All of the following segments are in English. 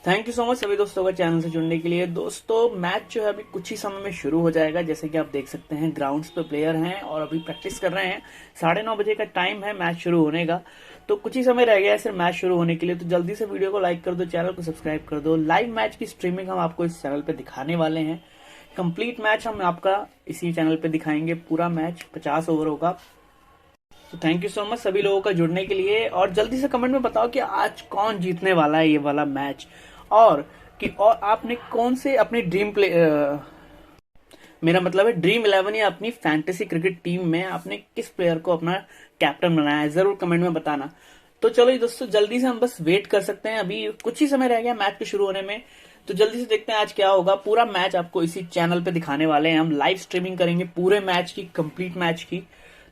Thank you so much सभी दोस्तों का चैनल से जुड़ने के लिए। दोस्तों मैच जो है अभी कुछ ही समय में शुरू हो जाएगा। जैसे कि आप देख सकते हैं ग्राउंड्स पे प्लेयर हैं और अभी प्रैक्टिस कर रहे हैं। 9:30 बजे का टाइम है मैच शुरू होने का। तो कुछ ही समय रह गया है सिर्फ मैच शुरू होने के लिए। तो जल्दी से वीडियो को लाइक कर दो, चैनल को सब्सक्राइब कर दो। लाइव मैच की स्ट्रीमिंग हम आपको इस चैनल पे दिखाने वाले हैं। कंप्लीट मैच हम आपका इसी चैनल पे दिखाएंगे। पूरा मैच 50 ओवर होगा। तो थैंक यू सो मच सभी लोगों का जुड़ने के लिए। और जल्दी से कमेंट में बताओ कि आज कौन जीतने वाला है ये वाला मैच। और आपने कौन से अपनी मेरा मतलब है ड्रीम 11 या अपनी फैंटेसी क्रिकेट टीम में आपने किस प्लेयर को अपना कैप्टन बनाया है, जरूर कमेंट में बताना। तो चलो ये दोस्तों जल्दी से हम बस वेट कर सकते हैं। अभी कुछ ही समय रह गया मैच के शुरू होने में। तो जल्दी से देखते हैं आज क्या होगा। पूरा मैच आपको इसी चैनल पे दिखाने वाले हैं। हम लाइव स्ट्रीमिंग करेंगे पूरे मैच की, कंप्लीट मैच की।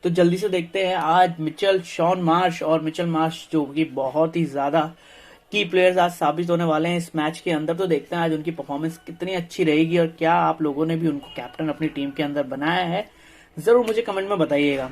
तो जल्दी से देखते हैं आज शॉन मार्श और मिचेल मार्श जो कि बहुत ही ज्यादा की प्लेयर्स आज साबित होने वाले हैं इस मैच के अंदर। तो देखते हैं आज उनकी परफॉर्मेंस कितनी अच्छी रहेगी और क्या आप लोगों ने भी उनको कैप्टन अपनी टीम के अंदर बनाया है, जरूर मुझे कमेंट में बताइएगा।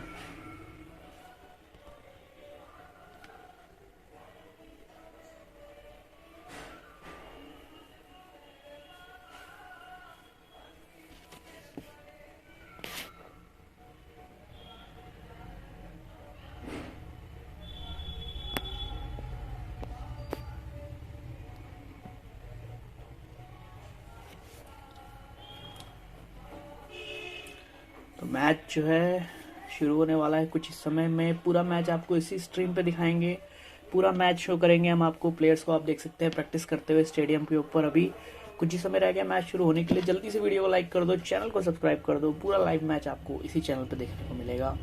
तो मैच जो है शुरू होने वाला है कुछ इस समय में। पूरा मैच आपको इसी स्ट्रीम पे दिखाएंगे। पूरा मैच शो करेंगे हम आपको। प्लेयर्स को आप देख सकते हैं प्रैक्टिस करते हुए स्टेडियम के ऊपर। अभी कुछ ही समय रह गया मैच शुरू होने के लिए। जल्दी से वीडियो को लाइक कर दो, चैनल को सब्सक्राइब कर दो। पूरा लाइव मैच आपको इसी चैनल पे देखने को मिलेगा।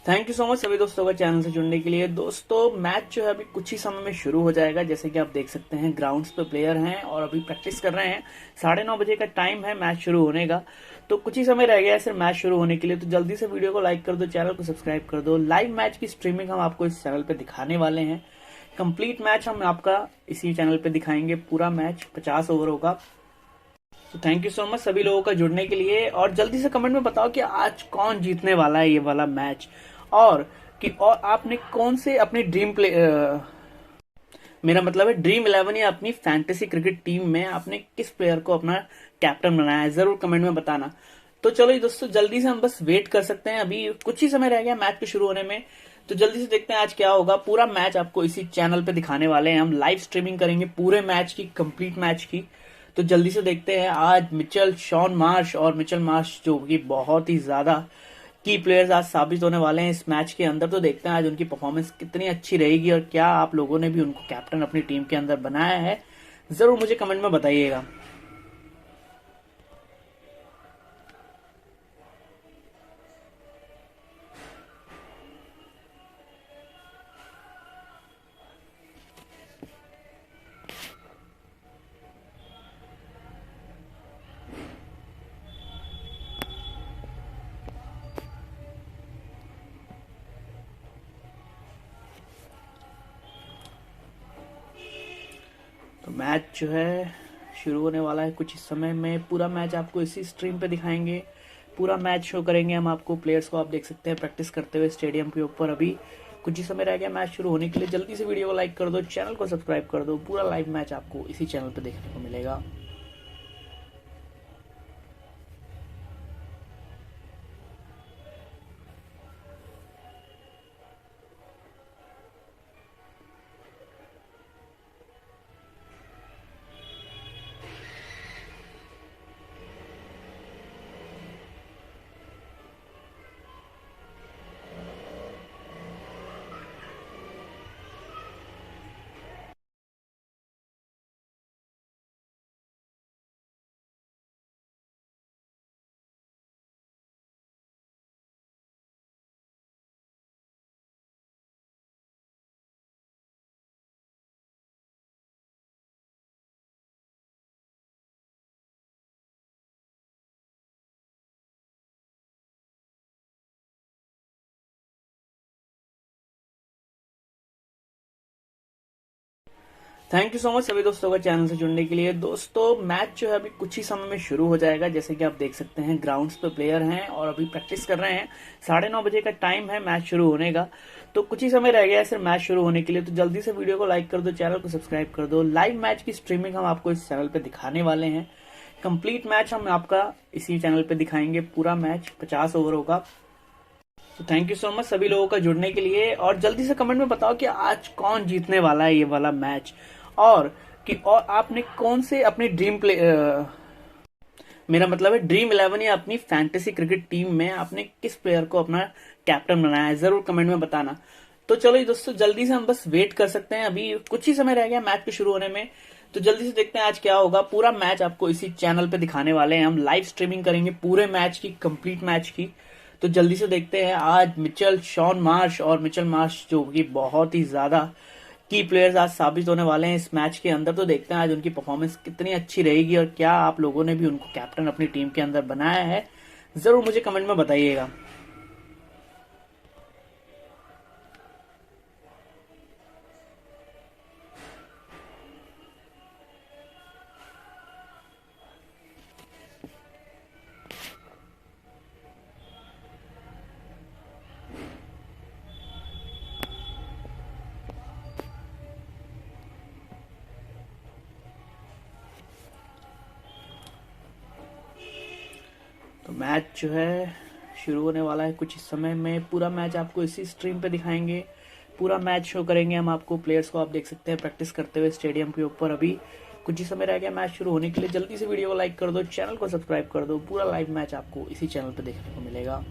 थैंक यू सो मच सभी दोस्तों का चैनल से जुड़ने के लिए। दोस्तों मैच जो है अभी कुछ ही समय में शुरू हो जाएगा। जैसे कि आप देख सकते हैं ग्राउंड्स पे प्लेयर हैं और अभी प्रैक्टिस कर रहे हैं। 9:30 बजे का टाइम है मैच शुरू होने का। तो कुछ ही समय रह गया है सिर्फ मैच शुरू होने के लिए। तो जल्दी से वीडियो को लाइक कर दो, चैनल को सब्सक्राइब कर दो। लाइव मैच की स्ट्रीमिंग हम आपको इस चैनल पे दिखाने वाले हैं। कंप्लीट मैच हम आपका इसी चैनल पे दिखाएंगे। पूरा मैच 50 ओवर होगा। तो थैंक यू सो मच सभी लोगों का जुड़ने के लिए। और जल्दी से कमेंट में बताओ कि आज कौन जीतने वाला है ये वाला मैच, और आपने कौन से अपनी मेरा मतलब है ड्रीम 11 या अपनी फैंटेसी क्रिकेट टीम में आपने किस प्लेयर को अपना कैप्टन बनाया है, जरूर कमेंट में बताना। तो चलो ये दोस्तों जल्दी से हम बस वेट कर सकते हैं। अभी कुछ ही समय रह गया मैच के शुरू होने में। तो जल्दी से देखते हैं आज क्या होगा। पूरा मैच आपको इसी चैनल पे दिखाने वाले हैं। हम लाइव स्ट्रीमिंग करेंगे पूरे मैच की, कंप्लीट मैच की। तो जल्दी से देखते हैं आज शॉन मार्श और मिचेल मार्श जो कि बहुत ही ज्यादा की प्लेयर्स आज साबित होने वाले हैं इस मैच के अंदर। तो देखते हैं आज उनकी परफॉर्मेंस कितनी अच्छी रहेगी और क्या आप लोगों ने भी उनको कैप्टन अपनी टीम के अंदर बनाया है, जरूर मुझे कमेंट में बताइएगा। तो मैच जो है शुरू होने वाला है कुछ इस समय में। पूरा मैच आपको इसी स्ट्रीम पे दिखाएंगे। पूरा मैच शो करेंगे हम आपको। प्लेयर्स को आप देख सकते हैं प्रैक्टिस करते हुए स्टेडियम के ऊपर। अभी कुछ ही समय रह गया मैच शुरू होने के लिए। जल्दी से वीडियो को लाइक कर दो, चैनल को सब्सक्राइब कर दो। पूरा लाइव मैच आपको इसी चैनल पे देखने को मिलेगा। थैंक यू सो मच सभी दोस्तों का चैनल से जुड़ने के लिए। दोस्तों मैच जो है अभी कुछ ही समय में शुरू हो जाएगा। जैसे कि आप देख सकते हैं ग्राउंड्स पे प्लेयर हैं और अभी प्रैक्टिस कर रहे हैं। 9:30 बजे का टाइम है मैच शुरू होने का। तो कुछ ही समय रह गया है सिर्फ मैच शुरू होने के लिए। तो जल्दी से वीडियो को लाइक कर दो, चैनल को सब्सक्राइब कर दो। लाइव मैच की स्ट्रीमिंग हम आपको इस चैनल पे दिखाने वाले हैं। कंप्लीट मैच हम आपका इसी चैनल पे दिखाएंगे। पूरा मैच 50 ओवर होगा। तो थैंक यू सो मच सभी लोगों का जुड़ने के लिए। और जल्दी से कमेंट में बताओ कि आज कौन जीतने वाला है ये वाला मैच, और आपने कौन से अपनी मेरा मतलब है ड्रीम 11 या अपनी फैंटेसी क्रिकेट टीम में आपने किस प्लेयर को अपना कैप्टन बनाया है, जरूर कमेंट में बताना। तो चलो ये दोस्तों जल्दी से हम बस वेट कर सकते हैं। अभी कुछ ही समय रह गया मैच के शुरू होने में। तो जल्दी से देखते हैं आज क्या होगा। पूरा मैच आपको इसी चैनल पे दिखाने वाले हैं। हम लाइव स्ट्रीमिंग करेंगे पूरे मैच की, कंप्लीट मैच की। तो जल्दी से देखते हैं आज शॉन मार्श और मिचेल मार्श जो कि बहुत ही ज्यादा की प्लेयर्स आज साबित होने वाले हैं इस मैच के अंदर। तो देखते हैं आज उनकी परफॉर्मेंस कितनी अच्छी रहेगी और क्या आप लोगों ने भी उनको कैप्टन अपनी टीम के अंदर बनाया है, जरूर मुझे कमेंट में बताइएगा। तो मैच जो है शुरू होने वाला है कुछ इस समय में। पूरा मैच आपको इसी स्ट्रीम पे दिखाएंगे। पूरा मैच शो करेंगे हम आपको। प्लेयर्स को आप देख सकते हैं प्रैक्टिस करते हुए स्टेडियम के ऊपर। अभी कुछ ही समय रह गया मैच शुरू होने के लिए। जल्दी से वीडियो को लाइक कर दो, चैनल को सब्सक्राइब कर दो। पूरा लाइव मैच आपको इसी चैनल पे देखने को मिलेगा।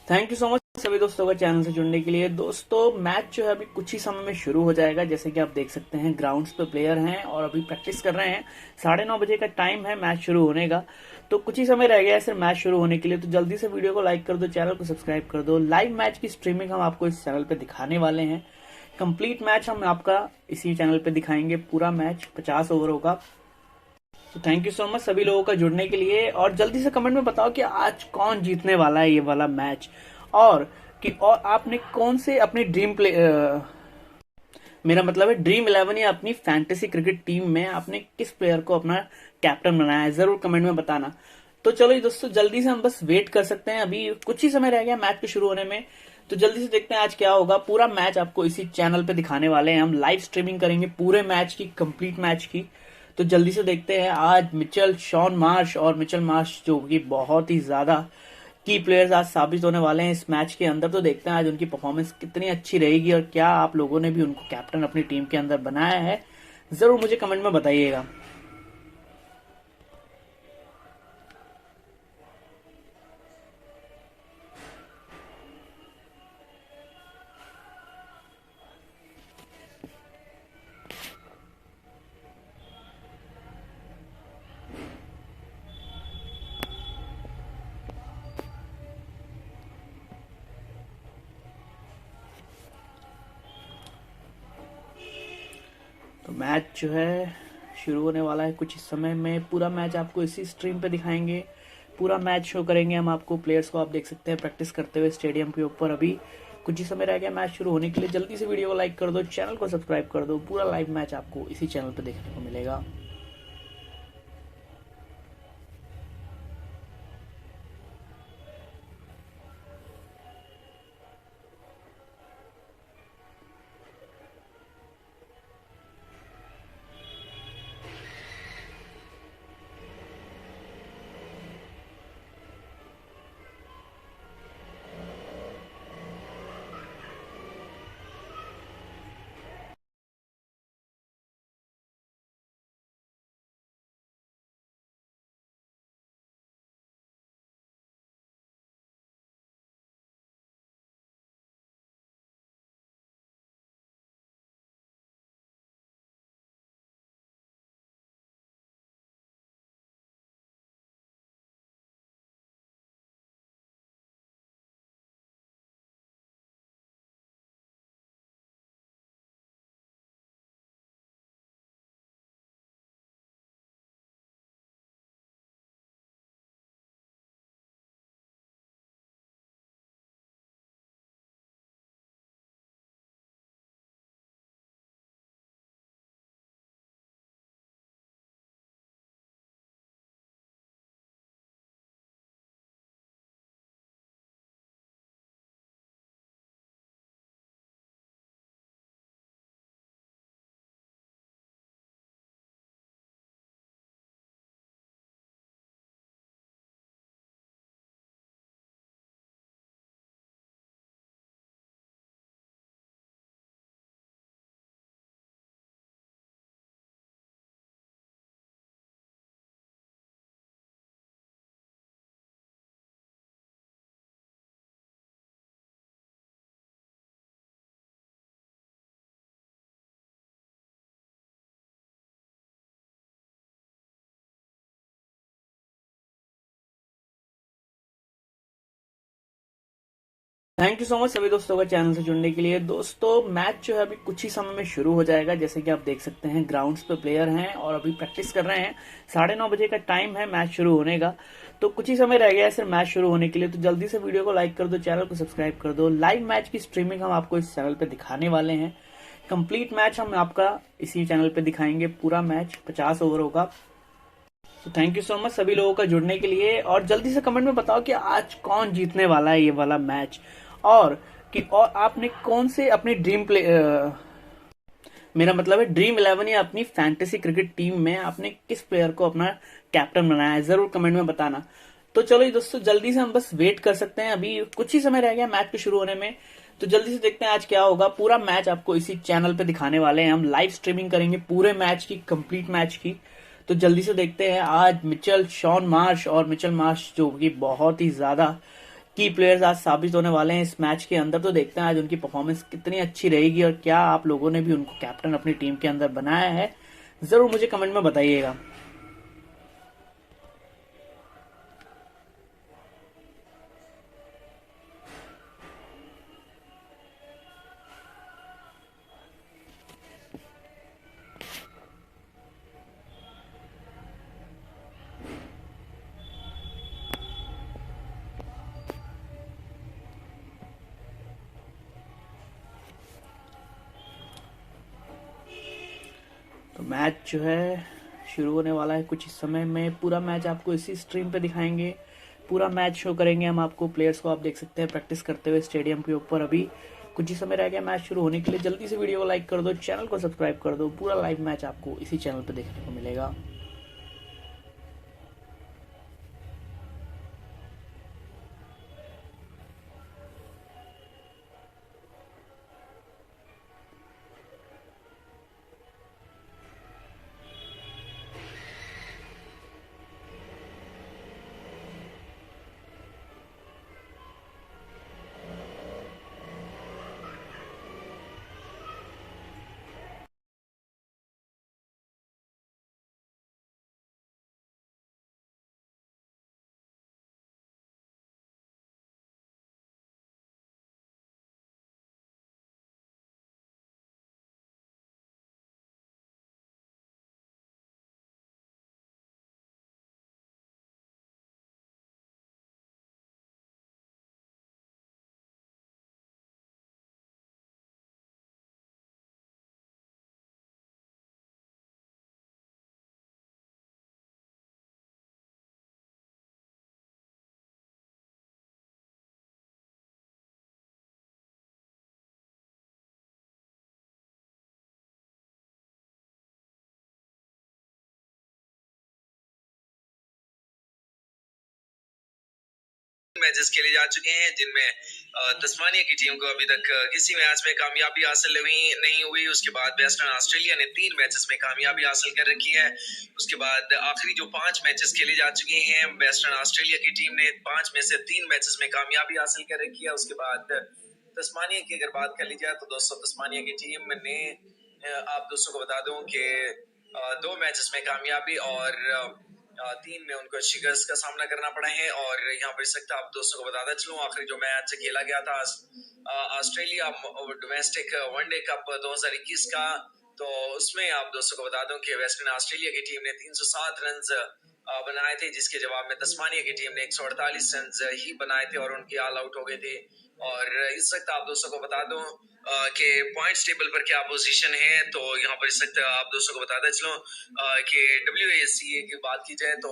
थैंक यू सो मच सभी दोस्तों का चैनल से जुड़ने के लिए। दोस्तों मैच जो है अभी कुछ ही समय में शुरू हो जाएगा। जैसे कि आप देख सकते हैं ग्राउंड्स पे प्लेयर हैं और अभी प्रैक्टिस कर रहे हैं। 9:30 बजे का टाइम है मैच शुरू होने का। तो कुछ ही समय रह गया है सिर्फ मैच शुरू होने के लिए। तो जल्दी से वीडियो को लाइक कर दो, चैनल को सब्सक्राइब कर दो। लाइव मैच की स्ट्रीमिंग हम आपको इस चैनल पे दिखाने वाले हैं। कंप्लीट मैच हम आपका इसी चैनल पे दिखाएंगे। पूरा मैच 50 ओवर होगा। तो थैंक यू सो मच सभी लोगों का जुड़ने के लिए। और जल्दी से कमेंट में बताओ कि आज कौन जीतने वाला है ये वाला मैच, और आपने कौन से अपनी मेरा मतलब है ड्रीम 11 या अपनी फैंटेसी क्रिकेट टीम में आपने किस प्लेयर को अपना कैप्टन बनाया है, जरूर कमेंट में बताना। तो चलो ये दोस्तों जल्दी से हम बस वेट कर सकते हैं। अभी कुछ ही समय रह गया मैच के शुरू होने में। तो जल्दी से देखते हैं आज क्या होगा। पूरा मैच आपको इसी चैनल पे दिखाने वाले हैं। हम लाइव स्ट्रीमिंग करेंगे पूरे मैच की, कंप्लीट मैच की। तो जल्दी से देखते हैं आज शॉन मार्श और मिचेल मार्श जो कि बहुत ही ज्यादा की प्लेयर्स आज साबित होने वाले हैं इस मैच के अंदर। तो देखते हैं आज उनकी परफॉर्मेंस कितनी अच्छी रहेगी और क्या आप लोगों ने भी उनको कैप्टन अपनी टीम के अंदर बनाया है, जरूर मुझे कमेंट में बताइएगा। तो मैच जो है शुरू होने वाला है कुछ इस समय में। पूरा मैच आपको इसी स्ट्रीम पे दिखाएंगे। पूरा मैच शो करेंगे हम आपको। प्लेयर्स को आप देख सकते हैं प्रैक्टिस करते हुए स्टेडियम के ऊपर। अभी कुछ ही समय रह गया मैच शुरू होने के लिए। जल्दी से वीडियो को लाइक कर दो, चैनल को सब्सक्राइब कर दो। पूरा लाइव मैच आपको इसी चैनल पे देखने को मिलेगा। थैंक यू सो मच सभी दोस्तों का चैनल से जुड़ने के लिए। दोस्तों मैच जो है अभी कुछ ही समय में शुरू हो जाएगा। जैसे कि आप देख सकते हैं ग्राउंड्स पे प्लेयर हैं और अभी प्रैक्टिस कर रहे हैं। 9:30 बजे का टाइम है मैच शुरू होने का। तो कुछ ही समय रह गया है सिर्फ मैच शुरू होने के लिए। तो जल्दी से वीडियो को लाइक कर दो, चैनल को सब्सक्राइब कर दो। लाइव मैच की स्ट्रीमिंग हम आपको इस चैनल पे दिखाने वाले हैं। कंप्लीट मैच हम आपका इसी चैनल पे दिखाएंगे। पूरा मैच 50 ओवर होगा। तो थैंक यू सो मच सभी लोगों का जुड़ने के लिए। और जल्दी से कमेंट में बताओ कि आज कौन जीतने वाला है ये वाला मैच, और आपने कौन से अपनी मेरा मतलब है ड्रीम 11 या अपनी फैंटेसी क्रिकेट टीम में आपने किस प्लेयर को अपना कैप्टन बनाया है, जरूर कमेंट में बताना। तो चलो ये दोस्तों जल्दी से हम बस वेट कर सकते हैं। अभी कुछ ही समय रह गया मैच के शुरू होने में। तो जल्दी से देखते हैं आज क्या होगा। पूरा मैच आपको इसी चैनल पे दिखाने वाले हैं। हम लाइव स्ट्रीमिंग करेंगे पूरे मैच की, कंप्लीट मैच की। तो जल्दी से देखते हैं आज शॉन मार्श और मिचेल मार्श जो कि बहुत ही ज्यादा की प्लेयर्स आज साबित होने वाले हैं इस मैच के अंदर। तो देखते हैं आज उनकी परफॉर्मेंस कितनी अच्छी रहेगी और क्या आप लोगों ने भी उनको कैप्टन अपनी टीम के अंदर बनाया है, जरूर मुझे कमेंट में बताइएगा। तो मैच जो है शुरू होने वाला है कुछ इस समय में। पूरा मैच आपको इसी स्ट्रीम पे दिखाएंगे, पूरा मैच शो करेंगे हम आपको। प्लेयर्स को आप देख सकते हैं प्रैक्टिस करते हुए स्टेडियम के ऊपर। अभी कुछ ही समय रह गया मैच शुरू होने के लिए। जल्दी से वीडियो को लाइक कर दो, चैनल को सब्सक्राइब कर दो। पूरा लाइव मैच आपको इसी चैनल पे देखने को मिलेगा। मैचेस खेले जा चुके हैं जिनमें तस्मानिया की टीम को अभी तक किसी मैच में कामयाबी हासिल नहीं हुई। उसके बाद वेस्टर्न ऑस्ट्रेलिया ने 3 मैचेस में कामयाबी हासिल कर रखी है। उसके बाद आखिरी जो 5 मैचेस खेले जा चुके हैं, वेस्टर्न ऑस्ट्रेलिया की टीम ने 5 में से 3 मैचेस में कामयाबी हासिल कर रखी है। उसके बाद तस्मानिया की अगर बात कर ली जाए तो दोस्तों तस्मानिया की टीम ने आप दोस्तों को बता दूं कि 2 मैचेस में कामयाबी और 3 में उनको शिकस्त का सामना करना पड़ा है। और यहाँ पर सकता आप दोस्तों को बताता चलूं, आखिरी जो मैच खेला गया था ऑस्ट्रेलिया डोमेस्टिक वनडे कप 2021 का, तो उसमें आप दोस्तों को बता दूं कि वेस्टर्न ऑस्ट्रेलिया की टीम ने 307 रन बनाए थे, जिसके जवाब में तस्मानिया की टीम ने 148 रन ही बनाए थे और उनके ऑल आउट हो गए थे। और इस वक्त आप दोस्तों को बता दूं कि पॉइंट्स टेबल पर क्या पोजीशन है, तो यहाँ पर इस वक्त आप दोस्तों को बताता चलो कि WACA की बात की जाए तो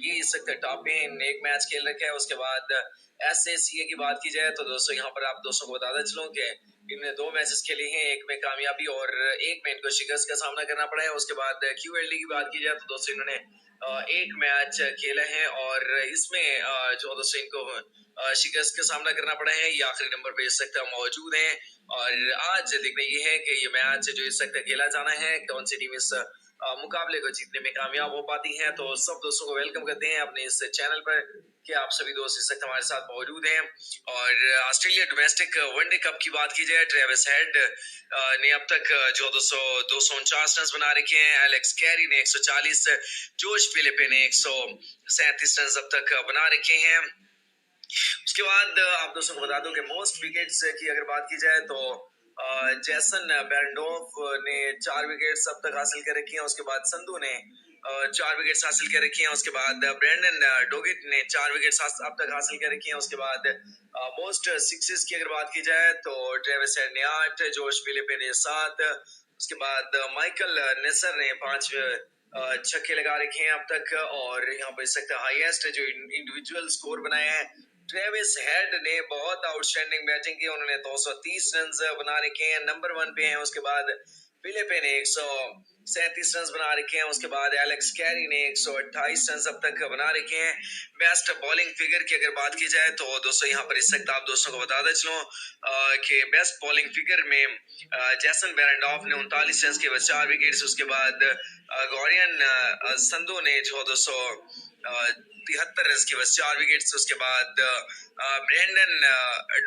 ये इस वक्त टॉप पे एक मैच खेल रखा है। उसके बाद SACA की बात की जाए तो दोस्तों यहाँ पर आप दोस्तों को बताता चलूं कि इन्होंने 2 मैचेस खेले हैं, एक में कामयाबी और एक में इनको शिकस्त का सामना करना पड़ा है। उसके बाद QLD की बात की जाए तो दोस्तों इन्होंने एक मैच खेला है और इसमें जो दोस्तों इनको शिकस्त का सामना करना पड़ा है। ये आखिरी नंबर पे इस वक्त मौजूद हैं और आज देखना ये है कि ये मैच जो इस वक्त खेला जाना है, कौन सी टीम इस मुकाबले को जीतने में कामयाब हो पाती हैं। तो सब दोस्तों को वेलकम करते हैं अपने इस चैनल पर कि आप सभी दोस्त इस वक्त हमारे साथ मौजूद हैं। और ऑस्ट्रेलिया डोमेस्टिक वनडे कप की बात की जाए, ट्रेविस हेड ने अब तक जो 249 रन बना रखे हैं। एलेक्स कैरी ने 140, जोश फिलिपे ने 137 रन अब तक बना रखे हैं। उसके बाद आप दोस्तों को बता दूं कि मोस्ट विकेट्स की अगर बात की जाए तो जैसन बेरंडोफ ने 4 विकेट्स अब तक हासिल कर रखी हैं। उसके बाद संधू ने 4 विकेट्स हासिल कर रखी हैं। उसके बाद ब्रैंडन डोगिट ने 4 विकेट्स अब तक हासिल कर रखी हैं। उसके बाद मोस्ट सिक्सेस की अगर बात की जाए तो ट्रेविस हेड ने 8, जोश फिलिपे ने 7, उसके बाद माइकल नेसर ने 5 छक्के लगा रखे हैं अब तक। और यहाँ पर सकता हाईएस्ट जो इंडिविजुअल स्कोर बनाया है, ट्रेविस हेड ने बहुत आउटस्टैंडिंग बैटिंग की, उन्होंने 230 रन बना रखे हैं, नंबर 1 पे हैं। उसके बाद फिलिपे ने 37 रन बना रखे हैं। उसके बाद एलेक्स कैरी ने 128 रन अब तक बना रखे हैं। बेस्ट बॉलिंग फिगर की अगर बात की जाए तो दोस्तों यहाँ पर इस वक्त आप दोस्तों को बता दें चलो कि बेस्ट बॉलिंग फिगर में जैसन बेरेंडॉफ ने 39 रन के बाद 4 विकेट्स। उसके बाद गौरियन संधू ने जो 273 रन के बाद 4 विकेट्स। उसके बाद ब्रेंडन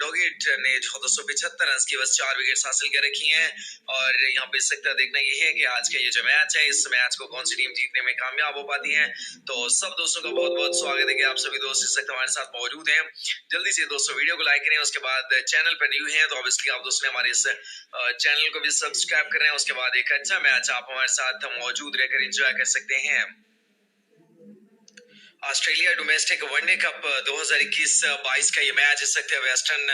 डोगेट ने जो 275 रन के बाद 4 विकेट्स हासिल कर रखी हैं। और यहाँ पे इस सकता देखना ये है कि आज का ये जो मैच है, इस मैच को कौन सी टीम जीतने में कामयाब हो पाती है। तो सब दोस्तों का बहुत बहुत स्वागत है कि आप सभी दोस्त इस वक्त हमारे साथ मौजूद हैं। जल्दी से दोस्तों वीडियो को लाइक करें। उसके बाद चैनल पर न्यू है तो ऑब्वियसली आप दोस्तों ने हमारे इस चैनल को भी सब्सक्राइब कर रहे हैं। उसके बाद एक अच्छा मैच आप हमारे साथ मौजूद रहकर एंजॉय कर सकते हैं। ऑस्ट्रेलिया डोमेस्टिक वनडे कप 2021-22 का ये मैच इस वक्त वेस्टर्न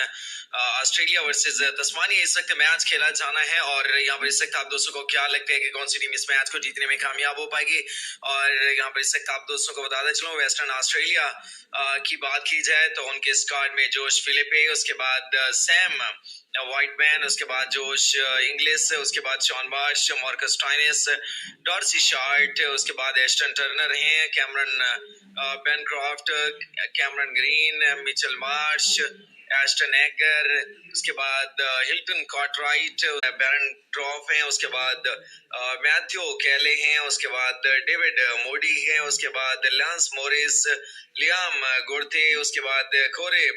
ऑस्ट्रेलिया वर्सेस तस्मानिया इस वक्त मैच खेला जाना है। और यहाँ पर इस वक्त आप दोस्तों को क्या लगता है कि कौन सी टीम इस मैच को जीतने में कामयाब हो पाएगी। और यहाँ पर इस वक्त आप दोस्तों को बताता चलूं, वेस्टर्न ऑस्ट्रेलिया की बात की जाए तो उनके स्क्वाड में जोश फिलिपे, उसके बाद सैम व्हाइटमैन, उसके बाद जोश इंग्लिश, उसके बाद Shaun Marsh, Marcus Stoinis, D'Arcy Short, उसके बाद एस्टन टर्नर हैं, Cameron Bancroft, Cameron Green, Mitchell Marsh, Ashton Agar, उसके बाद हिल्टन कॉर्टराइट, बैरन ड्रॉफ हैं, उसके बाद मैथ्यू कैले हैं, उसके बाद डेविड मोडी हैं, उसके बाद लांस मोरिस, लियाम गुर्थे, उसके बाद कोरे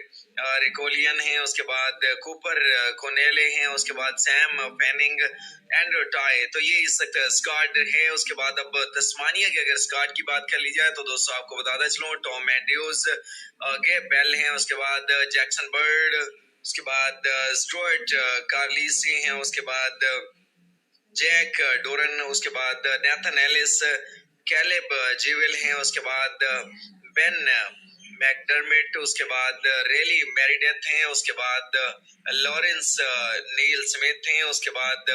रिकोलियन हैं, उसके बाद कूपर कोनेले हैं, उसके बाद सैम पेनिंग, एंड्रू टाई। तो ये इस स्क्वाड है। उसके बाद अब तस्मानिया की अगर स्क्वाड की बात कर ली जाए तो दोस्तों आपको बताता चलूं, टॉम एंड्रूज, गेब बेल हैं, उसके बाद जैक्सन बर्ड, उसके बाद स्टुअर्ट कार्लिसी हैं, उसके बाद जैक डोरन, उसके बाद नेथन एलिस, कैलेब जीवेल हैं, उसके बाद बेन मैकडर्मिट, उसके बाद रेली मैरीडेथ हैं, उसके बाद लॉरेंस नील स्मिथ हैं, उसके बाद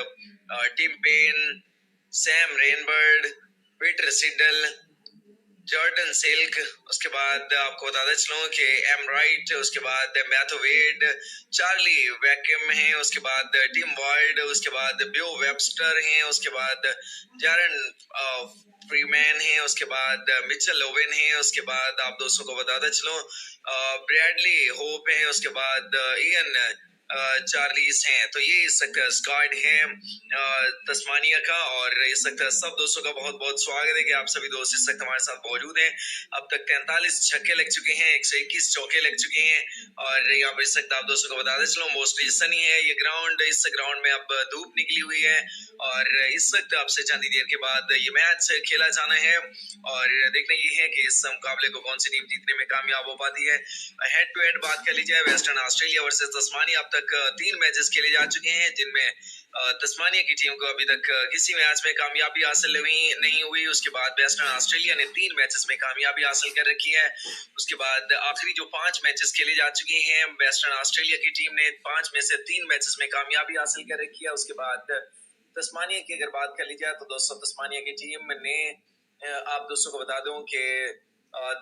Tim Paine, Sam Rainbird, Peter Siddle, Jordan Silk, उसके बाद आपको बताते चलूं कि एम राइट, उसके बाद मैथ्यू वेड, चार्ली वैक्यूम हैं, उसके बाद टिम वाइल्ड, उसके बाद ब्यो वेबस्टर हैं, उसके बाद जैरन फ्रीमैन हैं, उसके बाद मिचेल ओवेन हैं, उसके बाद आप दोस्तों को बताते चलूं ब्रैडली होप है, उसके बाद इयन चार्लीस हैं। तो ये इस वक्त स्क्वाड है तस्मानिया का। और इस वक्त सब दोस्तों का बहुत बहुत स्वागत है कि आप सभी दोस्त इस वक्त हमारे साथ मौजूद हैं। अब तक 43 छक्के लग चुके हैं, 121 चौके लग चुके हैं। और यहाँ पर इस वक्त आप दोस्तों को बताते चलो मोस्टली सनी है ये ग्राउंड। इस ग्राउंड में अब धूप निकली हुई है और इस वक्त आपसे चंद देर के बाद ये मैच खेला जाना है। और देखना ये है कि इस मुकाबले को कौन सी टीम जीतने में कामयाब हो पाती है। हेड टू हेड बात कर ली जाए, वेस्टर्न ऑस्ट्रेलिया वर्सेस तस्मानिया अब तक 3 मैचेस खेले जा चुके हैं, जिनमें तस्मानिया की टीम को अभी तक किसी मैच में कामयाबी हासिल नहीं हुई। उसके बाद वेस्टर्न ऑस्ट्रेलिया ने 3 मैचेस में कामयाबी हासिल कर रखी है। उसके बाद आखिरी जो 5 मैचेस खेले जा चुके हैं, वेस्टर्न ऑस्ट्रेलिया की टीम ने 5 में से 3 मैचेस में कामयाबी हासिल कर रखी है। उसके बाद तस्मानिया की अगर बात कर ली जाए तो दोस्तों तस्मानिया की टीम ने आप दोस्तों को बता दूं कि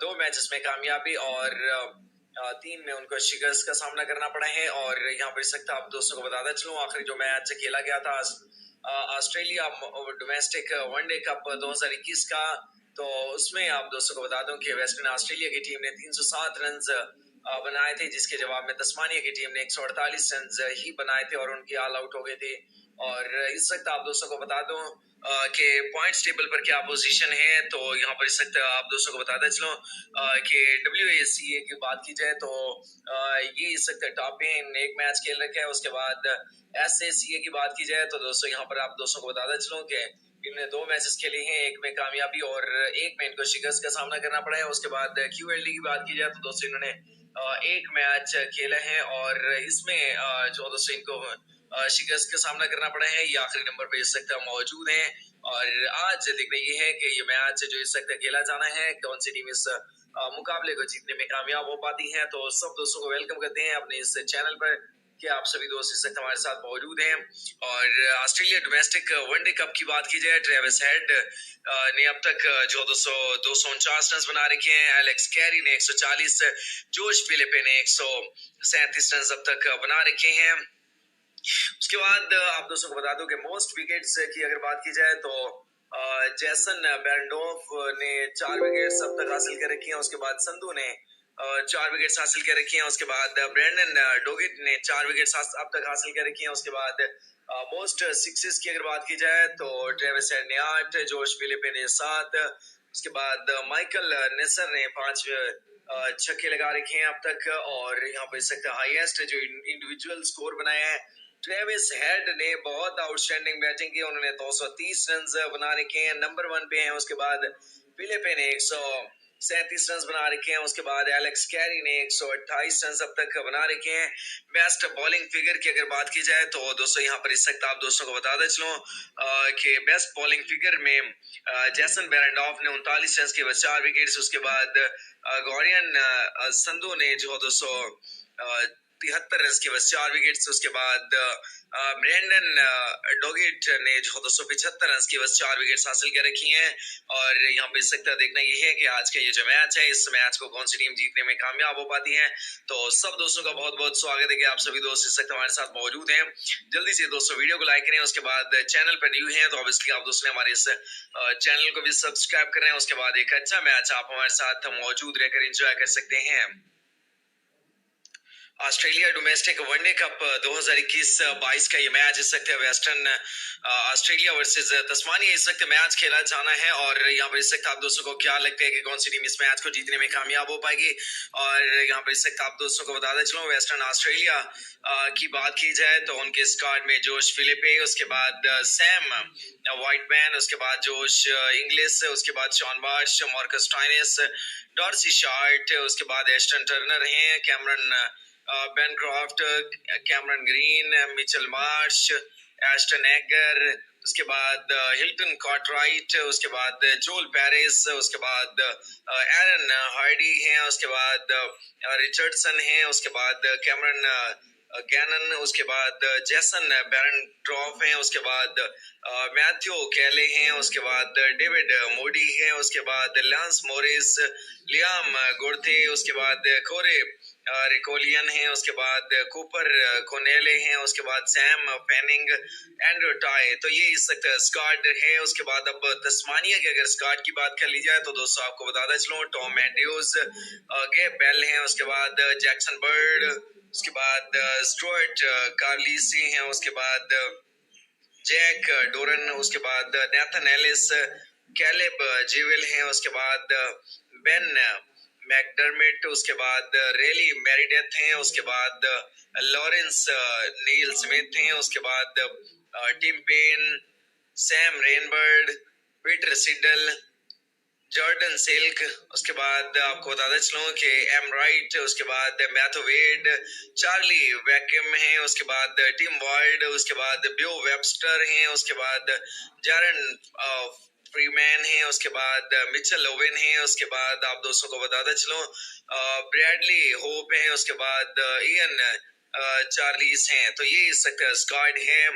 2 मैचेस में कामयाबी और 3 में उनको शिकस्त का सामना करना पड़ा है। और यहाँ पर सकता आप दोस्तों को बताता चलूं आखिरी जो मैच खेला गया था ऑस्ट्रेलिया डोमेस्टिक वनडे कप 2021 का, तो उसमें आप दोस्तों को बता दूं कि वेस्टर्न ऑस्ट्रेलिया की टीम ने 307 रन बनाए थे, जिसके जवाब में तस्मानिया की टीम ने 148 रन ही बनाए थे और उनके ऑल आउट हो गए थे। और इस वक्त आप दोस्तों को बता दूं कि पॉइंट्स टेबल पर क्या पोजीशन है, तो यहाँ पर इस वक्त आप दोस्तों को बताता चलो कि WACA की बात की जाए तो ये इस वक्त टॉप पे एक मैच खेल रखे हैं। उसके बाद SACA की बात की जाए तो दोस्तों यहाँ पर आप दोस्तों को बताता चलो कि इन्होंने 2 मैचेस खेले हैं, एक में कामयाबी और एक में इनको शिकस्त का सामना करना पड़ा है। उसके बाद QLD की बात की जाए तो दोस्तों इन्होंने एक मैच खेला है और इसमें जो दोस्तों इनको शिकस्त का सामना करना पड़ा है। ये आखिरी नंबर पे इस वक्त मौजूद हैं। और आज देखना ये है कि ये मैच जो इस वक्त खेला जाना है, कौन सी टीम इस मुकाबले को जीतने में कामयाब हो पाती है। तो सब दोस्तों को वेलकम करते हैं अपने इस चैनल पर कि आप सभी दोस्त इस वक्त हमारे साथ मौजूद हैं। और ऑस्ट्रेलिया डोमेस्टिक वनडे कप की बात की जाए, ट्रेविस हेड ने अब तक जो 249 रन बना रखे हैं, एलेक्स कैरी ने 140, जोश फिलिपे ने 137 रन अब तक बना रखे हैं। उसके बाद आप दोस्तों को बता दूं कि मोस्ट विकेट्स की अगर बात की जाए तो जैसन बेरेंडोफ ने 4 विकेट्स अब तक हासिल कर रखी हैं। उसके बाद संधू ने 4 विकेट्स हासिल कर रखी हैं। उसके बाद ब्रैंडन डोगिट ने 4 विकेट्स अब तक हासिल कर रखी हैं। उसके बाद मोस्ट सिक्सेस की अगर बात की जाए तो ट्रेविस हेड ने 8, जोश फिलिप ने 7, उसके बाद माइकल नेसर ने 5 छक्के लगा रखे हैं अब तक। और यहाँ पर सकते हाईएस्ट जो इंडिविजुअल स्कोर बनाया है ट्रेविस हेड ने बहुत आउटस्टैंडिंग बैटिंग की। उन्होंने 230 रन बना रखे हैं, नंबर 1 पे हैं। उसके बाद फिलिप ने 137 रन बना रखे हैं। उसके बाद एलेक्स कैरी ने 128 रन अब तक बना रखे हैं। बेस्ट बॉलिंग फिगर की अगर बात की जाए तो दोस्तों यहाँ पर इस वक्त आप दोस्तों को बता दें चलो कि बेस्ट बॉलिंग फिगर में जैसन बेरेंडॉफ ने 39 रन के 4 विकेट्स। उसके बाद गौरियन संधू ने जो 273 रन के 4 विकेट्स। उसके बाद ब्रैंडन डोगिट ने जो 275 रन की 4 विकेट्स हासिल कर रखी हैं। और यहाँ पे सकता देखना ये है कि आज का ये जो मैच है इस मैच को कौन सी टीम जीतने में कामयाब हो पाती है। तो सब दोस्तों का बहुत बहुत स्वागत है कि आप सभी दोस्त इस वक्त हमारे साथ मौजूद हैं। जल्दी से दोस्तों वीडियो को लाइक करें। उसके बाद चैनल पर न्यू हैं तो ऑब्वियसली आप दोस्तों ने हमारे इस चैनल को भी सब्सक्राइब करें। उसके बाद एक अच्छा मैच आप हमारे साथ मौजूद रहकर एंजॉय कर सकते हैं। ऑस्ट्रेलिया डोमेस्टिक वनडे कप 2021-22 का ये मैच इस वक्त वेस्टर्न ऑस्ट्रेलिया वर्सेस तस्मानिया इस वक्त मैच खेला जाना है। और यहाँ पर इस वक्त आप दोस्तों को क्या लगता है कि कौन सी टीम इस मैच को जीतने में कामयाब हो पाएगी। और यहाँ पर इस वक्त आप दोस्तों को बताते चलो वेस्टर्न ऑस्ट्रेलिया की बात की जाए तो उनके स्क्वाड में जोश फिलिपे, उसके बाद सैम व्हाइटमैन, उसके बाद जोश इंग्लिश, उसके बाद Shaun Marsh, Marcus Stoinis, D'Arcy Short, उसके बाद एस्टन टर्नर हैं, Cameron Bancroft, Cameron Green, Mitchell Marsh, Ashton Agar, उसके बाद हिल्टन कॉटराइट, उसके बाद जोल पेरिस, उसके बाद एरन हार्डी हैं, उसके बाद रिचर्डसन हैं, उसके बाद कैमरन गैनन, उसके बाद जैसन बेरेंड्रॉफ हैं, उसके बाद मैथ्यू कैले हैं, उसके बाद डेविड मोडी हैं, उसके बाद लांस मोरिस, लियाम गुर्थे, उसके बाद कोरे रिकोलियन हैं, उसके बाद कूपर कोनेले हैं, उसके बाद सैम पेनिंग, एंड्रू टाई। तो ये इस स्क्वाड है। उसके बाद अब तस्मानिया की अगर स्क्वाड की बात कर ली जाए तो दोस्तों आपको बताता चलूं टॉम एंड्रयूज, गेब बेल हैं, उसके बाद जैक्सन बर्ड, उसके बाद स्टुअर्ट कार्लिसी हैं, उसके बाद जैक डोरन, उसके बाद नेथन एलिस, कैलेब जीवेल हैं, उसके बाद बेन मैकडर्मिट, उसके बाद रेली मैरीडेथ हैं, उसके बाद लॉरेंस नील स्मिथ हैं, उसके बाद Tim Paine, Sam Rainbird, Peter Siddle, Jordan Silk, उसके बाद आपको बताते चलूं कि एम राइट, उसके बाद मैथ्यू वेड, चार्ली वैक्यूम हैं, उसके बाद टिम वार्ड, उसके बाद ब्यो वेबस्टर हैं, उसके बाद जैरन फ्रीमैन हैं, उसके बाद मिचेल ओवेन हैं, उसके बाद आप दोस्तों को बताते चलूं ब्रैडली होप हैं, उसके बाद इयन चार्लीस हैं। तो ये इस वक्त स्क्वाड है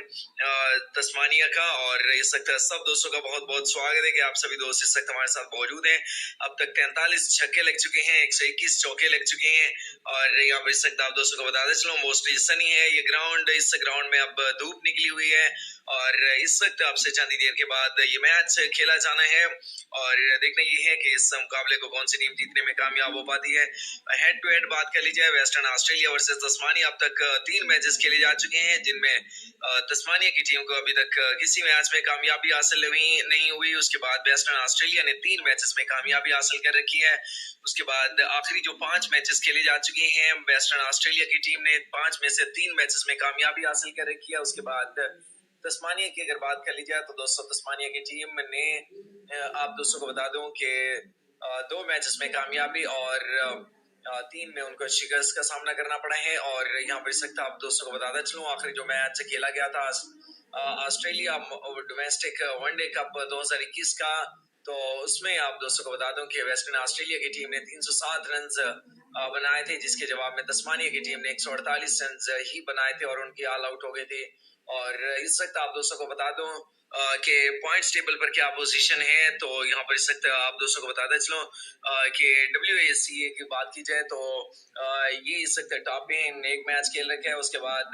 तस्मानिया का। और इस वक्त सब दोस्तों का बहुत बहुत स्वागत है कि आप सभी दोस्त इस वक्त हमारे साथ मौजूद हैं। अब तक 43 छक्के लग चुके हैं, 121 चौके लग चुके हैं। और यहाँ पर इस वक्त आप दोस्तों को बताते चलो मोस्टली सनी है ये ग्राउंड। इस ग्राउंड में अब धूप निकली हुई है और इस वक्त आपसे चंद देर के बाद ये मैच खेला जाना है। और देखना ये है कि इस मुकाबले को कौन सी टीम जीतने में कामयाब हो पाती है। हेड टू हेड बात कर ली जाए वेस्टर्न ऑस्ट्रेलिया वर्सेस तस्मानिया अब तक 3 मैचेस खेले जा चुके हैं, जिनमें तस्मानिया की टीम को अभी तक किसी मैच में कामयाबी हासिल नहीं हुई। उसके बाद वेस्टर्न ऑस्ट्रेलिया ने 3 मैचेस में कामयाबी हासिल कर रखी है। उसके बाद आखिरी जो 5 मैचेस खेले जा चुके हैं वेस्टर्न ऑस्ट्रेलिया की टीम ने 5 में से 3 मैचेस में कामयाबी हासिल कर रखी है। उसके बाद तस्मानिया की अगर बात कर ली जाए तो दोस्तों तस्मानिया की टीम ने आप दोस्तों को बता दूं कि 2 मैचेस में कामयाबी और 3 में उनको शिकस्त का सामना करना पड़ा है। और यहाँ पर सकता आप दोस्तों को बताता चलूं आखिरी जो मैच खेला गया था ऑस्ट्रेलिया डोमेस्टिक वनडे कप 2021 का, तो उसमें आप दोस्तों को बता दूं कि वेस्टर्न ऑस्ट्रेलिया की टीम ने 307 रन बनाए थे, जिसके जवाब में तस्मानिया की टीम ने 148 रन ही बनाए थे और उनकी ऑल आउट हो गए थे। और इस वक्त आप दोस्तों को बता दूं कि पॉइंट्स टेबल पर क्या पोजीशन है, तो यहाँ पर इस वक्त आप दोस्तों को बताता चलो कि WACA की बात की जाए तो ये इस वक्त टॉप पे एक मैच खेल रखे हैं। उसके बाद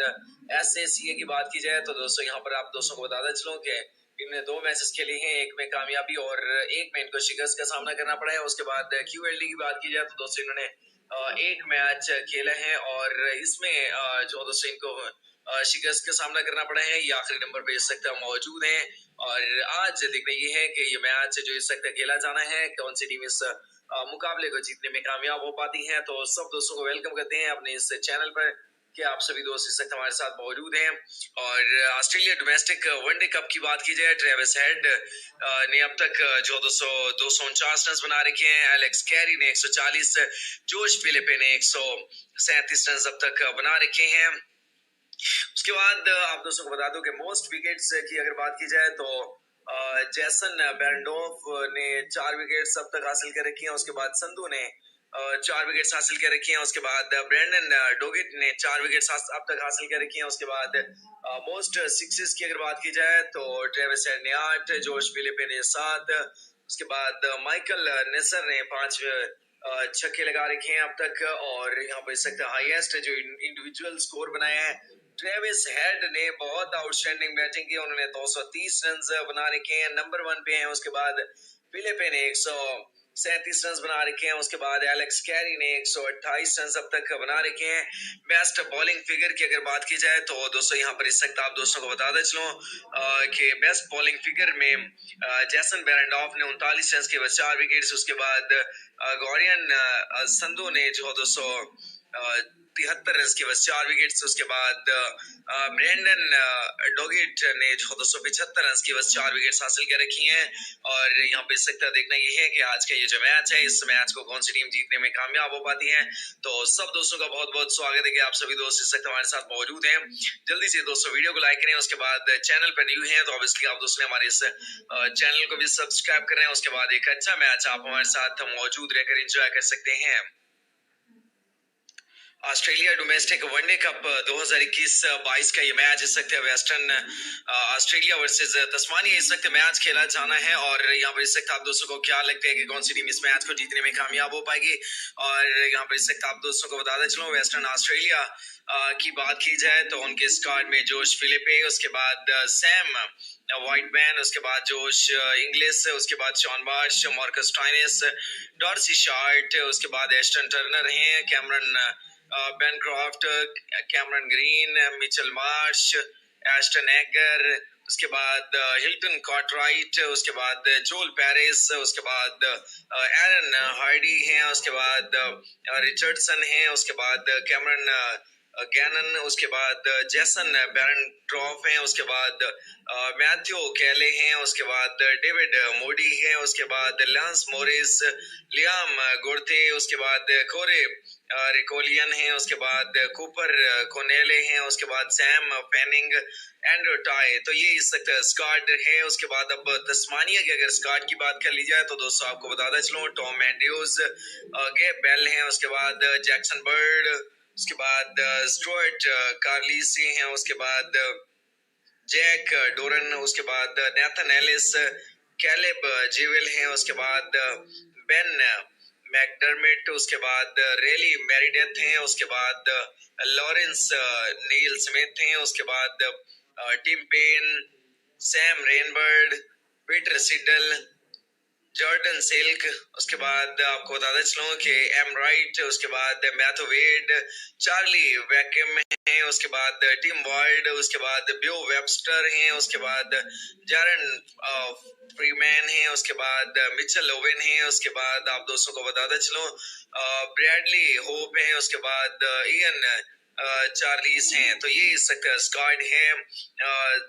SACA की बात की जाए तो दोस्तों यहाँ पर आप दोस्तों को बताता चलो कि टीम ने 2 मैचेस खेले हैं, एक में कामयाबी और एक में इनको शिकस्त का सामना करना पड़ा है। उसके बाद QLD की बात की जाए तो दोस्तों इन्होंने एक मैच खेला है और इसमें जो दोस्तों इनको शिकस्त का सामना करना पड़ा है। ये आखिरी नंबर पे इस वक्त मौजूद हैं और आज देखना ये है कि ये मैच जो इस वक्त खेला जाना है, कौन सी टीम इस मुकाबले को जीतने में कामयाब हो पाती है। तो सब दोस्तों को वेलकम करते हैं अपने इस चैनल पर कि आप सभी दोस्त इस वक्त हमारे साथ मौजूद हैं। और ऑस्ट्रेलिया डोमेस्टिक वनडे कप की बात की जाए, ट्रेविस हेड ने अब तक जो 249 रन बना रखे हैं, एलेक्स कैरी ने 140, जोश फिलिपे ने 137 रन अब तक बना रखे हैं। उसके बाद आप दोस्तों को बता दूं कि मोस्ट विकेट्स की अगर बात की जाए तो जैसन बेरेंडोफ ने 4 विकेट्स अब तक हासिल कर रखी हैं। उसके बाद संधू ने 4 विकेट्स हासिल कर रखी हैं। उसके बाद ब्रैंडन डोगिट ने 4 विकेट्स अब तक हासिल कर रखी हैं। उसके बाद मोस्ट सिक्सेस की अगर बात की जाए तो ट्रेविस हेड ने 8, जोश फिलिपे ने 7, उसके बाद माइकल नेसर ने 5 छक्के लगा रखे हैं अब तक। और यहाँ पर इस वक्त हाईएस्ट जो इंडिविजुअल स्कोर बनाया है, ट्रेविस हेड ने बहुत आउटस्टैंडिंग बैटिंग की, उन्होंने 230 रन बना रखे हैं, नंबर 1 पे हैं। उसके बाद फिलिपे ने 137 रन बना रखे हैं। उसके बाद एलेक्स कैरी ने 128 रन अब तक बना रखे हैं। बेस्ट बॉलिंग फिगर की अगर बात की जाए तो दोस्तों यहाँ पर इस वक्त आप दोस्तों को बता दें चलो कि बेस्ट बॉलिंग फिगर में जैसन बेरेंडॉफ ने 39 रन के बाद 4 विकेट्स। उसके बाद गौरियन संधू ने जो 273 रन के बस 4 विकेट्स। उसके बाद ब्रैंडन डोगिट ने जो 275 रन की बस 4 विकेट्स हासिल कर रखी हैं। और यहाँ पे इस वक्त देखना ये है कि आज का ये जो मैच है, इस मैच को कौन सी टीम जीतने में कामयाब हो पाती है। तो सब दोस्तों का बहुत बहुत स्वागत है कि आप सभी दोस्त इस वक्त हमारे साथ मौजूद हैं। जल्दी से दोस्तों वीडियो को लाइक करें, उसके बाद चैनल पर न्यू है तो ऑब्वियसली आप दोस्तों ने हमारे इस चैनल को भी सब्सक्राइब करें। उसके बाद एक अच्छा मैच आप हमारे साथ मौजूद रहकर एंजॉय कर सकते हैं। ऑस्ट्रेलिया डोमेस्टिक वनडे कप 2021-22 का ये मैच इस वक्त वेस्टर्न ऑस्ट्रेलिया वर्सेस तस्मानिया इस वक्त मैच खेला जाना है। और यहाँ पर इस वक्त आप दोस्तों को क्या लगता है कि कौन सी टीम इस मैच को जीतने में कामयाब हो पाएगी। और यहाँ पर इस वक्त आप दोस्तों को बताते चलो, वेस्टर्न ऑस्ट्रेलिया की बात की जाए तो उनके स्क्वाड में जोश फिलिपे, उसके बाद सैम व्हाइटमैन, उसके बाद जोश इंग्लिश, उसके बाद Shaun Marsh, Marcus Stoinis, D'Arcy Short, उसके बाद एस्टन टर्नर हैं, Cameron Bancroft, Cameron Green, Mitchell Marsh, Ashton Agar, उसके बाद हिल्टन कॉर्टराइट, उसके बाद जोल पेरिस, उसके बाद एरन हार्डी हैं, उसके बाद रिचर्डसन हैं, उसके बाद कैमरन गैनन, उसके बाद जैसन बैरन ट्रॉफ हैं, उसके बाद मैथ्यू कैले हैं, उसके बाद डेविड मोडी हैं, उसके बाद लांस मोरिस, लियाम गोर्थे, उसके बाद कोरे रिकोलियन हैं, उसके बाद कूपर कोनेले हैं, उसके बाद सैम पेनिंग, एंड्रू टाई। तो ये इस वक्त स्क्वाड है। उसके बाद अब तस्मानिया की अगर स्क्वाड की बात कर ली जाए तो दोस्तों आपको बताता चलूं, टॉम एंड्रूज, गेब बेल हैं, उसके बाद जैक्सन बर्ड, उसके बाद स्टुअर्ट कार्लिसी हैं, उसके बाद जैक डोरन, उसके बाद नेथन एलिस, कैलेब जीवेल हैं, उसके बाद बेन मैकडर्मिट, उसके बाद रेली मैरीडेथ हैं, उसके बाद लॉरेंस नील स्मिथ हैं, उसके बाद Tim Paine, Sam Rainbird, Peter Siddle, Jordan Silk, उसके बाद आपको बताते चलूं कि एम राइट, उसके बाद मैथ्यू वेड, चार्ली वैकम हैं, उसके बाद टिम वार्ड, उसके बाद ब्यो वेबस्टर हैं, उसके बाद जारन फ्रीमैन हैं, उसके बाद मिचेल ओवेन हैं, उसके बाद आप दोस्तों को बताते चलूं ब्रैडली होप हैं, उसके बाद इयन चार्लीस हैं। तो ये इस वक्त स्क्वाड है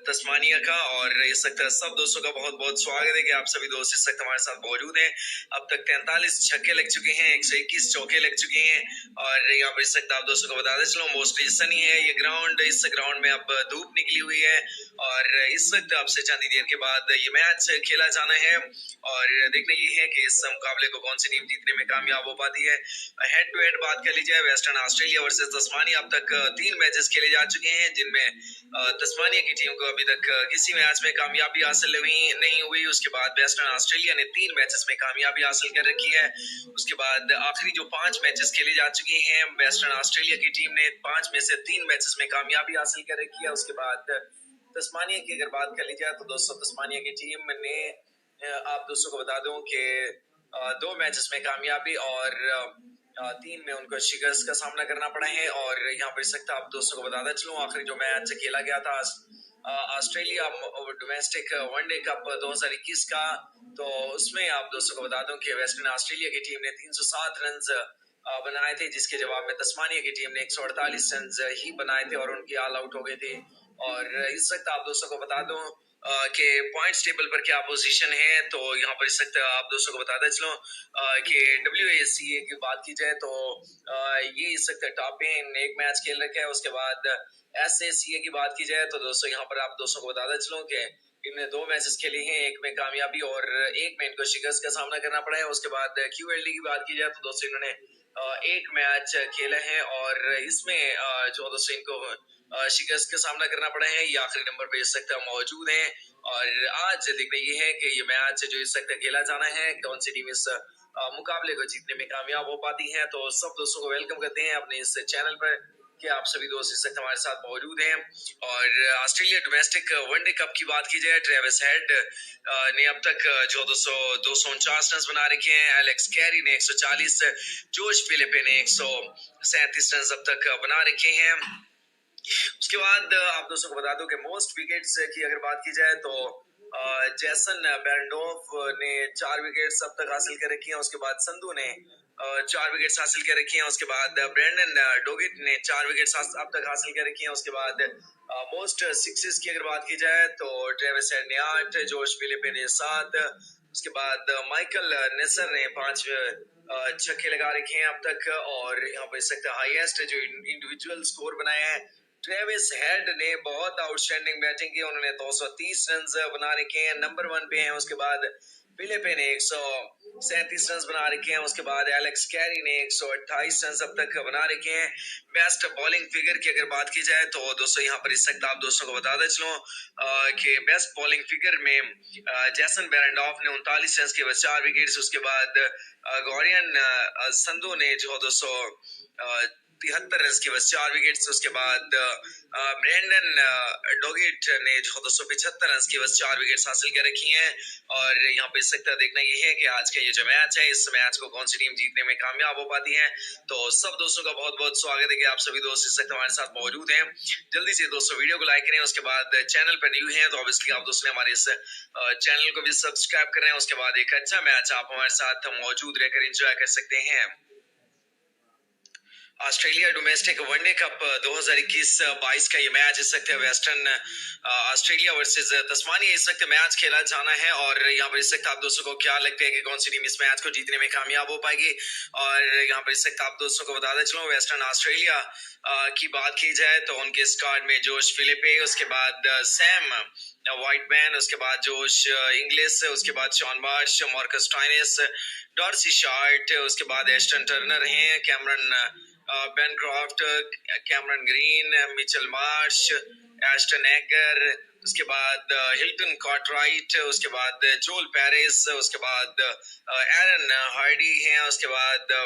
तस्मानिया का। और इस वक्त सब दोस्तों का बहुत बहुत स्वागत है कि आप सभी दोस्त इस वक्त हमारे साथ मौजूद हैं। अब तक 43 छक्के लग चुके हैं, 121 चौके लग चुके हैं। और यहाँ पर इस वक्त आप दोस्तों को बताते चलो, मोस्टली सनी है ये ग्राउंड। इस ग्राउंड में अब धूप निकली हुई है और इस वक्त आपसे चंद देर के बाद ये मैच खेला जाना है। और देखना ये है कि इस मुकाबले को कौन सी टीम जीतने में कामयाब हो पाती है। हेड टू हेड बात कर ली जाए, वेस्टर्न ऑस्ट्रेलिया वर्सेस तस्मानिया अब तक 3 मैचेस खेले जा चुके हैं, जिनमें तस्मानिया की टीम को अभी तक किसी मैच में कामयाबी हासिल नहीं हुई। उसके बाद वेस्टर्न ऑस्ट्रेलिया ने 3 मैचेस में कामयाबी हासिल कर रखी है। उसके बाद आखिरी जो 5 मैचेस खेले जा चुके हैं, वेस्टर्न ऑस्ट्रेलिया की टीम ने 5 में से 3 मैचेस में कामयाबी हासिल कर रखी है। उसके बाद तस्मानिया की अगर बात कर ली जाए तो दोस्तों तस्मानिया की टीम ने आप दोस्तों को बता दूं कि 2 मैचेस में कामयाबी और 3 में उनको शिकस्त का सामना करना पड़ा है। और यहाँ पर सकता आप दोस्तों को बताता चलूं आखिरी जो मैच खेला गया था ऑस्ट्रेलिया डोमेस्टिक वनडे कप 2021 का, तो उसमें आप दोस्तों को बता दूं कि वेस्टर्न ऑस्ट्रेलिया की टीम ने 307 रन बनाए थे, जिसके जवाब में तस्मानिया की टीम ने 148 रन ही बनाए थे और उनकी ऑल आउट हो गए थे। और इस वक्त आप दोस्तों को बता दूं कि पॉइंट्स टेबल पर क्या पोजीशन है, तो यहाँ पर इस वक्त आप दोस्तों को बताता चलो कि WACA की बात की जाए तो ये इस वक्त टॉप पे एक मैच खेल रखा है। उसके बाद SACA की बात की जाए तो दोस्तों यहाँ पर आप दोस्तों को बताता चलो कि इन्होंने 2 मैचेस खेले हैं, एक में कामयाबी और एक में इनको शिकस्त का सामना करना पड़ा है। उसके बाद QLD की बात की जाए तो दोस्तों इन्होंने एक मैच खेला है और इसमें जो दोस्तों इनको शिकस्त का सामना करना पड़ा है, ये आखिरी नंबर पे इस वक्त मौजूद हैं। और आज देखना ये है कि ये मैच जो इस वक्त खेला जाना है, कौन सी टीम इस मुकाबले को जीतने में कामयाब हो पाती है। तो सब दोस्तों को वेलकम करते हैं अपने इस चैनल पर कि आप सभी दोस्त इस वक्त हमारे साथ मौजूद हैं। और ऑस्ट्रेलिया डोमेस्टिक वनडे कप की बात की जाए, ट्रेविस हेड ने अब तक जो 249 रन बना रखे हैं, एलेक्स कैरी ने 140, जोश फिलिपे ने 137 रन अब तक बना रखे हैं। उसके बाद आप दोस्तों को बता दूं कि मोस्ट विकेट्स की अगर बात की जाए तो जैसन बेरेंडोफ ने 4 विकेट्स अब तक हासिल कर रखी हैं। उसके बाद संधू ने 4 विकेट्स हासिल कर रखी हैं। उसके बाद ब्रैंडन डोगिट ने 4 विकेट्स अब तक हासिल कर रखी हैं। उसके बाद मोस्ट सिक्सेस की अगर बात की जाए तो ट्रेविस हेड ने 8, जोश फिलिपे ने 7, उसके बाद माइकल नेसर ने 5 छक्के लगा रखे हैं अब तक। और यहाँ पर इस वक्त हाईएस्ट जो इंडिविजुअल स्कोर बनाया है, ट्रेविस हेड ने बहुत आउटस्टैंडिंग बैटिंग की, उन्होंने 230 रन बना रखे हैं, नंबर 1 पे हैं। उसके बाद फिलिपे ने 137 रन बना रखे हैं। उसके बाद एलेक्स कैरी ने 128 रन अब तक बना रखे हैं। बेस्ट बॉलिंग फिगर की अगर बात की जाए तो दोस्तों यहाँ पर इस वक्त आप दोस्तों को बताते चलो कि बेस्ट बॉलिंग फिगर में जैसन बेरेंडॉफ ने 39 रन के 4 विकेट्स। उसके बाद गौरियन संधू ने जो 273 रन के 4 विकेट्स। उसके बाद ब्रैंडन डोगिट ने जो 275 रन के 4 विकेट्स हासिल कर रखी हैं। और यहाँ पे सकता देखना ये है कि आज का ये जो मैच है, इस मैच को कौन सी टीम जीतने में कामयाब हो पाती है। तो सब दोस्तों का बहुत बहुत स्वागत है कि आप सभी दोस्त इस वक्त हमारे साथ मौजूद हैं। जल्दी से दोस्तों वीडियो को लाइक करें, उसके बाद चैनल पर न्यू हैं तो ऑब्वियसली आप दोस्तों ने हमारे इस चैनल को भी सब्सक्राइब कर रहे हैं। उसके बाद एक अच्छा मैच आप हमारे साथ मौजूद रहकर एंजॉय कर सकते हैं। ऑस्ट्रेलिया डोमेस्टिक वनडे कप 2021-22 का ये मैच इस वक्त वेस्टर्न ऑस्ट्रेलिया वर्सेस तस्मानिया इस वक्त मैच खेला जाना है। और यहाँ पर इस वक्त आप दोस्तों को क्या लगता है कि कौन सी टीम इस मैच को जीतने में कामयाब हो पाएगी। और यहाँ पर इस वक्त आप दोस्तों को बताते चलो वेस्टर्न ऑस्ट्रेलिया की बात की जाए तो उनके स्क्वाड में जोश फिलिपे, उसके बाद सैम व्हाइटमैन, उसके बाद जोश इंग्लिश, उसके बाद Shaun Marsh, Marcus Stoinis, D'Arcy Short, उसके बाद एस्टन टर्नर हैं, Cameron Bancroft, Cameron Green, Mitchell Marsh, Ashton Agar, उसके बाद हिल्टन कॉटराइट, उसके बाद जोल पेरिस, उसके बाद एरन हार्डी हैं, उसके बाद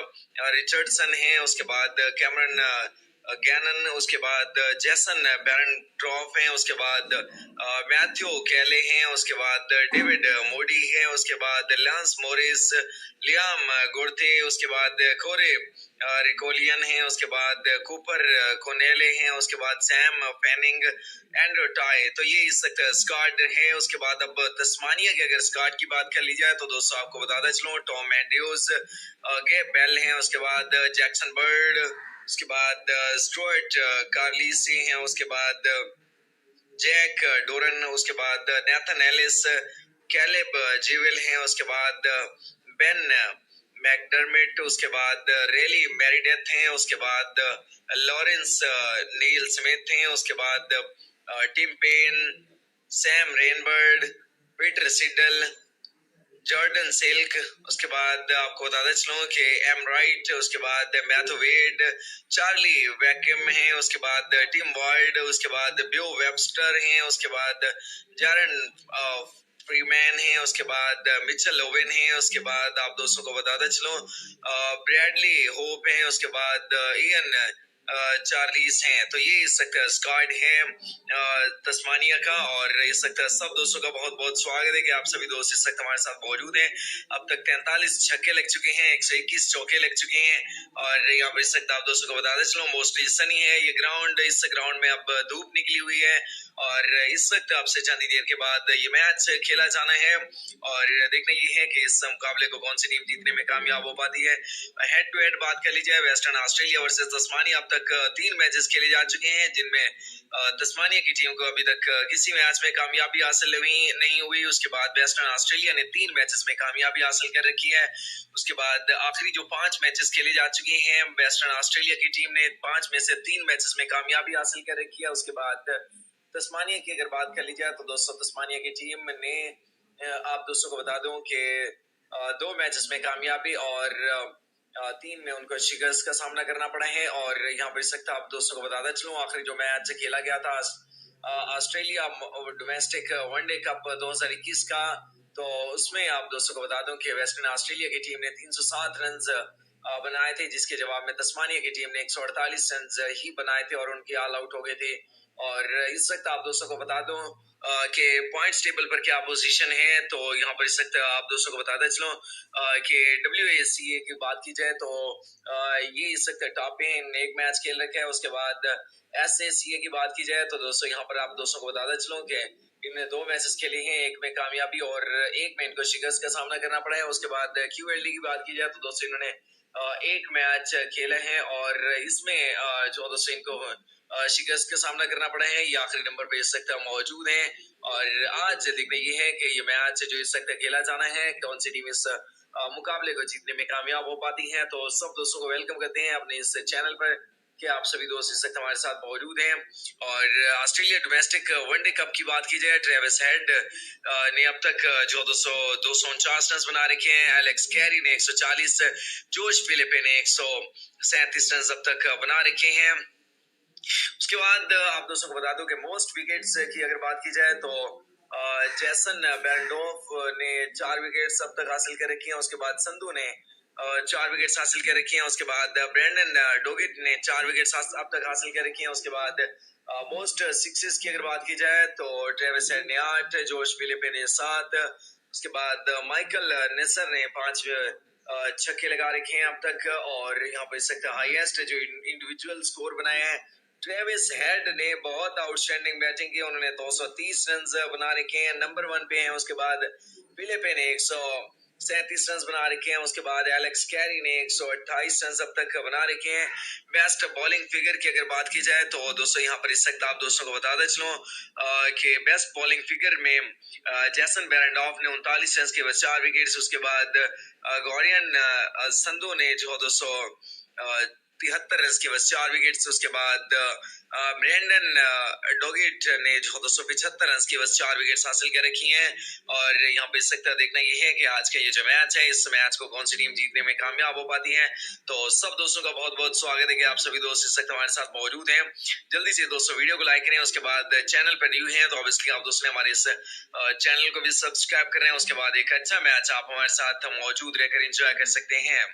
रिचर्डसन हैं, उसके बाद कैमरन गैनन, उसके बाद जैसन बैरनड्रॉफ हैं, उसके बाद मैथ्यू कैले हैं, उसके बाद डेविड मोडी हैं, उसके बाद लांस मोरिस, लियाम गुर्थे, उसके बाद कोरे रिकोलियन हैं, उसके बाद कूपर कोनेले हैं, उसके बाद सैम पेनिंग, एंड्रू टाई। तो ये इस स्क्वाड है। उसके बाद अब तस्मानिया की अगर स्क्वाड की बात कर ली जाए तो दोस्तों आपको बताता चलूं टॉम एंड्रयूज, गेब बेल हैं, उसके बाद जैक्सन बर्ड, उसके बाद स्टुअर्ट कार्लिसी हैं, उसके बाद जैक डोरन, उसके बाद नेथन एलिस, कैलेब जीवेल हैं, उसके बाद बेन मैकडर्मिट, उसके बाद रेली मैरीडेथ हैं, उसके बाद लॉरेंस नील स्मिथ हैं, उसके बाद Tim Paine, Sam Rainbird, Peter Siddle, Jordan Silk, उसके बाद आपको बताते चलूं कि एम राइट, उसके बाद मैथ्यू वेड, चार्ली वैक्यूम हैं, उसके बाद टिम वार्ड, उसके बाद ब्यो वेबस्टर हैं, उसके बाद जैरन फ्रीमैन हैं, उसके बाद मिचेल ओवेन हैं, उसके बाद आप दोस्तों को बताते चलूं ब्रैडली होप हैं, उसके बाद इयन चार्लीस हैं। तो ये इस वक्त स्क्वाड है तस्मानिया का, और इस वक्त सब दोस्तों का बहुत बहुत स्वागत है कि आप सभी दोस्त इस वक्त हमारे साथ मौजूद हैं। अब तक 43 छक्के लग चुके हैं, 121 चौके लग चुके हैं, और यहाँ पर इस वक्त आप दोस्तों को बताते चलो मोस्टली सनी है ये ग्राउंड। इस ग्राउंड में अब धूप निकली हुई है, और इस वक्त आपसे चंद ही देर के बाद ये मैच खेला जाना है, और देखना ये है कि इस मुकाबले को कौन सी टीम जीतने में कामयाब हो पाती है। हेड टू हेड बात कर ली जाए, वेस्टर्न ऑस्ट्रेलिया वर्सेस तस्मानिया, अब तक 3 मैचेस खेले जा चुके हैं, जिनमें तस्मानिया की टीम को अभी तक किसी मैच में कामयाबी हासिल नहीं हुई। उसके बाद वेस्टर्न ऑस्ट्रेलिया ने 3 मैचेस में कामयाबी हासिल कर रखी है। उसके बाद आखिरी जो 5 मैचेस खेले जा चुके हैं, वेस्टर्न ऑस्ट्रेलिया की टीम ने 5 में से 3 मैचेस में कामयाबी हासिल कर रखी है। उसके बाद तस्मानिया की अगर बात कर ली जाए तो दोस्तों तस्मानिया की टीम ने आप दोस्तों को बता दूं कि 2 मैचेस में कामयाबी और 3 में उनको शिकस्त का सामना करना पड़ा है। और यहाँ पर सकता आप दोस्तों को बताता चलूं, आखिरी जो मैच खेला गया था ऑस्ट्रेलिया डोमेस्टिक वनडे कप 2021 का, तो उसमें आप दोस्तों को बता दूं कि वेस्टर्न ऑस्ट्रेलिया की टीम ने 307 रन बनाए थे, जिसके जवाब में तस्मानिया की टीम ने 148 रन ही बनाए थे और उनके ऑल आउट हो गए थे। और इस वक्त आप दोस्तों को बता दूं कि पॉइंट्स टेबल पर क्या पोजीशन है, तो यहाँ पर इस वक्त आप दोस्तों को बताता चलो कि WACA की बात की जाए तो ये इस वक्त टॉप पे एक मैच खेल रखा है। उसके बाद SACA की बात की जाए तो दोस्तों यहाँ पर आप दोस्तों को बताता चलो कि इन्होंने 2 मैचेस खेले हैं, एक में कामयाबी और एक में इनको शिकस्त का सामना करना पड़ा है। उसके बाद QLD की बात की जाए तो दोस्तों इन्होंने एक मैच खेला है और इसमें जो दोस्तों इनको शिकस्त का सामना करना पड़ा है, ये आखिरी नंबर पे इस वक्त मौजूद हैं। और आज देखना ये है कि ये मैच जो इस वक्त खेला जाना है, कौन सी टीम इस मुकाबले को जीतने में कामयाब हो पाती है। तो सब दोस्तों को वेलकम करते हैं अपने इस चैनल पर कि आप सभी दोस्त इस वक्त हमारे साथ मौजूद हैं। और ऑस्ट्रेलिया डोमेस्टिक वनडे कप की बात की जाए, ट्रेविस हेड ने अब तक जो 249 रन बना रखे हैं, एलेक्स कैरी ने 140, जोश फिलिपे ने 137 रन अब तक बना रखे हैं। उसके बाद आप दोस्तों को बता दूं कि मोस्ट विकेट्स की अगर बात की जाए तो जैसन बेरेंडोफ ने 4 विकेट्स अब तक हासिल कर रखी हैं। उसके बाद संधू ने 4 विकेट्स हासिल कर रखी हैं। उसके बाद ब्रैंडन डोगिट ने 4 विकेट्स अब तक हासिल कर रखी हैं। उसके बाद मोस्ट सिक्सेस की अगर बात की जाए तो ट्रेविस हेड ने 8, जोश फिलिपे ने 7, उसके बाद माइकल नेसर ने 5 छक्के लगा रखे हैं अब तक। और यहाँ पर इस वक्त हाईएस्ट जो इंडिविजुअल स्कोर बनाया है, ट्रेविस हेड ने बहुत आउटस्टैंडिंग बैटिंग की, उन्होंने 230 रन बना रखे हैं, नंबर 1 पे हैं। उसके बाद फिलिपे ने 137 रन बना रखे हैं। उसके बाद एलेक्स कैरी ने 128 रन अब तक बना रखे हैं। बेस्ट बॉलिंग फिगर की अगर बात की जाए तो दोस्तों यहाँ पर इस वक्त आप दोस्तों को बताते चलो कि बेस्ट बॉलिंग फिगर में जैसन बेरेंडॉफ ने 39 रन के 4 विकेट्स। उसके बाद गौरियन संधू ने जो 273 रन के 4 विकेट्स। उसके बाद ब्रैंडन डोगिट ने जो 275 रन के 4 विकेट्स हासिल कर रखी हैं। और यहाँ पे इस वक्त देखना ये है कि आज का ये जो मैच है, इस मैच को कौन सी टीम जीतने में कामयाब हो पाती है। तो सब दोस्तों का बहुत बहुत स्वागत है कि आप सभी दोस्त इस वक्त हमारे साथ मौजूद हैं। जल्दी से दोस्तों वीडियो को लाइक करें, उसके बाद चैनल पर न्यू हैं तो ऑब्वियसली आप दोस्तों ने हमारे इस चैनल को भी सब्सक्राइब करें। उसके बाद एक अच्छा मैच आप हमारे साथ मौजूद रहकर एंजॉय कर सकते हैं।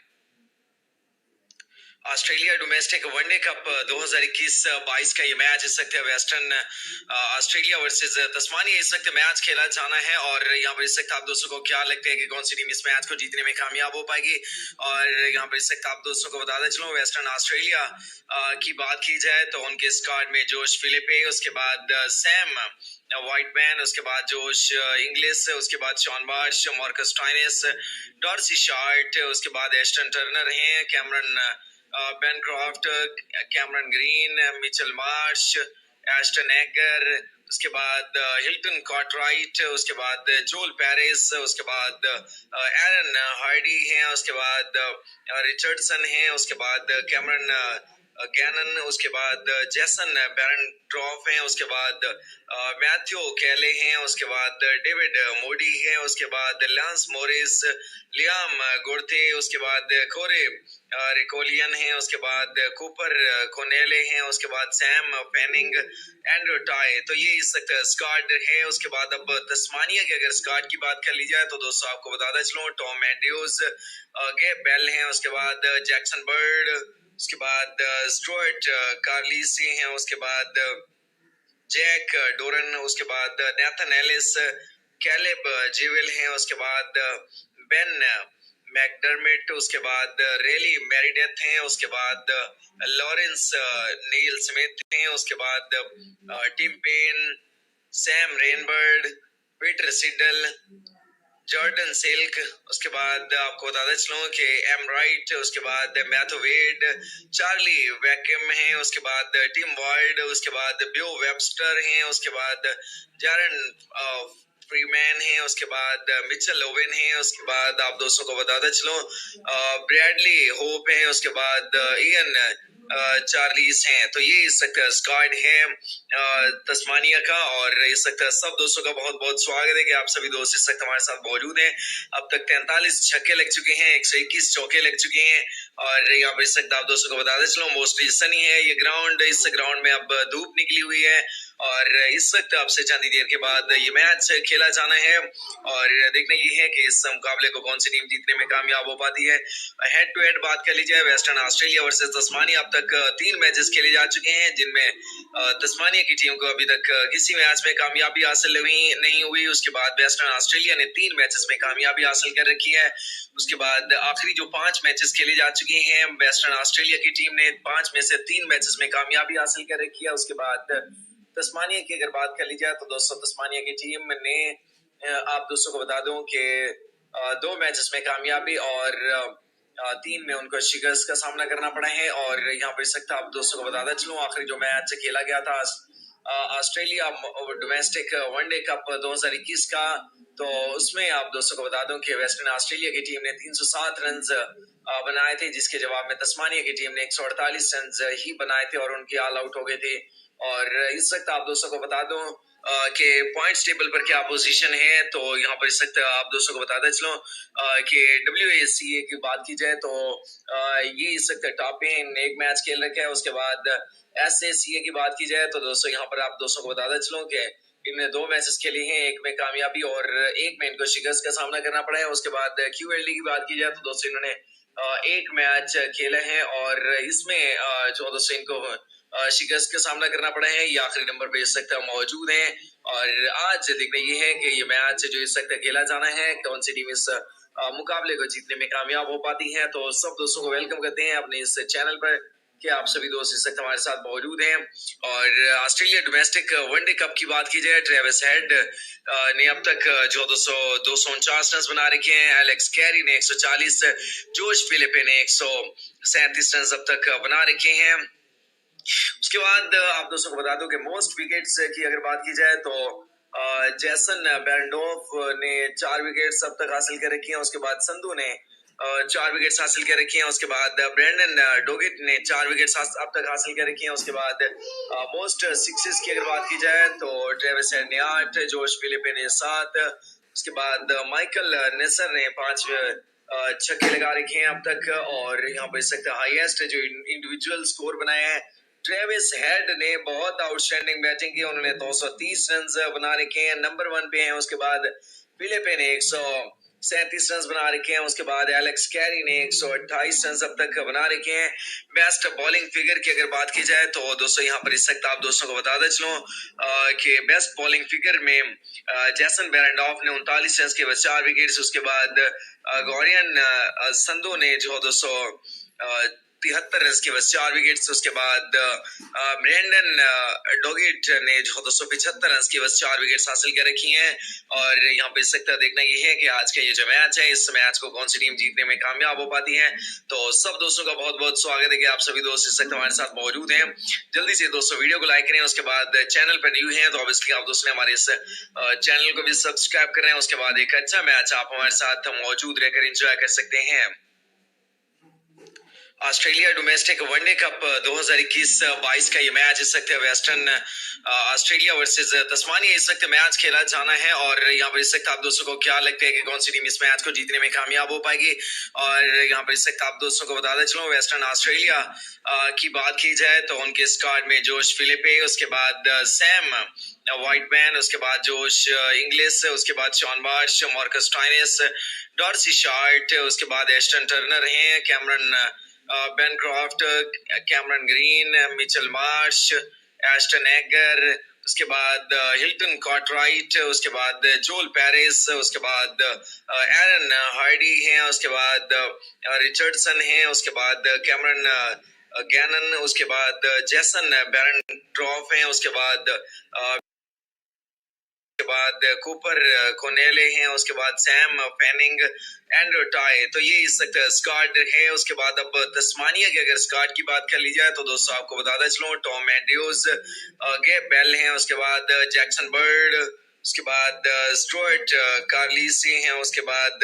ऑस्ट्रेलिया डोमेस्टिक वनडे कप 2021-22 का ये मैच इस वक्त वेस्टर्न ऑस्ट्रेलिया वर्सेस तस्मानिया इस वक्त मैच खेला जाना है। और यहाँ पर इस वक्त आप दोस्तों को क्या लगता है कि कौन सी टीम इस मैच को जीतने में कामयाब हो पाएगी। और यहाँ पर इस वक्त आप दोस्तों को बताता चलूं, वेस्टर्न ऑस्ट्रेलिया की बात की जाए तो उनके स्क्वाड में जोश फिलिपे, उसके बाद सैम व्हाइटमैन, उसके बाद जोश इंग्लिश, उसके बाद Shaun Marsh, Marcus Stoinis, D'Arcy Short, उसके बाद एस्टन टर्नर हैं, Cameron Bancroft, Cameron Green, Mitchell Marsh, Ashton Agar, उसके बाद हिल्टन कॉर्टराइट, उसके बाद जोल पेरिस, उसके बाद एरन हार्डी हैं, उसके बाद रिचर्डसन हैं, उसके बाद कैमरन गैनन, उसके बाद जैसन बेरेंड्रॉफ हैं, उसके बाद मैथ्यू कैले हैं, उसके बाद डेविड मोडी हैं, उसके बाद लांस मोरिस, लियाम गुर्थे, उसके बाद कोरे रिकोलियन हैं, उसके बाद कूपर कोनेले हैं, उसके बाद सैम पेनिंग, एंड्रू टाई। तो ये इस वक्त स्क्वाड है। उसके बाद अब तस्मानिया की अगर स्क्वाड की बात कर ली जाए तो दोस्तों आपको बताता चलूं, टॉम एंड्रूज, गेब बेल हैं, उसके बाद जैक्सन बर्ड, उसके बाद स्टुअर्ट कार्लिसी हैं, उसके बाद जैक डोरन, उसके बाद नेथन एलिस, कैलेब जेवेल हैं, उसके बाद बेन मैकडर्मिट, उसके बाद रेली मैरीडेथ हैं, उसके बाद लॉरेंस नील स्मिथ हैं, उसके बाद Tim Paine, Sam Rainbird, Peter Siddle, Jordan Silk, उसके बाद आपको बताते चलूं कि एम राइट, उसके बाद मैथ्यू वेड, चार्ली वैकम हैं, उसके बाद टिम वाइल्ड, उसके बाद ब्यो वेबस्टर हैं, उसके बाद जैरन फ्रीमैन हैं, उसके बाद मिचेल ओवेन हैं, उसके बाद आप दोस्तों को बताते चलूं ब्रैडली होप है, उसके बाद इयन चार्लीस हैं। तो ये इस वक्त स्क्वाड है तस्मानिया का, और इस वक्त सब दोस्तों का बहुत बहुत स्वागत है कि आप सभी दोस्त इस वक्त हमारे साथ मौजूद हैं। अब तक 43 छक्के लग चुके हैं, 121 चौके लग चुके हैं, और यहाँ पर इस वक्त आप दोस्तों को बताते चलो मोस्टली सनी है ये ग्राउंड। इस ग्राउंड में अब धूप निकली हुई है, और इस वक्त आपसे चंद देर के बाद ये मैच खेला जाना है, और देखना ये है कि इस मुकाबले को कौन सी टीम जीतने में कामयाब हो पाती है। हेड टू हेड बात कर ली जाए, वेस्टर्न ऑस्ट्रेलिया वर्सेस तस्मानिया अब तक 3 मैचेस खेले जा चुके हैं, जिनमें तस्मानिया की टीम को अभी तक किसी मैच में कामयाबी हासिल नहीं हुई। उसके बाद वेस्टर्न ऑस्ट्रेलिया ने 3 मैचेस में कामयाबी हासिल कर रखी है। उसके बाद आखिरी जो 5 मैचेस खेले जा चुके हैं, वेस्टर्न ऑस्ट्रेलिया की टीम ने 5 में से 3 मैचेस में कामयाबी हासिल कर रखी है। उसके बाद तस्मानिया की अगर बात कर ली जाए तो दोस्तों तस्मानिया की टीम ने आप दोस्तों को बता दूं कि 2 मैचेस में कामयाबी और 3 में उनको शिकस्त का सामना करना पड़ा है। और यहाँ पर सकता आप दोस्तों को बताता चलूं आखिरी जो मैच खेला गया था ऑस्ट्रेलिया डोमेस्टिक वनडे कप 2021 का, तो उसमें आप दोस्तों को बता दूं कि वेस्टर्न ऑस्ट्रेलिया की टीम ने 307 रन बनाए थे, जिसके जवाब में तस्मानिया की टीम ने 148 रन ही बनाए थे और उनकी ऑल आउट हो गए थे। और इस वक्त आप दोस्तों को बता दूं कि पॉइंट्स टेबल पर क्या पोजीशन है, तो यहाँ पर इस वक्त आप दोस्तों को बताते चलो कि WACA की बात की जाए तो ये इस वक्त टॉप पे एक मैच खेल रखे है। उसके बाद SACA की बात की जाए तो दोस्तों यहाँ पर आप दोस्तों को बताते चलो कि इनने 2 मैचेस खेले हैं, एक में कामयाबी और एक में इनको शिकस्त का सामना करना पड़ा है। उसके बाद QLD की बात की जाए तो दोस्तों इन्होंने एक मैच खेला है और इसमें जो दोस्तों इनको शिकस्त का सामना करना पड़ा है। ये आखिरी नंबर पे इस वक्त मौजूद हैं, और आज देखना ये है कि ये मैच जो इस वक्त खेला जाना है, कौन सी टीम इस मुकाबले को जीतने में कामयाब हो पाती है। तो सब दोस्तों को वेलकम करते हैं अपने इस चैनल पर कि आप सभी दोस्त इस वक्त हमारे साथ मौजूद हैं। और ऑस्ट्रेलिया डोमेस्टिक वनडे कप की बात की जाए, ट्रेविस हेड ने अब तक जो 249 रन बना रखे हैं, एलेक्स कैरी ने 140, जोश फिलिपे ने 137 रन अब तक बना रखे हैं। उसके बाद आप दोस्तों को बता दूं कि मोस्ट विकेट्स की अगर बात की जाए तो जैसन बेरंडोफ ने 4 विकेट्स अब तक हासिल कर रखी हैं। उसके बाद संधू ने 4 विकेट्स हासिल कर रखी हैं। उसके बाद ब्रैंडन डोगिट ने 4 विकेट्स अब तक हासिल कर रखी हैं। उसके बाद मोस्ट सिक्सेस की अगर बात की जाए तो ट्रेविस हेड ने 8, जोश फिलिपे ने 7, उसके बाद माइकल नेसर ने 5 छक्के लगा रखे हैं अब तक। और यहाँ पर सकता हाईएस्ट जो इंडिविजुअल स्कोर बनाया है, ट्रेविस हेड ने बहुत आउटस्टैंडिंग बैटिंग की, उन्होंने 230 रन बना रखे हैं, नंबर 1 पे हैं। उसके बाद फिलिपे ने 137 रन बना रखे हैं। उसके बाद एलेक्स कैरी ने 128 रन अब तक बना रखे हैं। बेस्ट बॉलिंग फिगर की अगर बात की जाए तो दोस्तों यहाँ पर इस वक्त आप दोस्तों को बताते चलो कि बेस्ट बॉलिंग फिगर में जैसन बेरेंडॉफ ने 39 रन के 4 विकेट्स। उसके बाद गौरियन संधू ने जो 273 रन के 4 विकेट्स। उसके बाद ब्रैंडन डोगिट ने जो 275 रन के 4 विकेट्स हासिल कर रखी हैं। और यहाँ पे सकता देखना ये है कि आज का ये जो मैच है, इस मैच को कौन सी टीम जीतने में कामयाब हो पाती है। तो सब दोस्तों का बहुत बहुत स्वागत है कि आप सभी दोस्त इस वक्त हमारे साथ मौजूद हैं। जल्दी से दोस्तों वीडियो को लाइक करें, उसके बाद चैनल पर न्यू हैं तो ऑब्वियसली आप दोस्तों ने हमारे इस चैनल को भी सब्सक्राइब कर रहे हैं। उसके बाद एक अच्छा मैच आप हमारे साथ मौजूद रहकर एंजॉय कर सकते हैं। ऑस्ट्रेलिया डोमेस्टिक वनडे कप 2021-22 का ये मैच इस वक्त वेस्टर्न ऑस्ट्रेलिया वर्सेस तस्मानिया इस वक्त मैच खेला जाना है। और यहाँ पर इस वक्त आप दोस्तों को क्या लगता है कि कौन सी टीम इस मैच को जीतने में कामयाब हो पाएगी। और यहाँ पर इस वक्त आप दोस्तों को बताते चलो वेस्टर्न ऑस्ट्रेलिया की बात की जाए तो उनके स्क्वाड में जोश फिलिपे, उसके बाद सैम व्हाइटमैन, उसके बाद जोश इंग्लिश, उसके बाद Shaun Marsh, Marcus Stoinis, D'Arcy Short, उसके बाद एस्टन टर्नर हैं, Cameron Bancroft, Cameron Green, Mitchell Marsh, Ashton Agar, उसके बाद हिल्टन कॉर्टराइट, उसके बाद जोल पेरिस, उसके बाद एरन हार्डी हैं, उसके बाद रिचर्डसन हैं, उसके बाद कैमरन गैनन, उसके बाद जैसन बैरन ड्रॉफ हैं, उसके बाद कूपर कोनेले हैं, उसके बाद सैम फैनिंग, एंड्रू टाई। तो ये इस स्क्वाड है। उसके बाद अब तस्मानिया की अगर स्क्वाड की बात कर ली जाए तो दोस्तों आपको बताता चलूं, टॉम एंड्रयूज, गेब बेल हैं, उसके बाद जैक्सन बर्ड, उसके बाद स्टुअर्ट कार्लिसी हैं, उसके बाद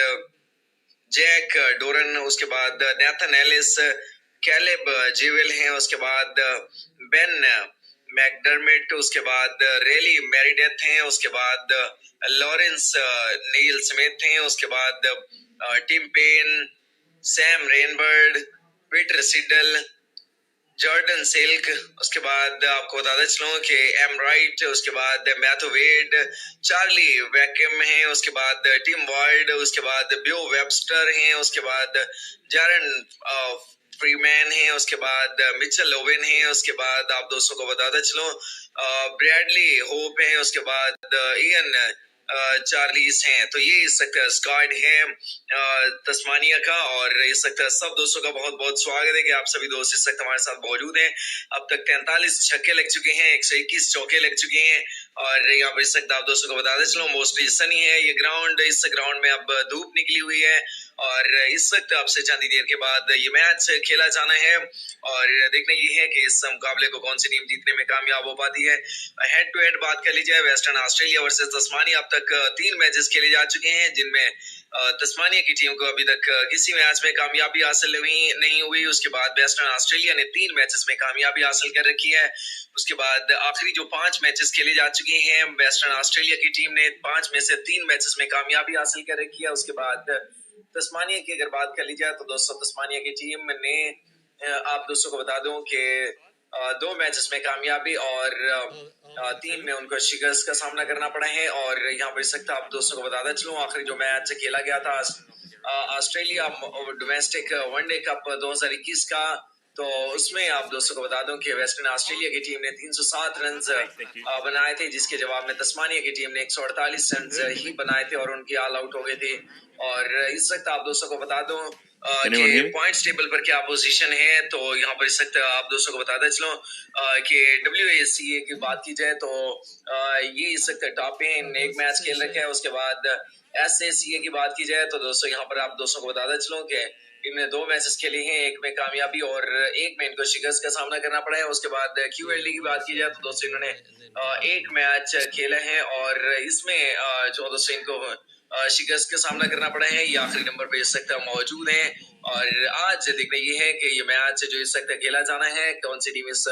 जैक डोरन, उसके बाद नेथन एलिस, कैलेब जीवेल हैं, उसके बाद बेन मैकडर्मिट, उसके बाद रेली मैरीडेथ हैं, उसके बाद लॉरेंस नील स्मिथ हैं, उसके बाद Tim Paine, Sam Rainbird, Peter Siddle, Jordan Silk, उसके बाद आपको बताता चलूं कि एम राइट, उसके बाद मैथ्यू वेड, चार्ली वैकम है, उसके बाद टिम वार्ड, उसके बाद ब्यो वेबस्टर हैं, उसके बाद जैरन फ्रीमैन है, उसके बाद मिचेल ओवेन है, उसके बाद आप दोस्तों को बताता चलूं ब्रैडली होप है, उसके बाद इयन चार्लीस हैं। तो ये इस वक्त स्क्वाड है तस्मानिया का, और इस वक्त सब दोस्तों का बहुत बहुत स्वागत है कि आप सभी दोस्त इस वक्त हमारे साथ मौजूद हैं। अब तक 43 छक्के लग चुके हैं, 121 चौके लग चुके हैं, और यहाँ पर इस वक्त आप दोस्तों को बताते चलो मोस्टली सनी है ये ग्राउंड। इस ग्राउंड में अब धूप निकली हुई है, और इस वक्त आपसे चंद देर के बाद ये मैच खेला जाना है, और देखना ये है कि इस मुकाबले को कौन सी टीम जीतने में कामयाब हो पाती है। हेड टू हेड बात कर ली जाए, वेस्टर्न ऑस्ट्रेलिया वर्सेस तस्मानिया अब तक 3 मैचेस खेले जा चुके हैं, जिनमें तस्मानिया की टीम को अभी तक किसी मैच में कामयाबी हासिल नहीं हुई। उसके बाद वेस्टर्न ऑस्ट्रेलिया ने 3 मैचेस में कामयाबी हासिल कर रखी है। उसके बाद आखिरी जो 5 मैचेस खेले जा चुके हैं, वेस्टर्न ऑस्ट्रेलिया की टीम ने 5 में से 3 मैचेस में कामयाबी हासिल कर रखी है। उसके बाद तस्मानिया की अगर बात कर ली जाए तो दोस्तों तस्मानिया की टीम ने आप दोस्तों को बता दूं कि 2 मैचेस में कामयाबी और 3 में उनको शिकस्त का सामना करना पड़ा है। और यहाँ पर सकता आप दोस्तों को बताता चलूं, आखिरी जो मैच खेला गया था ऑस्ट्रेलिया डोमेस्टिक वनडे कप 2021 का, तो उसमें आप दोस्तों को बता दूं कि वेस्टर्न ऑस्ट्रेलिया की टीम ने 307 रन बनाए थे, जिसके जवाब में तस्मानिया की टीम ने 148 रन ही बनाए थे और उनकी ऑल आउट हो गए थे। और इस वक्त आप दोस्तों को बता दूं कि पॉइंट्स टेबल पर क्या पोजीशन है, तो यहाँ पर इस वक्त आप दोस्तों को बताता चलो कि WACA की बात की जाए तो ये इस वक्त टॉप पे एक मैच खेल रखे हैं। उसके बाद SACA की बात की जाए तो दोस्तों यहाँ पर आप दोस्तों को बताता चलो कि इनने 2 मैचेस खेले हैं, एक में कामयाबी और एक में इनको शिकस्त का सामना करना पड़ा है। उसके बाद QLD की बात की जाए तो दोस्तों इन्होंने एक मैच खेला है और इसमें जो दोस्तों इनको शिकस्त का सामना करना पड़ा है, ये आखिरी नंबर पे इस वक्त मौजूद हैं। और आज देखना ये है कि ये मैच जो इस वक्त खेला जाना है, कौन सी टीम इस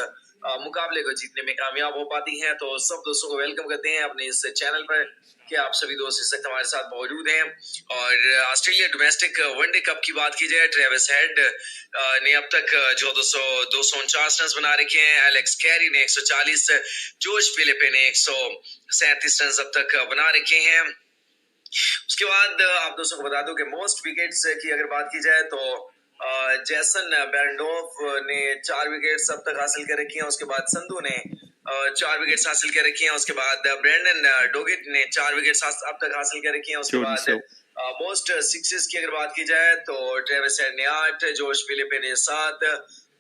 मुकाबले को जीतने में कामयाब हो पाती है। तो सब दोस्तों को वेलकम करते हैं अपने इस चैनल पर कि आप सभी दोस्त इस वक्त हमारे साथ मौजूद हैं। और ऑस्ट्रेलिया डोमेस्टिक वनडे कप की बात की जाए, ट्रेविस हेड ने अब तक जो 249 रन बना रखे हैं, एलेक्स कैरी ने 140, जोश फिलिपे ने 137 रन अब तक बना रखे हैं। उसके बाद आप दोस्तों को बता दूं कि मोस्ट विकेट्स की अगर बात की जाए तो जैसन बेरनडोफ ने 4 विकेट्स अब तक हासिल कर रखी हैं। उसके बाद संधू ने 4 विकेट्स हासिल कर रखी हैं। उसके बाद ब्रैंडन डोगिट ने 4 विकेट्स अब तक हासिल कर रखी हैं। उसके बाद मोस्ट सिक्सेस की अगर बात की जाए तो ट्रेविस हेड ने 8, जोश फिलिपे ने 7,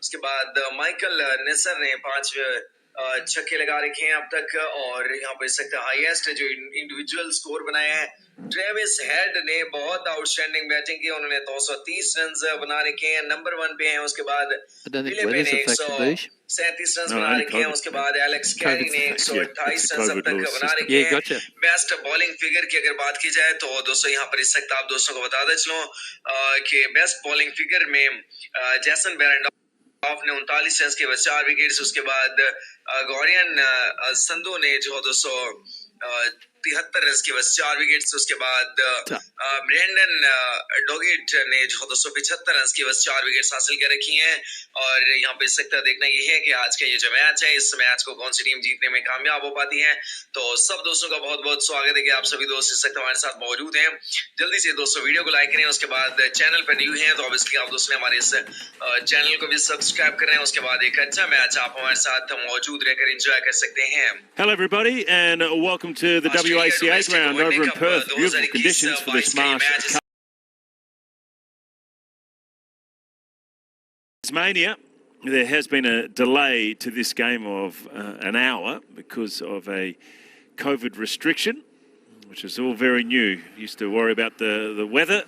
उसके बाद माइकल नेसर ने 5 छक्के लगा रखे हैं अब तक। और यहाँ पर सकते हाईएस्ट जो इंडिविजुअल स्कोर बनाया है, ट्रेविस हेड ने बहुत आउटस्टैंडिंग बैटिंग की, उन्होंने 230 रन बना रखे हैं, नंबर 1 पे हैं। उसके बाद फिलिपे ने 137 रन बना रखे हैं। उसके बाद एलेक्स कैरी ने 128 रन अब तक बना रखे हैं। बेस्ट बॉलिंग फिगर की अगर बात की जाए तो दोस्तों यहाँ पर इस वक्त आप दोस्तों को बताते चलो कि बेस्ट बॉलिंग फिगर में जैसन बेरनडॉफ ने 39 रन के बाद 4 विकेट्स। उसके बाद गौरियन संधू ने जो 200 73 रन के बस 4 विकेट्स। उसके बाद ब्रेंडन डॉगेट ने 275 रन की बस 4 विकेट्स हासिल कर रखी हैं। और यहाँ पे इस सकता देखना ये है कि आज का ये जो मैच है, इस मैच को कौन सी टीम जीतने में कामयाब हो पाती है। तो सब दोस्तों का बहुत बहुत स्वागत है कि आप सभी दोस्त इस वक्त हमारे साथ मौजूद हैं। जल्दी से दोस्तों वीडियो को लाइक करें, उसके बाद चैनल पर न्यू हैं तो ऑब्वियसली आप दोस्तों ने हमारे इस चैनल को भी सब्सक्राइब करें। उसके बाद एक अच्छा मैच आप हमारे साथ मौजूद रहकर एंजॉय कर सकते हैं। Hello everybody and welcome to the WACA ground over in Perth. Beautiful conditions for this Marsh Cup. Tasmania. There has been a delay to this game of an hour because of a COVID restriction, which is all very new. Used to worry about the weather.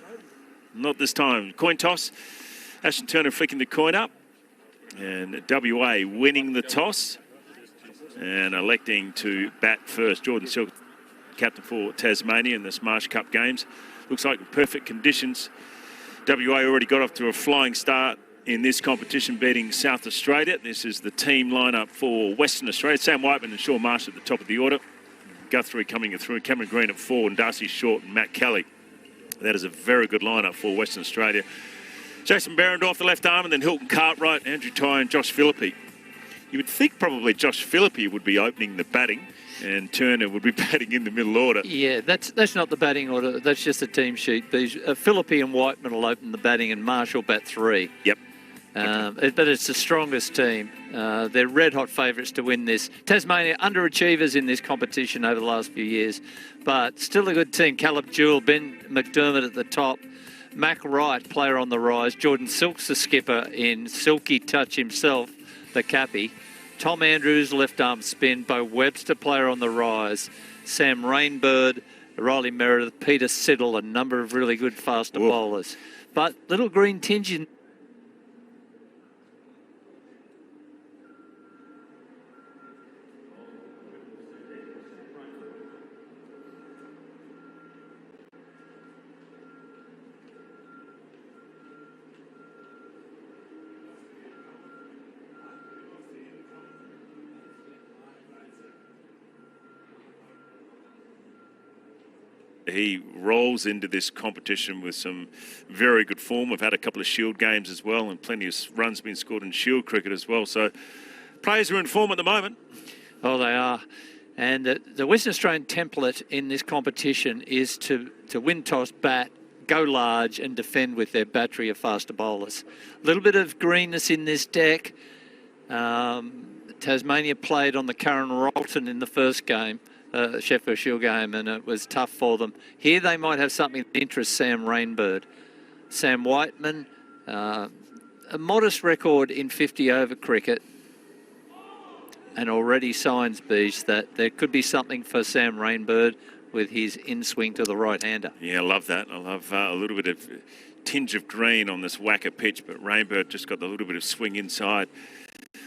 Not this time. Coin toss. Ashton Turner flicking the coin up. And WA winning the toss and electing to bat first. Jordan Silk, captain for Tasmania in this Marsh Cup games. Looks like perfect conditions. WA already got off to a flying start in this competition, beating South Australia. This is the team lineup for Western Australia. Sam Whiteman and Sean Marsh at the top of the order. Guthrie coming through, Cameron Green at 4, and Darcy Short and Matt Kelly. That is a very good lineup for Western Australia. Jason Berendorf, the left arm, and then Hilton Cartwright, Andrew Tye and Josh Philippi. You would think probably Josh Philippi would be opening the batting and Turner would be batting in the middle order. Yeah, that's not the batting order. That's just the team sheet. Philippi and Whiteman will open the batting and Marsh will bat 3. Yep. But it's the strongest team. They're red-hot favourites to win this. Tasmania, underachievers in this competition over the last few years, but still a good team. Caleb Jewell, Ben McDermott at the top, Mac Wright, player on the rise, Jordan Silk's the skipper in silky touch himself, the cappy, Tom Andrews, left-arm spin, Bo Webster, player on the rise, Sam Rainbird, Riley Meredith, Peter Siddle, a number of really good faster bowlers. But little green tinge in He rolls into this competition with some very good form. We've had a couple of Shield games as well and plenty of runs being scored in Shield cricket as well. So players are in form at the moment. Oh, they are. And the Western Australian template in this competition is to win toss, bat, go large and defend with their battery of faster bowlers. A little bit of greenness in this deck. Tasmania played on the Karen Rolton in the first game. Sheffield Shield game, and it was tough for them. Here they might have something that interests Sam Rainbird. Sam Whiteman, a modest record in 50-over cricket, and already signs, Beach, that there could be something for Sam Rainbird with his in-swing to the right-hander. Yeah, I love that. I love a little bit of tinge of green on this Wacker pitch, but Rainbird just got a little bit of swing inside.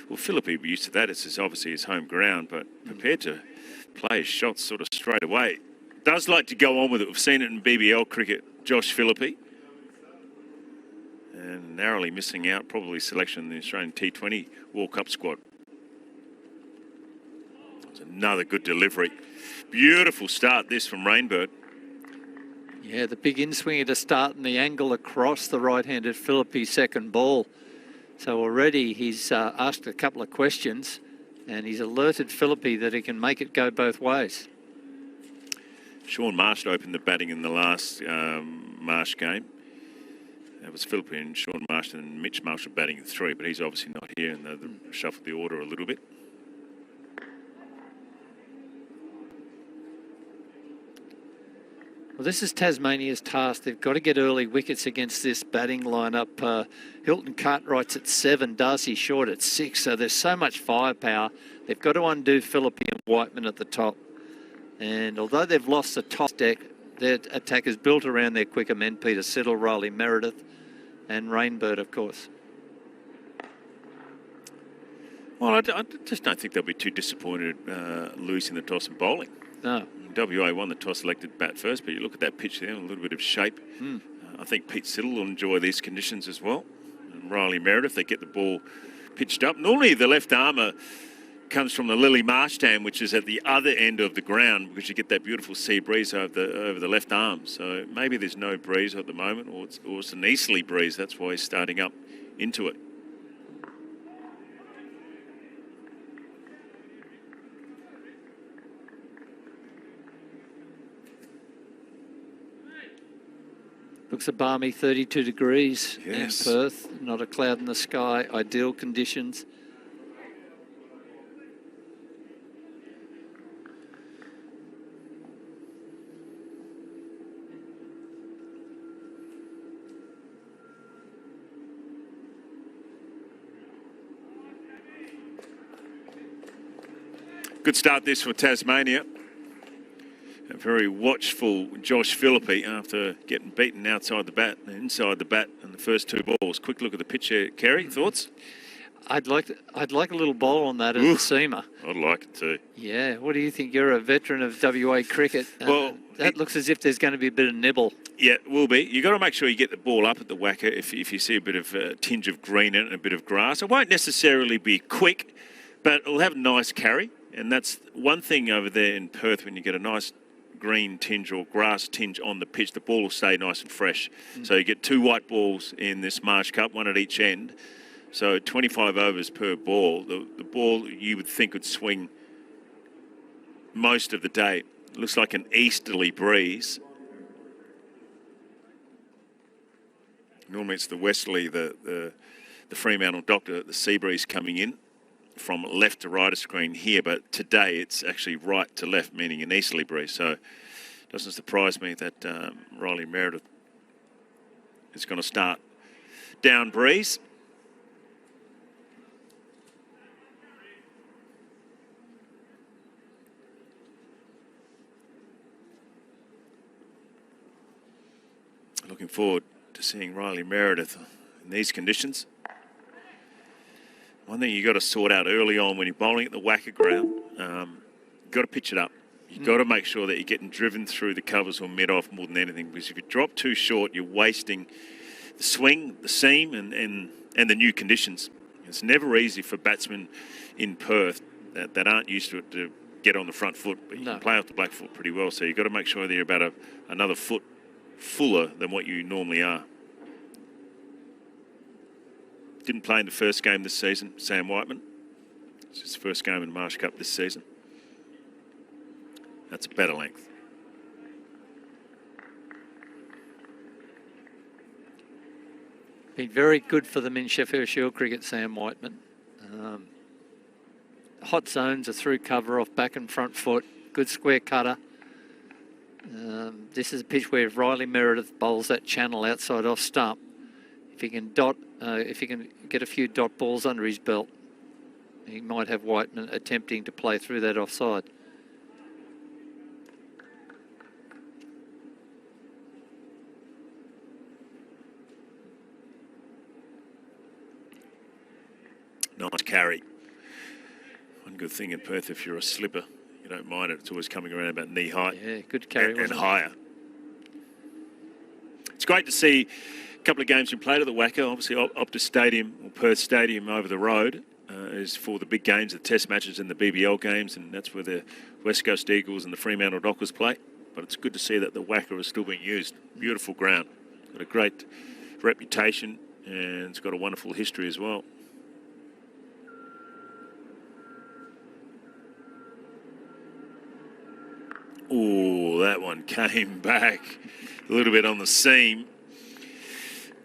Well, Philippi will be used to that. It's obviously his home ground, but prepared to play his shots sort of straight away. Does like to go on with it. We've seen it in BBL cricket. Josh Philippi. And narrowly missing out, probably selection in the Australian T20 World Cup squad. It's another good delivery. Beautiful start this from Rainbird. Yeah, the big in-swinger to start and the angle across the right-handed Philippi second ball. So already he's asked a couple of questions. And he's alerted Philippi that he can make it go both ways. Sean Marsh opened the batting in the last Marsh game. That was Philippi and Sean Marsh and Mitch Marshall batting in 3, but he's obviously not here, and they shuffled the order a little bit. Well, this is Tasmania's task. They've got to get early wickets against this batting lineup. Hilton Cartwright's at 7, Darcy Short at 6. So there's so much firepower. They've got to undo Philippi and Whiteman at the top. And although they've lost the top deck, their attack is built around their quicker men, Peter Siddle, Riley Meredith and Rainbird, of course. Well, I just don't think they'll be too disappointed losing the toss and bowling. No. WA won the toss, elected bat first, but you look at that pitch there, a little bit of shape. I think Pete Siddle will enjoy these conditions as well. And Riley Meredith, they get the ball pitched up. Normally the left armer comes from the Lily Marsh Dam, which is at the other end of the ground, because you get that beautiful sea breeze over the left arm. So maybe there's no breeze at the moment, or it's an easterly breeze. That's why he's starting up into it. Looks a balmy 32 degrees Yes. in Perth. Not a cloud in the sky. Ideal conditions. Good start this for Tasmania. A very watchful Josh Philippi after getting beaten outside the bat and inside the bat in the first two balls. Quick look at the pitch here. Kerry, thoughts? I'd like a little bowl on that as a seamer. I'd like it too. Yeah. What do you think? You're a veteran of WA cricket. Well, that looks as if there's going to be a bit of nibble. Yeah, it will be. You've got to make sure you get the ball up at the whacker if you see a bit of tinge of green in it and a bit of grass. It won't necessarily be quick, but it'll have a nice carry. And that's one thing over there in Perth, when you get a nice green tinge or grass tinge on the pitch, the ball will stay nice and fresh. So you get 2 white balls in this Marsh Cup, 1 at each end. So 25 overs per ball. The ball you would think would swing most of the day. It looks like an easterly breeze. Normally it's the westerly, the Fremantle Doctor, the sea breeze coming in from left to right of screen here, but today it's actually right to left, meaning an easterly breeze. So it doesn't surprise me that Riley Meredith is going to start down breeze. Looking forward to seeing Riley Meredith in these conditions. One thing you've got to sort out early on when you're bowling at the whacker ground, you've got to pitch it up. You've got to make sure that you're getting driven through the covers or mid-off more than anything, because if you drop too short, you're wasting the swing, the seam, and the new conditions. It's never easy for batsmen in Perth that aren't used to it to get on the front foot, but you can play off the back foot pretty well, so you've got to make sure that you're about another foot fuller than what you normally are. Didn't play in the first game this season, Sam Whiteman. It's his first game in Marsh Cup this season. That's a better length. Been very good for them in Sheffield Shield cricket, Sam Whiteman. Hot zones are through cover off back and front foot. Good square cutter. This is a pitch where if Riley Meredith bowls that channel outside off stump, if he can get a few dot balls under his belt, he might have Whiteman attempting to play through that offside. Nice carry. One good thing in Perth, if you're a slipper, you don't mind it. It's always coming around about knee height. Yeah, good carry. And higher. It's great to see a couple of games been played at the Wacker. Obviously, Optus Stadium, or Perth Stadium over the road, is for the big games, the test matches and the BBL games, and that's where the West Coast Eagles and the Fremantle Dockers play. But it's good to see that the Wacker is still being used. Beautiful ground. Got a great reputation, and it's got a wonderful history as well. Oh, that one came back a little bit on the seam.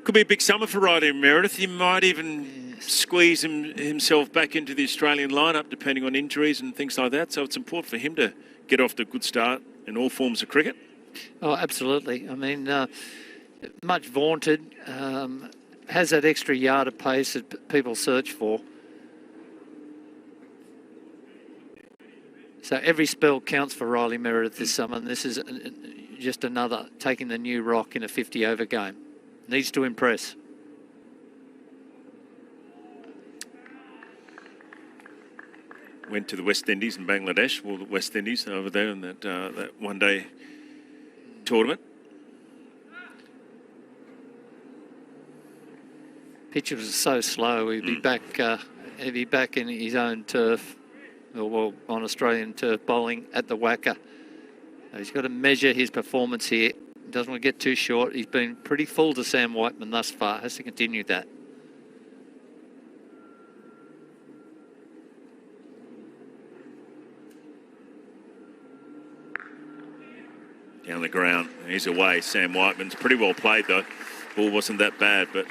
Could be a big summer for Riley Meredith. He might even squeeze himself back into the Australian lineup, depending on injuries and things like that. So it's important for him to get off to a good start in all forms of cricket. Oh, absolutely. I mean, much vaunted. Has that extra yard of pace that people search for. So every spell counts for Riley Meredith this summer, and this is just another taking the new rock in a 50-over game. Needs to impress. Went to the West Indies and Bangladesh, or the West Indies over there in that one-day tournament. Pitch was so slow. He'd be back. He'd be back in his own turf. well, on Australian turf bowling at the WACA. He's got to measure his performance here. Doesn't want to get too short. He's been pretty full to Sam Whiteman thus far. Has to continue that. Down the ground. He's away. Sam Whiteman's pretty well played though. Ball wasn't that bad, but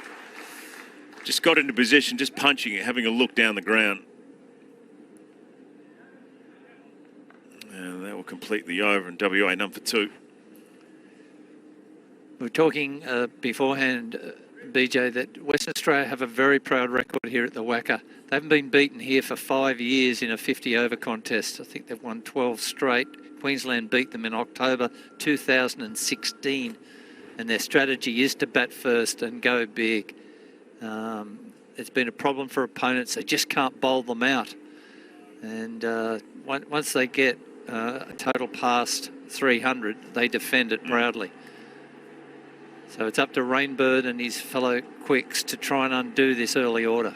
just got into position, just punching it, having a look down the ground. And that will complete the over in WA number 2. We were talking beforehand, BJ, that Western Australia have a very proud record here at the WACA. They haven't been beaten here for 5 years in a 50-over contest. I think they've won 12 straight. Queensland beat them in October 2016. And their strategy is to bat first and go big. It's been a problem for opponents. They just can't bowl them out. And once they get a total past 300, they defend it proudly. So it's up to Rainbird and his fellow quicks to try and undo this early order.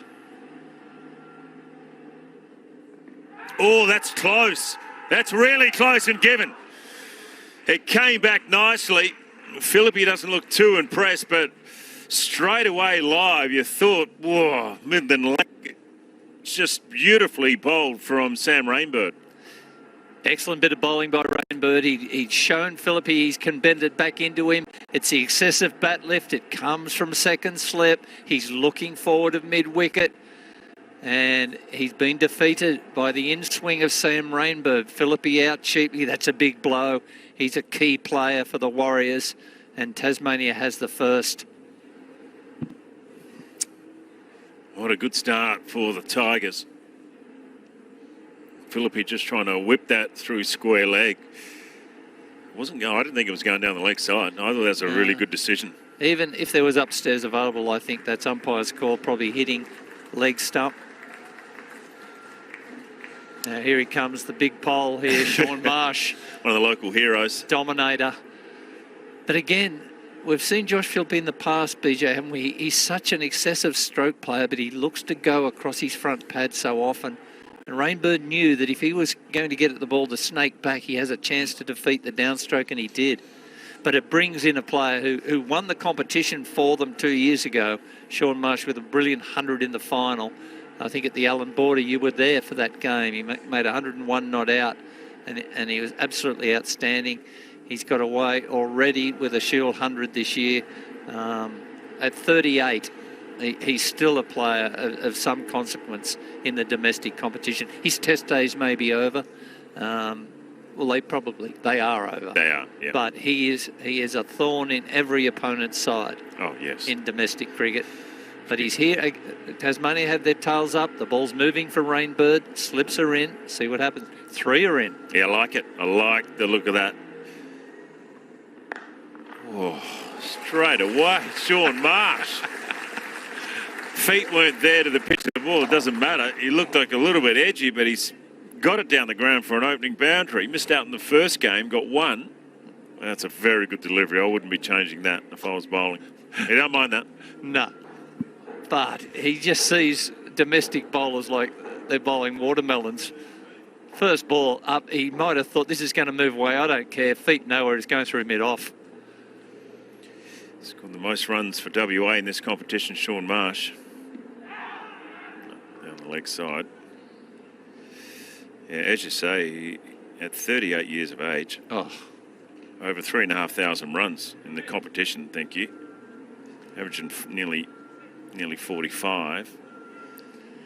Oh, that's close. That's really close and given. It came back nicely. Philippe doesn't look too impressed, but straight away live, you thought, whoa, Midland Lake. Just beautifully bowled from Sam Rainbird. Excellent bit of bowling by Rainbird. He'd shown Philippe he can bend it back into him. It's the excessive bat lift. It comes from second slip. He's looking forward of mid-wicket. And he's been defeated by the in-swing of Sam Rainbird. Philippe out cheaply. That's a big blow. He's a key player for the Warriors. And Tasmania has the first. What a good start for the Tigers. Philippe just trying to whip that through square leg. Wasn't going. I didn't think it was going down the leg side. I thought that was a really good decision. Even if there was upstairs available, I think that's umpire's call, probably hitting leg stump. Now here he comes, the big pole here, Sean Marsh. One of the local heroes. Dominator. But again, we've seen Josh Philippe in the past, BJ, haven't we? He's such an excessive stroke player, but he looks to go across his front pad so often. And Rainbird knew that if he was going to get at the ball to snake back, he has a chance to defeat the downstroke, and he did. But it brings in a player who won the competition for them 2 years ago, Sean Marsh, with a brilliant 100 in the final. I think at the Allen Border, you were there for that game. He made 101 not out, and he was absolutely outstanding. He's got away already with a Shield 100 this year. At 38, he's still a player of some consequence in the domestic competition. His test days may be over. Well, they are over. They are, yeah. But he is a thorn in every opponent's side. Oh, yes. In domestic cricket. But he's here. Tasmania have their tails up. The ball's moving for Rainbird. Slips are in. See what happens. 3 are in. Yeah, I like it. I like the look of that. Oh, straight away, Sean Marsh. Feet weren't there to the pitch of the ball. It doesn't matter. He looked like a little bit edgy, but he's got it down the ground for an opening boundary. Missed out in the first game, got 1. That's a very good delivery. I wouldn't be changing that if I was bowling. You don't mind that? No. But he just sees domestic bowlers like they're bowling watermelons. First ball up, he might have thought this is going to move away. I don't care. Feet nowhere. It's going through mid-off. He's got the most runs for WA in this competition, Sean Marsh. Down the leg side. Yeah, as you say, at 38 years of age, over 3,500 runs in the competition, thank you. Averaging nearly 45.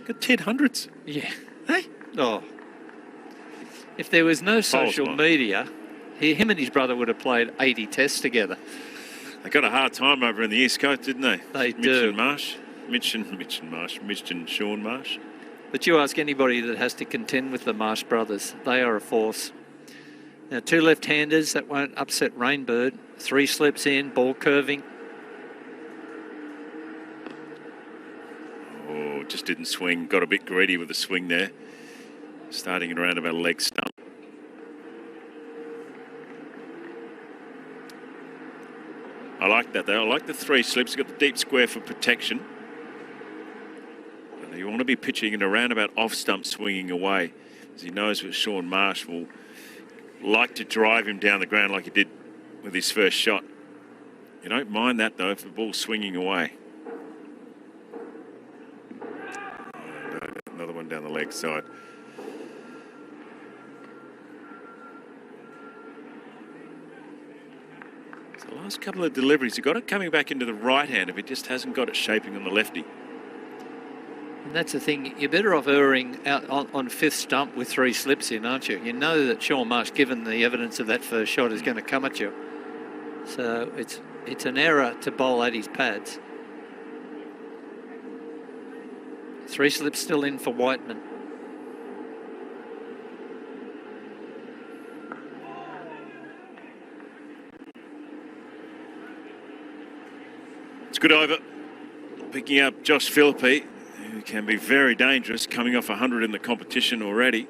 Got 10 hundreds. Yeah. Hey? Oh. If there was no social media, him and his brother would have played 80 tests together. They got a hard time over in the East Coast, didn't they? They Mitch do. And Marsh. Mitch and Sean Marsh. But you ask anybody that has to contend with the Marsh brothers, they are a force. Now, 2 left-handers, that won't upset Rainbird. 3 slips in, ball curving. Oh, just didn't swing. Got a bit greedy with the swing there. Starting at around about a leg stump. I like that though. I like the 3 slips. Got the deep square for protection. And you want to be pitching it around about off stump, swinging away. as he knows that Sean Marsh will like to drive him down the ground like he did with his first shot. You don't mind that, though, if the ball's swinging away. No, another one down the leg side. So the last couple of deliveries, he got it coming back into the right hand, if he just hasn't got it shaping on the lefty. And that's the thing, you're better off erring out on fifth stump with 3 slips in, aren't you? You know that Sean Marsh, given the evidence of that first shot, is going to come at you. So it's an error to bowl at his pads. 3 slips still in for Whiteman. It's good over. Picking up Josh Philippi, who can be very dangerous, coming off 100 in the competition already.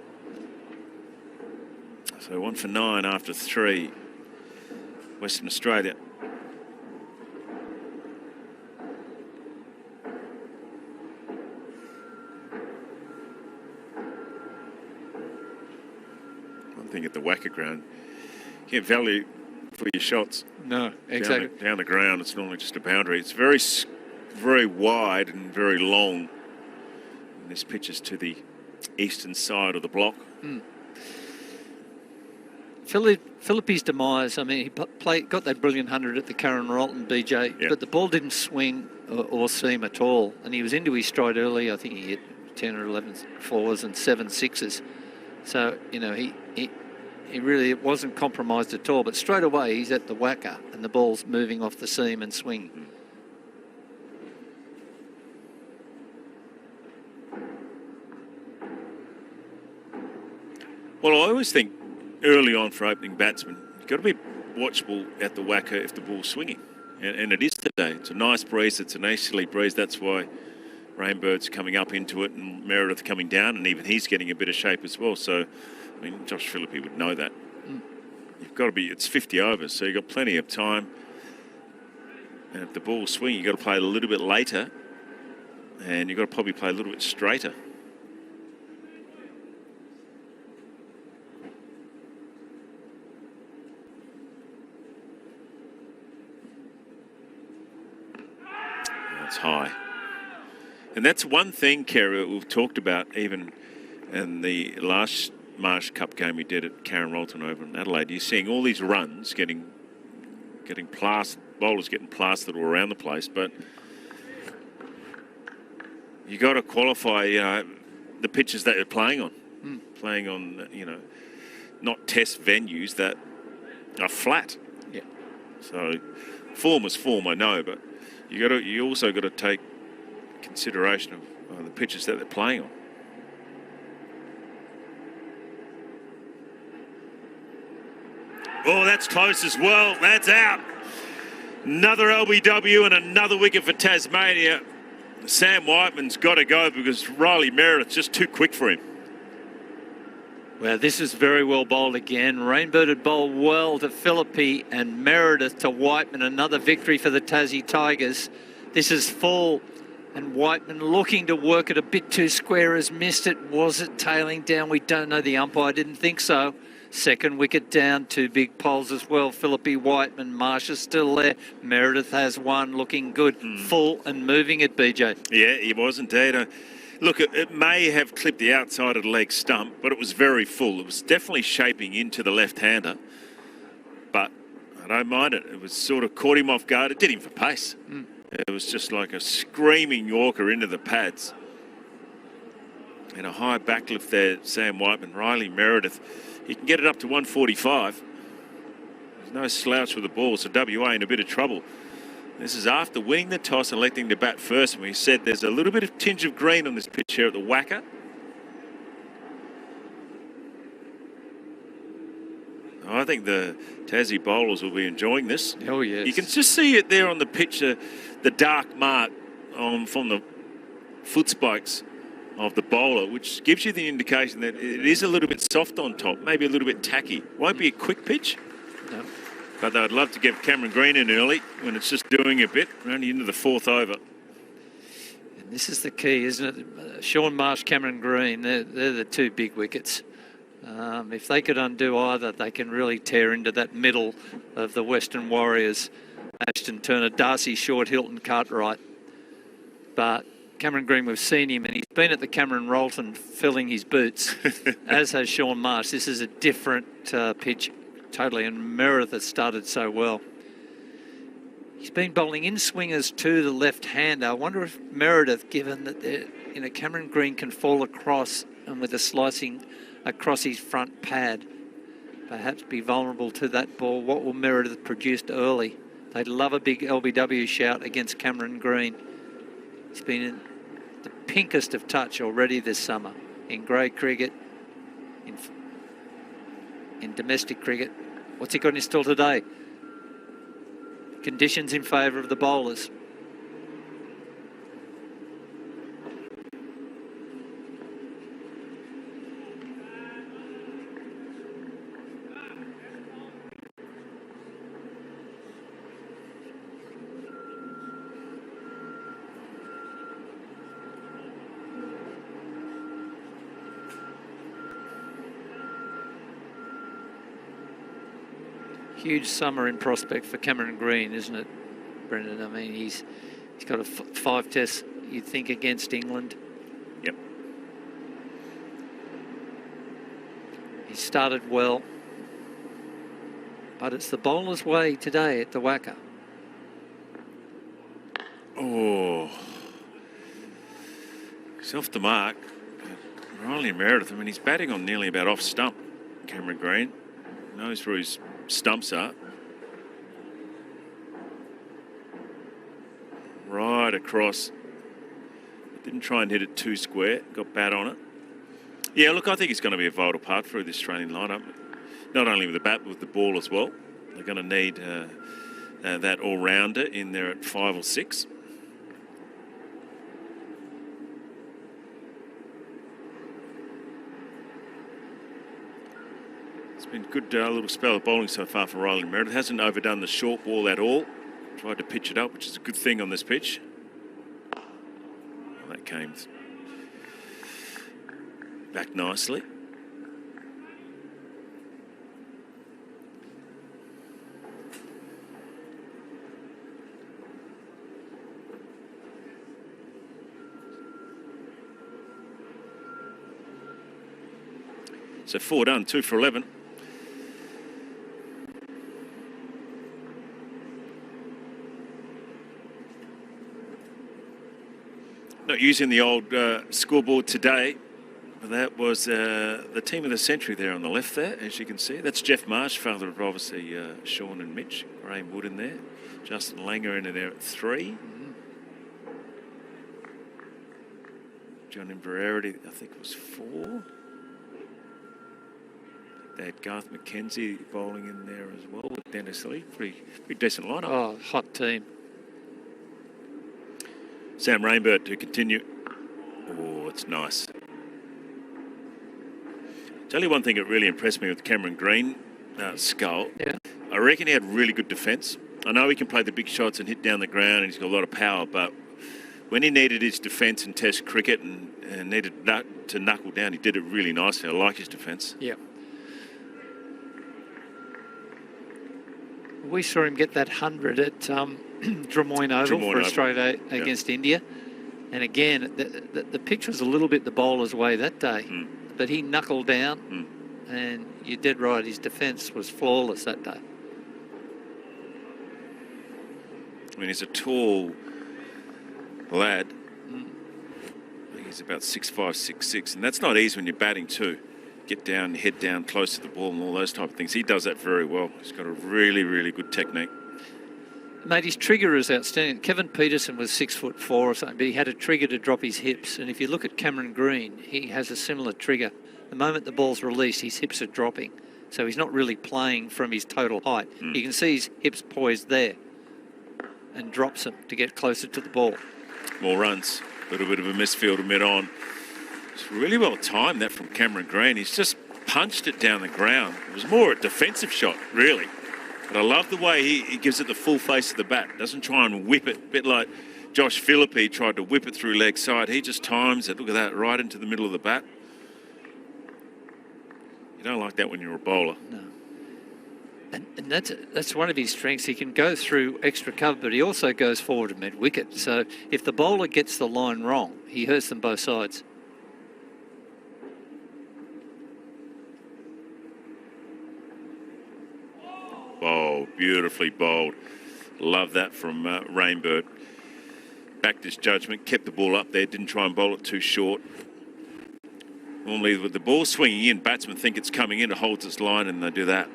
So 1 for 9 after 3. Western Australia. One thing at the WACA ground, you get value for your shots. No, exactly. Down the ground, it's normally just a boundary. It's very wide and very long. And this pitch is to the eastern side of the block. Philippi's demise, I mean, he got that brilliant 100 at the Karen Rolton BJ, but the ball didn't swing or seam at all. And he was into his stride early. I think he hit 10 or 11 fours and 7 sixes. So, you know, he really wasn't compromised at all. But straight away, he's at the whacker and the ball's moving off the seam and swing. Well, I always think early on for opening batsmen, you've got to be watchful at the whacker if the ball's swinging. And it is today. It's a nice breeze. It's an easterly breeze. That's why Rainbird's coming up into it and Meredith coming down, and even he's getting a bit of shape as well. So, I mean, Josh Philippi would know that. You've got to be, it's 50 overs, so you've got plenty of time. And if the ball's swinging, you've got to play a little bit later, and you've got to probably play a little bit straighter. That's high. And that's one thing, Kerry, that we've talked about even in the last Marsh Cup game we did at Karen Rolton over in Adelaide. You're seeing all these runs getting plastered, bowlers getting plastered all around the place, but you got to qualify the pitches that you're playing on. Playing on, you know, not test venues that are flat. Yeah. So form is form, I know, but you also got to take consideration of the pitches that they're playing on. Oh, that's close as well. That's out. Another LBW and another wicket for Tasmania. Sam Whiteman's got to go because Riley Meredith's just too quick for him. Well, this is very well bowled again. Rainbird had bowled well to Philippi and Meredith to Whiteman. Another victory for the Tassie Tigers. This is full, and Whiteman looking to work it a bit too square, has missed it. Was it tailing down? We don't know. The umpire didn't think so. Second wicket down, 2 big poles as well. Philippi, Whiteman, Marsh is still there. Meredith has one, looking good. Full and moving it, BJ. Yeah, he was indeed. Look, it may have clipped the outside of the leg stump, but it was very full. It was definitely shaping into the left-hander, but I don't mind it. It was sort of caught him off guard. It did him for pace. It was just like a screaming Yorker into the pads. And a high backlift there, Sam Whiteman. Riley Meredith, he can get it up to 145. There's no slouch with the ball, so WA in a bit of trouble. This is after winning the toss, electing to bat first. And we said there's a little bit of tinge of green on this pitch here at the whacker. I think the Tassie bowlers will be enjoying this. Oh, yes. You can just see it there on the pitch, the dark mark from the foot spikes of the bowler, which gives you the indication that it is a little bit soft on top, maybe a little bit tacky. Won't be a quick pitch. No. But I'd love to get Cameron Green in early when it's just doing a bit, only into the 4th over. And this is the key, isn't it? Sean Marsh, Cameron Green, they're the 2 big wickets. If they could undo either, they can really tear into that middle of the Western Warriors. Ashton Turner, Darcy Short, Hilton Cartwright. But Cameron Green, we've seen him, and he's been at the Cameron Rolton filling his boots, as has Sean Marsh. This is a different pitch totally, and Meredith has started so well. He's been bowling in swingers to the left-hander. I wonder if Meredith, given that Cameron Green can fall across and with a slicing across his front pad, perhaps be vulnerable to that ball. What will Meredith produce early? They'd love a big LBW shout against Cameron Green. He's been in the pinkest of touch already this summer in grade cricket, in domestic cricket. What's he got in still today? Conditions in favour of the bowlers. Huge summer in prospect for Cameron Green, isn't it, Brendan? I mean, he's got a 5 tests, you'd think, against England. Yep. He started well, but it's the bowler's way today at the Wacker. Oh, he's off the mark. Riley Meredith, I mean, he's batting on nearly about off stump, Cameron Green. Knows where his stumps are. Right across. Didn't try and hit it too square. Got bat on it. Yeah, look, I think he's going to be a vital part for the Australian lineup. Not only with the bat, but with the ball as well. They're going to need that all-rounder in there at 5 or 6. It's been a good little spell of bowling so far for Riley Meredith. Hasn't overdone the short ball at all. Tried to pitch it up, which is a good thing on this pitch. That came back nicely. So 4 done, 2 for 11. Not using the old scoreboard today, but that was the team of the century there on the left there, as you can see. That's Jeff Marsh, father of obviously Sean and Mitch. Graham Wood in there. Justin Langer in there at 3. John Inverarity, I think it was 4. They had Garth McKenzie bowling in there as well with Dennis Lee. Pretty decent lineup. Oh, hot team. Sam Rainbird to continue. Oh, it's nice. Tell you one thing that really impressed me with Cameron Green, Skull. Yeah. I reckon he had really good defence. I know he can play the big shots and hit down the ground and he's got a lot of power, but when he needed his defence in Test cricket and needed to knuckle down, he did it really nicely. I like his defence. Yeah. We saw him get that 100 at Drummoyne Oval for Australia against India. And again, the pitch was a little bit the bowler's way that day. But he knuckled down, and you're dead right, his defence was flawless that day. I mean, he's a tall lad. I think he's about 6'5", 6'6", and that's not easy when you're batting too. Get down, head down, close to the ball and all those type of things. He does that very well. He's got a really, really good technique. Mate, his trigger is outstanding. Kevin Peterson was 6'4" or something, but he had a trigger to drop his hips. And if you look at Cameron Green, he has a similar trigger. The moment the ball's released, his hips are dropping. So he's not really playing from his total height. You can see his hips poised there and drops them to get closer to the ball. More runs. A little bit of a misfield mid-on. It's really well timed, that from Cameron Green. He's just punched it down the ground. It was more a defensive shot, really. But I love the way he gives it the full face of the bat. Doesn't try and whip it. A bit like Josh Philippe tried to whip it through leg side. He just times it. Look at that, right into the middle of the bat. You don't like that when you're a bowler. No. And that's one of his strengths. He can go through extra cover, but he also goes forward to mid-wicket. So if the bowler gets the line wrong, he hurts them both sides. Oh, beautifully bowled. Love that from Rainbird. Backed his judgment, kept the ball up there, didn't try and bowl it too short. Normally with the ball swinging in, batsmen think it's coming in, it holds its line, and they do that.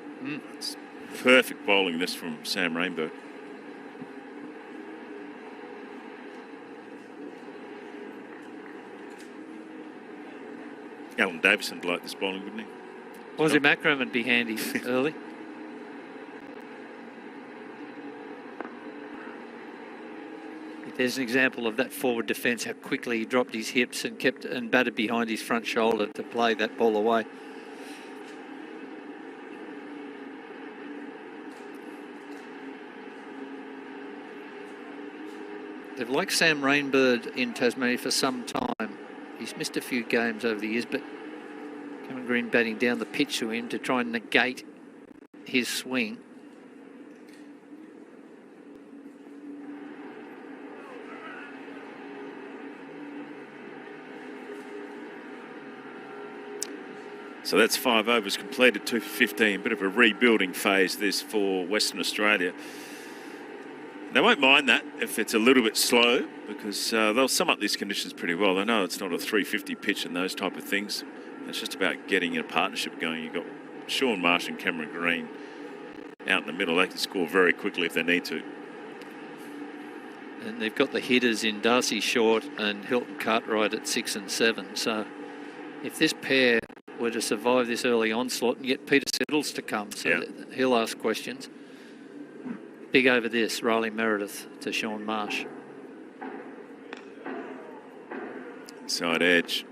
It's perfect bowling this from Sam Rainbird. Alan Davison would like this bowling, wouldn't he? Aussie Macron would be handy early. There's an example of that forward defence, how quickly he dropped his hips and kept and batted behind his front shoulder to play that ball away. They've liked Sam Rainbird in Tasmania for some time. He's missed a few games over the years, but Cameron Green batting down the pitch to him to try and negate his swing. So that's 5 overs completed, 2 for 15. Bit of a rebuilding phase this for Western Australia. They won't mind that if it's a little bit slow, because they'll sum up these conditions pretty well. They know it's not a 350 pitch and those type of things. It's just about getting a partnership going. You've got Shaun Marsh and Cameron Green out in the middle. They can score very quickly if they need to. And they've got the hitters in Darcy Short and Hilton Cartwright at 6 and 7. So if this pair were to survive this early onslaught and get Peter Siddles to come, so he'll ask questions. Big over this, Riley Meredith to Shaun Marsh. Side edge.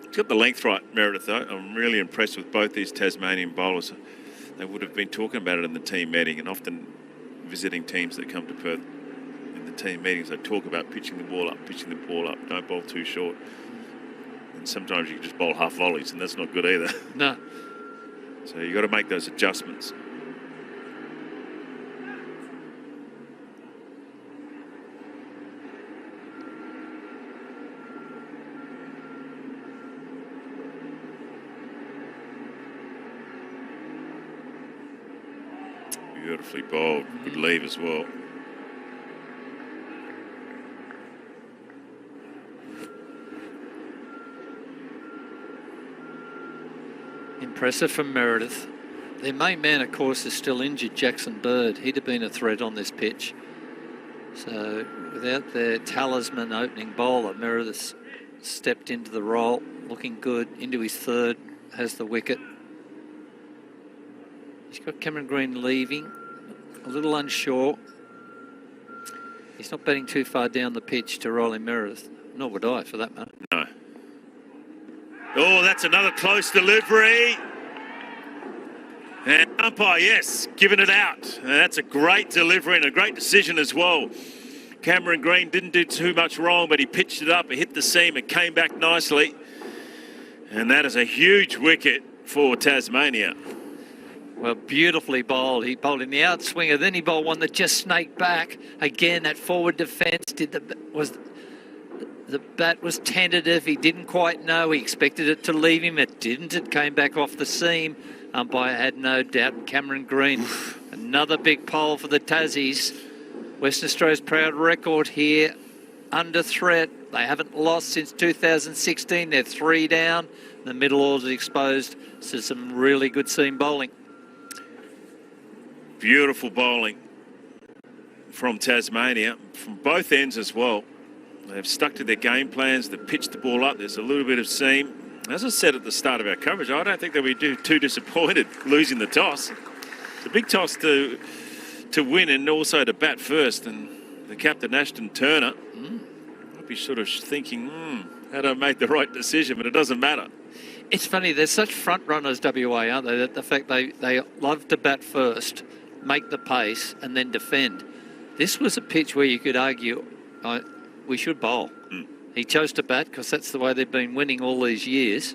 He's got the length right, Meredith, though. I'm really impressed with both these Tasmanian bowlers. They would have been talking about it in the team meeting, and often visiting teams that come to Perth in the team meetings, they talk about pitching the ball up, don't bowl too short. And sometimes you can just bowl half volleys, and that's not good either. No. So you've got to make those adjustments. Beautifully bowled. Good leave as well. Impressive from Meredith. Their main man, of course, is still injured, Jackson Bird. He'd have been a threat on this pitch. So without their talisman opening bowler, Meredith stepped into the role, looking good, into his third, has the wicket. He's got Cameron Green leaving, a little unsure. He's not batting too far down the pitch to Riley Meredith, nor would I, for that matter. No. Oh, that's another close delivery. And umpire, yes, giving it out. And that's a great delivery and a great decision as well. Cameron Green didn't do too much wrong, but he pitched it up, it hit the seam, it came back nicely. And that is a huge wicket for Tasmania. Well, beautifully bowled. He bowled in the outswinger, then he bowled one that just snaked back. Again, that forward defence the bat was tentative. He didn't quite know. He expected it to leave him. It didn't. It came back off the seam. Umpire had no doubt. Cameron Green, another big pole for the Tassies. Western Australia's proud record here, under threat. They haven't lost since 2016. They're 3 down. The middle order exposed to some really good seam bowling. Beautiful bowling from Tasmania, from both ends as well. They've stuck to their game plans. They've pitched the ball up. There's a little bit of seam. As I said at the start of our coverage, I don't think they'll be too disappointed losing the toss. It's a big toss to win and also to bat first. And the captain, Ashton Turner, might be sort of thinking, how do I make the right decision? But it doesn't matter. It's funny, they're such front runners, WA, aren't they? That the fact they love to bat first, make the pace, and then defend. This was a pitch where you could argue, we should bowl. He chose to bat because that's the way they've been winning all these years.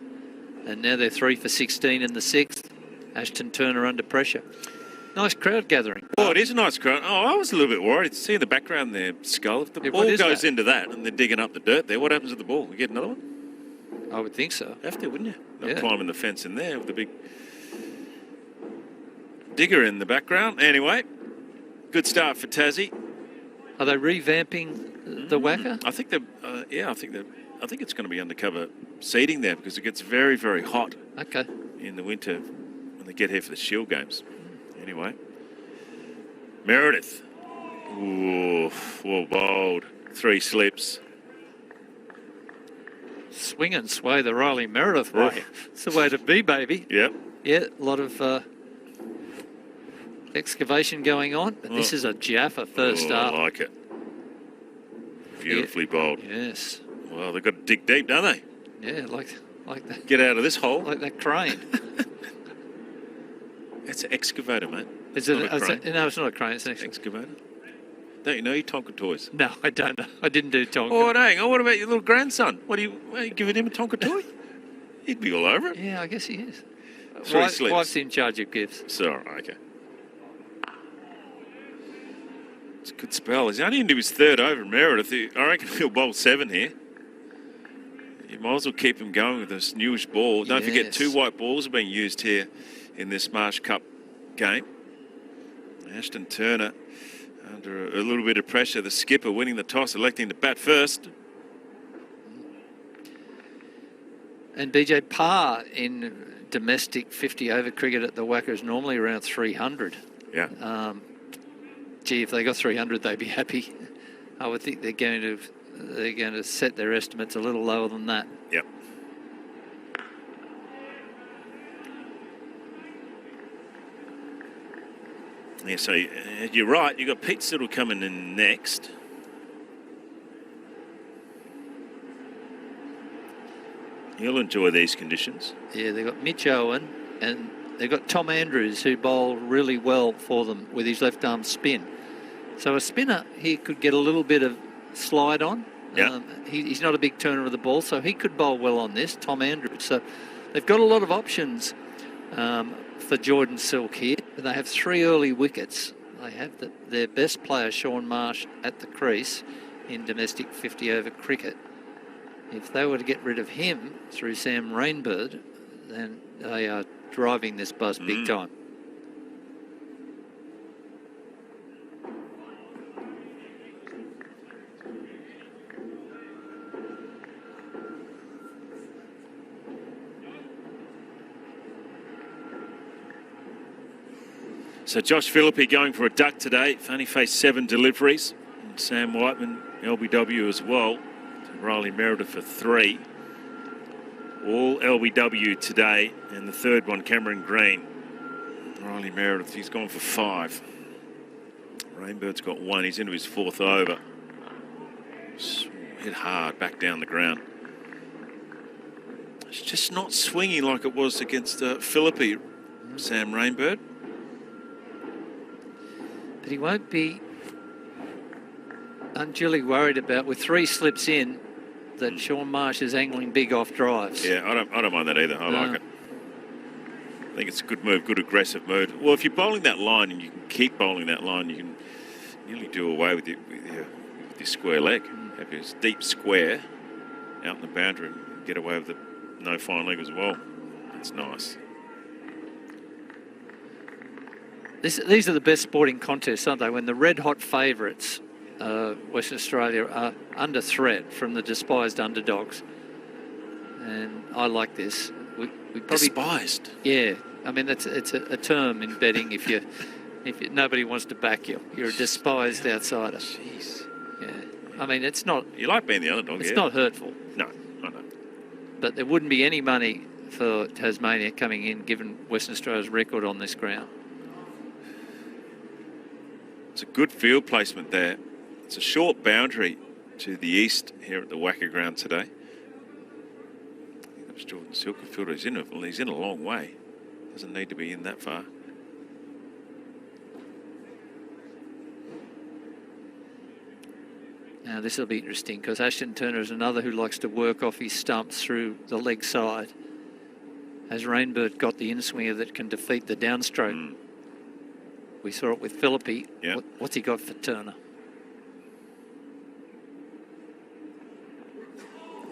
And now they're 3 for 16 in the 6th. Ashton Turner under pressure. Nice crowd gathering. Oh, it is a nice crowd. Oh, I was a little bit worried. See in the background there, Skull. If the ball goes into that and they're digging up the dirt there, what happens to the ball? We get another one? I would think so. Have to, wouldn't you? Not climbing the fence in there with the big digger in the background. Anyway, good start for Tassie. Are they revamping the WACA? I think I think it's going to be undercover seating there because it gets very, very hot. Okay. In the winter when they get here for the Shield games. Anyway, Meredith. Ooh, well bowled. 3 slips. Swing and sway the Riley Meredith way. It's the way to be, baby. Yep. Yeah, a lot of excavation going on. But this is a Jaffa first up. I like it. Beautifully bowled. Yes. Well, they've got to dig deep, don't they? Yeah, like that. Get out of this hole. Like that crane. It's an excavator, mate. Is it? No, it's not a crane. It's an excavator. Don't you know your Tonka toys? No, I don't know. I didn't do Tonka. Oh, dang. Oh, what about your little grandson? Are you giving him a Tonka toy? He'd be all over it. Yeah, I guess he is. 3 slips. Wife's in charge of gifts. So, okay. It's a good spell. He's only into his 3rd over, Meredith. I reckon he'll bowl 7 here. You might as well keep him going with this newish ball. Don't forget 2 white balls are being used here in this Marsh Cup game. Ashton Turner under a little bit of pressure. The skipper winning the toss, electing to bat first. And BJ, par in domestic 50-over cricket at the WACA is normally around 300. Yeah. Gee, if they got 300, they'd be happy. I would think they're going to set their estimates a little lower than that. Yep. Yeah, so you're right. You've got Pete Siddle coming in next. He'll enjoy these conditions. Yeah, they've got Mitch Owen and they've got Tom Andrews, who bowl really well for them with his left arm spin. So a spinner, he could get a little bit of slide on. Yeah. He's not a big turner of the ball, so he could bowl well on this, Tom Andrews. So they've got a lot of options for Jordan Silk here. They have 3 early wickets. They have their best player, Sean Marsh, at the crease in domestic 50-over cricket. If they were to get rid of him through Sam Rainbird, then they are driving this buzz big time. So Josh Phillippe going for a duck today. Only faced 7 deliveries. And Sam Whiteman, LBW as well. Riley Meredith for 3. All LBW today. And the 3rd one, Cameron Green. Riley Meredith, he's gone for 5. Rainbird's got 1. He's into his 4th over. Hit hard back down the ground. It's just not swinging like it was against Phillippe, Sam Rainbird. But he won't be unduly worried about, with 3 slips in, that Sean Marsh is angling big off drives. Yeah, I don't mind that either. I like it. I think it's a good move, good aggressive move. Well, if you're bowling that line and you can keep bowling that line, you can nearly do away with your square leg. Have your deep square out in the boundary and get away with the no fine leg as well. That's nice. These are the best sporting contests, aren't they? When the red-hot favourites, Western Australia, are under threat from the despised underdogs. And I like this. We probably, despised? Yeah. I mean, it's a term in betting. If nobody wants to back you, you're a despised outsider. Jeez. Yeah. I mean, it's not... You like being the underdog, It's not hurtful. No, I know. But there wouldn't be any money for Tasmania coming in, given Western Australia's record on this ground. It's a good field placement there. It's a short boundary to the east here at the WACA ground today. That's Jordan Silkenfield. He's in a long way. Doesn't need to be in that far. Now this will be interesting because Ashton Turner is another who likes to work off his stumps through the leg side. Has Rainbird got the in-swinger that can defeat the downstroke? We saw it with Philippi. Yeah. What's he got for Turner?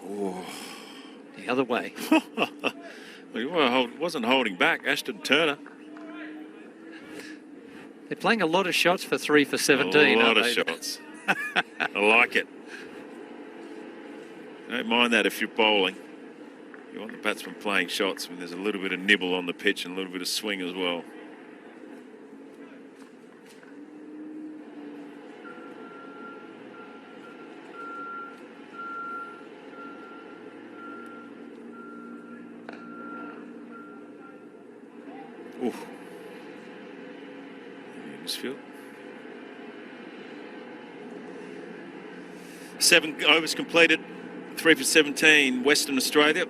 Oh. The other way. He wasn't holding back, Ashton Turner. They're playing a lot of shots for 3 for 17. A lot of aren't they? shots. I like it. Don't mind that if you're bowling. You want the batsman playing shots when there's a little bit of nibble on the pitch and a little bit of swing as well. Oof. Field. 7 overs completed, 3 for 17, Western Australia.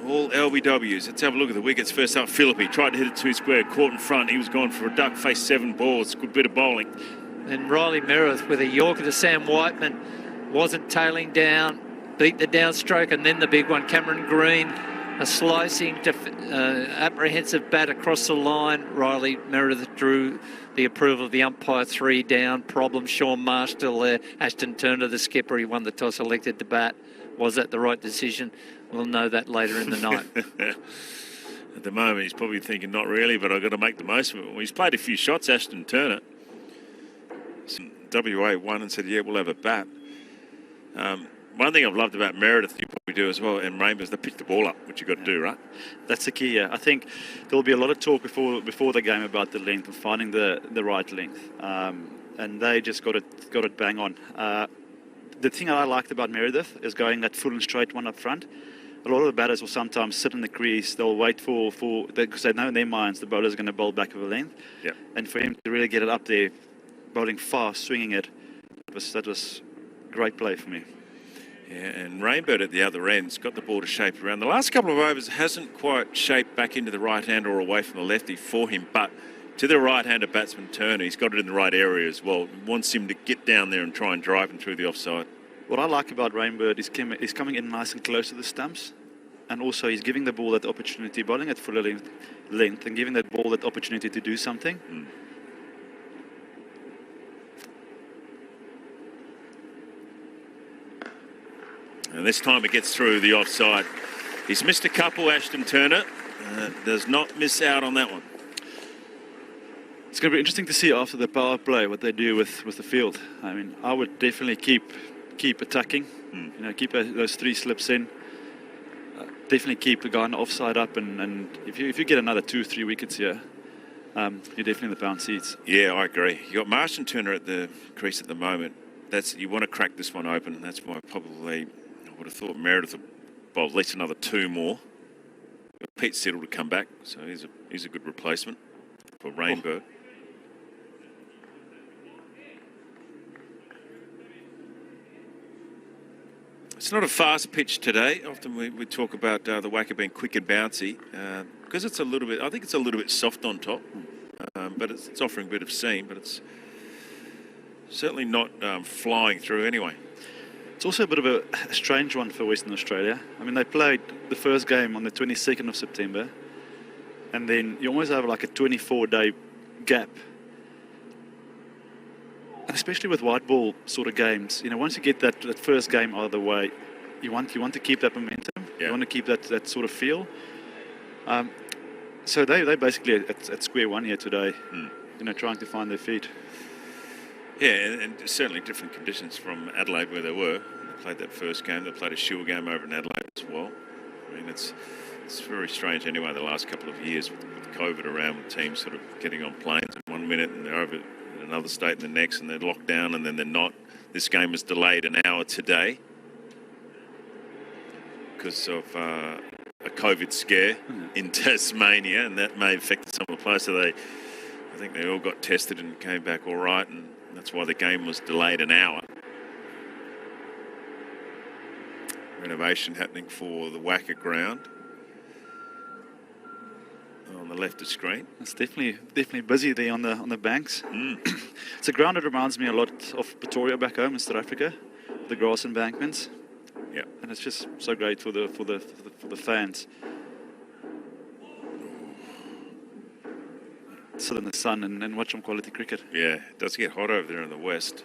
All LBWs. Let's have a look at the wickets. First up, Philippi tried to hit it 2 square, caught in front. He was gone for a duck, faced 7 balls. Good bit of bowling. And Riley Meredith with a Yorker to Sam Whiteman, wasn't tailing down, beat the downstroke, and then the big one, Cameron Green, a slicing, apprehensive bat across the line. Riley Meredith drew the approval of the umpire, 3 down. Problem, Sean Marsh still there. Ashton Turner, the skipper, he won the toss, elected to bat. Was that the right decision? We'll know that later in the night. At the moment, he's probably thinking, not really, but I've got to make the most of it. Well, he's played a few shots, Ashton Turner. WA won and said, yeah, we'll have a bat. One thing I've loved about Meredith, you probably do as well, and Rainbow, is they pick the ball up, which you've got to do, right? That's the key, yeah. I think there'll be a lot of talk before the game about the length and finding the right length. And they just got it bang on. The thing I liked about Meredith is going that full and straight one up front. A lot of the batters will sometimes sit in the crease. They'll wait for because they know in their minds the bowler's going to bowl back of a length. Yeah. And for him to really get it up there, bowling fast, swinging it, that was great play for me. Yeah, and Rainbird at the other end's got the ball to shape around. The last couple of overs hasn't quite shaped back into the right hand or away from the lefty for him, but to the right-hander batsman Turner, he's got it in the right area as well. Wants him to get down there and try and drive him through the offside. What I like about Rainbird is he's coming in nice and close to the stumps, and also he's giving the ball that opportunity, bowling at fuller length and giving that ball that opportunity to do something. And this time it gets through the offside. He's missed a couple, Ashton Turner. Does not miss out on that one. It's going to be interesting to see after the power play what they do with the field. I mean, I would definitely keep attacking. You know, keep those 3 slips in. Definitely keep the guy on the offside up, and if you get another 2-3 wickets here, you're definitely in the pound seats. Yeah, I agree. You got Marsh and Turner at the crease at the moment. You want to crack this one open. That's why probably I would have thought Meredith would bowl at least another 2 more. Pete Siddle to come back, so he's a good replacement for Rainbird. It's not a fast pitch today. Often we talk about the WACA being quick and bouncy because it's a little bit. I think it's a little bit soft on top, but it's offering a bit of seam. But it's certainly not flying through anyway. It's also a bit of a strange one for Western Australia. I mean, they played the first game on the 22nd of September, and then you almost have like a 24-day gap. And especially with white ball sort of games, you know, once you get that first game out of the way, you want to keep that momentum. Yeah. You want to keep that sort of feel. So they basically at square one here today, you know, trying to find their feet. Yeah, and certainly different conditions from Adelaide where they were. They played that first game. They played a Shield game over in Adelaide as well. I mean, it's very strange anyway the last couple of years with COVID around, with teams sort of getting on planes in 1 minute and they're over in another state in the next and they're locked down and then they're not. This game was delayed an hour today because of a COVID scare in Tasmania, and that may have affected some of the players. So I think they all got tested and came back all right, and that's why the game was delayed an hour. Renovation happening for the WACA ground on the left of screen. It's definitely busy there on the banks. It's a ground that reminds me a lot of Pretoria back home in South Africa, the grass embankments. Yeah, and it's just so great for the fans. sit in the sun and watch some quality cricket. Yeah, it does get hot over there in the west.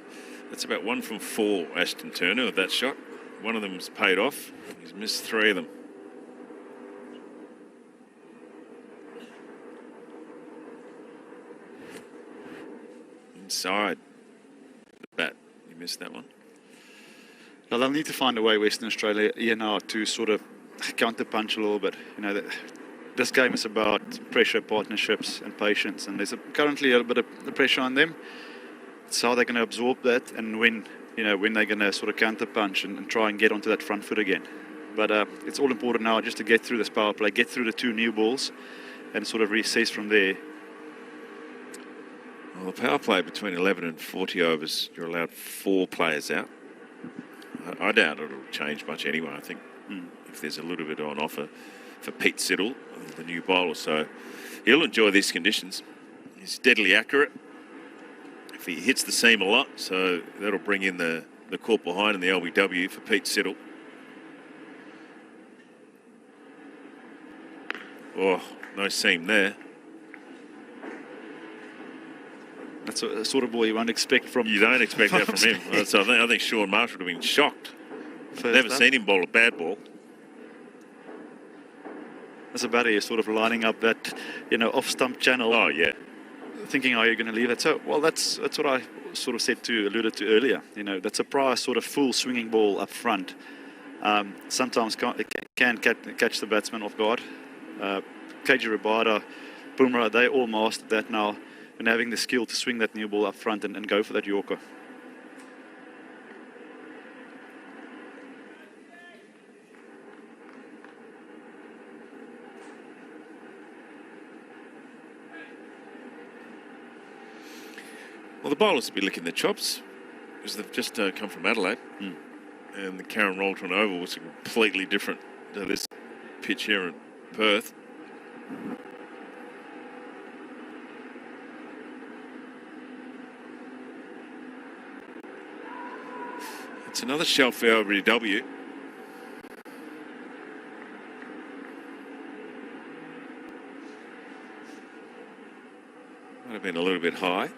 That's about 1 from 4, Ashton Turner, with that shot. One of them's paid off. He's missed 3 of them. Inside the bat. You missed that one. Now they'll need to find a way, Western Australia, here now, to sort of counter-punch a little bit. You know, this game is about pressure, partnerships and patience, and there's currently a bit of the pressure on them. It's how they're going to absorb that, and when they're going to sort of counter-punch and try and get onto that front foot again. But it's all important now just to get through this power play, get through the 2 new balls, and sort of recess from there. Well, the power play between 11 and 40 overs, you're allowed 4 players out. I doubt it'll change much anyway. I think if there's a little bit on offer for Pete Siddle, the new bowler, so he'll enjoy these conditions. He's deadly accurate. If he hits the seam a lot, so that'll bring in the court behind in the LBW for Pete Siddle. Oh, no seam there. That's a sort of ball you won't expect from... You don't expect that from him. So I think Sean Marsh would have been shocked. Never seen him bowl a bad ball. As a batter, you're sort of lining up that, off-stump channel. Oh, yeah. Thinking, are you going to leave it? So, well, that's what I sort of alluded to earlier. That's a prior sort of full swinging ball up front. Sometimes it can catch the batsman off guard. KG Rabada, Bumrah, they all mastered that now, and having the skill to swing that new ball up front and go for that Yorker. Well, the bowlers will be licking their chops because they've just come from Adelaide. And the Karen Rolton Oval was completely different to this pitch here in Perth. It's another shelf for LBW. Might have been a little bit high.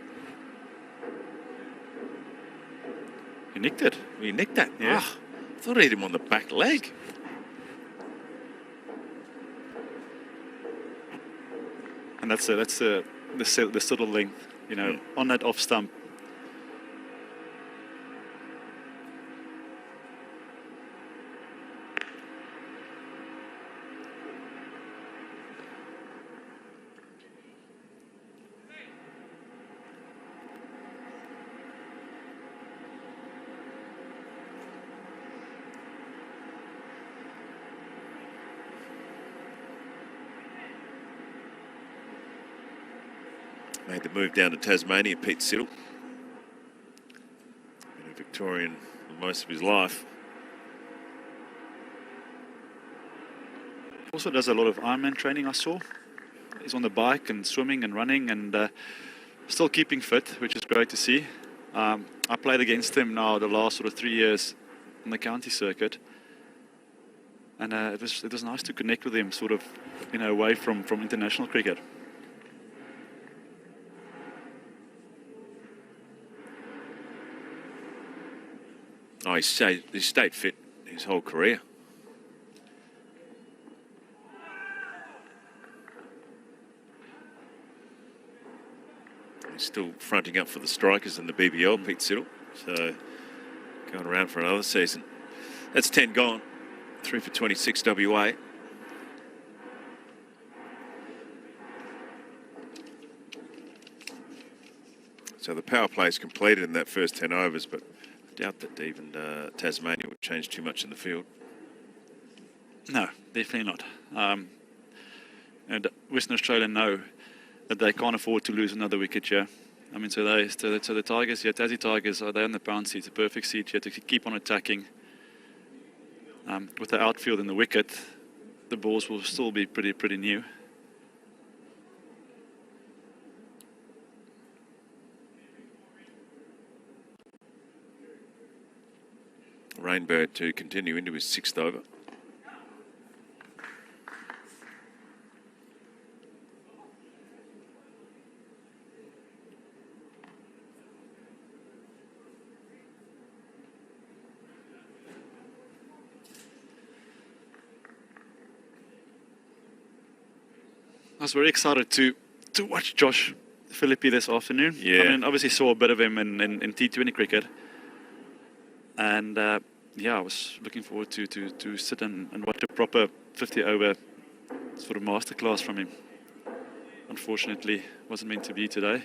You nicked it. You nicked that? Yeah. Oh, I thought I hit him on the back leg. And that's the subtle length, on that off stump. Made the move down to Tasmania, Pete Siddle. Been a Victorian for most of his life. Also does a lot of Ironman training, I saw. He's on the bike and swimming and running and still keeping fit, which is great to see. I played against him now the last sort of 3 years on the county circuit. And it was nice to connect with him sort of, away from international cricket. Oh, he stayed fit his whole career. He's still fronting up for the strikers in the BBL, Pete Siddle. So, going around for another season. That's 10 gone. 3 for 26 WA. So the power play is completed in that first 10 overs, but I doubt that even Tasmania would change too much in the field. No, definitely not. And Western Australia know that they can't afford to lose another wicket here. I mean, so the Tigers here, Tassie Tigers, they're on the bounce seat. It's a perfect seat here to keep on attacking. With the outfield and the wicket, the balls will still be pretty new. Rainbird to continue into his 6th over. was very excited to watch Josh Philippi this afternoon. Yeah. I mean, obviously saw a bit of him in T20 cricket. And I was looking forward to sit and watch a proper 50-over sort of masterclass from him. Unfortunately, wasn't meant to be today.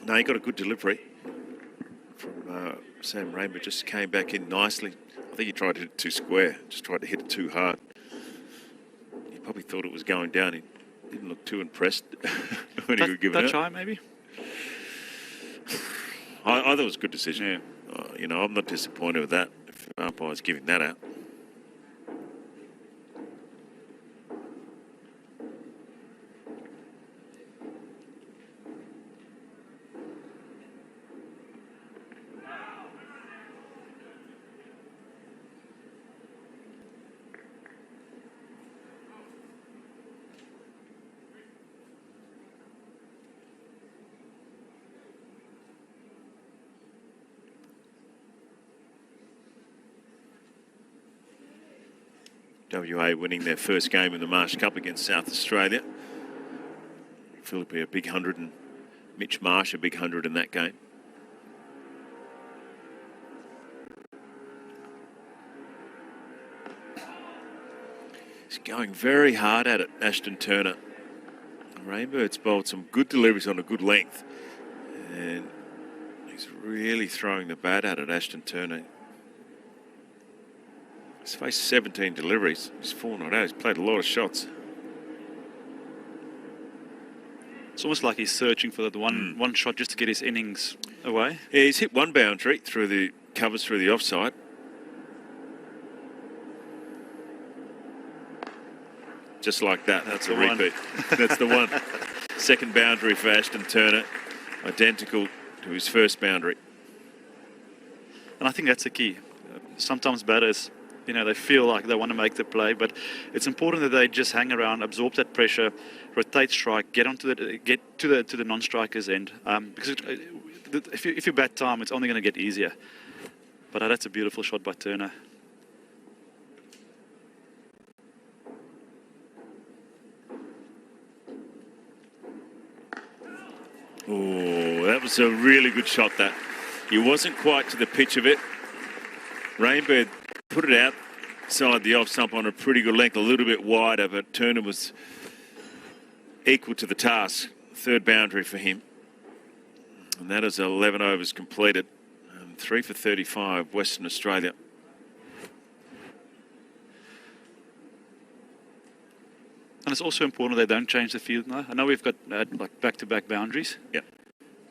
No, he got a good delivery from Sam Rainbow. Just came back in nicely. I think he tried to hit it too square. Just tried to hit it too hard. He probably thought it was going down. He didn't look too impressed when he was giving it. Touch high, maybe? I thought it was a good decision. Yeah. I'm not disappointed with that. If the umpire's giving that out. WA winning their first game in the Marsh Cup against South Australia. Philippi a big 100 and Mitch Marsh a big 100 in that game. He's going very hard at it, Ashton Turner. Rainbird's bowled some good deliveries on a good length. And he's really throwing the bat at it, Ashton Turner. He's faced 17 deliveries. He's 4 not out. He's played a lot of shots. It's almost like he's searching for that one shot just to get his innings away. Yeah, he's hit one boundary through the covers through the offside. Just like that. That's a repeat. That's the one. Second boundary for Ashton Turner. Identical to his first boundary. And I think that's the key. Sometimes batters, they feel like they want to make the play, but it's important that they just hang around, absorb that pressure, rotate strike, get to the non-striker's end. Because if you bat time, it's only going to get easier. But that's a beautiful shot by Turner. Oh, that was a really good shot, that. He wasn't quite to the pitch of it. Rainbird put it outside the off stump on a pretty good length, a little bit wider, but Turner was equal to the task. Third boundary for him. And that is 11 overs completed. 3 for 35, Western Australia. And it's also important they don't change the field now. I know we've got like back-to-back boundaries. Yeah.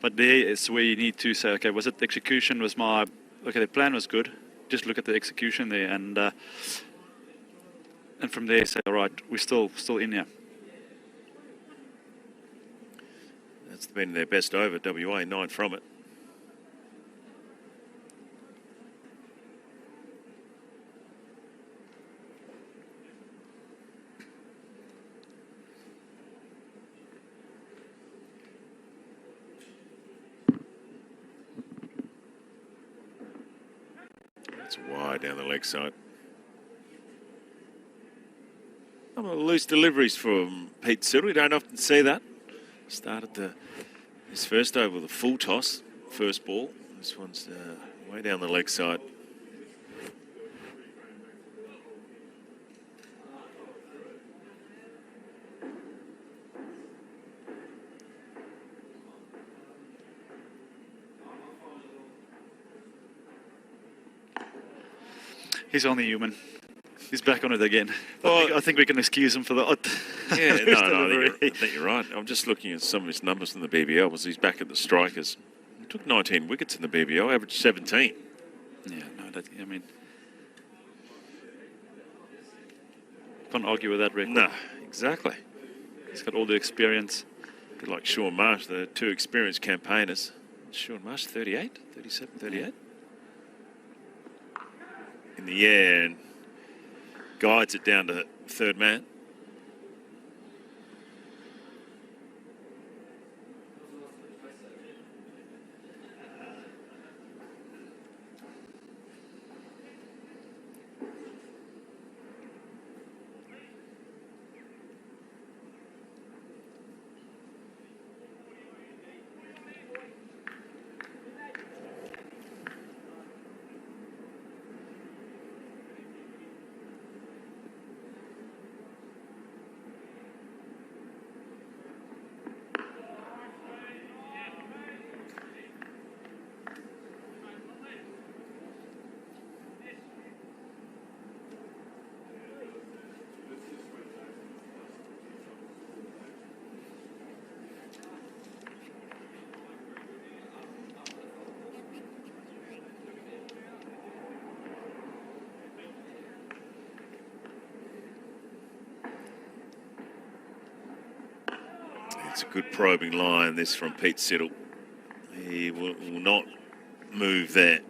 But there is where you need to say, okay, was it execution? The plan was good. Just look at the execution there, and from there say, all right, we're still in here. That's been their best over, WA, 9 from it. It's wide down the leg side. Loose deliveries from Pete Siddle. We don't often see that. Started his first over with a full toss, first ball. This one's way down the leg side. He's only human. He's back on it again. I think we can excuse him for that. Yeah, no, I think you're right. I'm just looking at some of his numbers from the BBL. He's back at the strikers. He took 19 wickets in the BBL, averaged 17. Yeah, can't argue with that record. No, exactly. He's got all the experience. A bit like Sean Marsh, the two experienced campaigners. Sean Marsh, 38, 37, 38. In the air and guides it down to third man. It's a good probing line, this from Pete Siddle. He will not move there.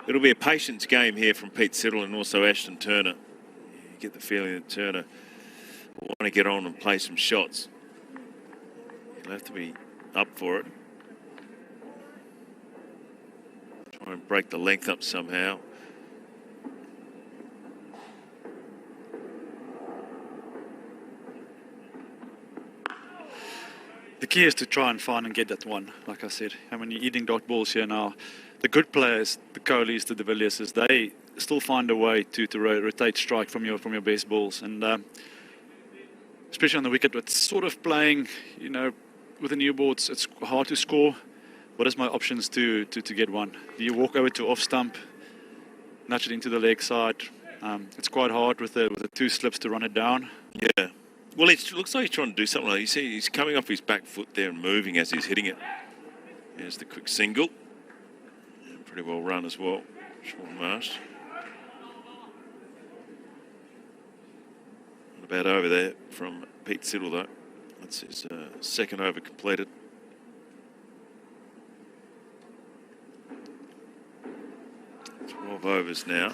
It'll be a patience game here from Pete Siddle and also Ashton Turner. You get the feeling that Turner will want to get on and play some shots. He'll have to be up for it. Try and break the length up somehow. The key is to try and find and get that one, like I said. And when you're eating dot balls here now, the good players, the Kohlis, the de Villiers, they still find a way to rotate strike from your best balls. And especially on the wicket, it's sort of playing, you know, with the new boards, it's hard to score. What is my options to get one? Do you walk over to off stump, nudge it into the leg side? It's quite hard with the two slips to run it down. Yeah. Well, it looks like he's trying to do something. You see, he's coming off his back foot there and moving as he's hitting it. There's the quick single. And pretty well run as well, Sean Marsh. Not about over there from Pete Siddle, though. That's his second over completed. Overs now,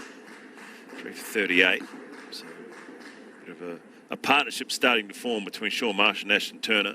3 for 38. So a bit of a partnership starting to form between Sean Marsh and Ashton Turner.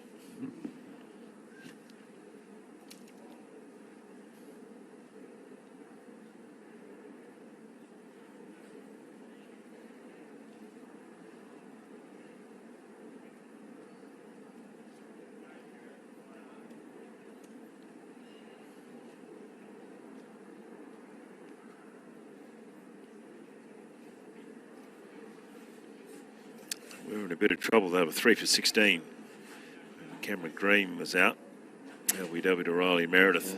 We were in a bit of trouble. They were 3 for 16. Cameron Green was out. LBW to Riley Meredith.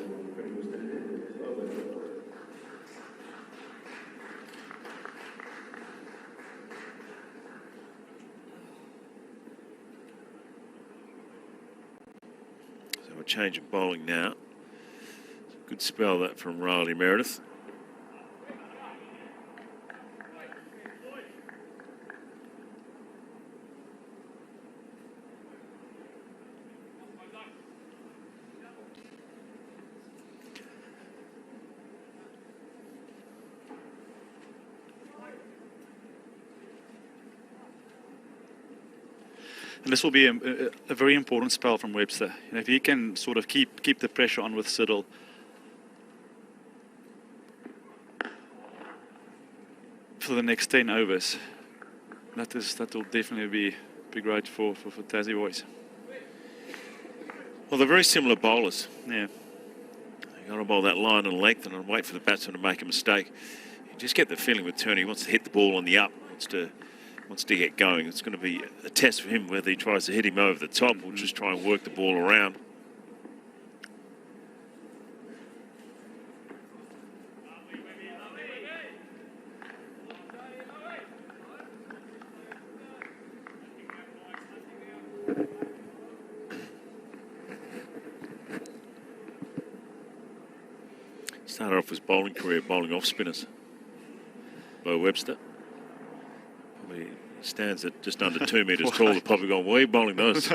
So a change of bowling now. Good spell that from Riley Meredith. And this will be a very important spell from Webster. You know, if he can sort of keep the pressure on with Siddle, for the next 10 overs, that will definitely be great for Tassie boys. Well, they're very similar bowlers. Yeah. You got to bowl that line and length and wait for the batsman to make a mistake. You just get the feeling with Turner, he wants to hit the ball on the up, wants to get going. It's going to be a test for him whether he tries to hit him over the top or just try and work the ball around. Started off his bowling career bowling off spinners. Bo Webster. Probably stands at just under 2 metres tall. They're probably gone, where are you bowling those?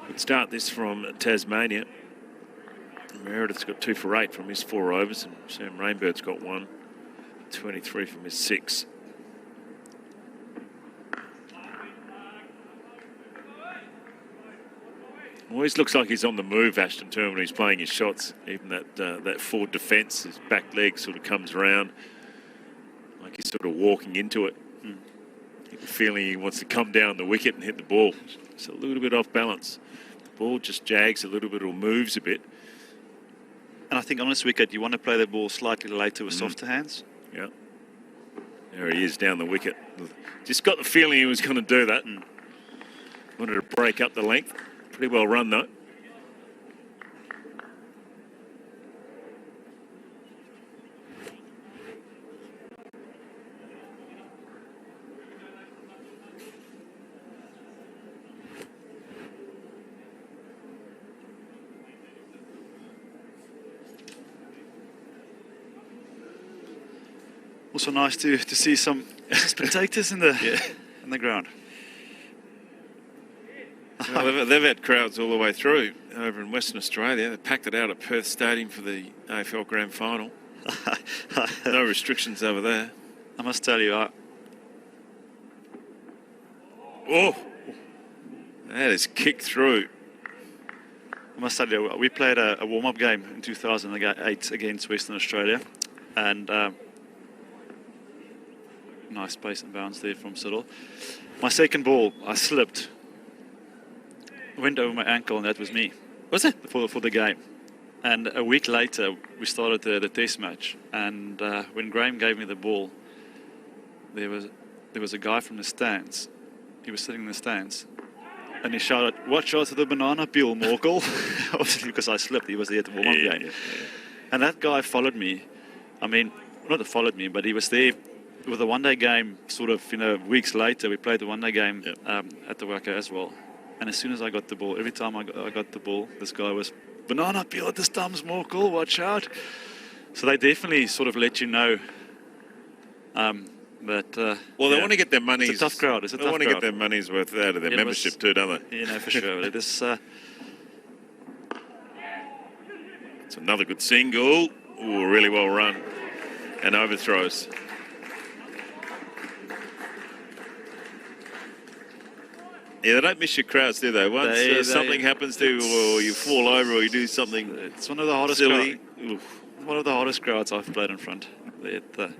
Good start this from Tasmania. Meredith's got 2 for 8 from his 4 overs, and Sam Rainbird's got 1, 23 from his 6. Always looks like he's on the move, Ashton Turner, when he's playing his shots. Even that forward defence, his back leg sort of comes around, like he's sort of walking into it. Get the feeling he wants to come down the wicket and hit the ball. It's a little bit off balance. The ball just jags a little bit or moves a bit. And I think on this wicket, you want to play the ball slightly later with softer hands. Yeah. There he is down the wicket. Just got the feeling he was going to do that. Wanted to break up the length. Pretty well run, though. Also nice to see some spectators in the in the ground. Well, they've had crowds all the way through over in Western Australia. They packed it out at Perth Stadium for the AFL Grand Final. No restrictions over there. I must tell you, Oh, that is kicked through. I must tell you, we played a warm-up game in 2008 against Western Australia, and nice pace and bounce there from Siddle. My second ball, I slipped, went over my ankle, and that was me. Was it? For the game. And a week later, we started the test match, and when Graham gave me the ball, there was a guy from the stands. He was sitting in the stands, and he shouted, "Watch out for the banana peel, Morkel." Obviously, because I slipped. He was there at the warm-up game. And that guy followed me. I mean, not followed me, but he was there with a one-day game, sort of, weeks later. We played the one-day game at the WAU as well. And as soon as I got the ball, every time I got the ball, this guy was, "Banana peel at the stumps, Morkel, watch out." So they definitely sort of let you know. Well, they want to get their money's... It's a tough crowd. They want to get their money's worth out of their membership too, don't they? For sure. It is... It's another good single. Ooh, really well run. And overthrows. Yeah, they don't miss your crowds, do they? Once something happens to you, or you fall over, or you do something It's one of the hardest silly. one of the hardest crowds I've played in front there at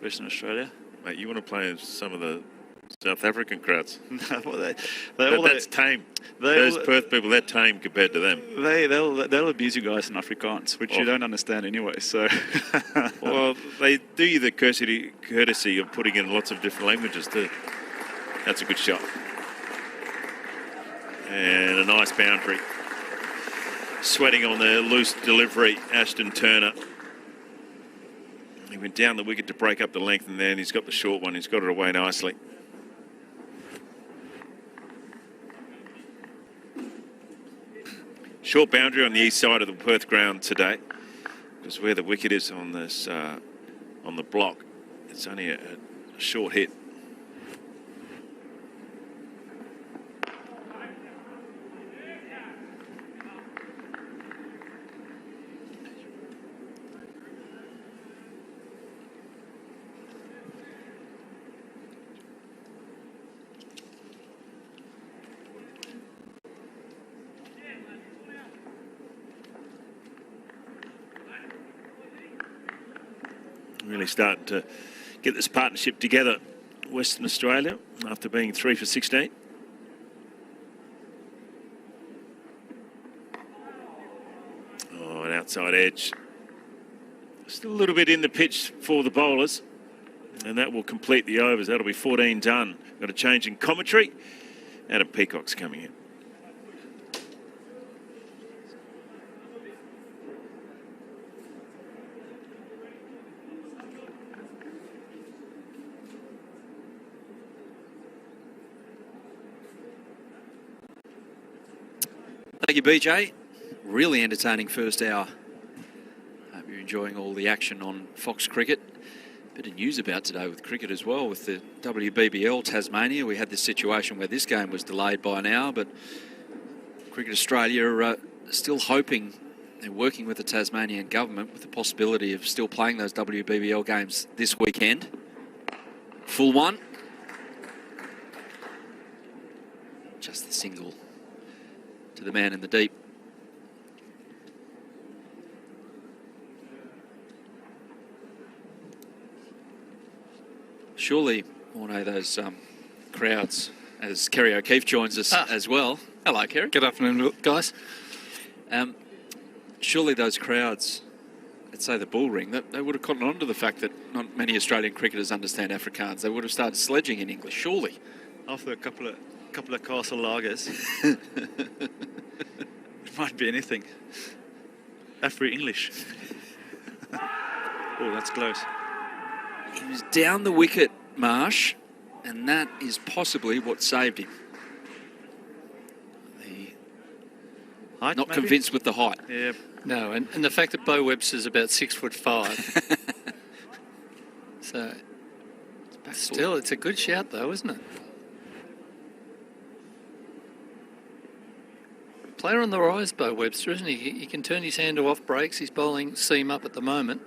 Western Australia. Mate, you want to play some of the South African crowds. Well, That's tame. Those Perth people, they're tame compared to them. They'll abuse you guys in Afrikaans, which you don't understand anyway. So, well, they do you the courtesy of putting in lots of different languages too. That's a good shot. And a nice boundary. Sweating on the loose delivery, Ashton Turner. He went down the wicket to break up the length, and then he's got the short one. He's got it away nicely. Short boundary on the east side of the Perth ground today, because where the wicket is on this on the block, it's only a short hit. Really starting to get this partnership together, Western Australia, after being 3 for 16. Oh, an outside edge. Still a little bit in the pitch for the bowlers, and that will complete the overs. That'll be 14 done. Got a change in commentary. Adam Peacock's coming in. Thank you, BJ. Really entertaining first hour. Hope you're enjoying all the action on Fox Cricket. Bit of news about today with cricket as well. With the WBBL Tasmania, we had this situation where this game was delayed by an hour, but Cricket Australia are still hoping, they're working with the Tasmanian government with the possibility of still playing those WBBL games this weekend. Full one. Just the single to the man in the deep. Surely one of those crowds, as Kerry O'Keefe joins us as well. Hello, Kerry. Good afternoon, guys. Surely those crowds, let's say the bull ring, they would have cottoned on to the fact that not many Australian cricketers understand Afrikaans. They would have started sledging in English, surely. After a couple of castle lagers, it might be anything. Afro-English. Oh, that's close. He was down the wicket, Marsh, and that is possibly what saved him. Height, Not maybe? convinced with the height. Yeah. No, and the fact that Bo Webster's about 6'5". So still, it's a good shout though, isn't it? Player on the rise, Bo Webster, isn't he? He can turn his hand to off breaks. He's bowling seam up at the moment.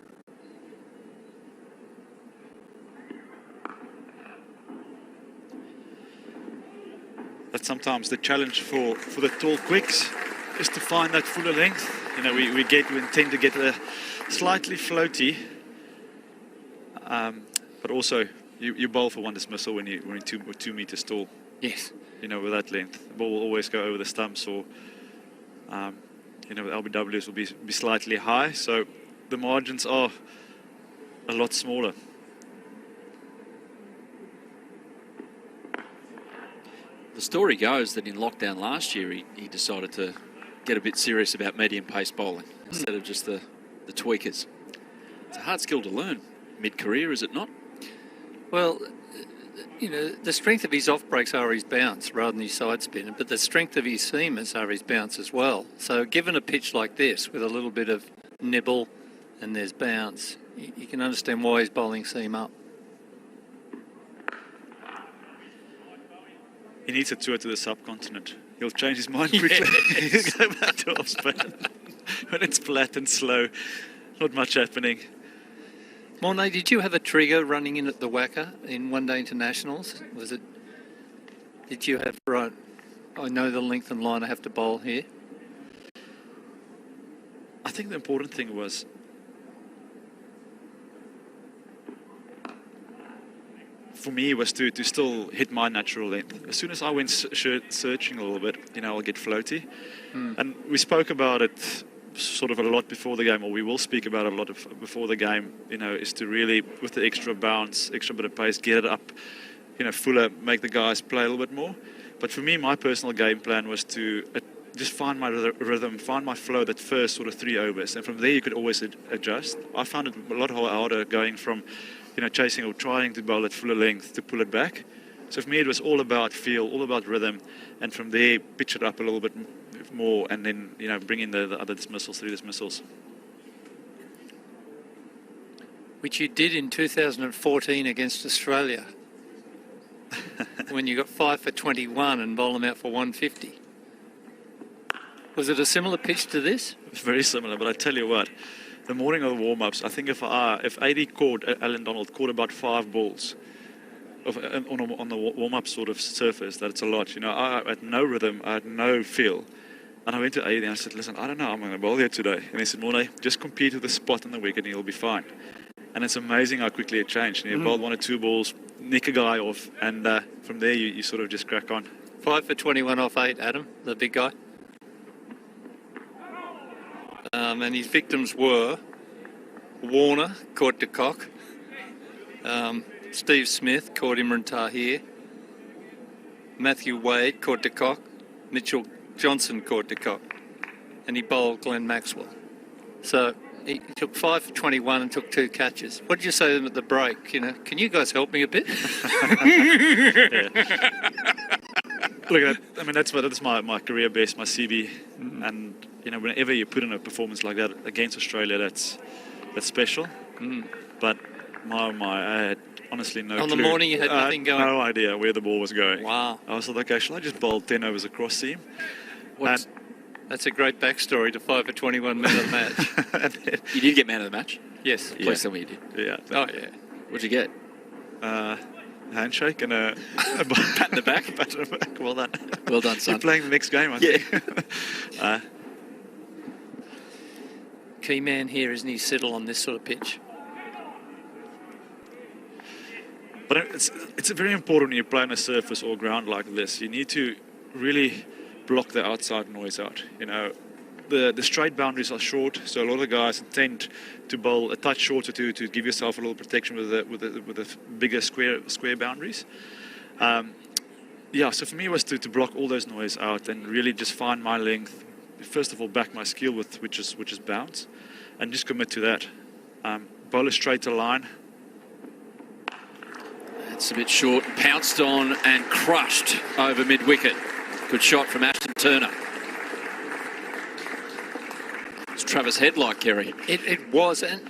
That's sometimes the challenge for the tall quicks, is to find that fuller length. You know, we tend to get a slightly floaty, but also you bowl for one dismissal when you're 2 meters tall. Yes. You know, with that length, the ball will always go over the stumps, or you know, the LBWs will be slightly high, so the margins are a lot smaller. The story goes that in lockdown last year, he decided to get a bit serious about medium pace bowling instead of just the tweakers. It's a hard skill to learn mid-career, is it not? Well, you know, the strength of his off breaks are his bounce rather than his side spin, but the strength of his seamers are his bounce as well. So given a pitch like this with a little bit of nibble and there's bounce, you can understand why he's bowling seam up. He needs a tour to the subcontinent. He'll change his mind quickly. He'll go back to off spin. When it's flat and slow, not much happening. Mornay, did you have a trigger running in at the whacker in one day internationals? Was it? Did you have, right, I know the length and line I have to bowl here? I think the important thing was for me was to still hit my natural length. As soon as I went searching a little bit, you know, I'll get floaty. And we spoke about it sort of a lot before the game, or we will speak about it a lot before the game, you know, is to really, with the extra bounce, extra bit of pace, get it up, you know, fuller, make the guys play a little bit more. But for me, my personal game plan was to just find my rhythm, find my flow that first sort of 3 overs. And from there, you could always adjust. I found it a lot harder going from, you know, chasing or trying to bowl at fuller length to pull it back. So for me, it was all about feel, all about rhythm. And from there, pitch it up a little bit more, and then, you know, bring in the other dismissals, 3 dismissals. Which you did in 2014 against Australia, when you got 5 for 21 and bowled them out for 150. Was it a similar pitch to this? It's very similar, but I tell you what, the morning of the warm-ups, I think if AD caught, Alan Donald caught about 5 balls on the warm-up sort of surface, that it's a lot. You know, I had no rhythm, I had no feel. And I went to AD and I said, listen, I don't know, I'm going to bowl here today. And he said, Mornay, just compete with the spot on the wicket and you'll be fine. And it's amazing how quickly it changed. And you bowled 1 or 2 balls, nick a guy off, and from there you sort of just crack on. 5 for 21 off 8, Adam, the big guy. And his victims were Warner, caught de Kock. Steve Smith, caught Imran Tahir. Matthew Wade, caught de Kock. Mitchell Johnson, caught de Kock. And he bowled Glenn Maxwell. So he took 5 for 21 and took 2 catches. What did you say to them at the break? You know, can you guys help me a bit? Look, I mean, that's my career best, my CV. And, you know, whenever you put in a performance like that against Australia, that's special. But I had honestly no clue. On the morning you had nothing going? No idea where the ball was going. Wow. I was like, okay, shall I just bowl 10 overs across seam? That's a great backstory to 5 for 21 man of the match. You did get man of the match? Yes. Please tell me you did. Yeah. Oh, yeah. What'd you get? Handshake and a pat in the back. Pat in the back. Well done. Well done, son. You're playing the next game, I think. Key man here, isn't he, Siddle on this sort of pitch? But it's very important when you play on a surface or ground like this. You need to really block the outside noise out. You know, the straight boundaries are short, so a lot of guys tend to bowl a touch shorter to give yourself a little protection with the bigger square boundaries. So for me it was to block all those noise out and really just find my length. First of all, back my skill with which is bounce, and just commit to that. Bowl a straighter line. It's a bit short, pounced on and crushed over mid-wicket. Good shot from Ashton Turner. It's Travis Head like, Kerry. It was, and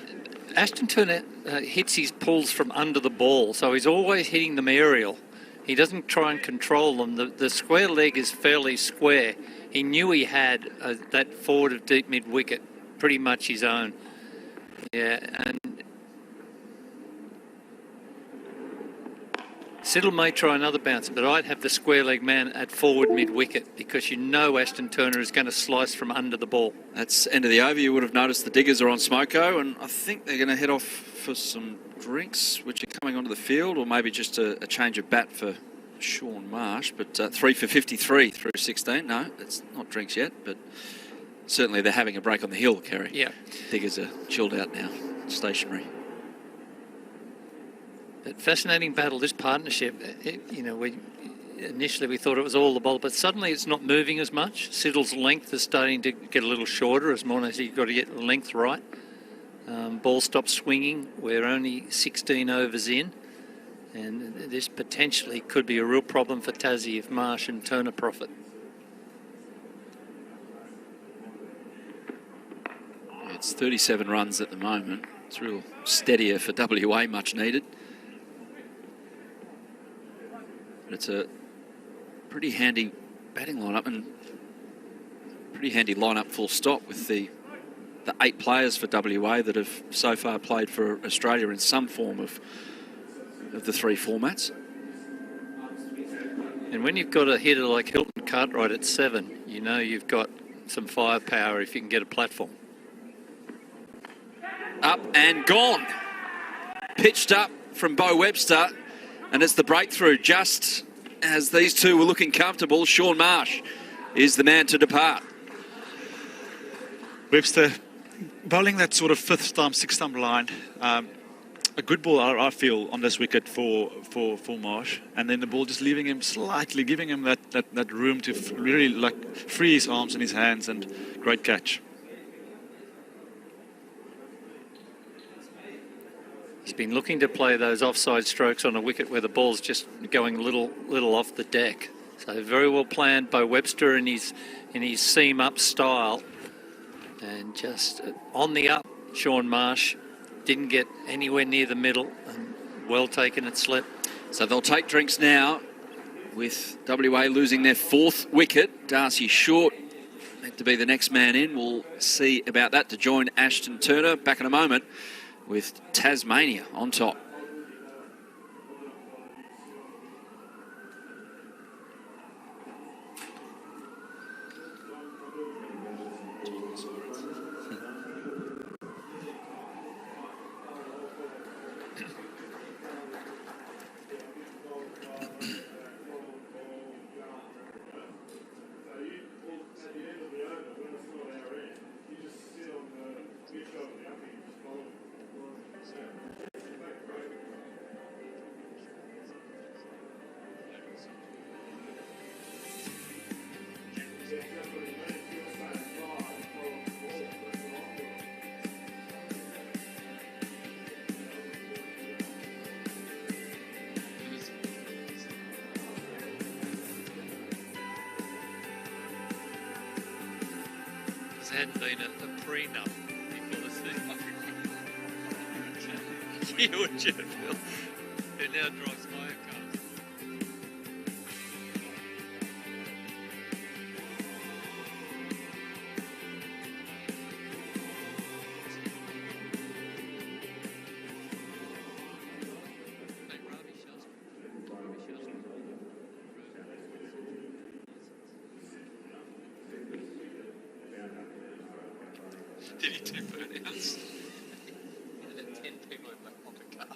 Ashton Turner hits his pulls from under the ball, so he's always hitting them aerial. He doesn't try and control them. The square leg is fairly square. He knew he had that forward of deep mid wicket, pretty much his own. Yeah, and Siddle may try another bounce, but I'd have the square leg man at forward mid wicket because you know Ashton Turner is going to slice from under the ball. That's end of the over. You would have noticed the diggers are on Smoko, and I think they're going to head off for some drinks, which are coming onto the field, or maybe just a change of bat for Sean Marsh. But 3 for 53 through 16. No, it's not drinks yet, but certainly they're having a break on the hill, Kerry. Yeah. Diggers are chilled out now, stationary. But fascinating battle, this partnership. Initially we thought it was all the ball, but suddenly it's not moving as much. Siddle's length is starting to get a little shorter as more as he's got to get the length right. Ball stops swinging. We're only 16 overs in, and this potentially could be a real problem for Tassie if Marsh and Turner profit. It's 37 runs at the moment. It's real steadier for WA, much needed. But it's a pretty handy batting lineup and pretty handy lineup full stop with the 8 players for WA that have so far played for Australia in some form of the 3 formats. And when you've got a hitter like Hilton Cartwright at 7, you know you've got some firepower if you can get a platform. Up and gone. Pitched up from Bo Webster, and it's the breakthrough just as these two were looking comfortable. Sean Marsh is the man to depart. Webster bowling that sort of 5th stump, 6th stump line. A good ball, I feel, on this wicket for Marsh, and then the ball just leaving him slightly, giving him that room to really free his arms and his hands, and great catch. He's been looking to play those offside strokes on a wicket where the ball's just going a little off the deck. So very well planned by Webster in his seam up style, and just on the up. Sean Marsh didn't get anywhere near the middle, and well taken at slip. So they'll take drinks now with WA losing their 4th wicket. Darcy Short meant to be the next man in. We'll see about that to join Ashton Turner back in a moment with Tasmania on top. There hadn't been a prenup before the season. You and Jefffield, who now drives my cars. Did he do burnouts? 10 people in the car.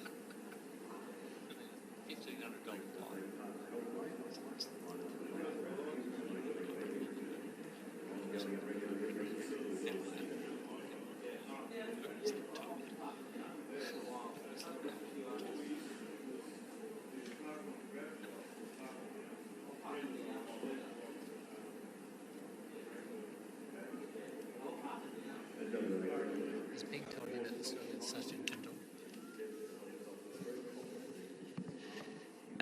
$1,500 fine. It's being told in Sachin Tendulkar.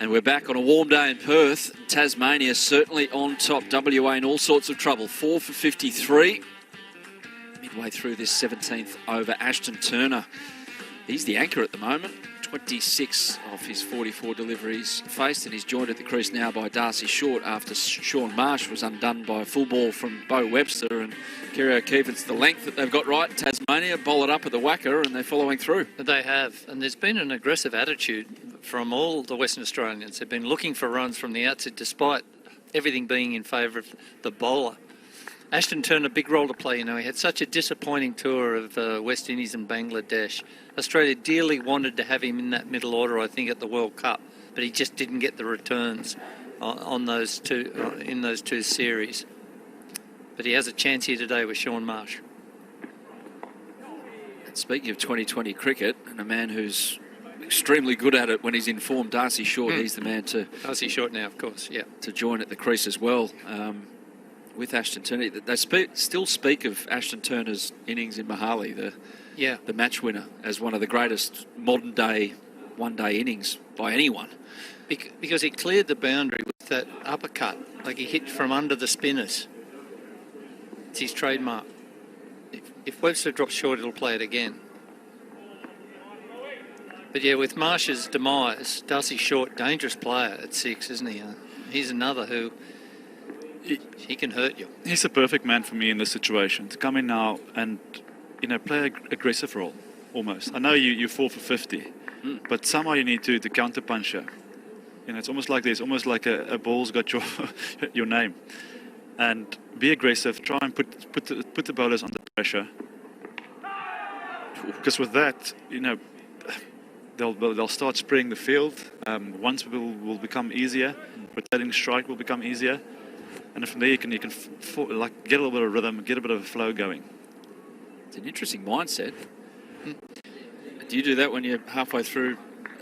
And we're back on a warm day in Perth. Tasmania certainly on top. WA in all sorts of trouble. 4 for 53. Midway through this 17th over, Ashton Turner He's the anchor at the moment. 26 of his 44 deliveries faced, and he's joined at the crease now by Darcy Short after Sean Marsh was undone by a full ball from Bo Webster. And Kerry O'Keefe, it's the length that they've got right. Tasmania bowl it up at the whacker, and they're following through. They have, and there's been an aggressive attitude from all the Western Australians. They've been looking for runs from the outset, despite everything being in favour of the bowler. Ashton Turner, a big role to play. You know, he had such a disappointing tour of West Indies and Bangladesh. Australia dearly wanted to have him in that middle order, I think, at the World Cup, but he just didn't get the returns on those two in those two series. But he has a chance here today with Sean Marsh. And speaking of 2020 cricket, and a man who's extremely good at it when he's in form, Darcy Short, he's the man to... Darcy Short now, of course, yeah. To join at the crease as well. With Ashton Turner, they still speak of Ashton Turner's innings in Mohali, the match winner, as one of the greatest modern day one-day innings by anyone. Because he cleared the boundary with that uppercut, like he hit from under the spinners. It's his trademark. If Webster drops short, it'll play it again. But yeah, with Marsh's demise, Darcy Short, dangerous player at 6, isn't he? He's another who... He can hurt you. He's a perfect man for me in this situation, to come in now and, play an aggressive role, almost. I know you fall for 50, but somehow you need to counter punch her. It's almost like this, almost like a ball's got your your name. And be aggressive, try and put the bowlers under pressure. Because with that, they'll start spraying the field. Once will become easier, rotating strike will become easier. And from there you can get a little bit of rhythm, get a bit of a flow going. It's an interesting mindset. Do you do that when you're halfway through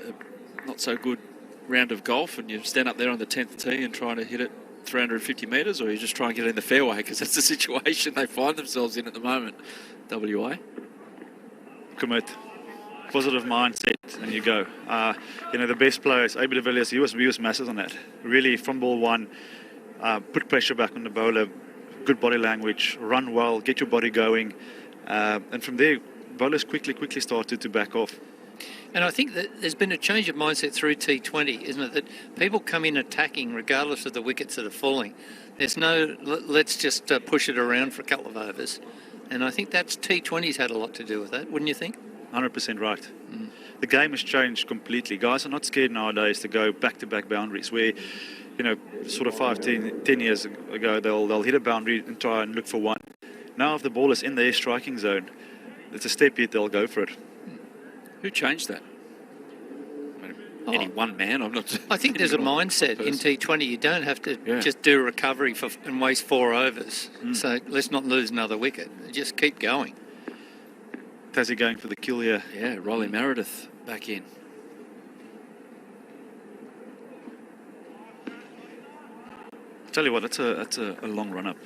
a not so good round of golf and you stand up there on the 10th tee and trying to hit it 350 metres, or you just try and get it in the fairway? Because that's the situation they find themselves in at the moment, WA. Commit. Positive mindset, and you go. The best players, AB de Villiers, he was massive on that. Really, from ball one, put pressure back on the bowler, good body language, run well, get your body going, and from there, bowlers quickly started to back off. And I think that there's been a change of mindset through T20, isn't it? That people come in attacking regardless of the wickets that are falling. There's no, let's just push it around for a couple of overs. And I think that's T20's had a lot to do with that, wouldn't you think? 100% right. The game has changed completely. Guys are not scared nowadays to go back-to-back boundaries where, sort of 10 years ago, they'll hit a boundary and try and look for one. Now if the ball is in their striking zone, it's a step hit, they'll go for it. Who changed that? Any one man? I think there's a mindset in T20. You don't have to just do a recovery and waste 4 overs. So let's not lose another wicket. Just keep going. Tassie going for the kill here. Yeah, Riley Meredith back in. Tell you what, that's a long run up.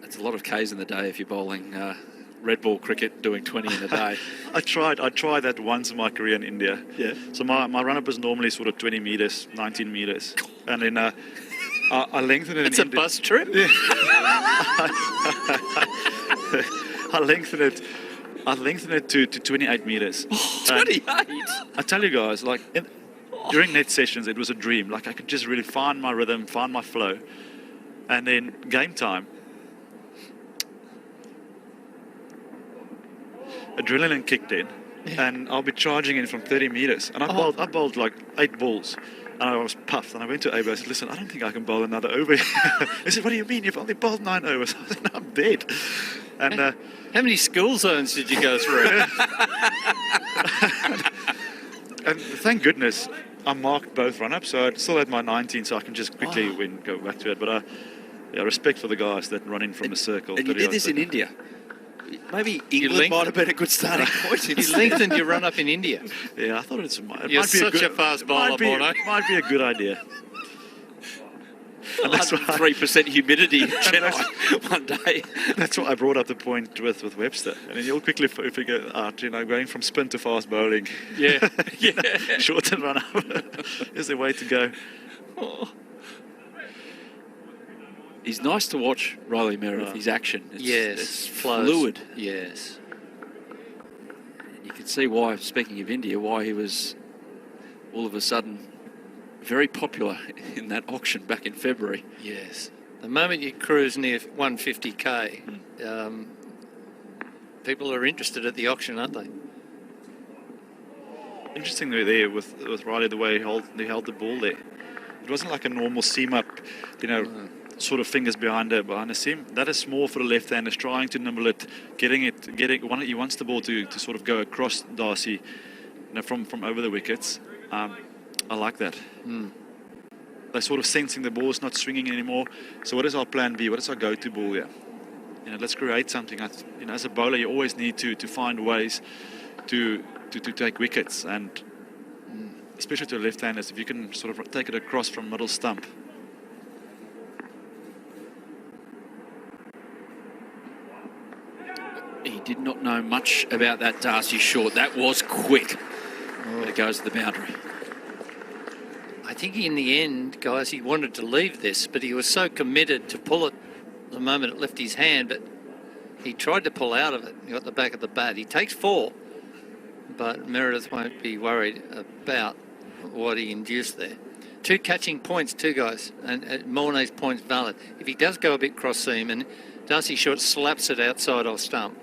That's a lot of Ks in the day if you're bowling red ball cricket, doing 20 in a day. I tried that once in my career in India. Yeah. So my run up is normally sort of 20 meters, 19 meters, and then I lengthen it. It's a bus trip. Yeah. I lengthen it to 28 meters. 28. I tell you guys, during net sessions, it was a dream. I could just really find my rhythm, find my flow. And then game time, adrenaline kicked in, and I'll be charging in from 30 meters. And I bowled like 8 balls, and I was puffed. And I went to Abe, I said, listen, I don't think I can bowl another over. He said, what do you mean? You've only bowled 9 overs. I said, no, I'm dead. And how many school zones did you go through? And thank goodness I marked both run-ups, so I still had my 19, so I can just quickly go back to it. But respect for the guys that run in from the circle. And you did this in India. Maybe England might have been a good starting point. You lengthened your run-up in India. Yeah, I thought it You're might be such a fast bowler, Bono. Might be a good idea. And that's 103% humidity in Chennai one day. That's why I brought up the point with Webster. And then you'll quickly figure out, going from spin to fast bowling. Yeah. Short and run up is the way to go. He's nice to watch, Riley Meredith, his action. It's fluid. Fluid. Yes. you can see why, speaking of India, why he was all of a sudden very popular in that auction back in February. Yes. The moment you cruise near 150k, people are interested at the auction, aren't they? Interestingly there with Riley, the way he held the ball there. It wasn't like a normal seam up, sort of fingers behind a seam. That is more for the left-handers, trying to nibble it, getting. He wants the ball to sort of go across Darcy, from over the wickets. I like that. They're sort of sensing the ball's not swinging anymore. So what is our plan B? What is our go-to ball here? Let's create something. As a bowler, you always need to find ways to take wickets, and especially to left-handers, if you can sort of take it across from middle stump. He did not know much about that Darcy short. That was quick. But it goes to the boundary. I think in the end, guys, he wanted to leave this, but he was so committed to pull it the moment it left his hand, but he tried to pull out of it. He got the back of the bat. He takes 4, but Meredith won't be worried about what he induced there. 2 catching points, too, guys, and Mornay's point's valid. If he does go a bit cross seam and Darcy Short slaps it outside off stump,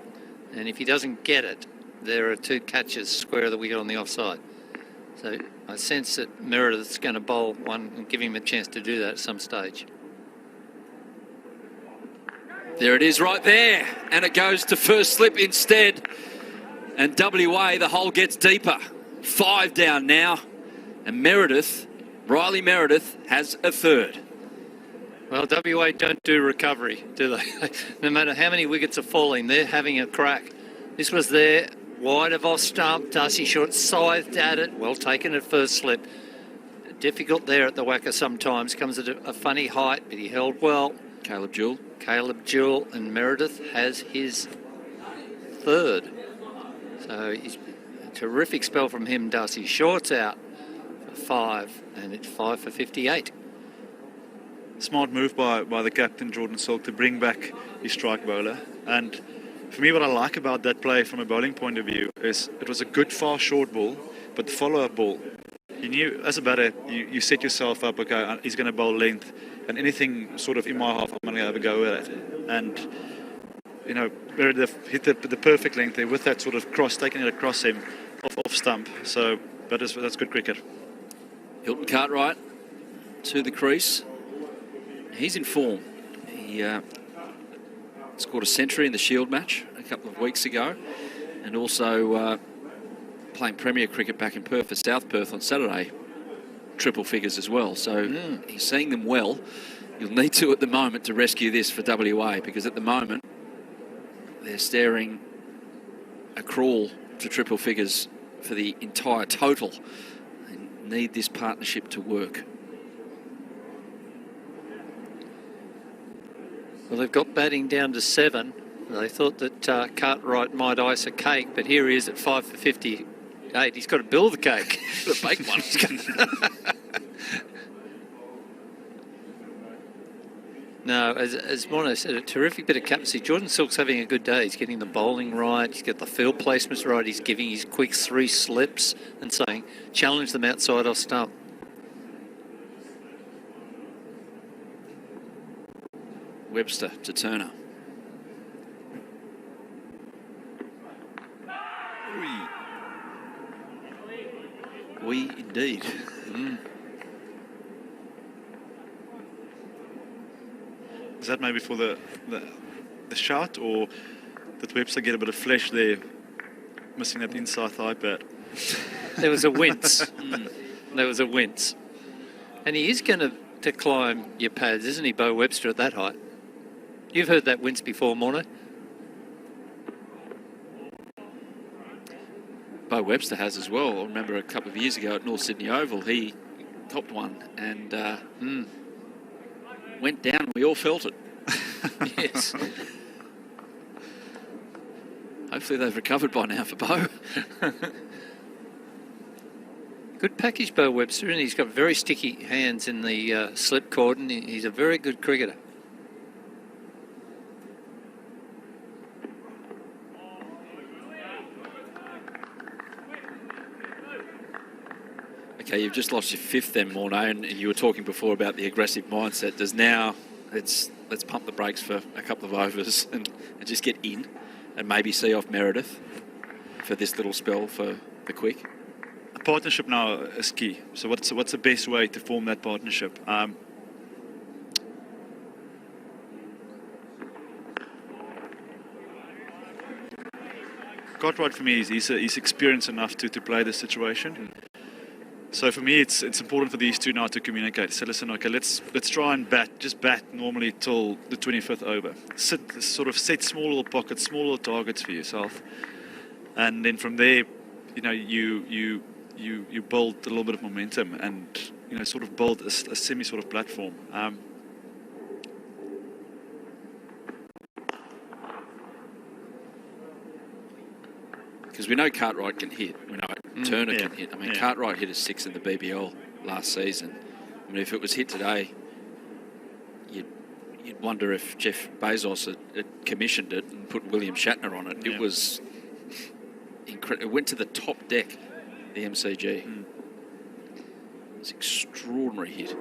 and if he doesn't get it, there are 2 catches square of the wicket on the offside. So I sense that Meredith's going to bowl one and give him a chance to do that at some stage. There it is right there. And it goes to first slip instead. And WA, the hole gets deeper. 5 down now. And Riley Meredith, has a third. Well, WA don't do recovery, do they? No matter how many wickets are falling, they're having a crack. This was there, wide of off stump. Darcy Short scythed at it. Well taken at first slip. Difficult there at the whacker sometimes. Comes at a funny height, but he held well. Caleb Jewell, and Meredith has his third. So he's a terrific spell from him. Darcy Short's out for 5, and it's 5 for 58. Smart move by the captain, Jordan Silk, to bring back his strike bowler. And for me, what I like about that play from a bowling point of view is it was a good fast short ball, but the follow-up ball, you knew as a batter, you set yourself up, okay, he's going to bowl length, and anything sort of in my half, I'm going to have a go at it. And, Meredith hit the perfect length there with that sort of taking it across him off stump. So that's good cricket. Hilton Cartwright to the crease. He's in form. He scored a century in the Shield match a couple of weeks ago, and also playing Premier cricket back in Perth for South Perth on Saturday. Triple figures as well. So he's seeing them well. You'll need to at the moment to rescue this for WA, because at the moment they're staring a crawl to triple figures for the entire total. They need this partnership to work. Well, they've got batting down to 7. They thought that Cartwright might ice a cake, but here he is at 5 for 58. He's got to build the cake. He's got to bake one. No, as Mono said, a terrific bit of captaincy. Jordan Silk's having a good day. He's getting the bowling right. He's got the field placements right. He's giving his quick 3 slips and saying, challenge them outside off stump. Webster to Turner. We indeed. Is that maybe for the shot, or did Webster get a bit of flesh there, missing that inside thigh pad? There was a wince. There was a wince. And he is going to climb your pads, isn't he, Bo Webster, at that height? You've heard that wince before, Morno. Bo Webster has as well. I remember a couple of years ago at North Sydney Oval, he copped one and went down. We all felt it. Yes. Hopefully they've recovered by now for Bo. Good package, Bo Webster, and he's got very sticky hands in the slip cord, and he's a very good cricketer. Okay, you've just lost your 5th then, Morné, and you were talking before about the aggressive mindset. Does now, let's pump the brakes for a couple of overs and just get in and maybe see off Meredith for this little spell for the quick? A partnership now is key. So what's the best way to form that partnership? Cartwright for me he's experienced enough to play this situation. So for me, it's important for these two now to communicate. So listen, okay, let's try and bat normally till the 25th over. Set small little pockets, small little targets for yourself, and then from there, you build a little bit of momentum and sort of build a semi sort of platform. Because we know Cartwright can hit. We know Turner can hit. I mean, Cartwright hit a 6 in the BBL last season. I mean, if it was hit today, you'd wonder if Jeff Bezos had commissioned it and put William Shatner on it. It was incredible. It went to the top deck, the MCG. It's an extraordinary hit.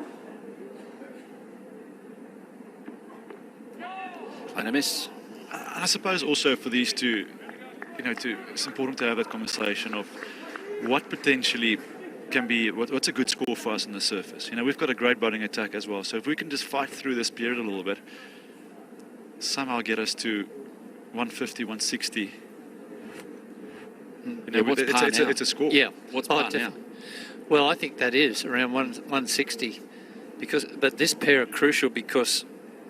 And a miss. I suppose also for these two, it's important to have that conversation of what potentially can be, what's a good score for us on the surface. We've got a great bowling attack as well. So if we can just fight through this period a little bit, somehow get us to 150, 160. It's a score. Yeah. What's par now? Well, I think that is around 160. But this pair are crucial because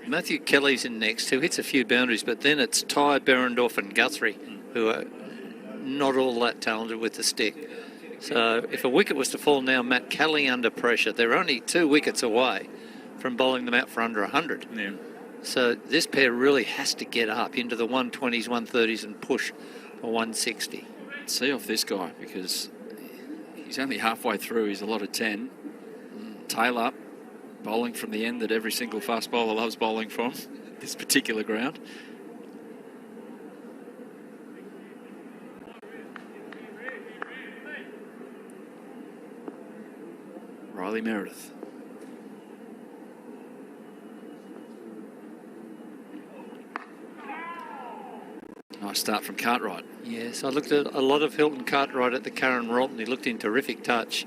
Matthew Kelly's in next, who hits a few boundaries, but then it's Ty, Berendorf and Guthrie, who are not all that talented with the stick. So if a wicket was to fall now, Matt Kelly under pressure, they're only 2 wickets away from bowling them out for under 100. Yeah. So this pair really has to get up into the 120s, 130s and push for 160. See off this guy because he's only halfway through. He's a lot of 10. Tail up, bowling from the end that every single fast bowler loves bowling from, this particular ground. Riley Meredith. Nice start from Cartwright. Yes, I looked at a lot of Hilton Cartwright at the Karen Rolton. He looked in terrific touch,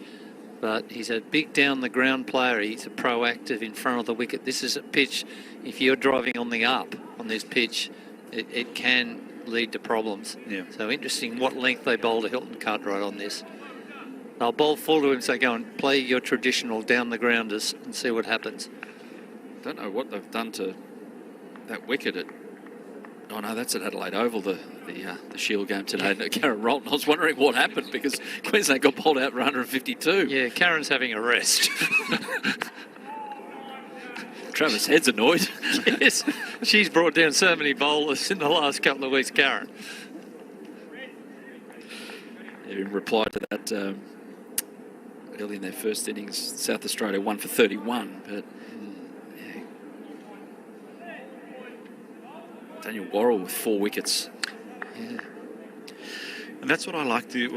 but he's a big down the ground player. He's a proactive in front of the wicket. This is a pitch, if you're driving on the up on this pitch, it can lead to problems. Yeah. So interesting what length they bowl to Hilton Cartwright on this. They'll bowl full to him, so go and play your traditional down the grounders and see what happens. Don't know what they've done to that wicket at... Oh no, that's at Adelaide Oval, the Shield game today. No, Karen Rolton. I was wondering what happened because Queensland got bowled out for 152. Yeah, Karen's having a rest. Travis Head's annoyed. Yes, she's brought down so many bowlers in the last couple of weeks, Karen. In reply to that, early in their first innings, South Australia won for 31, but Daniel Worrell with 4 wickets. Yeah. And that's what I like to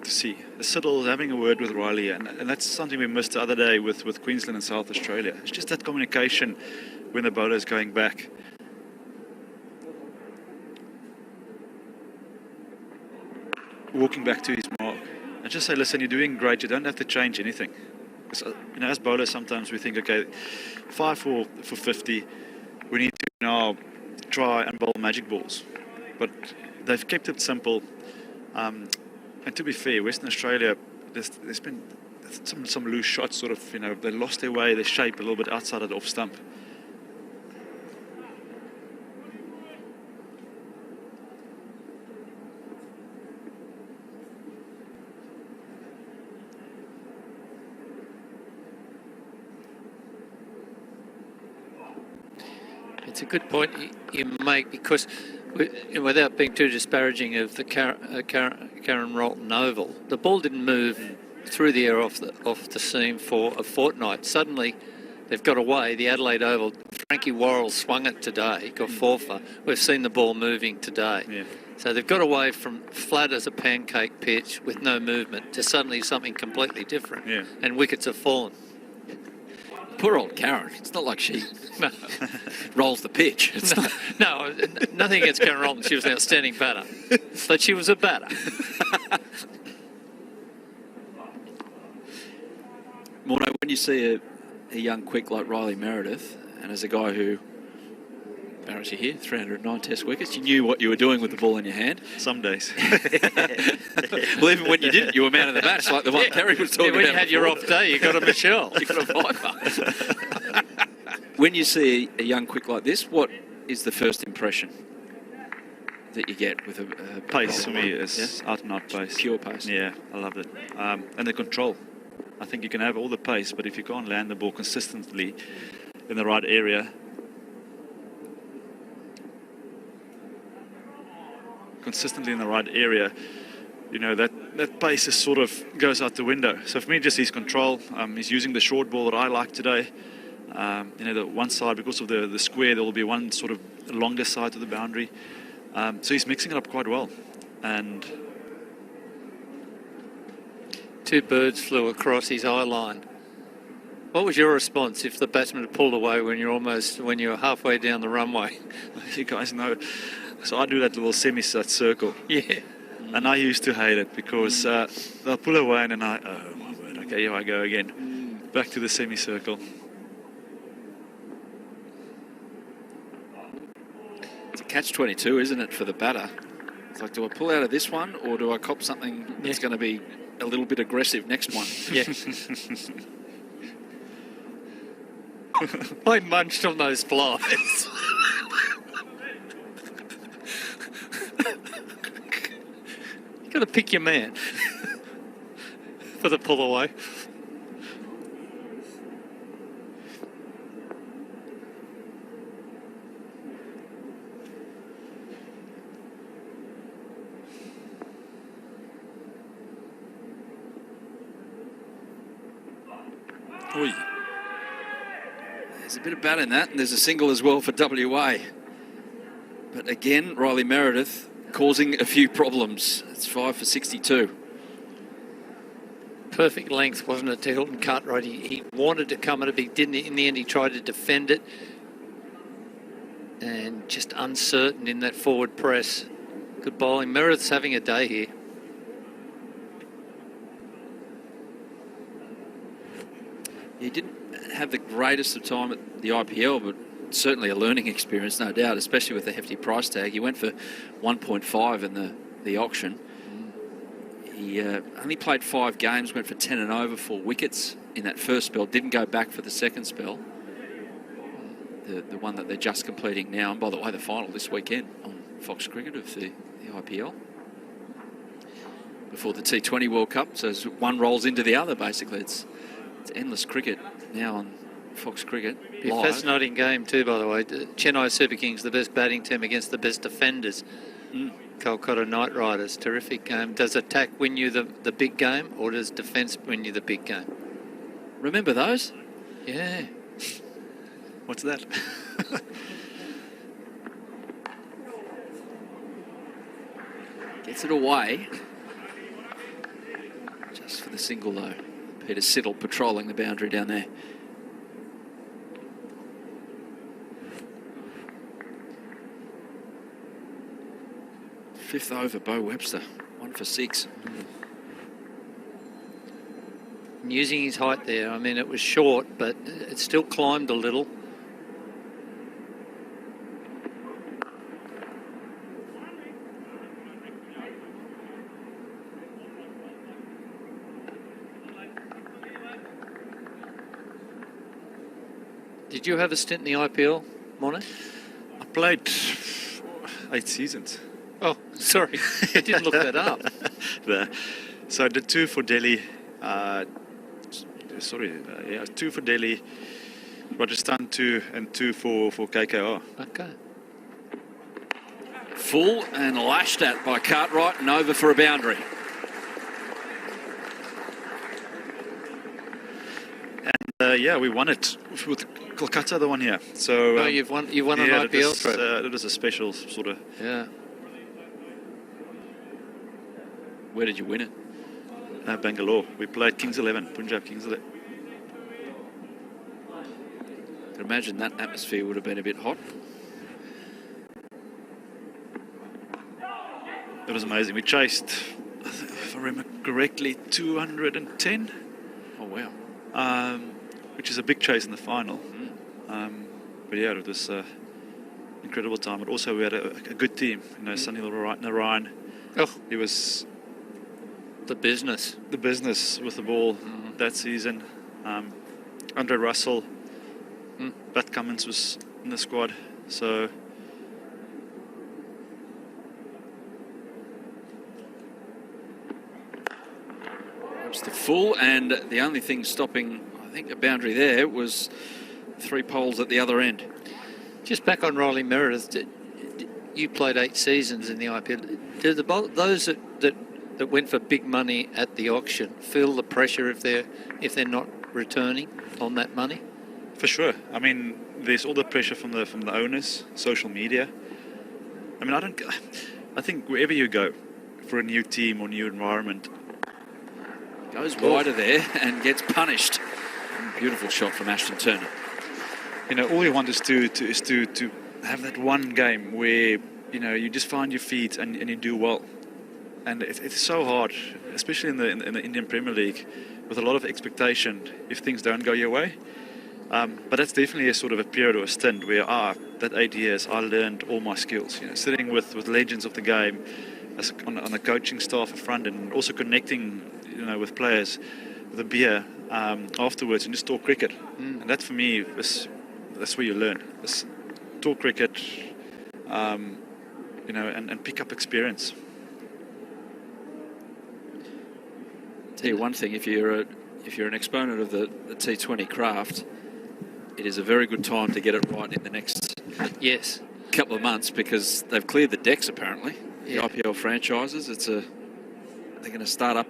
see. The Siddle having a word with Riley, and that's something we missed the other day with Queensland and South Australia. It's just that communication when the bowler is going back. Walking back to his mark. And just say, listen, you're doing great. You don't have to change anything. Because, as bowlers, sometimes we think, okay, 5 for 50. We need to now try and bowl magic balls. But they've kept it simple. And to be fair, Western Australia, there's been some loose shots, sort of, they lost their way, their shape a little bit outside of the off stump. It's a good point you make because, without being too disparaging of the Karen Rolton Oval, the ball didn't move through the air off the seam for a fortnight. Suddenly, they've got away. The Adelaide Oval, Frankie Worrell swung it today, got 4 for. We've seen the ball moving today. Yeah. So they've got away from flat as a pancake pitch with no movement to suddenly something completely different. Yeah. And wickets have fallen. Poor old Karen. It's not like she No, rolls the pitch. It's not. no, nothing against Karen Rolton. She was an outstanding batter. But she was a batter. Morno, when you see a young quick like Riley Meredith, and as a guy who, Barrett, you here, 309 test wickets, you knew what you were doing with the ball in your hand. Some days. Well, even when you didn't, you were man of the match, like the one Terry was talking When about. you had your off day, you got a Michelle. You got a viper. When you see a young quick like this, what is the first impression that you get with a Pace for me is out and out pace. Pure pace. Yeah, I love it. And the control. I think you can have all the pace, but if you can't land the ball consistently in the right area, you know, that pace is sort of goes out the window. So for me, just his control. He's using the short ball that I like today. You know, the one side, because of the square, there will be one sort of longer side to the boundary. So he's mixing it up quite well. And Two birds flew across his eye line. What was your response if the batsman had pulled away when you're halfway down the runway? you guys know, so I do that little semi-set circle. Yeah. And I used to hate it because they'll pull away and then oh my word, okay, here I go again. Back to the semicircle. It's a catch-22, isn't it, for the batter? It's like, do I pull out of this one, or do I cop something that's going to be a little bit aggressive next one? Yeah. I munched on those flies. You got to pick your man for the pull away. Oi. There's a bit of bat in that, and there's a single as well for WA. But again, Riley Meredith causing a few problems. It's 5 for 62. Perfect length, wasn't it, to Hilton Cartwright? He wanted to come at it, but he didn't. In the end, he tried to defend it. And just uncertain in that forward press. Good bowling. Meredith's having a day here. He didn't have the greatest of time at the IPL, but certainly a learning experience, no doubt, especially with the hefty price tag. He went for 1.5 in the auction. He only played 5 games, went for 10 and over, 4 wickets in that first spell. Didn't go back for the second spell, the one that they're just completing now. And by the way, the final this weekend on Fox Cricket of the IPL before the T20 World Cup. So as one rolls into the other, basically. It's endless cricket now on Fox Cricket. Be a fascinating game too, by the way. Chennai Super Kings, the best batting team against the best defenders. Kolkata Knight Riders, terrific game. Does attack win you the big game, or does defence win you the big game? Remember those? Yeah. What's that? Gets it away. Just for the single though. Peter Siddle patrolling the boundary down there. Fifth over, Bo Webster, 1 for 6. And using his height there, I mean, it was short, but it still climbed a little. Did you have a stint in the IPL, Mono? I played 8 seasons. Oh, sorry. I didn't look that up. So I did 2 for Delhi. 2 for Delhi, Rajasthan 2, and 2 for KKR. Okay. Full and lashed at by Cartwright and over for a boundary. And we won it with Kolkata, the one here. So No, you've won an IPL trip. It was a special sort of. Yeah. Where did you win it? Bangalore. We played Kings 11, Punjab Kings 11. I can imagine that atmosphere would have been a bit hot. It was amazing. We chased, if I remember correctly, 210. Oh, wow. Which is a big chase in the final. But yeah, it was incredible time. But also we had a good team. You know, Sunny Narayan. Oh, He was the business. the business with the ball that season. Andre Russell, Pat Cummins was in the squad. So It's the full, and the only thing stopping, I think, a boundary there was 3 poles at the other end. Just back on Riley Meredith, you played 8 seasons in the IPL. Did those that went for big money at the auction feel the pressure if they're not returning on that money? for sure. I mean, there's all the pressure from the owners, social media. I mean, I think wherever you go for a new team or new environment, Goes wider there and gets punished. Beautiful shot from Ashton Turner. you know, all you want is to have that one game where, you know, you just find your feet and you do well. And it's so hard, especially in the Indian Premier League, with a lot of expectation if things don't go your way. But that's definitely a sort of a period or a stint where, that 8 years, I learned all my skills. You know, sitting with legends of the game, on the coaching staff up front, and also connecting, you know, with players with a beer afterwards and just talk cricket. And that for me that's where you learn. Just talk cricket, you know, and pick up experience. Tell you one thing, if you're an exponent of the T20 craft, it is a very good time to get it right in the next couple of months, because they've cleared the decks apparently. The IPL franchises, they're going to start up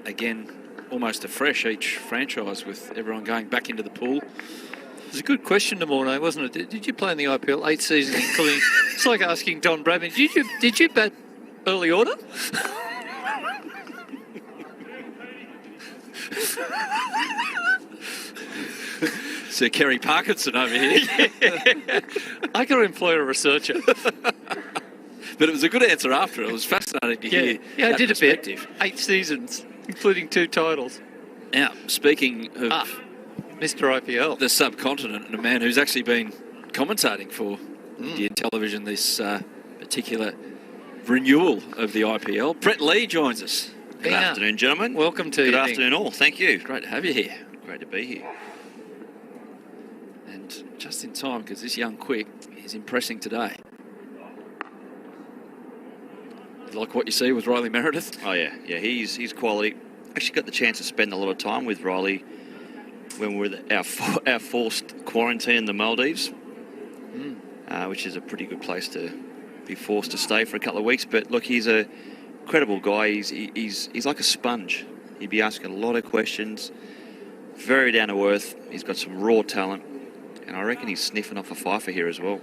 again almost afresh, each franchise, with everyone going back into the pool. It was a good question, Morné, wasn't it? Did you play in the IPL 8 seasons, including? It's like asking Don Bradman, did you bat early order? Sir Kerry Parkinson over here. I got to employ a researcher. But it was a good answer after. It was fascinating to hear. Yeah, I that did perspective. a bit. 8 seasons, including 2 titles. Now, speaking of Mr. IPL. the subcontinent, and a man who's actually been commentating for Indian television this particular renewal of the IPL, Brett Lee joins us. Good afternoon, gentlemen. Welcome to Good afternoon all. Thank you. Great to have you here. Great to be here. And just in time, because this young quick is impressing today. You like what you see with Riley Meredith? Oh yeah, he's quality. Actually got the chance to spend a lot of time with Riley when we were our forced quarantine in the Maldives, which is a pretty good place to be forced to stay for a couple of weeks. But look, he's a credible guy. He's like a sponge. He'd be asking a lot of questions. Very down to earth. He's got some raw talent, and I reckon he's sniffing off a fifer here as well.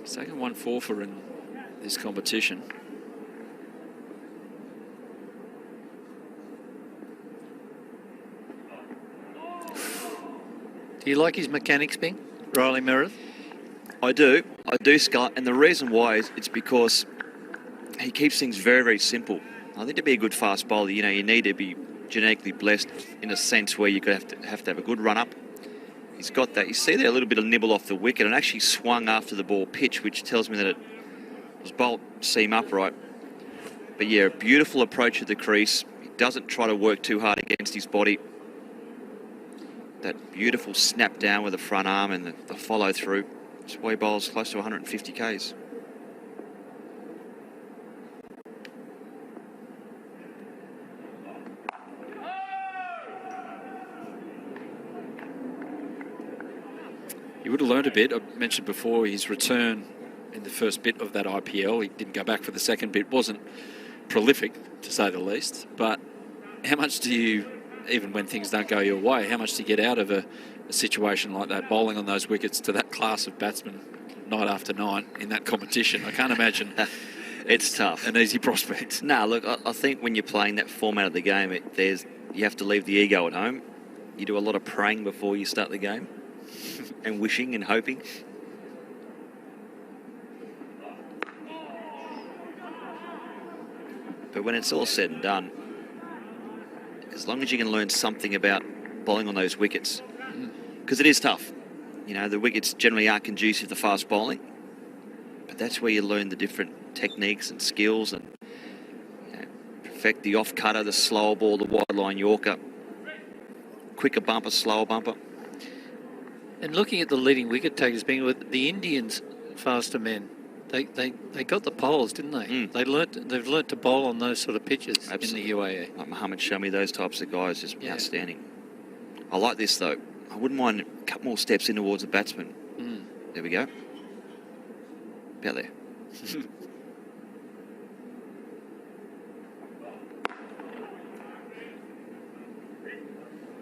He's taken 1 for in this competition. Do you like his mechanics, Bing? Riley Meredith? I do, Scott, and the reason why is it's because he keeps things very, very simple. I think to be a good fast bowler, you know, you need to be genetically blessed in a sense where you're going to have to have a good run-up. He's got that. You see there a little bit of nibble off the wicket and actually swung after the ball pitch, which tells me that it was bowled seam upright. But yeah, a beautiful approach at the crease. He doesn't try to work too hard against his body. That beautiful snap down with the front arm and the follow through. That's why he bowls close to 150 Ks. He would have learned a bit. I mentioned before his return in the first bit of that IPL. He didn't go back for the second bit. Wasn't prolific, to say the least. But how much do you, even when things don't go your way, how much do you get out of a situation like that, bowling on those wickets to that class of batsmen night after night in that competition? I can't imagine It's tough. an easy prospect. No, look, I think when you're playing that format of the game, you have to leave the ego at home. You do a lot of praying before you start the game and wishing and hoping. But when it's all said and done, as long as you can learn something about bowling on those wickets, because it is tough. You know, the wickets generally aren't conducive to fast bowling, but that's where you learn the different techniques and skills and perfect the off cutter, the slower ball, the wide line Yorker, quicker bumper, slower bumper. And looking at the leading wicket takers being with the Indians faster men, they got the poles, didn't they? They've learnt to bowl on those sort of pitches in the UAE. Like Mohammed Shami, those types of guys, just outstanding. I like this though. I wouldn't mind a couple more steps in towards the batsman. There we go. About there.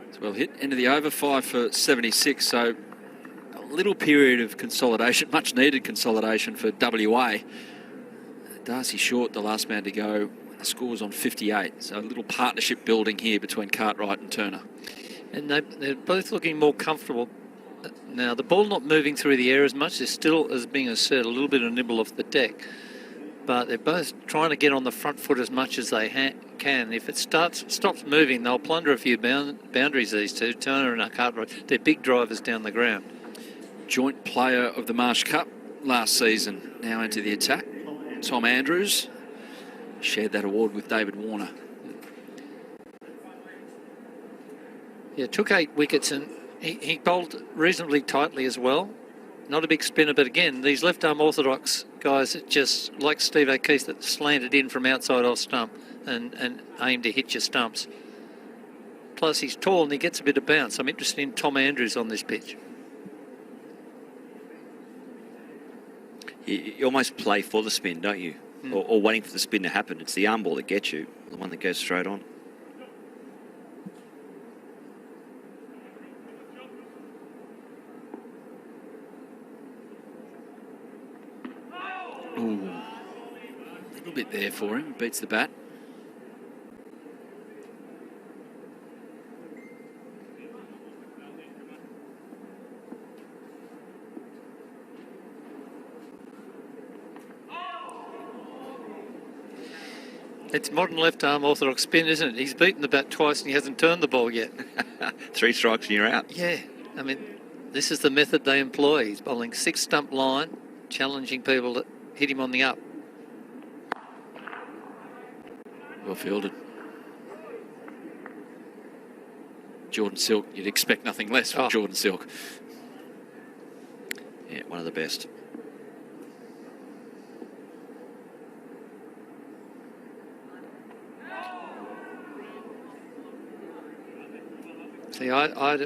It's well hit. End of the over, 5 for 76. So a little period of consolidation, much needed consolidation for WA. Darcy Short, the last man to go. The score was on 58. So a little partnership building here between Cartwright and Turner. And they're both looking more comfortable. Now, the ball not moving through the air as much. There's still, as being said, a little bit of nibble off the deck. But they're both trying to get on the front foot as much as they can. If it stops moving, they'll plunder a few boundaries, these two, Turner and Cartwright. They're big drivers down the ground. Joint player of the Marsh Cup last season, now into the attack. Tom Andrews shared that award with David Warner. Yeah, took 8 wickets and he bowled reasonably tightly as well. Not a big spinner, but again, these left-arm orthodox guys that just, like Steve O'Keefe, that slanted in from outside off stump and aim to hit your stumps. Plus, he's tall and he gets a bit of bounce. I'm interested in Tom Andrews on this pitch. You almost play for the spin, don't you? Or waiting for the spin to happen. It's the arm ball that gets you, the one that goes straight on. Ooh, a little bit there for him. Beats the bat. It's modern left-arm orthodox spin, isn't it? He's beaten the bat twice and he hasn't turned the ball yet. 3 strikes and you're out. Yeah, I mean, this is the method they employ. He's bowling 6-stump line, challenging people to hit him on the up. Well fielded. Jordan Silk, you'd expect nothing less from Jordan Silk. Yeah, one of the best. See, I'd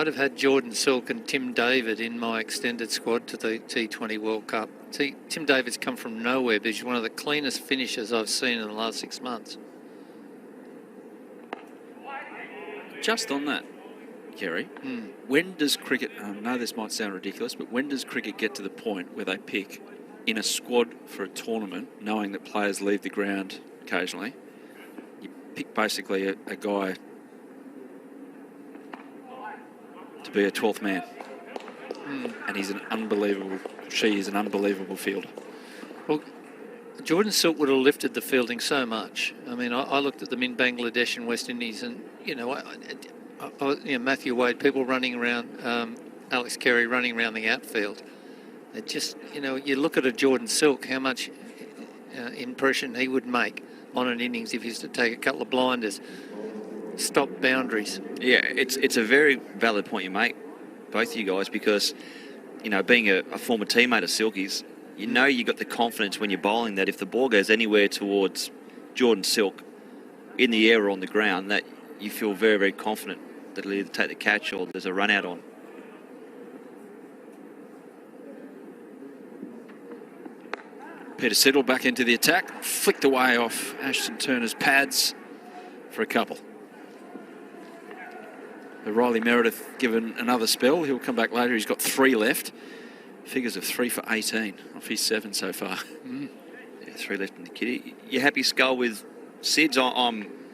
have had Jordan Silk and Tim David in my extended squad to the T20 World Cup. Tim David's come from nowhere, but he's one of the cleanest finishers I've seen in the last 6 months. Just on that, Kerry, when does cricket, I know this might sound ridiculous, but when does cricket get to the point where they pick in a squad for a tournament, knowing that players leave the ground occasionally, you pick basically a guy to be a 12th man, and she is an unbelievable fielder. Well, Jordan Silk would have lifted the fielding so much. I mean, I looked at them in Bangladesh and West Indies, and Matthew Wade, people running around, Alex Carey running around the outfield. It just, you look at a Jordan Silk, how much impression he would make on an innings if he used to take a couple of blinders, stop boundaries. Yeah, it's a very valid point you make, both of you guys, because, being a former teammate of Silky's, you got the confidence when you're bowling that if the ball goes anywhere towards Jordan Silk in the air or on the ground, that you feel very, very confident that he'll either take the catch or there's a run out on. Peter Siddle back into the attack, flicked away off Ashton Turner's pads for a couple. Riley Meredith given another spell. He'll come back later. He's got 3 left. Figures of 3 for 18 off his 7 so far. Yeah, 3 left in the kitty. You happy, Skull, with Sids?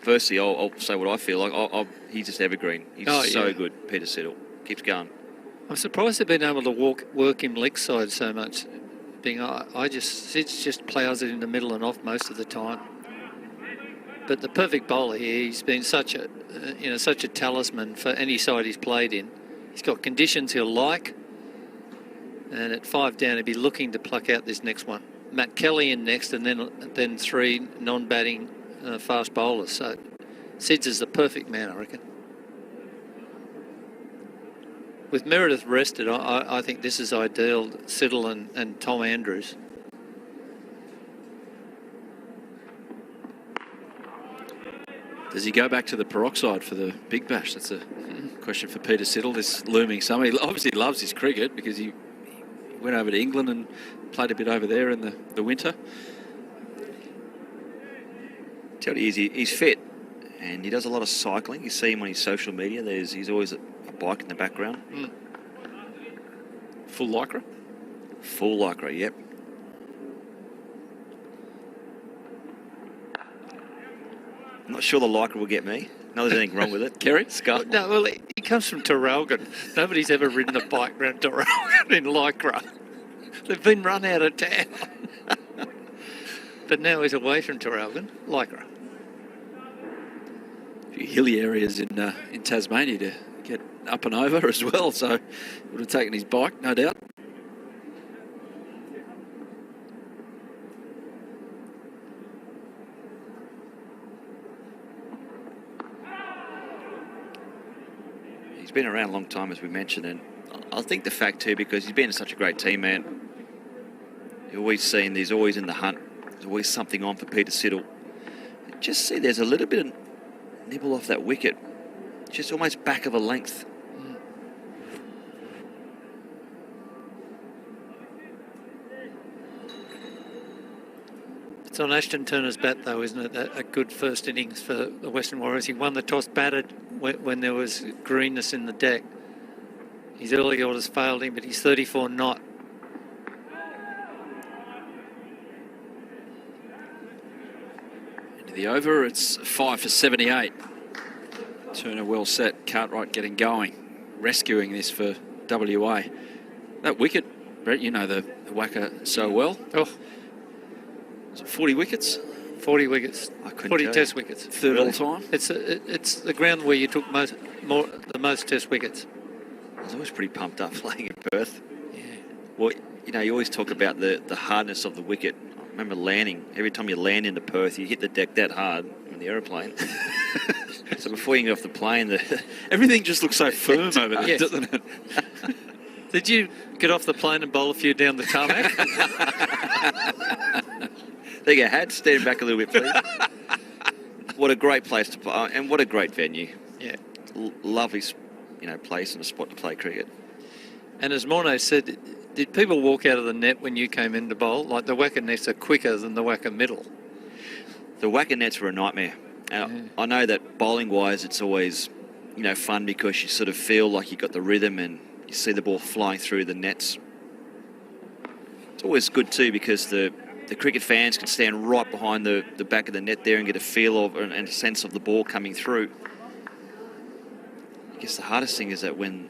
Firstly, I'll say what I feel like. He's just evergreen. He's so good, Peter Siddle. Keeps going. I'm surprised they've been able to work him leg side so much. Sids just ploughs it in the middle and off most of the time. But the perfect bowler here. He's been such a talisman for any side he's played in. He's got conditions he'll like, and at 5 down, he'll be looking to pluck out this next one. Matt Kelly in next, and then 3 non-batting fast bowlers. So Sids is the perfect man, I reckon. With Meredith rested, I think this is ideal. Siddle and Tom Andrews. Does he go back to the peroxide for the Big Bash? That's a question for Peter Siddle, this looming summer. He obviously loves his cricket because he went over to England and played a bit over there in the winter. Tell you, he's fit and he does a lot of cycling. You see him on his social media. He's always a bike in the background. Full lycra? Full lycra, yep. I'm not sure the lycra will get me. No, there's anything wrong with it. Kerry? Scott? No, well, he comes from Traralgon. Nobody's ever ridden a bike around Traralgon in lycra. They've been run out of town. But now he's away from Traralgon, lycra. A few hilly areas in Tasmania to get up and over as well, so he would have taken his bike, no doubt. He's been around a long time, as we mentioned, and I think the fact too, because he's been in such a great team, man. You're always seeing he's always in the hunt. There's always something on for Peter Siddle. Just see, there's a little bit of nibble off that wicket, just almost back of a length. It's on Ashton Turner's bat, though, isn't it? A good first innings for the Western Warriors. He won the toss, batted when there was greenness in the deck. His early orders failed him, but he's 34 not. Into the over, it's 5 for 78. Turner well set, Cartwright getting going, rescuing this for WA. That wicket, Brett, you know the whacker so well. Oh, is it 40 wickets? 40 wickets, 40 test wickets. Third all time? It's the ground where you took the most test wickets. I was always pretty pumped up playing in Perth. Yeah. Well, you know, you always talk about the hardness of the wicket. I remember landing. Every time you land into Perth, you hit the deck that hard in the aeroplane. So before you get off the plane, everything just looks so firm over there, Yes. doesn't it? Did you get off the plane and bowl a few down the tarmac? There you go, Had. Stand back a little bit, please. What a great place to play, and what a great venue. Yeah. Lovely, place and a spot to play cricket. And as Morne said, did people walk out of the net when you came in to bowl? Like the whacker nets are quicker than the whacker middle. The whacker nets were a nightmare. I know that bowling-wise, it's always, fun because you sort of feel like you got the rhythm and you see the ball flying through the nets. It's always good too because the cricket fans can stand right behind the back of the net there and get a feel of and a sense of the ball coming through. I guess the hardest thing is that when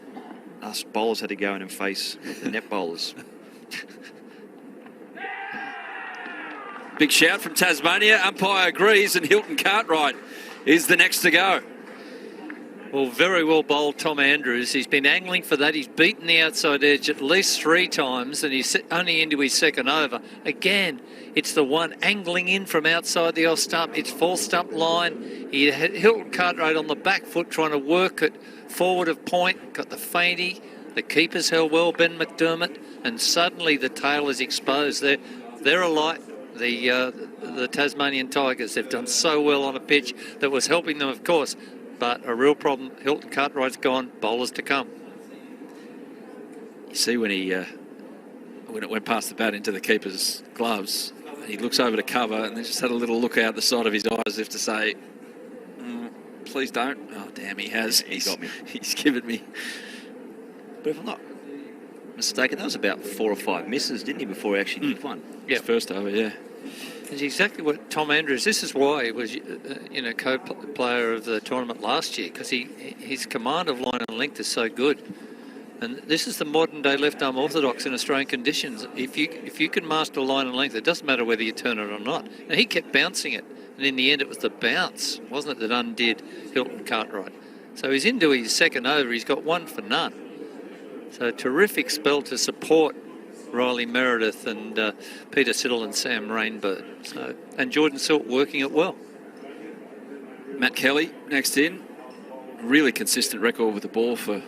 us bowlers had to go in and face the net bowlers. Big shout from Tasmania. Umpire agrees, and Hilton Cartwright is the next to go. Well, very well bowled, Tom Andrews. He's been angling for that. He's beaten the outside edge at least 3 times, and he's only into his second over. Again, it's the one angling in from outside the off stump. It's full stump line. He had Hilton Cartwright on the back foot trying to work it forward of point. Got the feinty. The keeper's held well, Ben McDermott, and suddenly the tail is exposed. They're alight. The Tasmanian Tigers, they've done so well on a pitch that was helping them, of course, but a real problem. Hilton Cartwright's gone, bowlers to come. You see when when it went past the bat into the keeper's gloves, he looks over to cover and then just had a little look out the side of his eyes as if to say, please don't. Oh, damn, he has. He got me. He's given me. But if I'm not mistaken, that was about 4 or 5 misses, didn't he, before he actually did one? Yeah. First over, yeah. It's exactly what Tom Andrews. This is why he was, co-player of the tournament last year, because his command of line and length is so good. And this is the modern day left arm orthodox in Australian conditions. If you can master line and length, it doesn't matter whether you turn it or not. And he kept bouncing it, and in the end, it was the bounce, wasn't it, that undid Hilton Cartwright. So he's into his second over. He's got 1 for none. So a terrific spell to support Riley Meredith and Peter Siddle and Sam Rainbird. So, and Jordan Silt working it well. Matt Kelly next in. Really consistent record with the ball for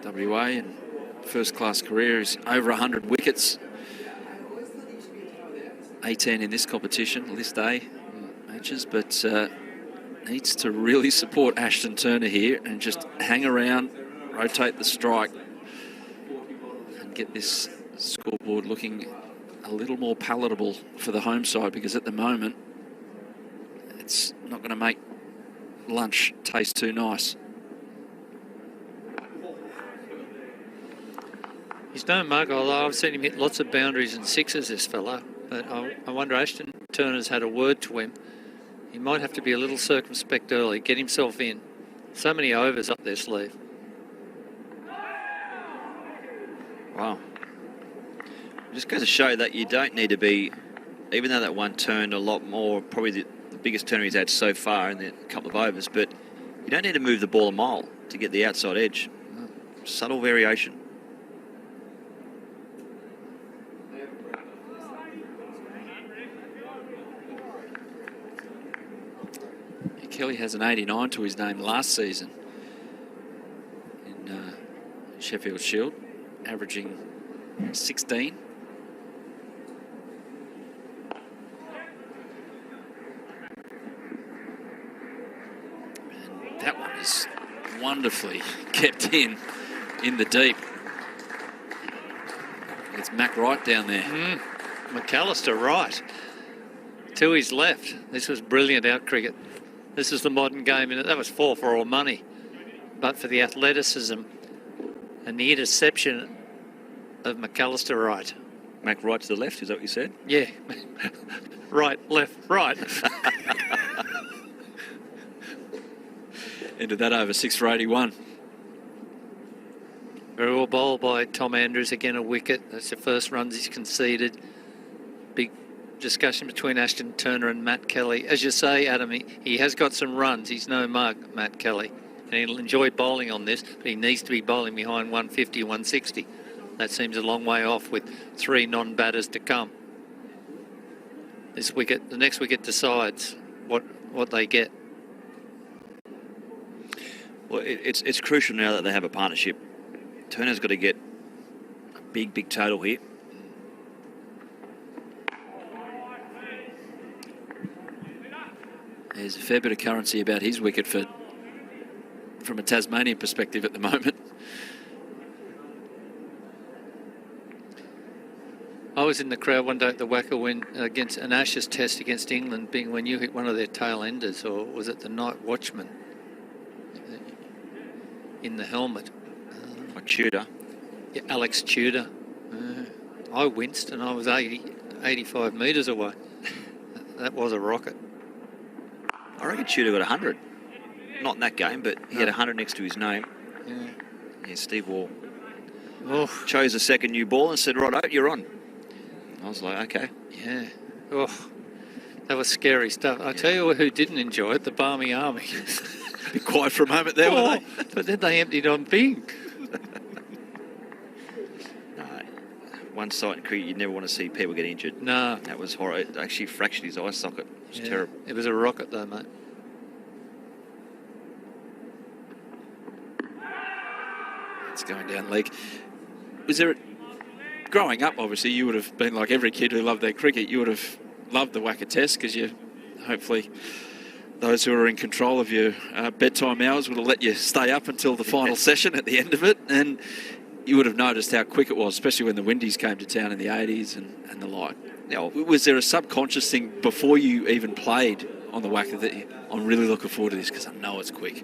WA, and first-class career is over 100 wickets. 18 in this competition, list A matches, but needs to really support Ashton Turner here and just hang around, rotate the strike, and get this scoreboard looking a little more palatable for the home side, because at the moment it's not going to make lunch taste too nice. He's no mug, although I've seen him hit lots of boundaries and sixes, this fella. But I wonder, Ashton Turner's had a word to him. He might have to be a little circumspect early, get himself in. So many overs up their sleeve. Wow. It just goes to show that you don't need to be, even though that one turned a lot more, probably the biggest turner he's had so far in the couple of overs, but you don't need to move the ball a mile to get the outside edge. Subtle variation. Kelly has an 89 to his name last season in Sheffield Shield, averaging 16. And that one is wonderfully kept in the deep. It's Mac Wright down there. McAllister right to his left. This was brilliant out cricket. This is the modern game, and that was 4 for all money. But for the athleticism and the interception of McAllister right. Mac Wright to the left, is that what you said? Yeah. Right, left, right. Ended that over 6 for 81. Very well bowled by Tom Andrews. Again, a wicket. That's the first runs he's conceded. Big discussion between Ashton Turner and Matt Kelly. As you say, Adam, he has got some runs. He's no mug, Matt Kelly. And he'll enjoy bowling on this, but he needs to be bowling behind 150, 160. That seems a long way off with 3 non-batters to come. This wicket, the next wicket decides what they get. Well, it's crucial now that they have a partnership. Turner's got to get a big total here. There's a fair bit of currency about his wicket from a Tasmanian perspective at the moment. I was in the crowd one day at the WACA when against an Ashes test against England, being when you hit one of their tail enders, or was it the night watchman in the helmet? Tudor. Yeah, Alex Tudor. I winced, and I was 85 metres away. That was a rocket. I reckon Tudor got 100. Not in that game, but he had 100 next to his name. Yeah, Steve Wall chose a second new ball and said, right, you're on. I was like, okay. Yeah. Oh, that was scary stuff. I tell you who didn't enjoy it, the Barmy Army. Be quiet for a moment there, weren't they? But then they emptied on Bing. One sight in cricket, you never want to see people get injured. No. That was horrible. It actually fractured his eye socket. It was terrible. It was a rocket though, mate. It's going down leg. Was there... Growing up, obviously, you would have been like every kid who loved their cricket. You would have loved the WACA test because you, hopefully, those who are in control of your bedtime hours would have let you stay up until the final session at the end of it. And you would have noticed how quick it was, especially when the Windies came to town in the 80s and the like. Now, was there a subconscious thing before you even played on the WACA that I'm really looking forward to this because I know it's quick.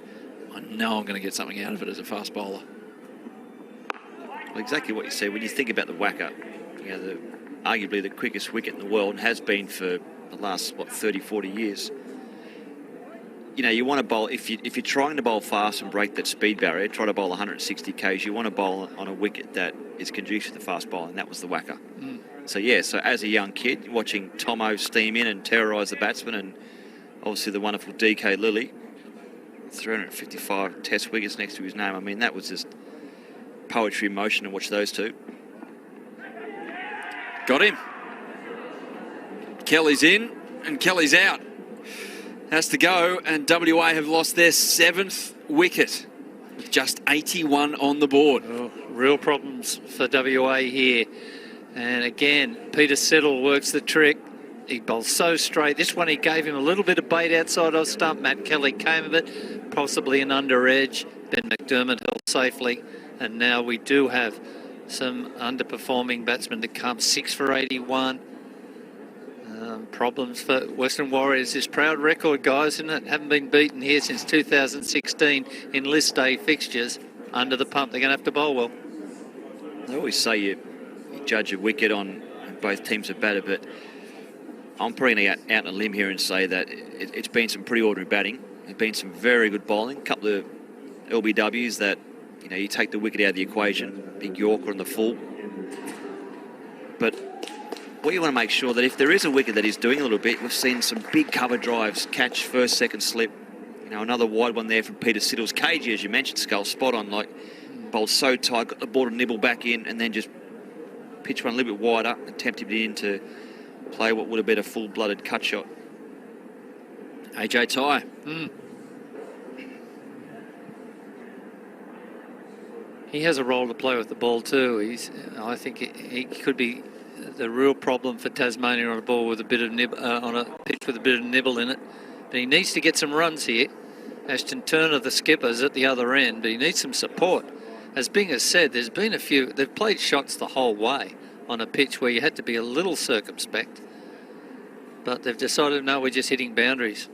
I know I'm going to get something out of it as a fast bowler. Well, exactly what you said. When you think about the WACA, arguably the quickest wicket in the world, and has been for the last, 30, 40 years. You know, you want to bowl, if you're trying to bowl fast and break that speed barrier, try to bowl 160 k's, you want to bowl on a wicket that is conducive to fast bowling, and that was the whacker. So as a young kid, watching Tomo steam in and terrorise the batsman, and obviously the wonderful DK Lilly, 355 test wickets next to his name. I mean, that was just poetry in motion to watch those two. Got him. Kelly's in and Kelly's out. Has to go, and WA have lost their 7th wicket with just 81 on the board. Oh, real problems for WA here. And again, Peter Siddle works the trick. He bowls so straight. This one he gave him a little bit of bait outside of stump. Matt Kelly came of it, possibly an under edge. Ben McDermott held safely. And now we do have some underperforming batsmen to come. 6 for 81. Problems for Western Warriors. This proud record, guys, isn't it? Haven't been beaten here since 2016 in list day fixtures. Under the pump, they're going to have to bowl well. They always say you judge a wicket on both teams are better, but I'm probably going to go out on a limb here and say that it's been some pretty ordinary batting. It's been some very good bowling. A couple of LBWs that, you take the wicket out of the equation. Big Yorker on the full. But what you want to make sure that if there is a wicket that is doing a little bit, we've seen some big cover drives, catch, first, second slip. Another wide one there from Peter Siddle's. Cagey, as you mentioned, Skull, spot on, bowled so tight, got the ball to nibble back in, and then just pitch one a little bit wider and tempted it in to play what would have been a full-blooded cut shot. AJ Tye. He has a role to play with the ball too. I think he could be the real problem for Tasmania on a ball with a bit of on a pitch with a bit of nibble in it. But he needs to get some runs here. Ashton Turner, the skipper's at the other end, but he needs some support. As Bing has said, there's been a few. They've played shots the whole way on a pitch where you had to be a little circumspect. But they've decided, no, we're just hitting boundaries.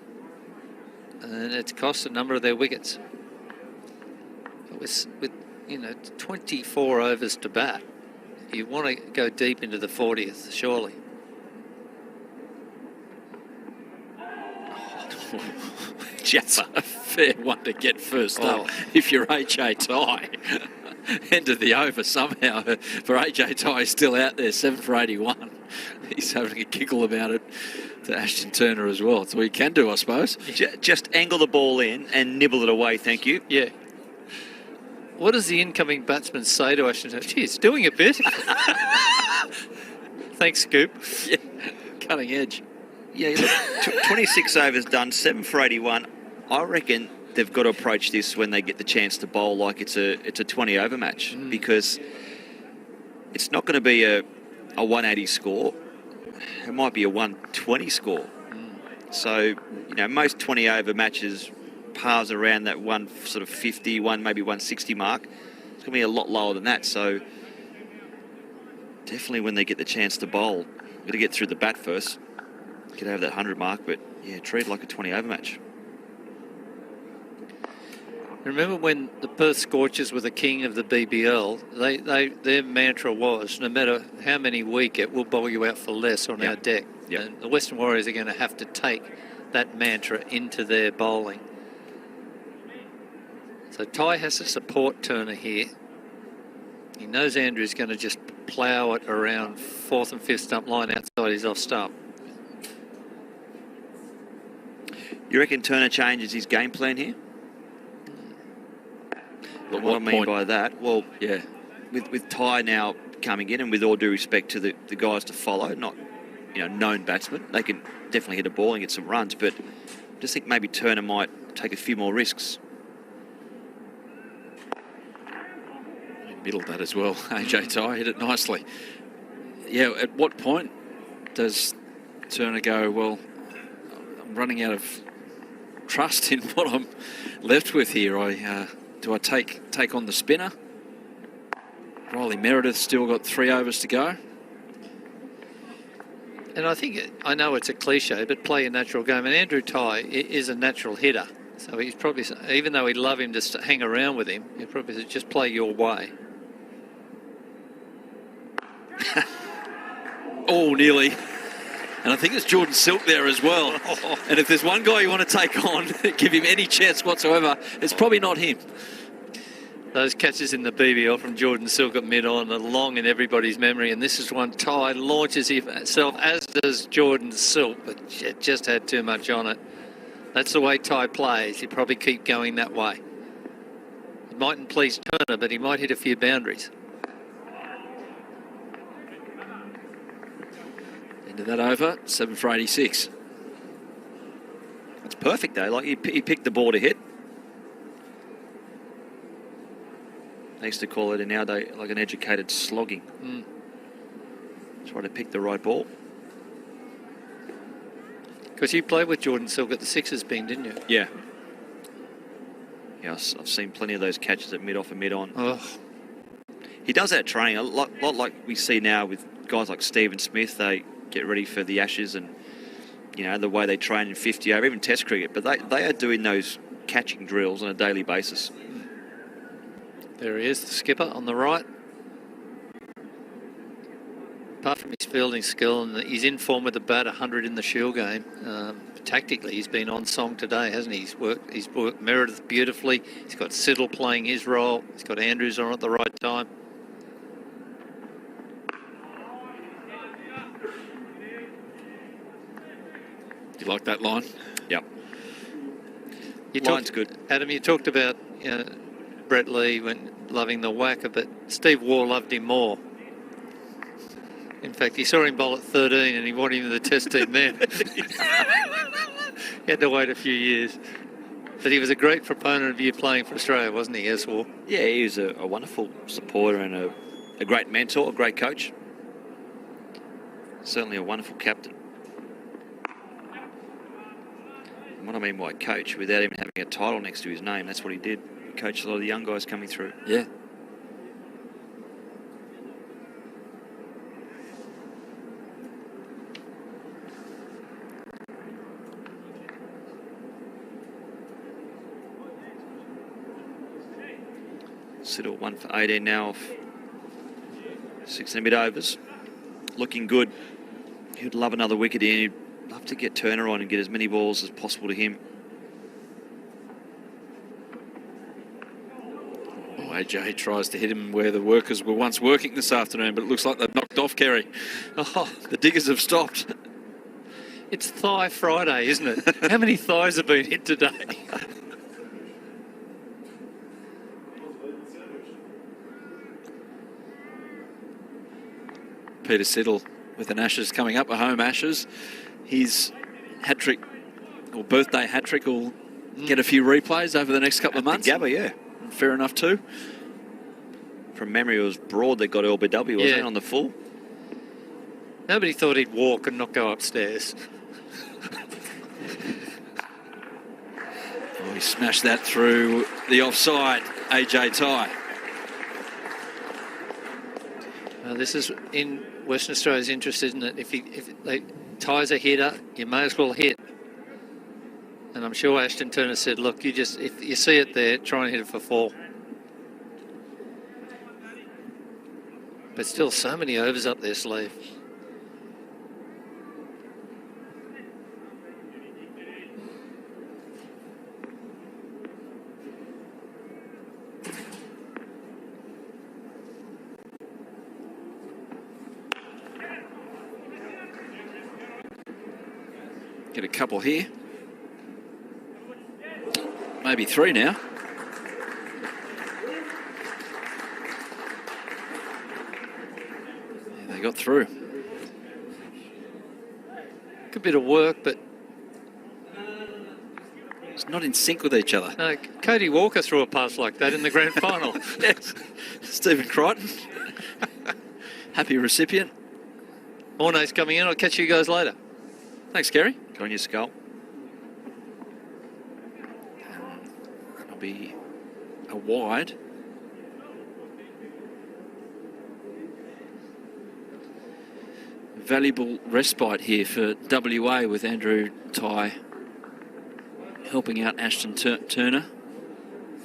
And it's cost a number of their wickets. But with 24 overs to bat, you want to go deep into the 40th, surely. Just a fair one to get first up if you're AJ Tye. End of the over somehow for AJ Tye. He's still out there, 7 for 81. He's having a giggle about it to Ashton Turner as well. That's what he can do, I suppose. Just angle the ball in and nibble it away, thank you. Yeah. What does the incoming batsman say to Ashton Turner? Gee, it's doing a bit. Thanks, Scoop. Yeah, cutting edge. Yeah, look, 26 overs done, 7 for 81. I reckon they've got to approach this when they get the chance to bowl like it's a 20-over match, because it's not going to be a 180 score. It might be a 120 score. So, most 20-over matches paths around that 150, maybe 160 mark. It's going to be a lot lower than that. So, definitely when they get the chance to bowl, got to get through the bat first. Get over that 100 mark, but treat it like a 20-over match. Remember when the Perth Scorchers were the king of the BBL? Their mantra was, no matter how many we get, we'll bowl you out for less on our deck. Yep. And the Western Warriors are going to have to take that mantra into their bowling. So Tye has to support Turner here. He knows Andrew's going to just plough it around 4th and 5th stump line outside his off stump. You reckon Turner changes his game plan here? But what I mean point? by that, with Tye now coming in, and with all due respect to the guys to follow, not known batsmen, they can definitely hit a ball and get some runs, but I just think maybe Turner might take a few more risks. Middled that as well. AJ Tye hit it nicely. Yeah, at what point does Turner go, well, I'm running out of trust in what I'm left with here. Do I take on the spinner? Riley Meredith still got 3 overs to go. And I know it's a cliche, but play your natural game. And Andrew Tye is a natural hitter. So he's probably, even though he'd love him to hang around with him, he'd probably say, just play your way. Oh, nearly. And I think it's Jordan Silk there as well. And if there's one guy you want to take on, give him any chance whatsoever, it's probably not him. Those catches in the BBL from Jordan Silk at mid-on are long in everybody's memory, and this is one Ty launches himself, as does Jordan Silk, but it just had too much on it. That's the way Ty plays. He'd probably keep going that way. It mightn't please Turner, but he might hit a few boundaries. End of that over, 7 for 86. It's perfect though. Like he picked the ball to hit. They used to call it nowadays like an educated slogging. Try to pick the right ball. Because you played with Jordan Silk at the Sixers beam, didn't you? Yeah. Yeah, I've seen plenty of those catches at mid-off and mid-on. Oh. He does that training a lot like we see now with guys like Stephen Smith. They get ready for the Ashes and, you know, the way they train in 50 over, even Test cricket. But they are doing those catching drills on a daily basis. There he is, the skipper on the right. Apart from his fielding skill, and he's in form with about 100 in the Shield game. Tactically, he's been on song today, hasn't he? He's worked Meredith beautifully. He's got Siddle playing his role. He's got Andrews on at the right time. Do you like that line? Yep. Line's good. Adam, you talked about Brett Lee loving the whacker, but Steve Waugh loved him more. In fact, he saw him bowl at 13 and he wanted him in the Test team then. He had to wait a few years. But he was a great proponent of you playing for Australia, wasn't he, S. Waugh? Yeah, he was a wonderful supporter and a great mentor, a great coach. Certainly a wonderful captain. And what I mean by coach, without even having a title next to his name, that's what he did. He coached a lot of the young guys coming through. Yeah. Siddle 1 for 18 now off 6 and a bit overs. Looking good. He'd love another wicket in. He'd love to get Turner on and get as many balls as possible to him. Oh, AJ tries to hit him where the workers were once working this afternoon, but it looks like they've knocked off Kerry. Oh, the diggers have stopped. It's Thigh Friday, isn't it? How many thighs have been hit today? Peter Siddle with an Ashes coming up, a home Ashes. His hat-trick, or birthday hat-trick, will get a few replays over the next couple of months. Gabba, yeah. Fair enough too. From memory, it was Broad that got LBW, wasn't it, on the full? Nobody thought he'd walk and not go upstairs. Oh, he smashed that through the offside, AJ Ty. This is in Western Australia's interest, isn't it? If Ty's a hitter, you may as well hit. And I'm sure Ashton Turner said, look, if you see it there, try and hit it for 4. But still, so many overs up their sleeve. Get a couple here. Maybe 3 now. Yeah, they got through. Good bit of work, but it's not in sync with each other. no, Cody Walker threw a pass like that in the grand final. Yes. Stephen Crichton. Happy recipient. Mornay's coming in. I'll catch you guys later. Thanks, Gary. Go on your skull. That'll be a wide. Valuable respite here for WA with Andrew Ty helping out Ashton Turner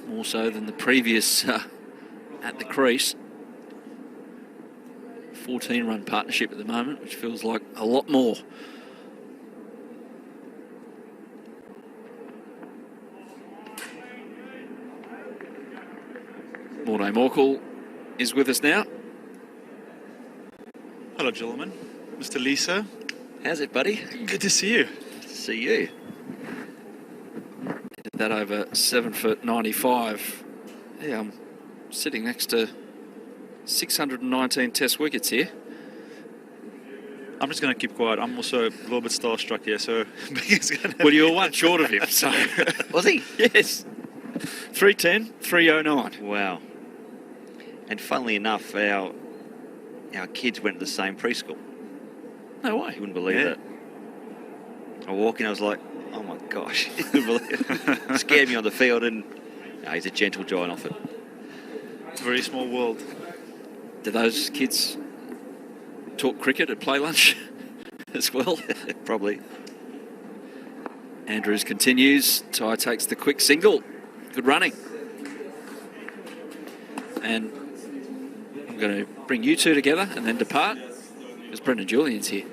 more so than the previous at the crease. 14-run partnership at the moment, which feels like a lot more Morné Morkel is with us now. Hello, gentlemen. Mr. Lisa. How's it, buddy? Good to see you. Good to see you. Did that over 7'95". Yeah, I'm sitting next to 619 Test wickets here. I'm just going to keep quiet. I'm also a little bit starstruck here, so... Well, you were one short of him, so... Was he? Yes. 310, 309. Wow. And funnily enough, our kids went to the same preschool. No way. You wouldn't believe it. I walk in, I was like, oh my gosh. You wouldn't believe it. Scared me on the field, and no, he's a gentle giant off it. It's a very small world. Do those kids talk cricket at play lunch as well? Probably. Andrews continues. Ty takes the quick single. Good running. And I'm going to bring you two together and then depart because Brendan Julian's here.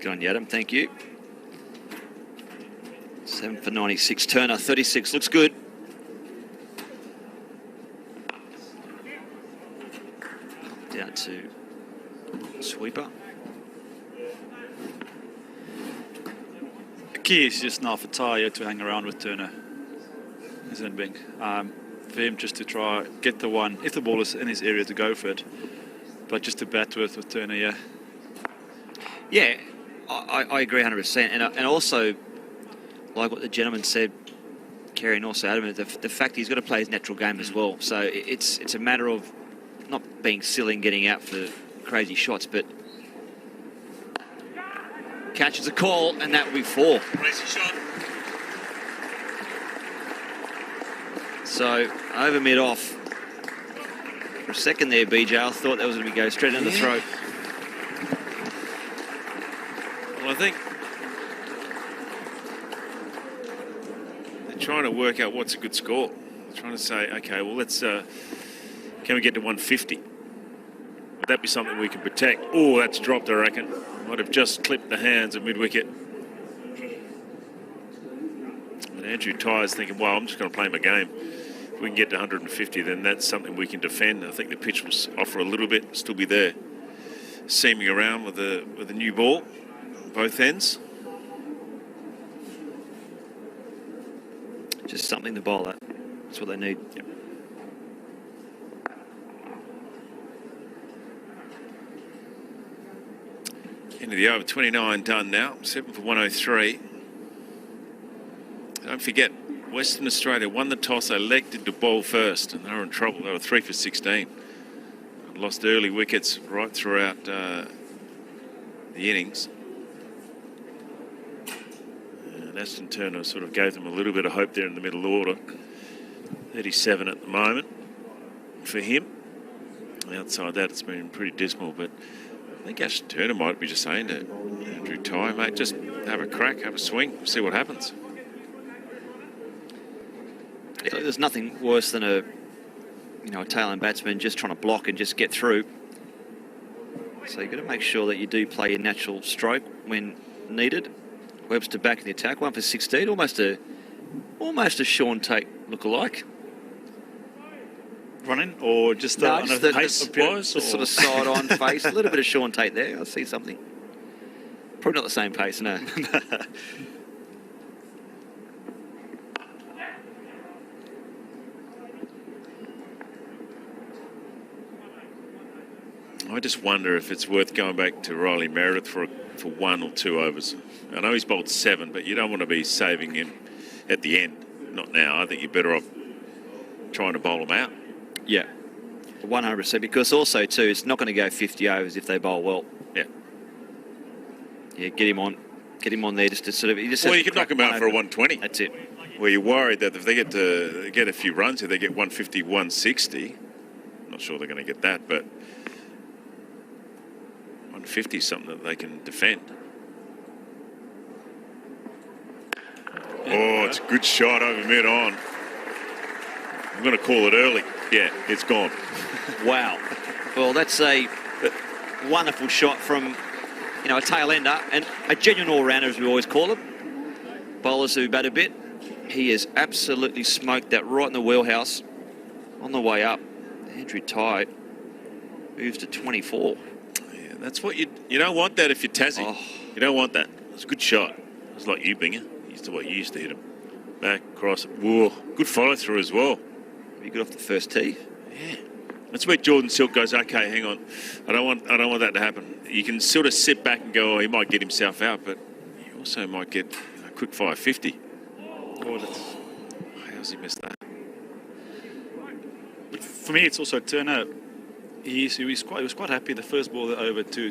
Good on you, Adam. Thank you. 7 for 96. Turner, 36. Looks good. Down to sweeper. The key is just now for Ty to hang around with Turner, isn't it, Bing? For him just to try get the one, if the ball is in his area, to go for it. But just to bat with Turner, yeah. Yeah, I agree 100%. And also, like what the gentleman said, Kerry and also Adam, the fact he's got to play his natural game as well. So it's a matter of not being silly and getting out for crazy shots, but catches a call, and that will be 4. Crazy shot. So over mid off. For a second there, BJ, I thought that was going to go straight in the throat. Well, I think they're trying to work out what's a good score. They're trying to say, okay, well, let's can we get to 150? Would that be something we can protect? Oh, that's dropped, I reckon. Might have just clipped the hands of mid-wicket. And Andrew Ty's thinking, well, I'm just going to play my game. If we can get to 150, then that's something we can defend. I think the pitch will offer a little bit, still be there, seaming around with the new ball, both ends. Just something to bowl at. That's what they need. Yep. End of the over, 29 done now, 7 for 103. Don't forget, Western Australia won the toss, elected to bowl first, and they were in trouble. They were 3 for 16. Lost early wickets right throughout the innings. And Aston Turner sort of gave them a little bit of hope there in the middle order. 37 at the moment for him. Outside that, it's been pretty dismal, but I think Aston Turner might be just saying to Andrew Ty, mate, just have a crack, have a swing, see what happens. Yeah, there's nothing worse than a tail-end batsman just trying to block and just get through. So you've got to make sure that you do play your natural stroke when needed. Webster back in the attack, 1 for 16, almost a Sean Tate look-alike. Running or just No, on just a the pace appearance? sort of side-on face, a little bit of Sean Tate there. I see something. Probably not the same pace, no. I just wonder if it's worth going back to Riley Meredith for 1 or 2 overs. I know he's bowled 7, but you don't want to be saving him at the end. Not now. I think you're better off trying to bowl him out. Yeah, 100%. Because also too, it's not going to go 50 overs if they bowl well. Yeah. Yeah, get him on there just to sort of. Well, you can knock him out for a 120. That's it. Well, you're worried that if they get a few runs here, they get 150, 160. Not sure they're going to get that, but 150 is something that they can defend. Oh, it's a good shot over mid-on. I'm going to call it early. Yeah, it's gone. Wow. Well, that's a wonderful shot from, a tail ender and a genuine all-rounder, as we always call them. Bowlers who bat a bit. He has absolutely smoked that right in the wheelhouse on the way up. Andrew Tye moves to 24. Yeah, that's what you don't want that if you're Tassie. Oh. You don't want that. It's a good shot. It's like you, Binger. You used to hit him. Back, across. Whoa, good follow through as well. You got off the first tee. Yeah. That's where Jordan Silk goes, okay, hang on. I don't want that to happen. You can sort of sit back and go, oh, he might get himself out, but he also might get a quick 550. How's he missed that? But for me, it's also Turner. He was quite happy the first ball over to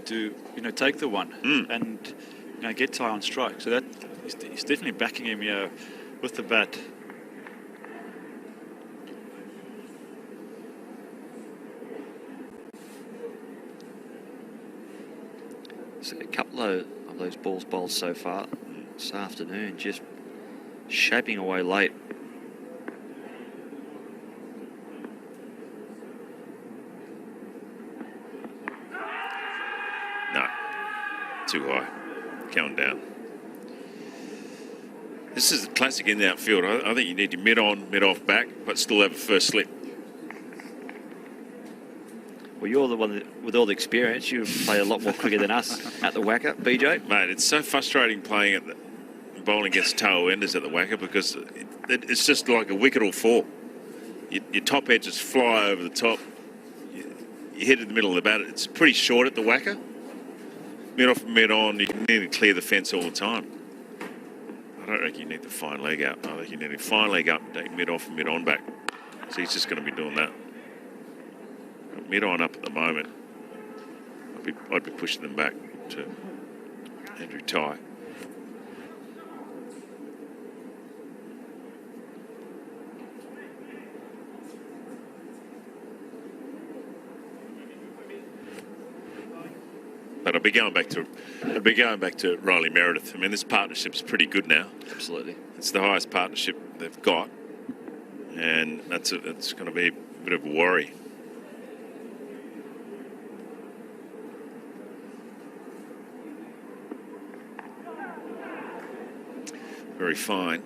take the one and get Tye on strike. So that he's definitely backing him here with the bat. So a couple of those balls bowled so far this afternoon, just shaping away late. No, too high, going down. This is a classic in the outfield. I think you need to mid-on, mid-off back, but still have a first slip. Well, you're the one that, with all the experience, you play a lot more cricket than us at the Wacker, BJ. Mate, it's so frustrating playing at the bowling against tail enders at the Wacker because it's just like a wicket or four. Your top edges fly over the top. You hit in the middle of the bat. It's pretty short at the Wacker. Mid-off, mid-on, you can nearly clear the fence all the time. I don't reckon you need the fine leg out. I think you need a fine leg up, take mid-off and mid-on back. So he's just going to be doing that. Mid-on up at the moment. I'd be pushing them back to Andrew Tye. But I'll be going back to Riley Meredith. I mean, this partnership's pretty good now. Absolutely. It's the highest partnership they've got, and it's going to be a bit of a worry. Very fine.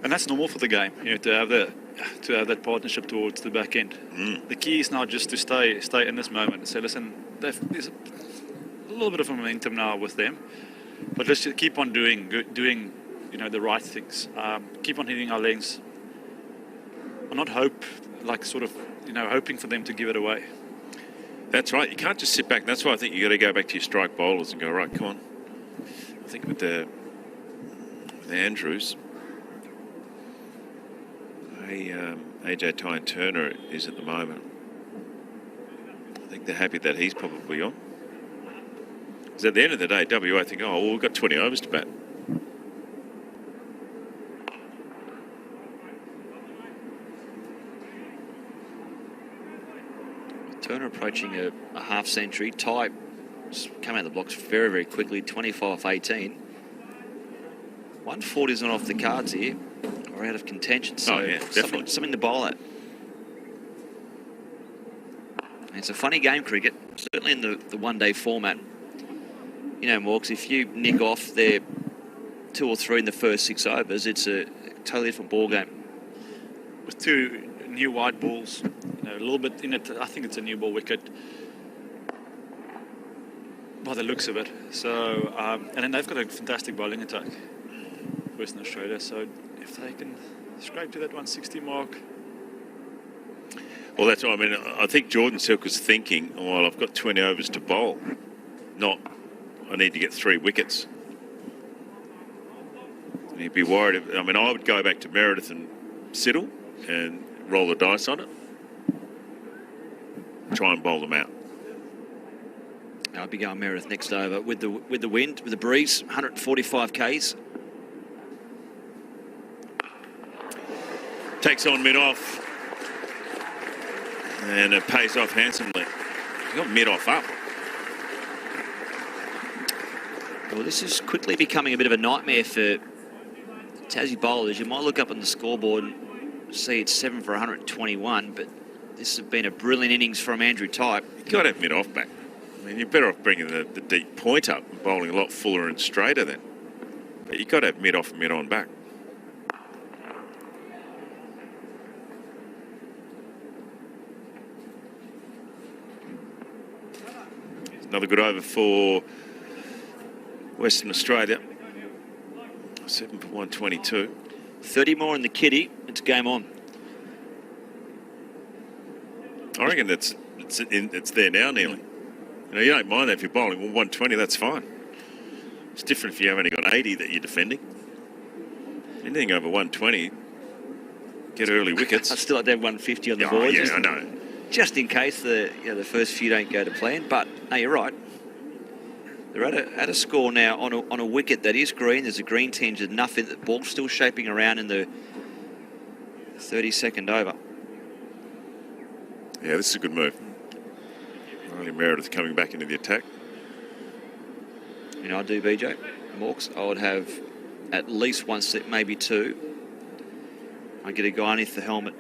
And that's normal for the game, to have that partnership towards the back end. The key is now just to stay in this moment and say, listen, there's a little bit of momentum now with them, but let's just keep on doing the right things. Keep on hitting our lengths. And not hoping for them to give it away. That's right. You can't just sit back. That's why I think you got to go back to your strike bowlers and go, right, come on. I think with Andrews, AJ Tye and Turner is at the moment. I think they're happy that he's probably on. Because at the end of the day, WA think, oh, well, we've got 20 overs to bat. Turner approaching a half century. Tye come out of the blocks very, very quickly. 25-18. 140's not off the cards here. Or out of contention. So yeah, definitely. Something to bowl at. And it's a funny game, cricket. Certainly in the one-day format. Morks, if you nick off their 2 or 3 in the first 6 overs, it's a totally different ball game. With 2 new wide balls, a little bit in it. I think it's a new ball wicket by the looks of it. So, and then they've got a fantastic bowling attack, Western Australia. So if they can scrape to that 160 mark. Well, that's what I mean. I think Jordan Silk was thinking, well, I've got 20 overs to bowl. Not, I need to get 3 wickets. And he'd be worried. I mean, I would go back to Meredith and Siddle and roll the dice on it. Try and bowl them out. I'll be going Meredith next over with the wind, with the breeze, 145 Ks. Takes on mid-off. And it pays off handsomely. He got mid-off up. Well, this is quickly becoming a bit of a nightmare for Tassie bowlers. You might look up on the scoreboard and see it's 7 for 121, but this has been a brilliant innings from Andrew Tye. You've got to have mid-off back. I mean, you're better off bringing the deep point up and bowling a lot fuller and straighter then. But you've got to have mid-off and mid-on back. Another good over for Western Australia. 7 for 122. 30 more in the kitty. It's game on. I reckon it's there now, nearly. You know, you don't mind that if you're bowling 120, that's fine. It's different if you have only got 80 that you're defending. Anything over 120, get early wickets. I'd still like to have 150 on the board. Yeah, I know. Just in case the first few don't go to plan. But no, you're right. They're at a score now on a wicket that is green. There's a green tinge. There's nothing. The ball's still shaping around in the 32nd over. Yeah, this is a good move. Only Meredith coming back into the attack. You know, I do, BJ. Morks, I would have at least one slip, maybe two. I get a guy underneath the helmet.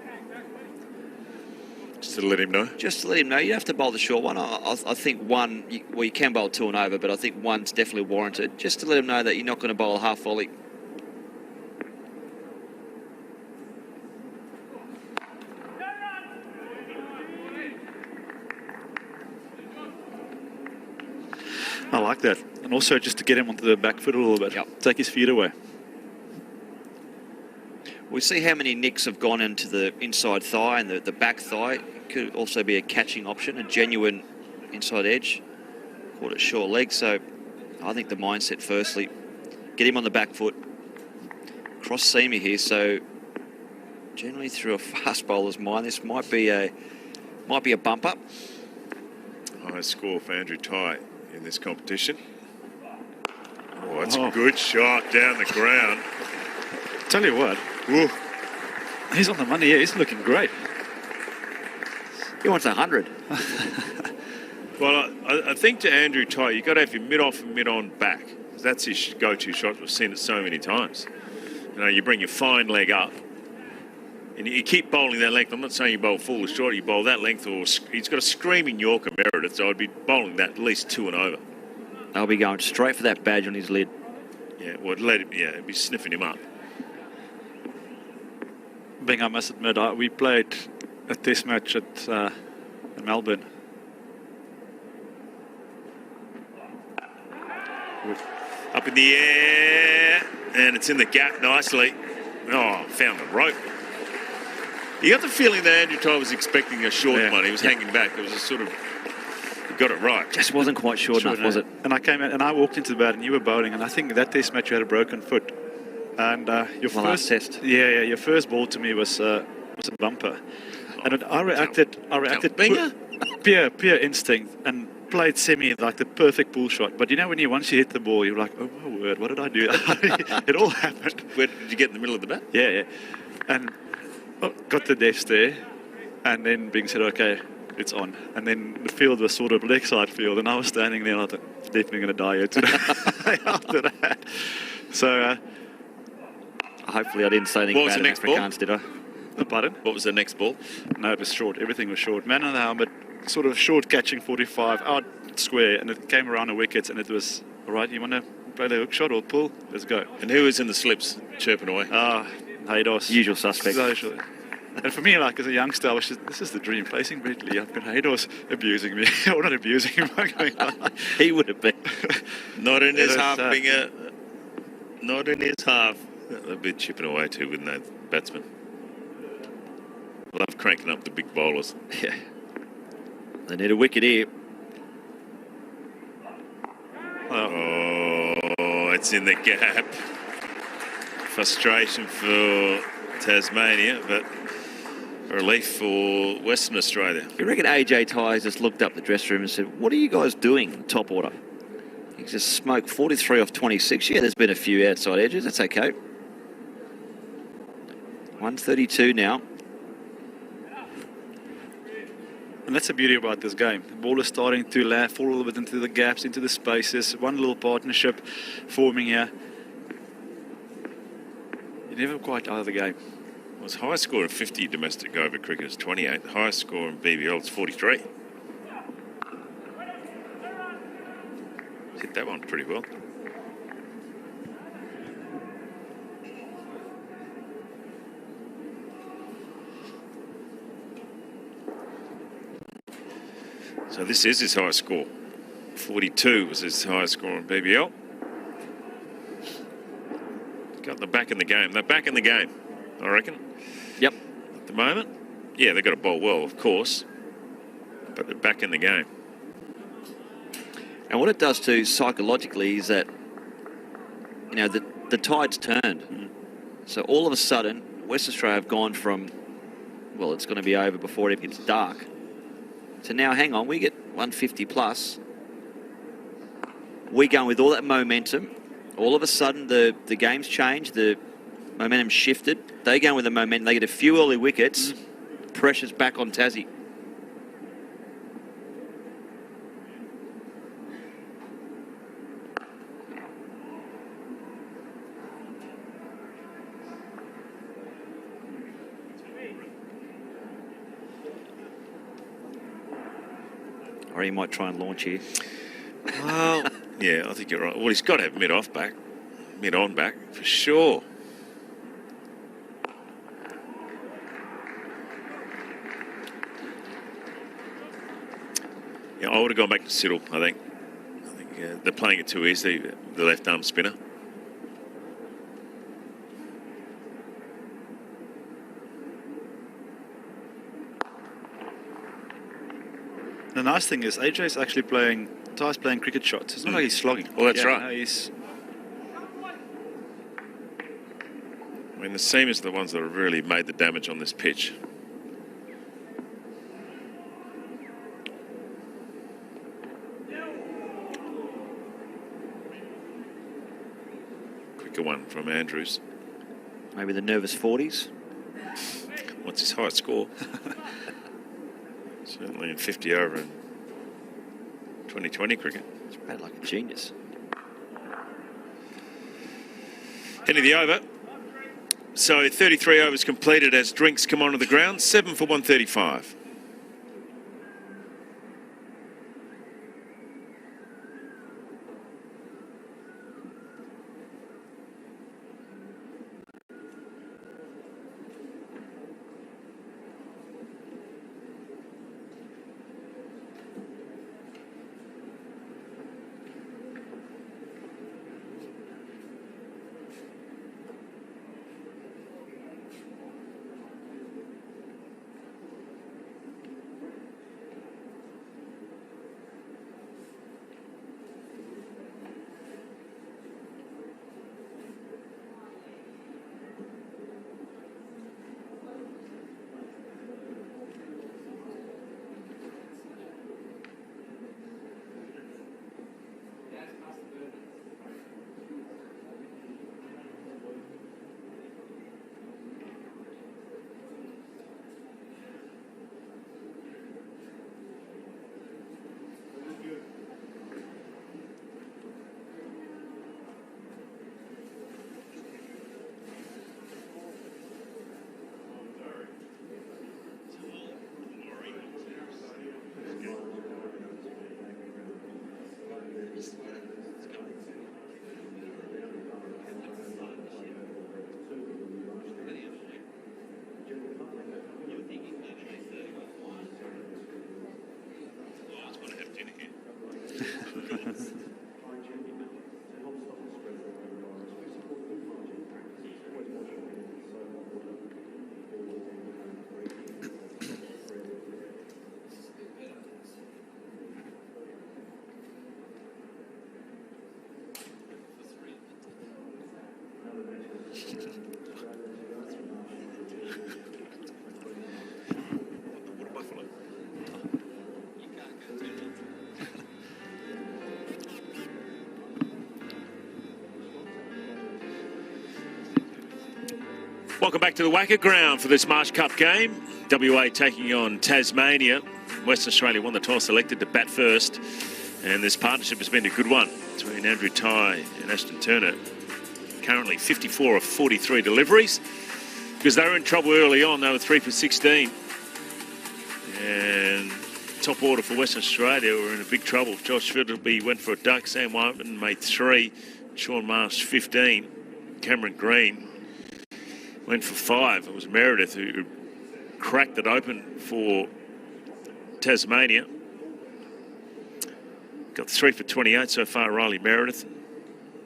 Just to let him know? Just to let him know. You have to bowl the short one. I think one, you can bowl 2 and over, but I think one's definitely warranted. Just to let him know that you're not going to bowl a half volley. I like that. And also just to get him onto the back foot a little bit. Yep. Take his feet away. We see how many nicks have gone into the inside thigh and the back thigh. Could also be a catching option, a genuine inside edge. Caught it short leg. So I think the mindset firstly, get him on the back foot. Cross seamer here. So generally through a fast bowler's mind, this might be a bumper. High score for Andrew Ty in this competition. Oh, that's a good shot down the ground. Tell you what, Ooh. he's on the money. Yeah, he's looking great. He wants 100. Well, I think to Andrew Ty, you've got to have your mid-off and mid-on back. That's his go-to shot. We've seen it so many times. You know, you bring your fine leg up and you keep bowling that length. I'm not saying you bowl full or short, you bowl that length, or he's got a screaming Yorker Meredith, so I'd be bowling that at least 2 and over. I'll be going straight for that badge on his lid. Yeah, well, let him, yeah, be sniffing him up. Being, I must admit, we played a test match at Melbourne. Up in the air, and it's in the gap nicely. Oh, found the rope. You got the feeling that Andrew Ty was expecting a short one. He was hanging back. It was a sort of, he got it right. Just wasn't quite short enough, was it? And I came in and I walked into the bat and you were bowling, and I think that test match you had a broken foot. And your first test. Yeah, your first ball to me was a bumper. And I reacted pure instinct and played semi like the perfect pull shot. But you know, once you hit the ball, you're like, oh my word, what did I do? It all happened. Where did you get in the middle of the bat? Yeah. And got the desk there, and then Bing said, okay, it's on. And then the field was sort of leg side field, and I was standing there and I thought, definitely going to die here today after that. So hopefully I didn't say anything bad in Afrikaans, did I? Pardon? What was the next ball? No, it was short. Everything was short. Man on the helmet, sort of short catching 45, out square, and it came around the wickets, and it was, all right, you want to play the hook shot or pull? Let's go. And who was in the slips chirping away? Haydos. Usual suspect. And for me, like as a youngster, I was just, this is the dream, placing Bentley. I've got Haydos abusing me. Or not abusing him, but going on. He would have been. Not in his half, Binger. Not in his half. A bit chipping away too, wouldn't they, batsmen? Love cranking up the big bowlers. Yeah. They need a wicket here. Oh, it's in the gap. Frustration for Tasmania, but relief for Western Australia. You reckon AJ Tyers just looked up the dressing room and said, what are you guys doing in top order? He just smoked 43 off 26. Yeah, there's been a few outside edges. That's okay. 132 now. And that's the beauty about this game. The ball is starting to fall a little bit into the gaps, into the spaces. One little partnership forming here. You're never quite out of the game. Well, his highest score in 50 domestic over cricket is 28. The highest score in BBL is 43. Hit that one pretty well. So this is his highest score, 42 was his highest score on BBL. Got them back in the game. They're back in the game, I reckon. Yep. At the moment. Yeah, they've got to bowl well, of course. But they're back in the game. And what it does too psychologically is that, you know, the tide's turned. So all of a sudden, West Australia have gone from, well, it's going to be over before it even gets dark. So now, hang on, we get 150 plus. We go with all that momentum. All of a sudden, the game's changed. The momentum shifted. They go with the momentum. They get a few early wickets. Pressure's back on Tassie. Or he might try and launch here. Well, yeah, I think you're right. Well, he's got to have mid-off back. Mid-on back, for sure. Yeah, I would have gone back to Siddle, I think. They're playing it too easy, the left-arm spinner. The nice thing is AJ's actually playing, Ty's playing cricket shots. It's not like he's slogging. Well, that's right. No, he's... I mean, the seamers are the ones that have really made the damage on this pitch. Quicker one from Andrews. Maybe the nervous 40s. What's his highest score? Certainly in 50 over in 2020 cricket. It's about like a genius. End of the over. So 33 overs completed as drinks come onto the ground. 7 for 135. Welcome back to the Wacker ground for this Marsh Cup game. WA taking on Tasmania. Western Australia won the toss, elected to bat first. And this partnership has been a good one between Andrew Ty and Ashton Turner. Currently 54 of 43 deliveries. Because they were in trouble early on, they were 3 for 16. And top order for Western Australia were in a big trouble. Josh Fiddleby went for a duck, Sam Whiteman made 3, Sean Marsh 15, Cameron Green went for 5. It was Meredith who cracked it open for Tasmania. got 3 for 28 so far. Riley Meredith,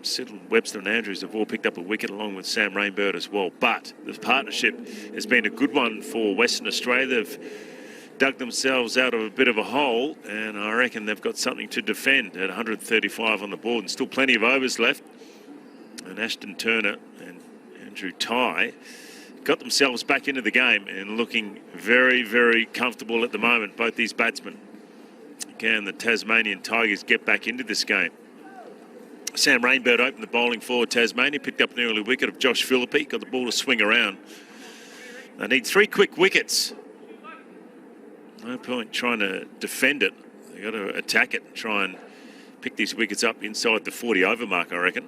Siddle, Webster and Andrews have all picked up a wicket along with Sam Rainbird as well. But the partnership has been a good one for Western Australia. They've dug themselves out of a bit of a hole, and I reckon they've got something to defend at 135 on the board and still plenty of overs left. And Ashton Turner and Andrew Tye got themselves back into the game and looking very, very comfortable at the moment, both these batsmen. Can the Tasmanian Tigers get back into this game? Sam Rainbird opened the bowling for Tasmania, picked up an early wicket of Josh Philippi, got the ball to swing around. They need 3 quick wickets. No point trying to defend it. They've got to attack it and try and pick these wickets up inside the 40 over mark, I reckon.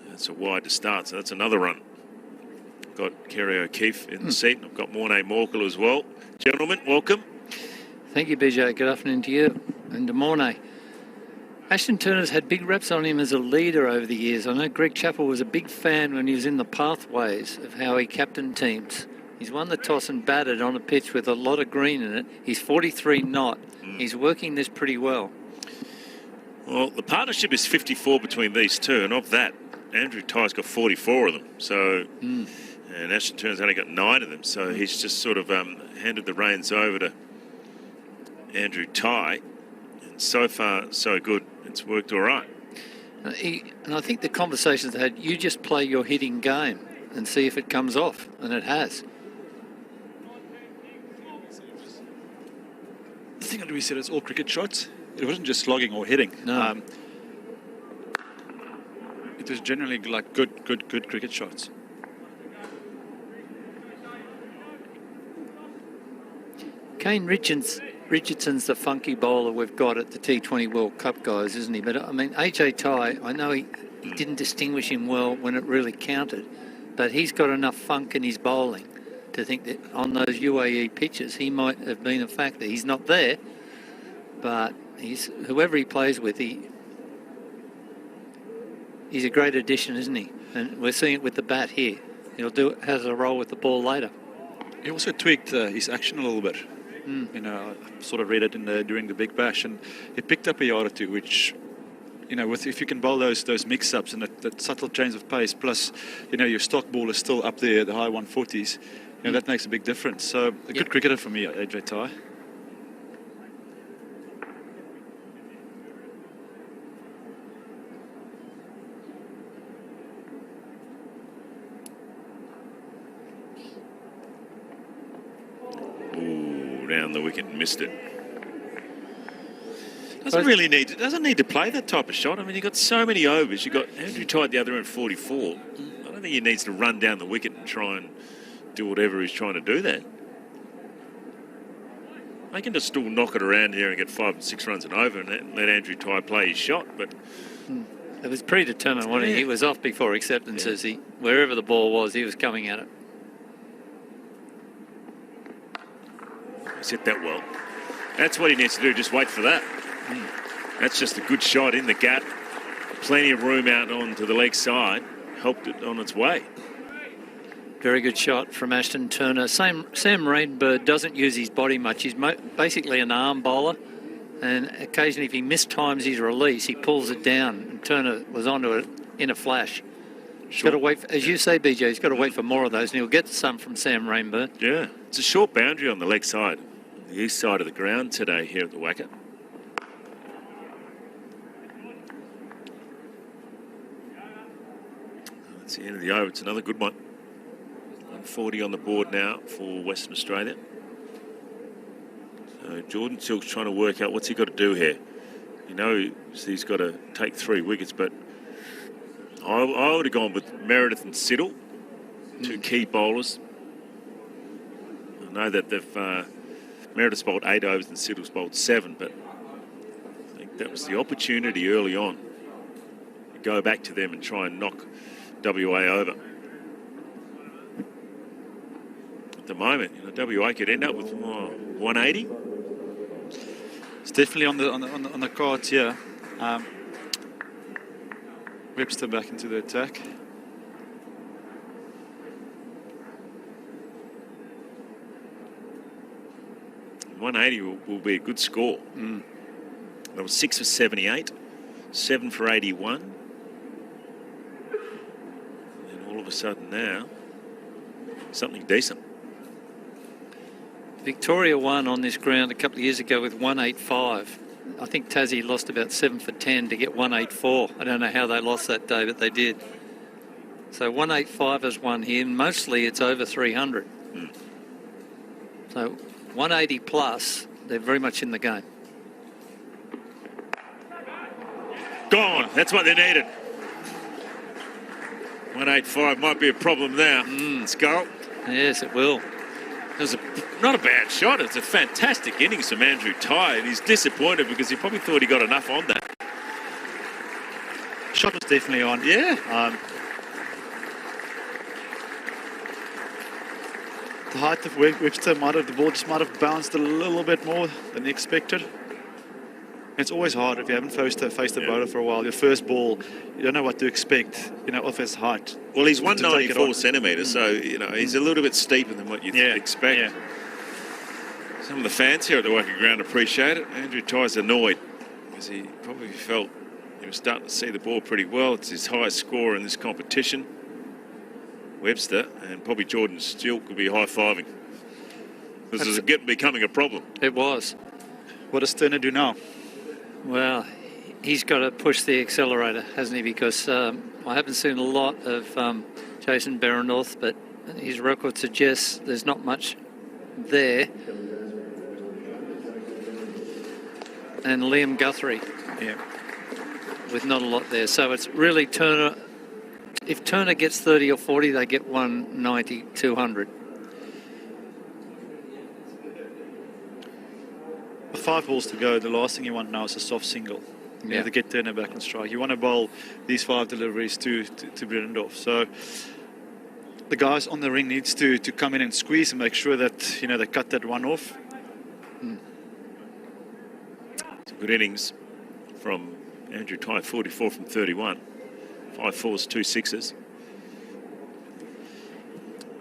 That's a wide to start, so that's another run. I've got Kerry O'Keefe in the seat, and I've got Morné Morkel as well. Gentlemen, welcome. Thank you, BJ. Good afternoon to you and to Morné. Ashton Turner's had big reps on him as a leader over the years. I know Greg Chappell was a big fan when he was in the pathways of how he captained teams. He's won the toss and batted on a pitch with a lot of green in it. He's 43 not. He's working this pretty well. Well, the partnership is 54 between these two, and of that, Andrew Tye's got 44 of them. So, and Ashton Turner's only got 9 of them. So he's just sort of handed the reins over to Andrew Tye. And so far, so good. It's worked all right. And I think the conversations they had, you just play your hitting game and see if it comes off, and it has. The thing that we said is all cricket shots. It wasn't just slogging or hitting. No. It was generally like good cricket shots. Kane Richardson's the funky bowler we've got at the T20 World Cup, guys, isn't he? But, I mean, AJ Tye, I know he didn't distinguish him well when it really counted, but he's got enough funk in his bowling to think that on those UAE pitches he might have been a factor. He's not there, but whoever he plays with, he's a great addition, isn't he? And we're seeing it with the bat here. Has a role with the ball later. He also tweaked his action a little bit. You know, I sort of read it during the Big Bash, and he picked up a yard or two, which, you know, if you can bowl those mix-ups and that subtle change of pace, plus, you know, your stock ball is still up there, the high 140s, you know, that makes a big difference. So a good cricketer for me, AJ Tye. Down the wicket and missed it. Doesn't need to play that type of shot. I mean, you've got so many overs. You've got Andrew Tye at the other end, 44. I don't think he needs to run down the wicket and try and do whatever he's trying to do there. They can just still knock it around here and get 5 and 6 runs and over and let Andrew Tye play his shot. But it was predetermined, wasn't he? He was off before acceptances. Wherever the ball was, he was coming at it. He's hit that well. That's what he needs to do, just wait for that. That's just a good shot in the gap. Plenty of room out onto the leg side. Helped it on its way. Very good shot from Ashton Turner. Sam Rainbird doesn't use his body much. He's basically an arm bowler. And occasionally if he mistimes his release, he pulls it down. And Turner was onto it in a flash. He's got to wait, as you say, BJ, he's got to wait for more of those, and he'll get some from Sam Rainbird. Yeah, it's a short boundary on the leg side, the east side of the ground today here at the Wacker. That's the end of the over. It's another good one. 140 on the board now for Western Australia. So Jordan Silk's trying to work out what's he got to do here. You know, he's got to take 3 wickets, but I would have gone with Meredith and Siddle, 2 key bowlers. I know that Meredith's bowled 8 overs and Siddle's bowled 7, but I think that was the opportunity early on to go back to them and try and knock WA over. At the moment, you know, WA could end up with 180. It's definitely on the cards here. Webster back into the attack. .180 will be a good score. That was 6 for 78, 7 for 81. And then all of a sudden now, something decent. Victoria won on this ground a couple of years ago with 185. I think Tassie lost about 7 for 10 to get 184. I don't know how they lost that day, but they did. So 185 has won here. Mostly it's over 300. So 180 plus, they're very much in the game. Gone. That's what they needed. 185 might be a problem now. Skull. Yes, it will. It was not a bad shot. It's a fantastic innings from Andrew Tye, and he's disappointed because he probably thought he got enough on that. Shot was definitely on. Yeah. The height of Webster the ball just might have bounced a little bit more than expected. It's always hard if you haven't faced a bowler for a while. Your first ball, you don't know what to expect, off his height. Well, he's 194 centimetres, so, he's a little bit steeper than what you'd expect. Yeah. Some of the fans here at the Wacky Ground appreciate it. Andrew Tye's annoyed because he probably felt he was starting to see the ball pretty well. It's his highest score in this competition. Webster and probably Jordan Still could be high-fiving. This is becoming a problem. It was. What does Turner do now? Well, he's got to push the accelerator, hasn't he? Because I haven't seen a lot of Jason Behrendorff, but his record suggests there's not much there. And Liam Guthrie, with not a lot there. So it's really Turner. If Turner gets 30 or 40, they get 190, 200. With 5 balls to go, the last thing you want now is a soft single. You have to get Turner back on strike. You want to bowl these 5 deliveries to Behrendorff. So the guys on the ring needs to come in and squeeze and make sure that they cut that one off. It's a good innings from Andrew Tye, 44 from 31. 5 fours, 2 sixes.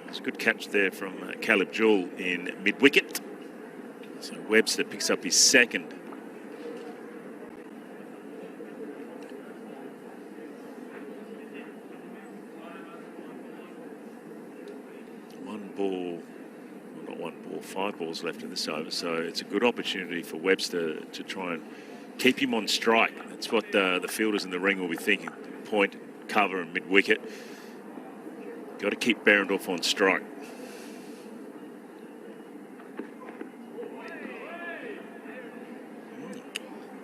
It's a good catch there from Caleb Jewell in mid-wicket. So Webster picks up his second. Not one ball, 5 balls left in this over. So it's a good opportunity for Webster to try and keep him on strike. That's what the fielders in the ring will be thinking. Point, cover and mid-wicket. Got to keep Behrendorff on strike.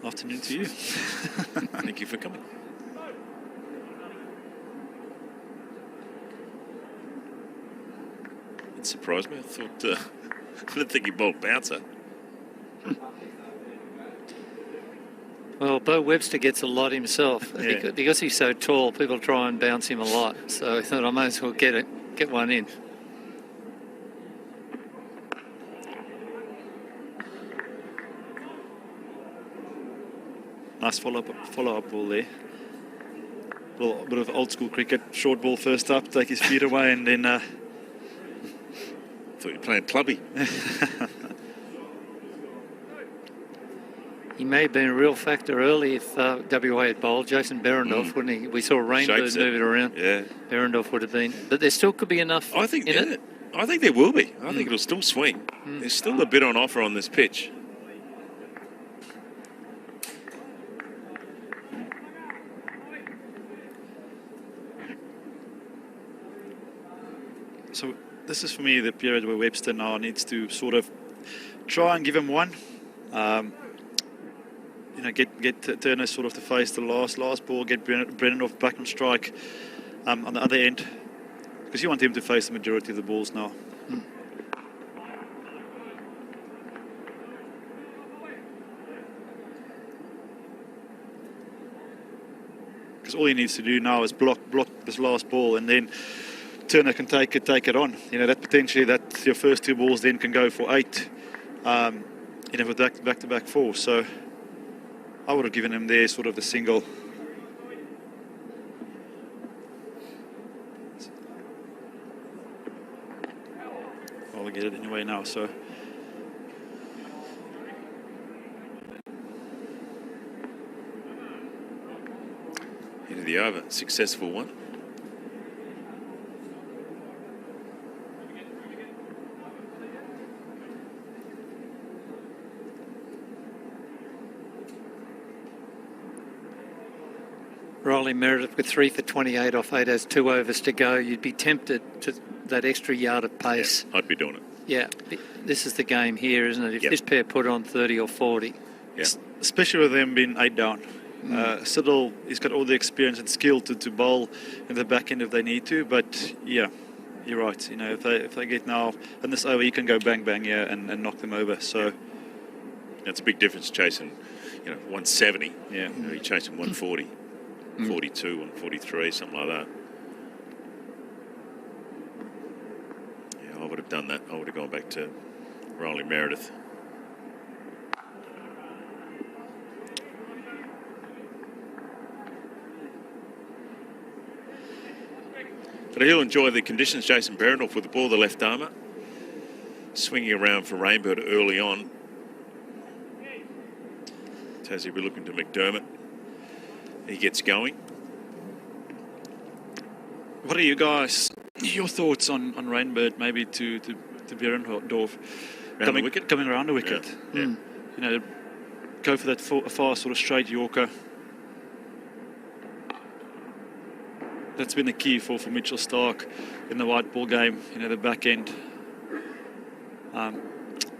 Afternoon to you. Thank you for coming. It surprised me. I thought, I didn't think he bowled bouncer. Well, Bo Webster gets a lot himself. Because he's so tall, people try and bounce him a lot. So I thought I might as well get one in. Nice follow-up ball there. A little bit of old school cricket. Short ball first up, take his feet away, and then... Thought you were playing clubby. He may have been a real factor early if WA had bowled Jason Behrendorff, wouldn't he? We saw Rainbird move it around. Yeah. Behrendorff would have been. But there still could be enough I think in it. I think there will be. I think it'll still swing. There's still a bit on offer on this pitch. So this is for me the period where Webster now needs to sort of try and give him one. Get Turner sort of to face the last ball, get Behrendorff back on strike on the other end, because you want him to face the majority of the balls now. Because all he needs to do now is block this last ball, and then Turner can take it on. That potentially that your first 2 balls then can go for 8. With back-to-back 4. So I would have given him there sort of the single. I'll get it anyway now. So of the over. Successful one. Riley Meredith with 3 for 28 off 8 has 2 overs to go. You'd be tempted to that extra yard of pace. Yeah, I'd be doing it. Yeah, this is the game here, isn't it? If Yep. this pair put on 30 or 40. Yeah. Especially with them being 8 down. Siddle, he's got all the experience and skill to bowl in the back end if they need to. But yeah, you're right. You know, if they get now in this over, you can go bang bang here and knock them over. So That's a big difference chasing, 170. yeah, You're chasing 140, 42, 143, something like that. Yeah, I would have done that. I would have gone back to Riley Meredith. But he'll enjoy the conditions. Jason Berendorf with the ball, the left armour. Swinging around for Rainbird early on. Tassie will be looking to McDermott. He gets going. what are you guys? Your thoughts on Rainbird maybe to Berendorf coming around the wicket? Yeah. You know, go for that far sort of straight Yorker. That's been the key for Mitchell Stark in the white ball game. You know, the back end.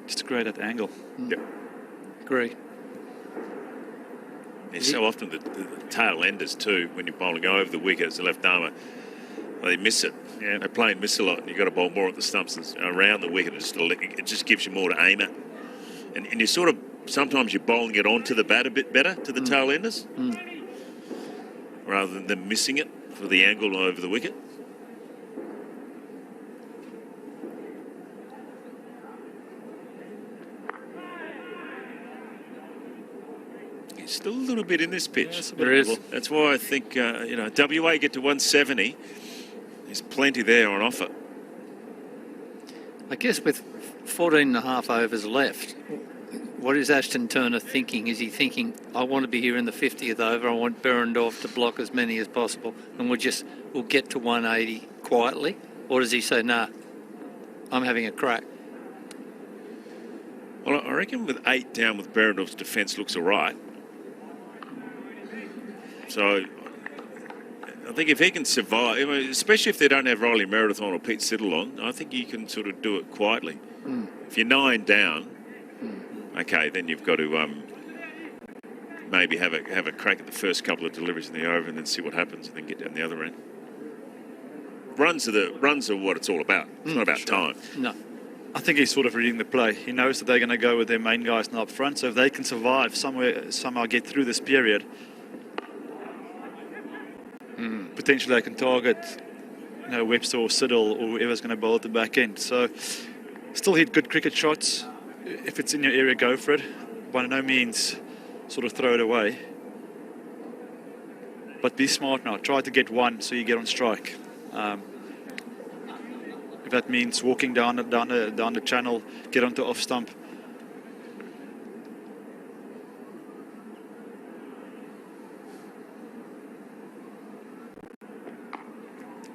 Just great at the angle. Yep. Agree. There's so often the tail enders too, when you're bowling over the wicket as a left armour, they miss it. Yeah. They play and miss a lot, and you've got to bowl more at the stumps and around the wicket. It just gives you more to aim at. And you sort of, sometimes you're bowling it onto the bat a bit better to the tail enders, rather than them missing it for the angle over the wicket. It's still a little bit in this pitch. There is. That's why I think, WA get to 170. There's plenty there on offer. I guess with 14 and a half overs left, what is Ashton Turner thinking? Is he thinking, I want to be here in the 50th over, I want Berendorf to block as many as possible, and we'll get to 180 quietly? Or does he say, nah, I'm having a crack? Well, I reckon with 8 down with Berendorf's defence looks all right. So I think if he can survive, especially if they don't have Riley Meredith on or Pete Siddle on, I think you can sort of do it quietly. If you're 9 down, okay, then you've got to maybe have a crack at the first couple of deliveries in the over and then see what happens and then get down the other end. Runs are what it's all about. It's not about time. No. I think he's sort of reading the play. He knows that they're going to go with their main guys now up front. So if they can survive somehow get through this period, potentially they can target, Webster or Siddle or whoever's going to bowl at the back end. So still hit good cricket shots. If it's in your area, go for it. By no means sort of throw it away. But be smart now. Try to get one so you get on strike. If that means walking down the channel, get onto off stump.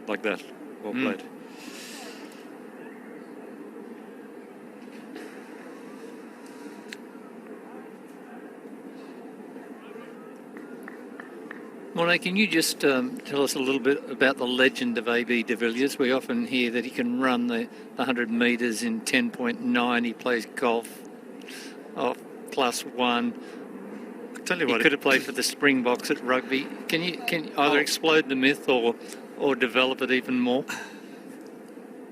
Like that. Well played. Morné, can you just tell us a little bit about the legend of AB de Villiers? We often hear that he can run the 100 metres in 10.9. He plays golf off +1. Tell you He what, could have played for the Springboks at rugby. Can you either explode the myth or develop it even more?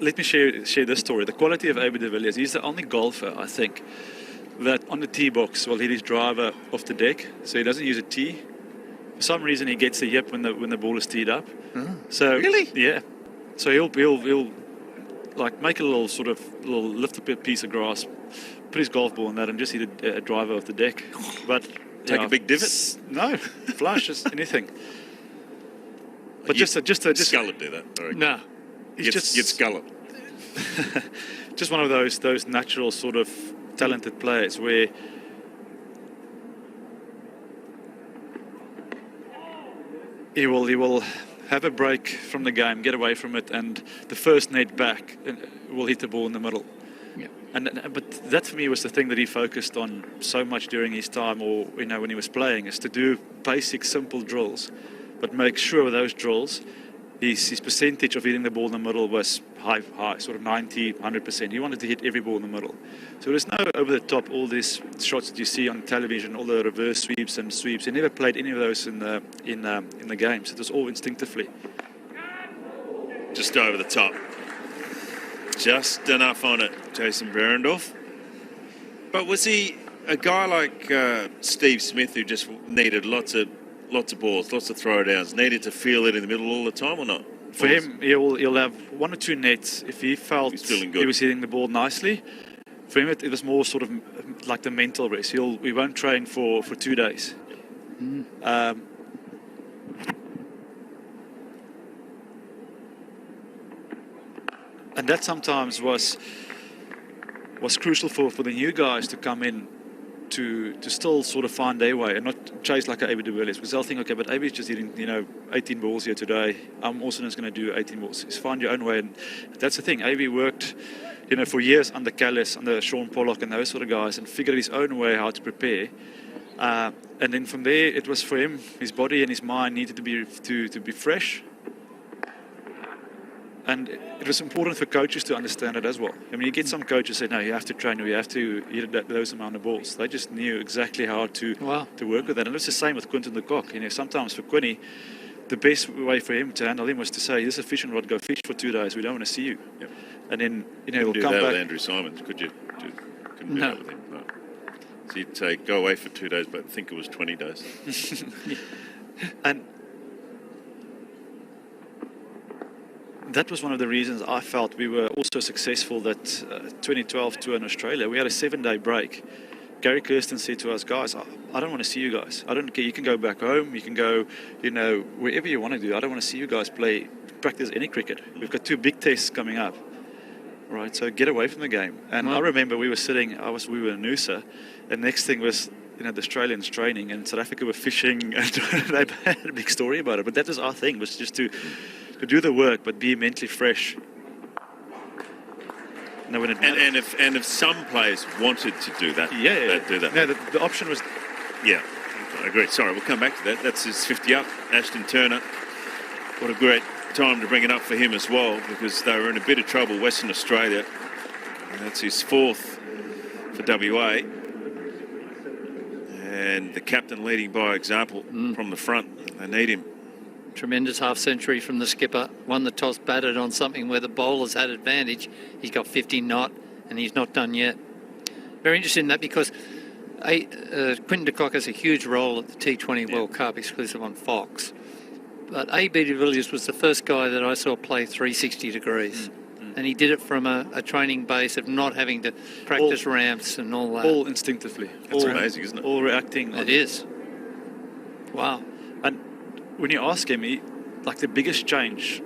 let me share this story. The quality of AB de Villiers, he's the only golfer, I think, that on the tee box will hit his driver off the deck, so he doesn't use a tee. For some reason, he gets a yip when the ball is teed up. So Really? Yeah. So he'll like make a little lift a piece of grass, put his golf ball in that, and just hit a driver off the deck. But Take a big divot? No, flush, just anything. But just Scullard do that. I reckon. No. He's You'd Scullard. just one of those natural sort of talented players where he will have a break from the game, get away from it, and the first net back will hit the ball in the middle. Yeah. But that for me was the thing that he focused on so much during his time, or when he was playing, is to do basic, simple drills, but make sure with those drills, his percentage of hitting the ball in the middle was high, sort of 90, 100%. He wanted to hit every ball in the middle. So there's no over the top, all these shots that you see on television, all the reverse sweeps and sweeps. He never played any of those in the games. It was all instinctively. Just over the top. Just enough on it, Jason Behrendorff. But was he a guy like Steve Smith who just needed lots of balls, lots of throwdowns, needed to feel it in the middle all the time or not? For him, he'll have one or two nets if he felt he was hitting the ball nicely. For him, it was more sort of like the mental race. We won't train for 2 days. And that sometimes was crucial for the new guys to come in to still sort of find their way and not chase like AB de Villiers, because they'll think, okay, but AB is just hitting 18 balls here today. I'm also just going to do 18 balls. Just find your own way, and that's the thing. AB worked, for years under Callis, under Sean Pollock, and those sort of guys, and figured his own way how to prepare. And then from there, it was for him, his body and his mind needed to be fresh. And it was important for coaches to understand it as well. I mean, you get some coaches say, no, you have to train or you have to hit those amount of balls. They just knew exactly how to work with that. And it's the same with Quinton de Kock. Sometimes for Quinny, the best way for him to handle him was to say, this is a fishing rod, go fish for 2 days. We don't want to see you. Yep. And then, he'll do come that back. with Andrew Simons, could you? Couldn't do that with him. No. So you'd say, go away for 2 days, but I think it was 20 days. And that was one of the reasons I felt we were also successful that 2012 tour in Australia. We had a 7-day break. Gary Kirsten said to us, guys, I don't want to see you guys. I don't care. You can go back home. You can go, wherever you want to do. I don't want to see you guys practice any cricket. We've got 2 big tests coming up. Right, so get away from the game. And I remember we were in Noosa, and next thing was, the Australians training, and South Africa were fishing, and they had a big story about it. But that was our thing, was just to do the work, but be mentally fresh. And if some players wanted to do that, they'd do that. No, the option was. Yeah, I agree. Sorry, we'll come back to that. That's his 50 up, Ashton Turner. What a great time to bring it up for him as well, because they were in a bit of trouble, Western Australia. And that's his 4th for WA. And the captain leading by example from the front. They need him. Tremendous half-century from the skipper. Won the toss, batted on something where the bowlers had advantage. He's got 50 not, and he's not done yet. Very interesting in that, because Quinton de Kock has a huge role at the T20 World Cup, exclusive on Fox. But AB de Villiers was the first guy that I saw play 360 degrees. And he did it from a training base of not having to practice ramps and all that. All instinctively. That's amazing, isn't it? All reacting. It is. Wow. And when you ask him, the biggest change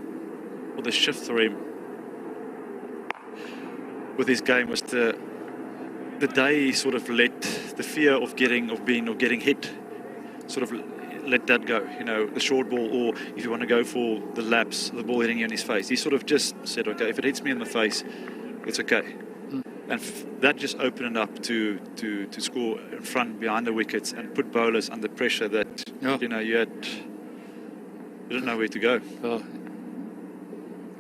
or the shift for him with his game was the day he sort of let the fear of getting hit, sort of let that go. The short ball, or if you want to go for the laps, the ball hitting you in his face. He sort of just said, okay, if it hits me in the face, it's okay. And that just opened it up to score in front, behind the wickets, and put bowlers under pressure that you didn't know where to go. Oh.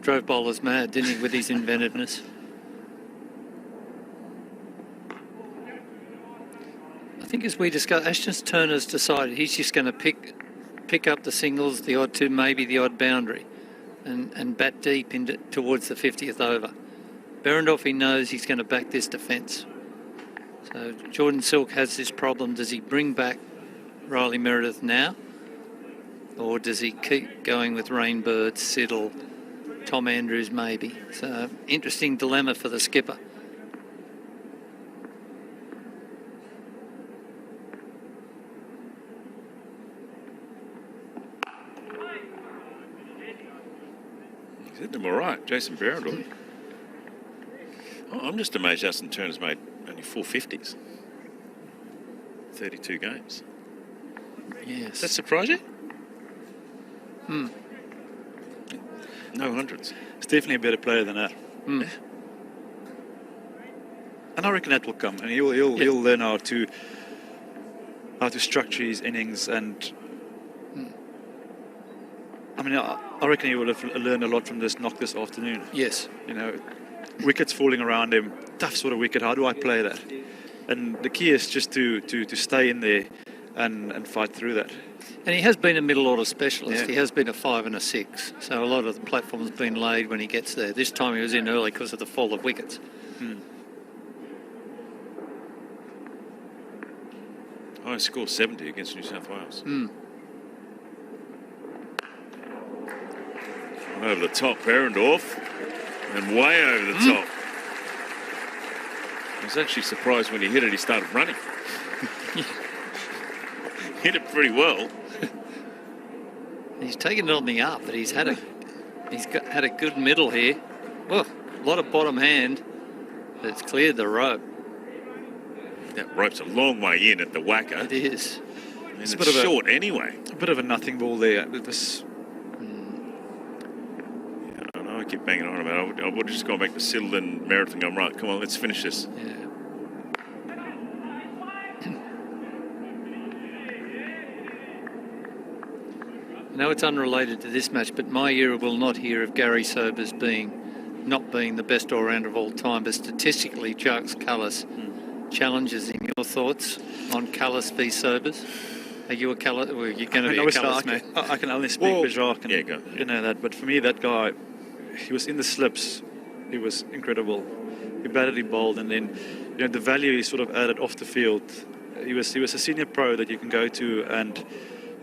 Drove bowlers mad, didn't he, with his inventiveness? I think as we discussed, Ashton Turner's decided he's just going to pick up the singles, the odd 2, maybe the odd boundary, and bat deep towards the 50th over. Behrendorff, he knows he's going to back this defence. So Jordan Silk has this problem. Does he bring back Riley Meredith now? Or does he keep going with Rainbird, Siddle, Tom Andrews maybe? So interesting dilemma for the skipper. He's hitting them all right, Jason Behrendorff. I'm just amazed Ashton Turner's made only 450s. 32 games. Yes. Does that surprise you? No hundreds. He's definitely a better player than that. And I reckon that will come, and he'll learn how to structure his innings. And I mean, I reckon he would have learned a lot from this knock this afternoon. Yes. You know, wickets falling around him, tough sort of wicket. How do I play that? And the key is just to stay in there and fight through that. And he has been a middle order specialist. Yeah. He has been a 5 and a 6. So a lot of the platform's been laid when he gets there. This time he was in early because of the fall of wickets. I scored 70 against New South Wales. Over the top, Perrendorf, and way over the top. I was actually surprised when he hit it, he started running. Hit it pretty well. He's taken it on the up, but he's had a good middle here. Well, a lot of bottom hand, but it's cleared the rope. That rope's a long way in at the whacker. It is. And it's short anyway. A bit of a nothing ball there. This. Yeah, I know I keep banging on about it. I would have just gone back to Siddle and Merritt and gone, right, come on, let's finish this. Yeah. I know it's unrelated to this match, but my era will not hear of Gary Sobers not being the best all-rounder of all time, but statistically, Jacques Kallis challenges in your thoughts on Kallis v Sobers. Are you a Kallis? Well, you're going to be a Kallis man. I can only speak for Jacques, and Yeah, go. you know that. But for me, that guy, he was in the slips. He was incredible. He batted, he bowled, and then the value he sort of added off the field. He was a senior pro that you can go to, and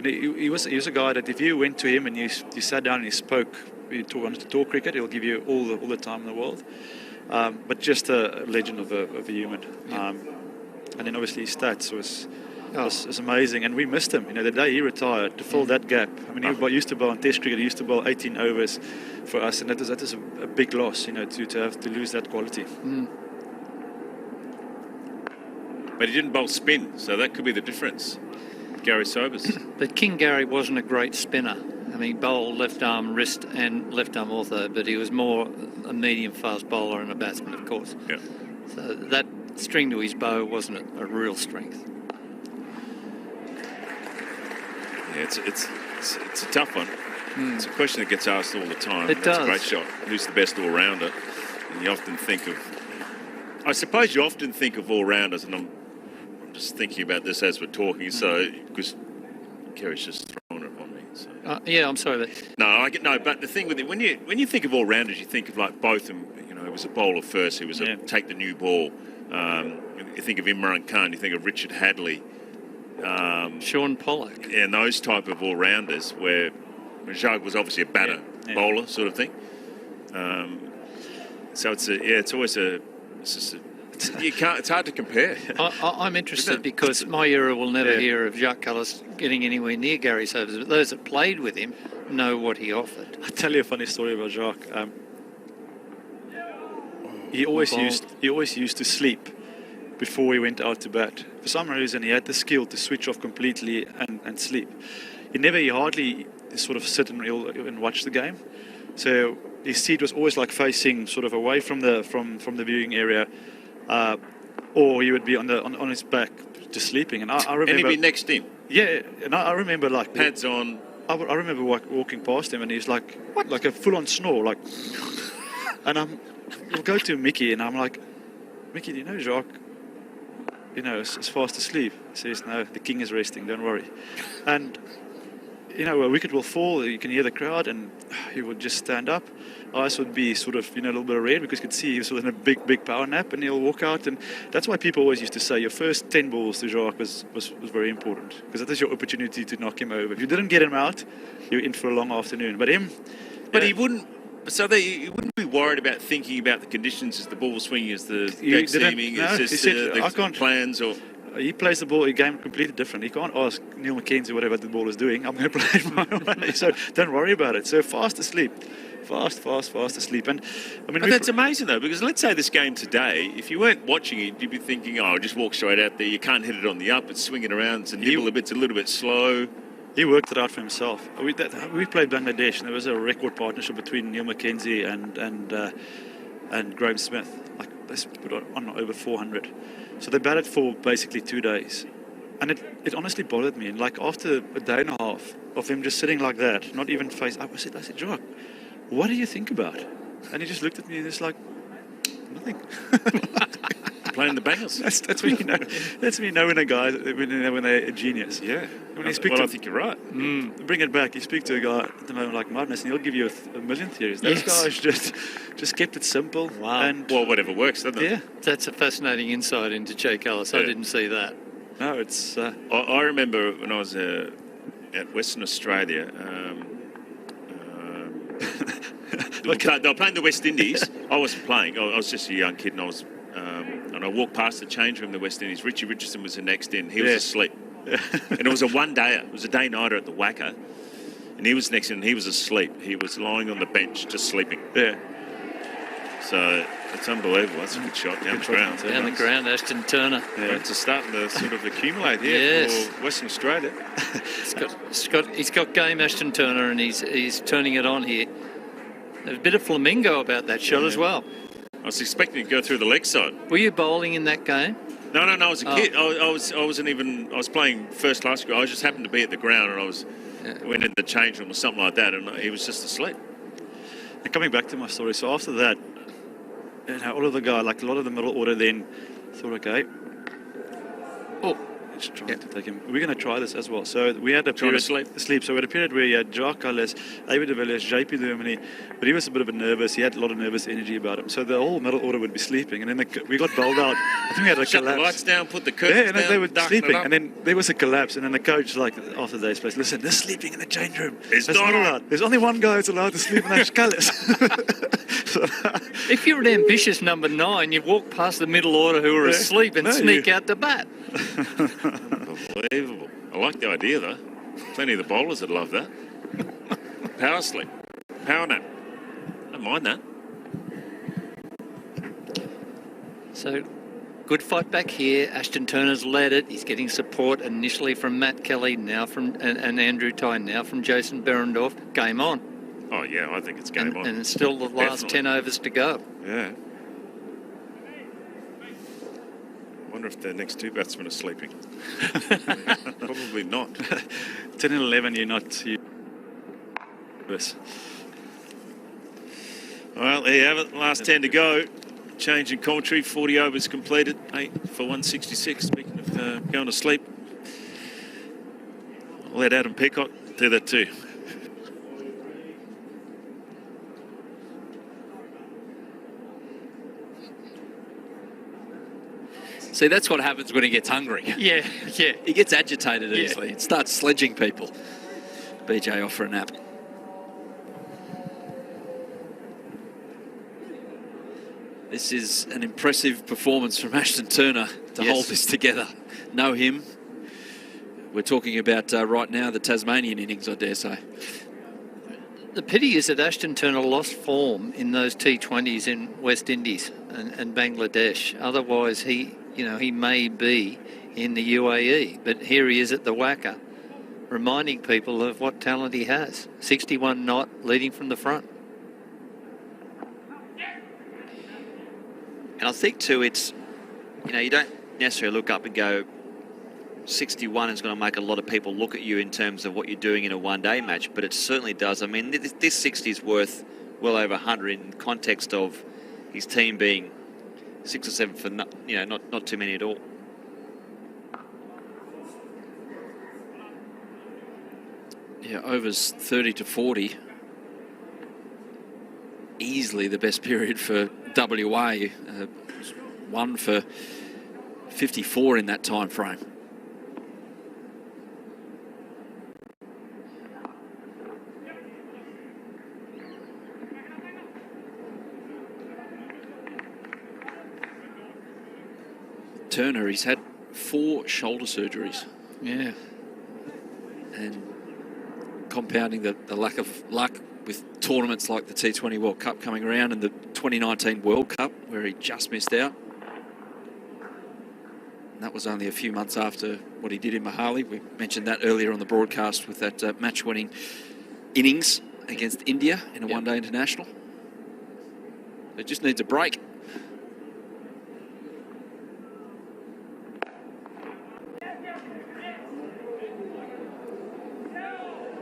he was a guy that if you went to him and you sat down and you spoke, you wanted to talk cricket, he'll give you all the time in the world. But just a legend of a human. And then obviously his stats was amazing, and we missed him. The day he retired, to fill that gap. I mean, he used to bowl on Test cricket. He used to bowl 18 overs for us, and that is a big loss. To have to lose that quality. But he didn't bowl spin, so that could be the difference. Gary Sobers. But King Gary wasn't a great spinner. I mean, he bowled left arm wrist and left arm ortho, but he was more a medium fast bowler and a batsman, of course. Yeah. So that string to his bow wasn't a real strength. Yeah, it's a tough one. It's a question that gets asked all the time. It That's does. a great shot. Who's the best all-rounder? And you often think of... I suppose you often think of all-rounders, and I'm just thinking about this as we're talking, so... Because Kerry's just throwing it on me. So. Yeah, I'm sorry. No, but the thing with it, when you think of all-rounders, you think of like both them. It was a bowler first who was a take the new ball. You think of Imran Khan, you think of Richard Hadley. Sean Pollock. And those type of all-rounders where Jacques was obviously a batter bowler sort of thing. So it's always it's hard to compare. I'm interested because my era will never hear of Jacques Kallis getting anywhere near Gary Sobers, but those that played with him know what he offered. I'll tell you a funny story about Jacques. He always used to sleep before he went out to bat. For some reason, he had the skill to switch off completely and sleep. He hardly sort of sit and watch the game. So his seat was always like facing sort of away from the viewing area, or he would be on his back just sleeping. And I remember. And he'd be next in. Yeah, and I remember like pads on. I remember walking past him, and he's like a full-on snore, like. And we'll go to Mickey, and I'm like, Mickey, do you know Jacques? Is fast asleep. He says, no, the king is resting, don't worry. And, a wicket will fall, you can hear the crowd, and he would just stand up. Eyes would be sort of, a little bit red, because you could see he was in a big power nap, and he'll walk out. And that's why people always used to say your first 10 balls to Jacques was very important, because that is your opportunity to knock him over. If you didn't get him out, you're in for a long afternoon. But he wouldn't. So you wouldn't be worried about thinking about the conditions as the ball swinging, as the deck seaming, as the plans, or... He plays the ball a game completely different. He can't ask Neil McKenzie whatever the ball is doing. I'm going to play it my way. So don't worry about it. So fast asleep. Fast asleep. And I mean, but that's amazing though, because let's say this game today, if you weren't watching it, you'd be thinking, just walk straight out there. You can't hit it on the up. It's swinging around. It's a nibble a bit. It's a little bit slow. He worked it out for himself. We played Bangladesh, and there was a record partnership between Neil McKenzie and Graham Smith. Like, they put on over 400. So they batted for basically 2 days. And it honestly bothered me. And like after a day and a half of him just sitting like that, not even face up, I said, Jock, what do you think about? And he just looked at me and he's like, nothing. Playing the bangers. That's when you know. That's when you know when a guy when they're a genius. Yeah. When you speak to, I think you're right. Bring it back. You speak to a guy at the moment like Madness, and he'll give you a million theories. Those guys just kept it simple. Wow. And Well, whatever works, doesn't it? yeah, That's a fascinating insight into Jake Ellis. I Yeah. didn't see that. no, it's I remember when I was at Western Australia. They were playing the West Indies. I wasn't playing. I was just a young kid, and I walked past the change room, the West Indies. Richie Richardson was the next in. He was asleep, and it was a one-dayer. It was a day-nighter at the WACA, and he was next in. And he was asleep. He was lying on the bench, just sleeping. yeah. So it's unbelievable. That's a good shot down the ground. Down the ground, Ashton Turner. It's starting to sort of accumulate here Yes. for Western Australia. He's got game, Ashton Turner, and he's turning it on here. There's a bit of flamingo about that shot as well. I was expecting to go through the leg side. Were you bowling in that game? No. I was a kid. I wasn't even. I was playing first class. I just happened to be at the ground, and went in the change room or something like that, and he was just asleep. And coming back to my story, so after that, all of the guys, like a lot of the middle order, then thought, okay, just trying to take him. We're going to try this as well. So we had a period sleep. So we had a period where you had Jacques Callis, David de Villiers, JP Dermany, but he was a bit of a nervous. He had a lot of nervous energy about him. So the whole middle order would be sleeping, and then we got bowled out. I think we had a Shut collapse. the lights down, put the curtains down. They were darken sleeping, it up. and then there was a collapse, and then the coach, like after the day's place, listen, they're sleeping in the change room. It's That's not allowed. There's only one guy who's allowed to sleep, and that's Callis. If you're an ambitious number 9, you walk past the middle order who are asleep and sneak out to bat. Unbelievable. I like the idea, though. Plenty of the bowlers would love that. Power sleep. Power nap. Don't mind that. So, good fight back here. Ashton Turner's led it. He's getting support initially from Matt Kelly, now from and Andrew Ty, now from Jason Berendorf. Game on. Oh, yeah, I think it's game on. And it's still the last Definitely. 10 overs to go. Yeah. I wonder if the next two batsmen are sleeping. Probably not. 10 and 11, you're not. Yes. Well, there you have it. Last 10 to go. Change in commentary. 40 overs completed. 8 for 166. Speaking of going to sleep, I'll let Adam Peacock do that too. See, that's what happens when he gets hungry. Yeah. He gets agitated easily. It starts sledging people. BJ off for a nap. This is an impressive performance from Ashton Turner to hold this together. Know him. We're talking about right now the Tasmanian innings, I dare say. The pity is that Ashton Turner lost form in those T20s in West Indies and Bangladesh. Otherwise, he may be in the UAE. But here he is at the WACA, reminding people of what talent he has. 61 not, leading from the front. And I think too, it's, you don't necessarily look up and go, 61 is going to make a lot of people look at you in terms of what you're doing in a one-day match, but it certainly does. I mean, this 60 is worth well over 100 in context of his team being 6 or 7 for not too many at all. Yeah, overs 30 to 40. Easily the best period for WA. One for 54 in that time frame. Turner, he's had 4 shoulder surgeries. Yeah. And compounding the lack of luck with tournaments like the T20 World Cup coming around and the 2019 World Cup where he just missed out. And that was only a few months after what he did in Mohali. We mentioned that earlier on the broadcast with that match-winning innings against India in a one-day international. It just needs a break.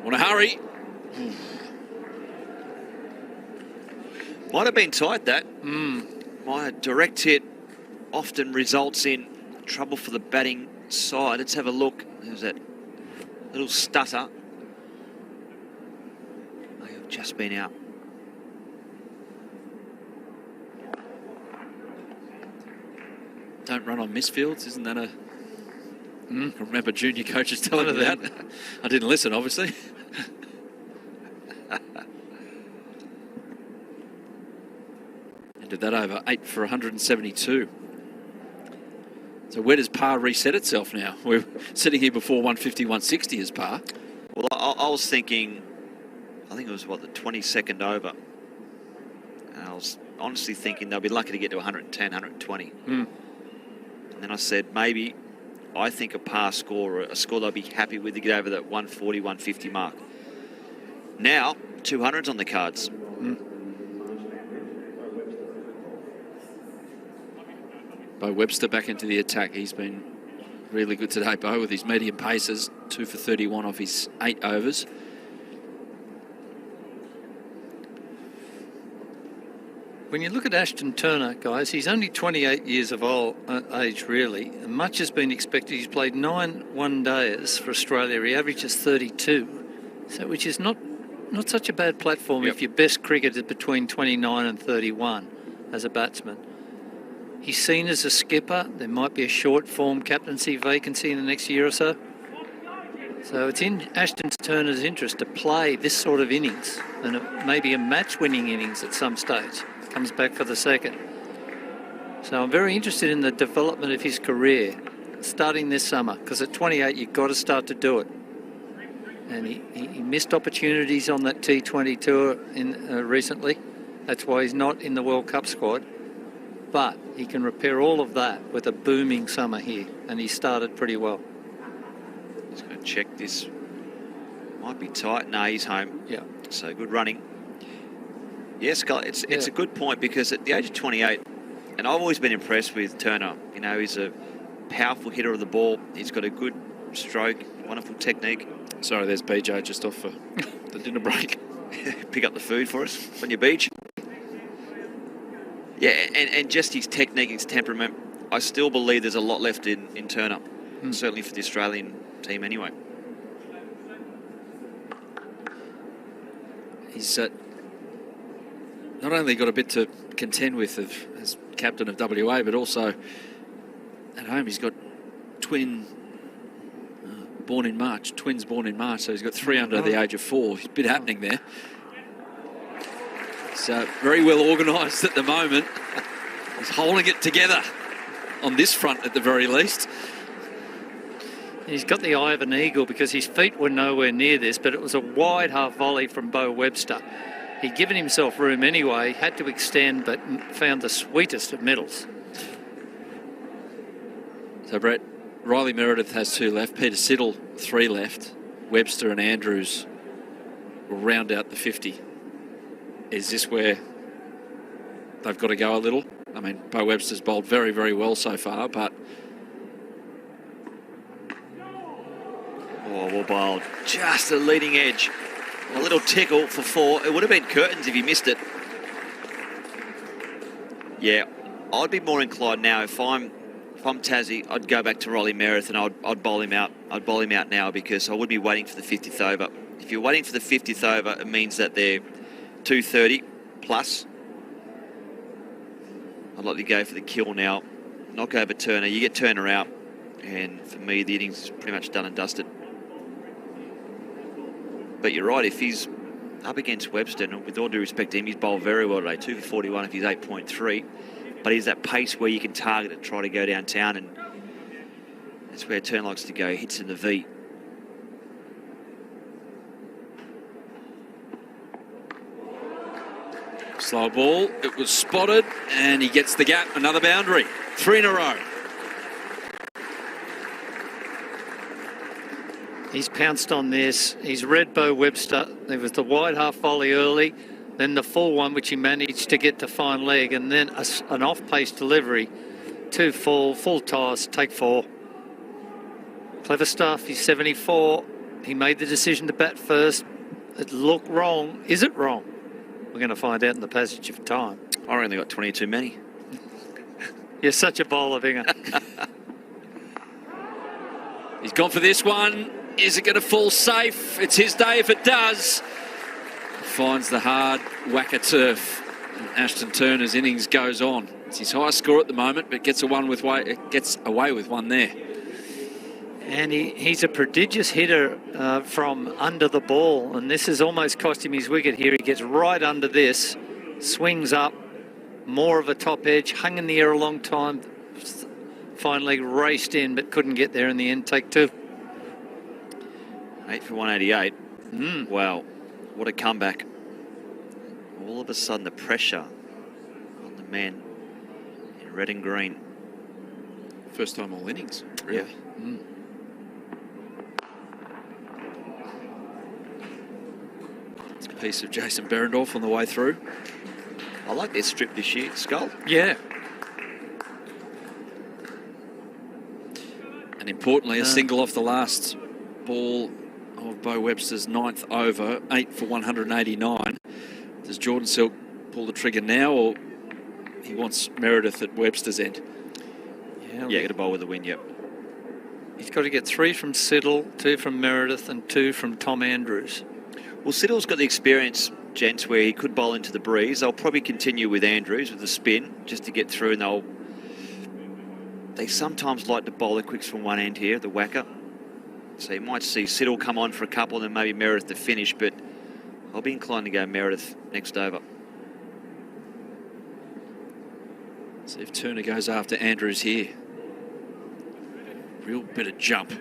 Want to hurry? Might have been tight, that. My direct hit often results in trouble for the batting side. Let's have a look. There's that little stutter. May have just been out. Don't run on misfields, isn't that a... I remember junior coaches telling me that. I didn't listen, obviously. Ended that over 8 for 172. So where does par reset itself now? We're sitting here before 150, 160 as par. Well, I was thinking, I think it was, the 22nd over. And I was honestly thinking they'll be lucky to get to 110, 120. And then I said, maybe, I think a par score, or a score they'll be happy with to get over that 140, 150 mark. Now, 200's on the cards. Bo Webster back into the attack. He's been really good today, Bo, with his medium paces. 2 for 31 off his 8 overs. When you look at Ashton Turner, guys, he's only 28 years of age, really. And much has been expected. He's played 9 one-dayers for Australia. He averages 32, so which is not such a bad platform if your best cricket is between 29 and 31 as a batsman. He's seen as a skipper. There might be a short-form captaincy vacancy in the next year or so. So it's in Ashton Turner's interest to play this sort of innings, and maybe a match-winning innings at some stage. Comes back for the second. So I'm very interested in the development of his career starting this summer, because at 28 you've got to start to do it. And he missed opportunities on that T20 tour recently. That's why he's not in the World Cup squad. But he can repair all of that with a booming summer here, and he started pretty well. Just going to check this. Might be tight. No, he's home. Yeah. So good running. Yes, Scott, it's a good point, because at the age of 28, and I've always been impressed with Turner. You know, he's a powerful hitter of the ball. He's got a good stroke, wonderful technique. Sorry, there's BJ just off for the dinner break. Pick up the food for us on your beach. Yeah, and just his technique, his temperament. I still believe there's a lot left in Turner, certainly for the Australian team anyway. He's not only got a bit to contend with as captain of WA, but also at home he's got twins born in March, so he's got 3 under the age of 4. There's a bit happening there. He's very well organised at the moment. He's holding it together on this front at the very least. He's got the eye of an eagle, because his feet were nowhere near this, but it was a wide half volley from Bo Webster. He'd given himself room anyway, had to extend, but found the sweetest of middles. So, Brett, Riley Meredith has 2 left, Peter Siddle 3 left, Webster and Andrews will round out the 50. Is this where they've got to go a little? I mean, Bo Webster's bowled very, very well so far, but... Oh, well bowled. Just a leading edge. A little tickle for 4. It would have been curtains if he missed it. Yeah, I'd be more inclined now if I'm Tassie. I'd go back to Riley Meredith and I'd bowl him out. I'd bowl him out now, because I would be waiting for the 50th over. If you're waiting for the 50th over, it means that they're 230 plus. I'd like to go for the kill now. Knock over Turner. You get Turner out, and for me, the innings is pretty much done and dusted. But you're right, if he's up against Webster, and with all due respect to him, he's bowled very well today, 2 for 41 if he's 8.3. But he's that pace where you can target it, try to go downtown, and that's where Turner likes to go, hits in the V. Slow ball, it was spotted, and he gets the gap, another boundary. 3 in a row. He's pounced on this. He's read Bo Webster. There was the wide half volley early, then the full one, which he managed to get to fine leg, and then an off-pace delivery. 2 full toss, take 4. Clever stuff. He's 74. He made the decision to bat first. It looked wrong. Is it wrong? We're going to find out in the passage of time. I reckon they got 20 too many. You're such a bowler, Vinger. He's gone for this one. Is it going to fall safe? It's his day if it does. Finds the hard whacker turf. And Ashton Turner's innings goes on. It's his highest score at the moment, but gets away with one there. And he's a prodigious hitter from under the ball. And this has almost cost him his wicket here. He gets right under this, swings up, more of a top edge, hung in the air a long time, finally raced in, but couldn't get there in the end. Take 2. 8 for 188. Wow, what a comeback. All of a sudden the pressure on the man in red and green. First time all innings, really. Yeah. It's a piece of Jason Behrendorff on the way through. I like their strip this year, Skull. Yeah. And importantly, a single off the last ball of Bo Webster's 9th over, 8 for 189. Does Jordan Silk pull the trigger now, or he wants Meredith at Webster's end? Yeah, get a bowl with a win, yep. He's got to get 3 from Siddle, 2 from Meredith, and 2 from Tom Andrews. Well, Siddle's got the experience, gents, where he could bowl into the breeze. They'll probably continue with Andrews with the spin just to get through, and they sometimes like to bowl the quicks from one end here, the whacker. So you might see Siddle come on for a couple and then maybe Meredith to finish, but I'll be inclined to go Meredith next over. See if Turner goes after Andrews here. Real bit of jump.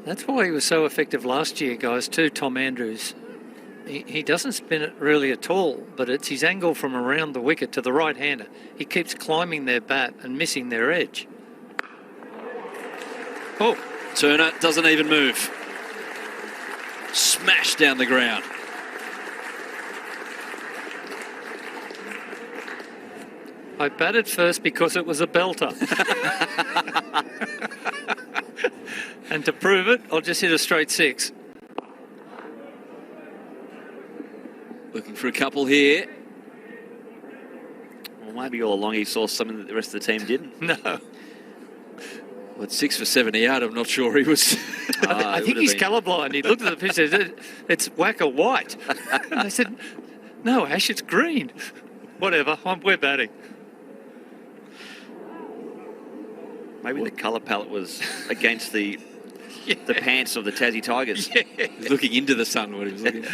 That's why he was so effective last year, guys, too, Tom Andrews. He doesn't spin it really at all, but it's his angle from around the wicket to the right-hander. He keeps climbing their bat and missing their edge. Oh, Turner doesn't even move. Smashed down the ground. I batted first because it was a belter. And to prove it, I'll just hit a straight 6. Looking for a couple here. Well, maybe all along he saw something that the rest of the team didn't. No. Well, it's 6 for 78. I'm not sure he was. I think he's colourblind. He looked at the pitch and said, it's whacker white. And I said, no, Ash, it's green. Whatever, we're batting. Maybe the colour palette was against the pants of the Tassie Tigers. Yeah. He's looking into the sun, what he was looking at.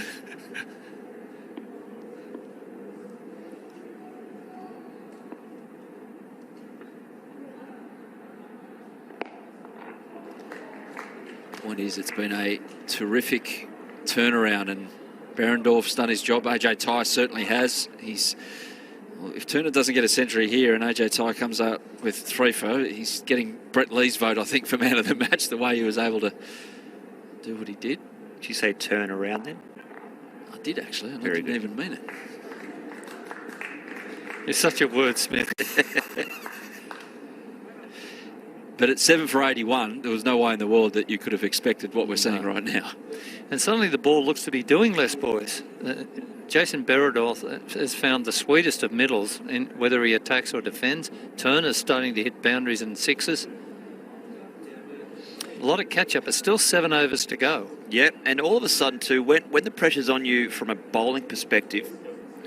Point is, it's been a terrific turnaround, and Behrendorff's done his job. AJ Tye certainly has. Well, if Turner doesn't get a century here and AJ Tye comes out with 3 for, he's getting Brett Lee's vote, I think, for man of the match, the way he was able to do what he did. Did you say turn around then? I did, actually. I Very didn't good. even mean it. You're such a wordsmith. But at 7 for 81, there was no way in the world that you could have expected what we're seeing right now. And suddenly the ball looks to be doing less, boys. Jason Behrendorff has found the sweetest of middles, in whether he attacks or defends. Turner's starting to hit boundaries and 6s. A lot of catch-up. It's still 7 overs to go. Yeah, and all of a sudden too, when the pressure's on you from a bowling perspective,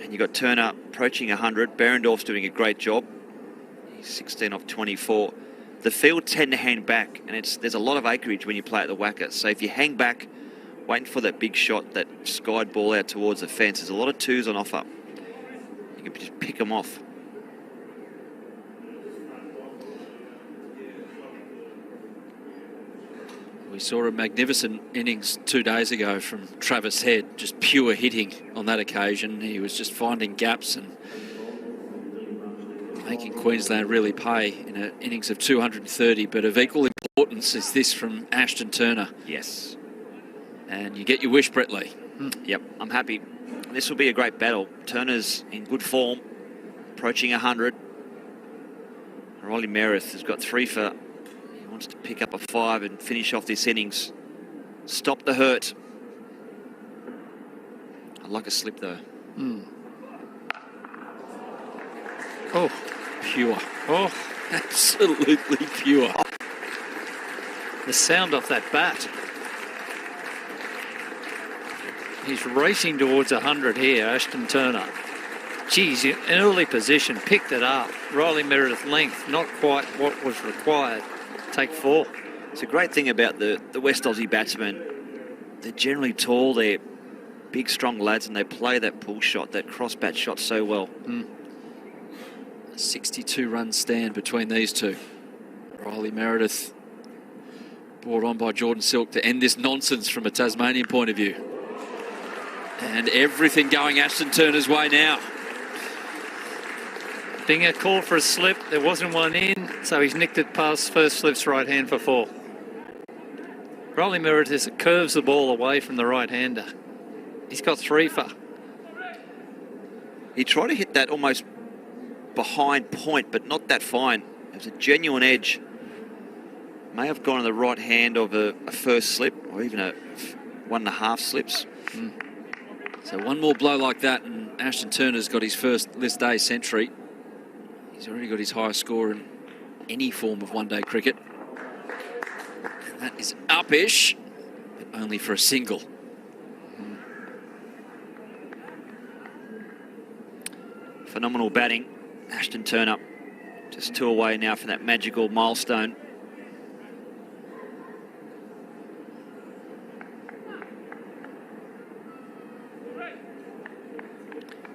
and you've got Turner approaching 100, Behrendorff's doing a great job. He's 16 off 24. The field tend to hang back, and there's a lot of acreage when you play at the whacker. So if you hang back, waiting for that big shot, that skied ball out towards the fence, there's a lot of 2s on offer. You can just pick them off. We saw a magnificent innings 2 days ago from Travis Head, just pure hitting on that occasion. He was just finding gaps and making Queensland really pay in an innings of 230, but of equal importance importance is this from Ashton Turner? Yes. And you get your wish, Brett Lee. Yep, I'm happy. This will be a great battle. Turner's in good form, approaching 100. Riley Meredith has got 3 for. He wants to pick up a 5 and finish off this innings. Stop the hurt. I like a slip though. Oh, pure. Oh, absolutely pure. The sound off that bat. He's racing towards 100 here, Ashton Turner. Geez, in early position, picked it up. Riley Meredith length, not quite what was required. Take 4. It's a great thing about the West Aussie batsmen. They're generally tall, they're big, strong lads, and they play that pull shot, that cross bat shot so well. A 62-run stand between these two. Riley Meredith brought on by Jordan Silk to end this nonsense from a Tasmanian point of view. And everything going Ashton Turner's way now. Being a call for a slip, there wasn't one in, so he's nicked it past first slip's right hand for 4. Riley Meredith curves the ball away from the right-hander. He's got 3 for. He tried to hit that almost behind point, but not that fine. It was a genuine edge. May have gone on the right hand of a first slip, or even a 1.5 slips. So one more blow like that, and Ashton Turner's got his first list A century. He's already got his highest score in any form of one-day cricket. And that is up-ish, but only for a single. Phenomenal batting. Ashton Turner just 2 away now from that magical milestone.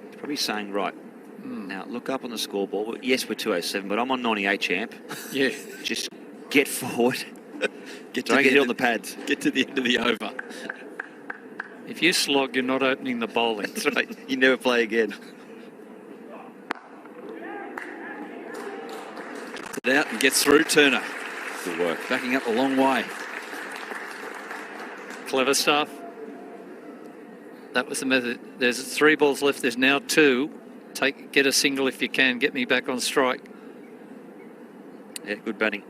He's probably saying, right, now look up on the scoreboard. Yes, we're 207, but I'm on 98, champ. Yeah. Just get forward. Don't get it on the pads. Get to the end of the over. If you slog, you're not opening the bowling. That's right. You never play again. It out and gets through Turner. Good work. Backing up a long way. Clever stuff. That was the method. There's 3 balls left. There's now 2. Get a single if you can. Get me back on strike. Yeah, good batting.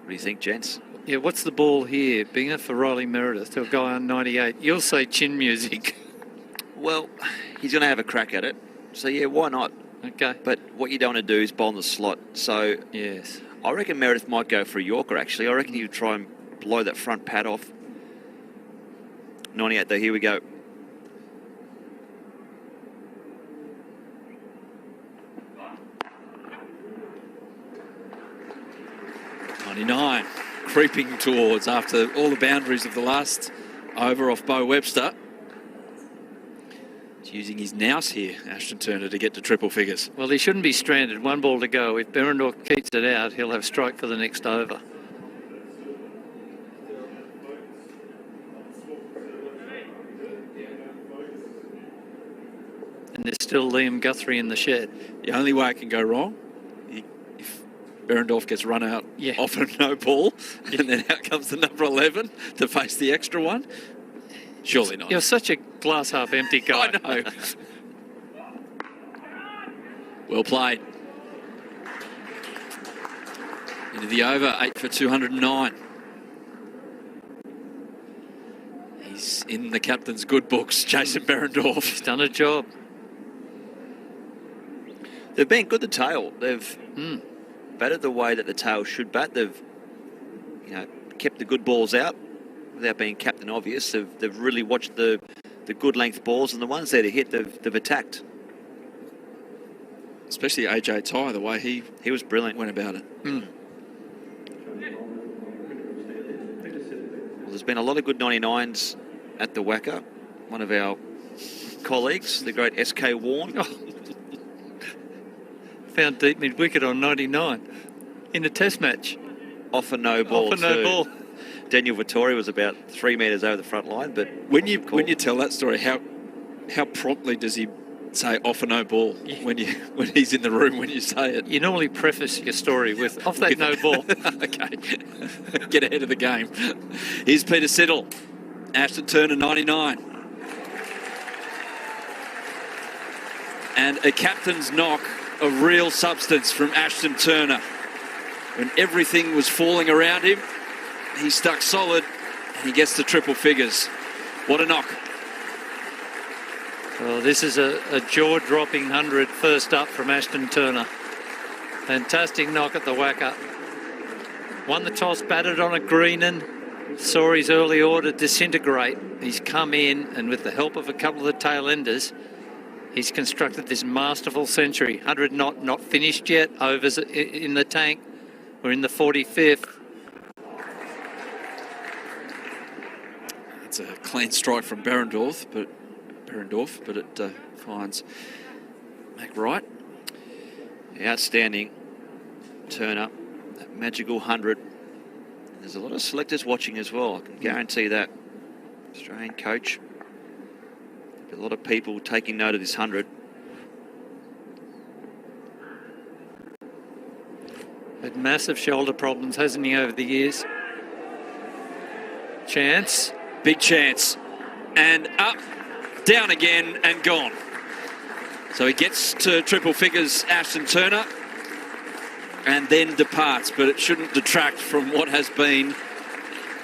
What do you think, gents? Yeah, what's the ball here? Binger for Riley Meredith to a guy on 98. You'll say chin music. Well, he's going to have a crack at it. So, yeah, why not? Okay. But what you don't want to do is bowl in the slot. So, Yes. I reckon Meredith might go for a Yorker, actually. I reckon he'd try and blow that front pad off. 98, though. Here we go. .99, creeping towards after all the boundaries of the last over off Bo Webster. He's using his nous here, Ashton Turner, to get to triple figures. Well, he shouldn't be stranded. 1 ball to go. If Berendorf keeps it out, he'll have strike for the next over. And there's still Liam Guthrie in the shed. The only way it can go wrong, if Berendorf gets run out off a no ball, and then out comes the number 11 to face the extra one. Surely not. You're such a glass half empty guy. I know. Well played. Into the over, 8 for 209. He's in the captain's good books, Jason Berendorf. He's done a job. They've been good, the tail. They've batted the way that the tail should bat. They've, kept the good balls out without being captain obvious. They've really watched the good length balls, and the ones there to hit, they've attacked. Especially AJ Ty, the way he was brilliant. Went about it. Well, there's been a lot of good 99s at the WACA. One of our colleagues, the great SK Warren. Found deep mid-wicket on 99 in a test match. Off a no ball. Off a no ball. Daniel Vittori was about 3 metres over the front line, but when you tell that story, how promptly does he say off or no ball when he's in the room when you say it. You normally preface your story with off that no ball. Okay. Get ahead of the game. Here's Peter Siddle. Ashton Turner, 99. And a captain's knock of real substance from Ashton Turner. When everything was falling around him, he stuck solid and he gets to triple figures. What a knock. Well, this is a jaw-dropping 100 first up from Ashton Turner. Fantastic knock at the whacker. Won the toss, batted on a greenan, saw his early order disintegrate. He's come in, and with the help of a couple of the tail enders, he's constructed this masterful century. 100 not finished yet, overs in the tank. We're in the 45th. It's a clean strike from Behrendorff, but it finds Mac Wright. Outstanding Turner, that magical 100. There's a lot of selectors watching as well, I can guarantee that. Australian coach. A lot of people taking note of this 100. Had massive shoulder problems, hasn't he, over the years? Chance. Big chance. And up, down again, and gone. So he gets to triple figures, Ashton Turner, and then departs, but it shouldn't detract from what has been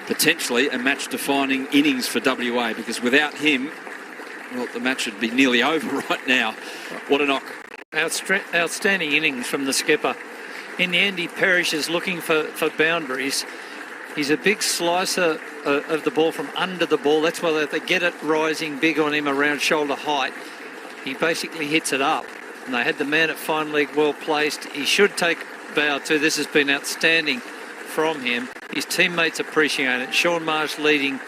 potentially a match-defining innings for WA, because without him, well, the match should be nearly over right now. What a knock. Outstanding innings from the skipper. In the end, he perishes looking for boundaries. He's a big slicer of the ball from under the ball. That's why they get it rising big on him around shoulder height. He basically hits it up. And they had the man at fine leg well placed. He should take bow too. This has been outstanding from him. His teammates appreciate it. Sean Marsh leading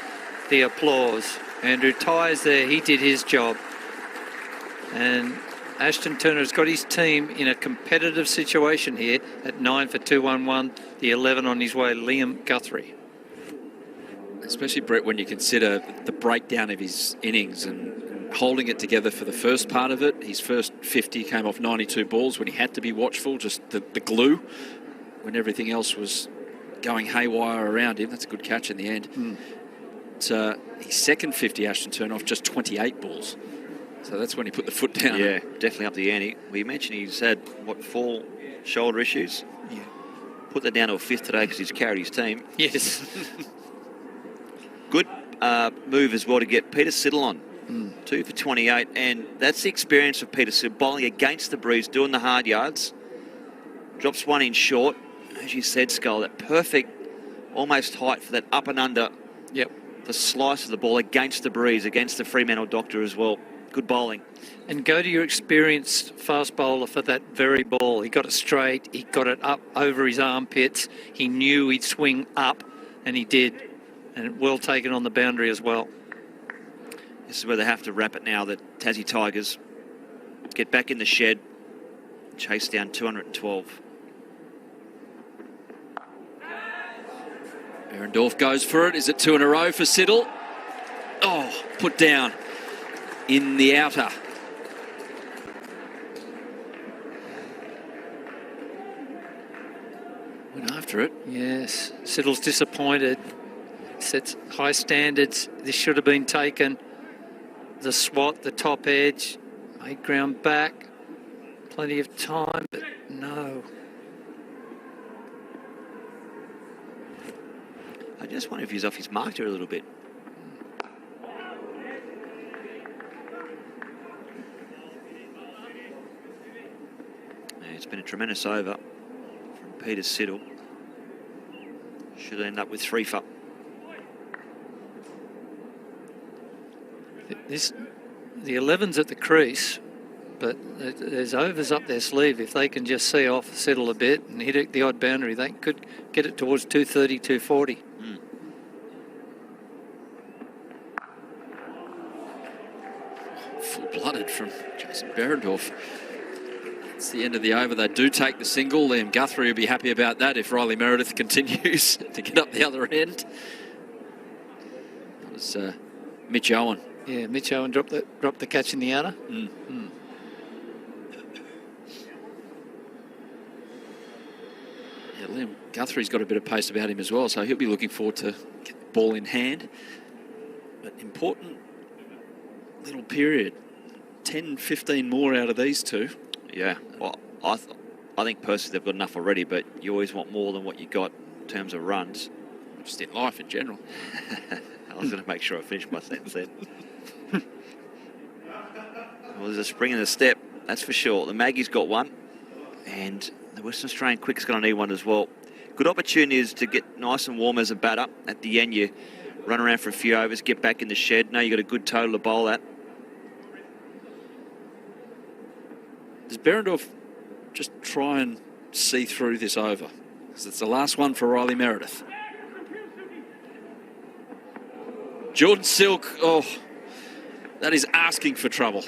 the applause. Andrew Tyers there. He did his job. And Ashton Turner has got his team in a competitive situation here at 9 for 211. The 11 on his way, Liam Guthrie. Especially, Brett, when you consider the breakdown of his innings and holding it together for the first part of it. His first 50 came off 92 balls when he had to be watchful, just the glue, when everything else was going haywire around him. That's a good catch in the end. His second 50, Ashton Turner, off just 28 balls. So that's when he put the foot down. Yeah, definitely up the ante. We mentioned he's had, 4 shoulder issues? Yeah. Put that down to a 5th today because he's carried his team. Yes. Good move as well to get Peter Siddle on. 2 for 28, and that's the experience of Peter Siddle, bowling against the breeze, doing the hard yards. Drops one in short. As you said, Skull, that perfect, almost height for that up and under. Yep. The slice of the ball against the breeze, against the Fremantle Doctor as well. Good bowling. And go to your experienced fast bowler for that very ball. He got it straight. He got it up over his armpits. He knew he'd swing up, and he did. And well taken on the boundary as well. This is where they have to wrap it now, the Tassie Tigers. Get back in the shed. Chase down 212. Behrendorff goes for it. Is it 2 in a row for Siddle? Oh, put down in the outer. Went after it. Yes, Siddle's disappointed. Sets high standards. This should have been taken. The swat, the top edge, made ground back. Plenty of time, but no. I just wonder if he's off his mark here a little bit. It's been a tremendous over from Peter Siddle. Should end up with 3 for. The 11's at the crease, but there's overs up their sleeve. If they can just see off, settle a bit and hit the odd boundary, they could get it towards 230, 240. Full-blooded from Jason Behrendorff. It's the end of the over. They do take the single. Liam Guthrie will be happy about that if Riley Meredith continues to get up the other end. That was Mitch Owen. Yeah, Mitch Owen dropped the catch in the outer. Liam Guthrie's got a bit of pace about him as well, so he'll be looking forward to get the ball in hand. But important little period. 10, 15 more out of these two. Yeah, well, I think personally they've got enough already, but you always want more than what you got in terms of runs. Just in life in general. I was going to make sure I finished my sentence then. Well, there's a spring in the step, that's for sure. The Maggie's got one, and the Western Australian Quick's going to need one as well. Good opportunities to get nice and warm as a batter. At the end, you run around for a few overs, get back in the shed. Now you've got a good total to bowl at. Does Berendorf just try and see through this over? Because it's the last one for Riley Meredith. Jordan Silk, oh, that is asking for trouble.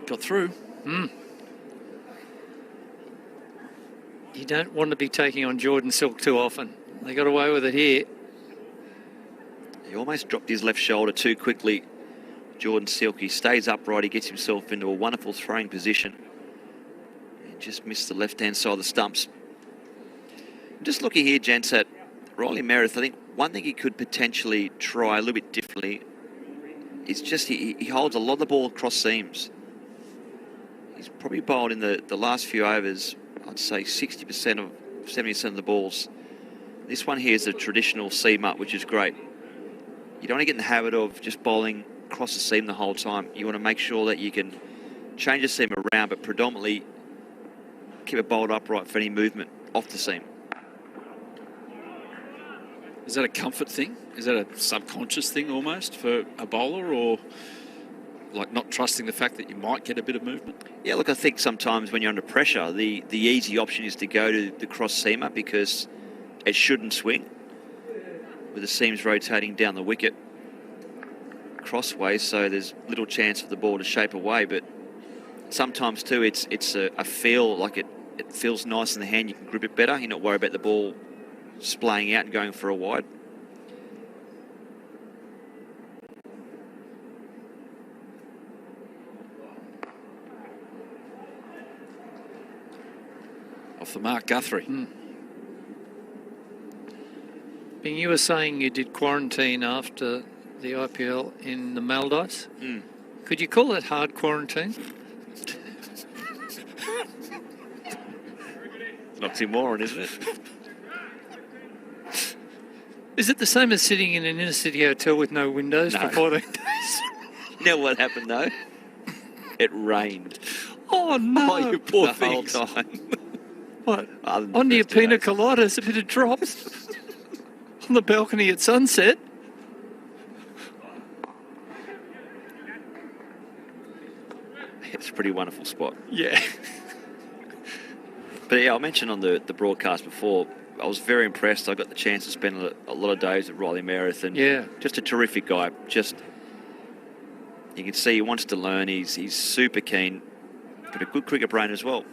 Got through. You don't want to be taking on Jordan Silk too often. They got away with it here. He almost dropped his left shoulder too quickly. Jordan Silk, he stays upright, he gets himself into a wonderful throwing position. And just missed the left-hand side of the stumps. Just looking here, gents, at Riley Meredith, I think one thing he could potentially try a little bit differently is just he holds a lot of the ball across seams. He's probably bowled in the last few overs, I'd say 60% of 70% of the balls. This one here is a traditional seam up, which is great. You don't want to get in the habit of just bowling across the seam the whole time. You want to make sure that you can change the seam around, but predominantly keep it bowled upright for any movement off the seam. Is that a comfort thing? Is that a subconscious thing almost for a bowler, or like not trusting the fact that you might get a bit of movement? Yeah, look, I think sometimes when you're under pressure, the easy option is to go to the cross seamer because it shouldn't swing with the seams rotating down the wicket crossways, so there's little chance for the ball to shape away. But sometimes too, it's a feel, like it feels nice in the hand. You can grip it better. You're not worried about the ball splaying out and going for a wide. Off the mark, Guthrie. Bing, you were saying you did quarantine after the IPL in the Maldives. Could you call it hard quarantine? It's an oxymoron, isn't it? Is it the same as sitting in an inner city hotel with no windows No. for 14 days? You know what happened though? It rained. Oh no! Oh, you poor the whole time. What? Other than the On your first 2 pina days. coladas, a bit of drops on the balcony at sunset. It's a pretty wonderful spot. Yeah. But yeah, I mentioned on the broadcast before, I was very impressed. I got the chance to spend a lot of days at Riley Meredith, and Yeah. just a terrific guy. Just, you can see he wants to learn. He's super keen. Got a good cricket brain as well.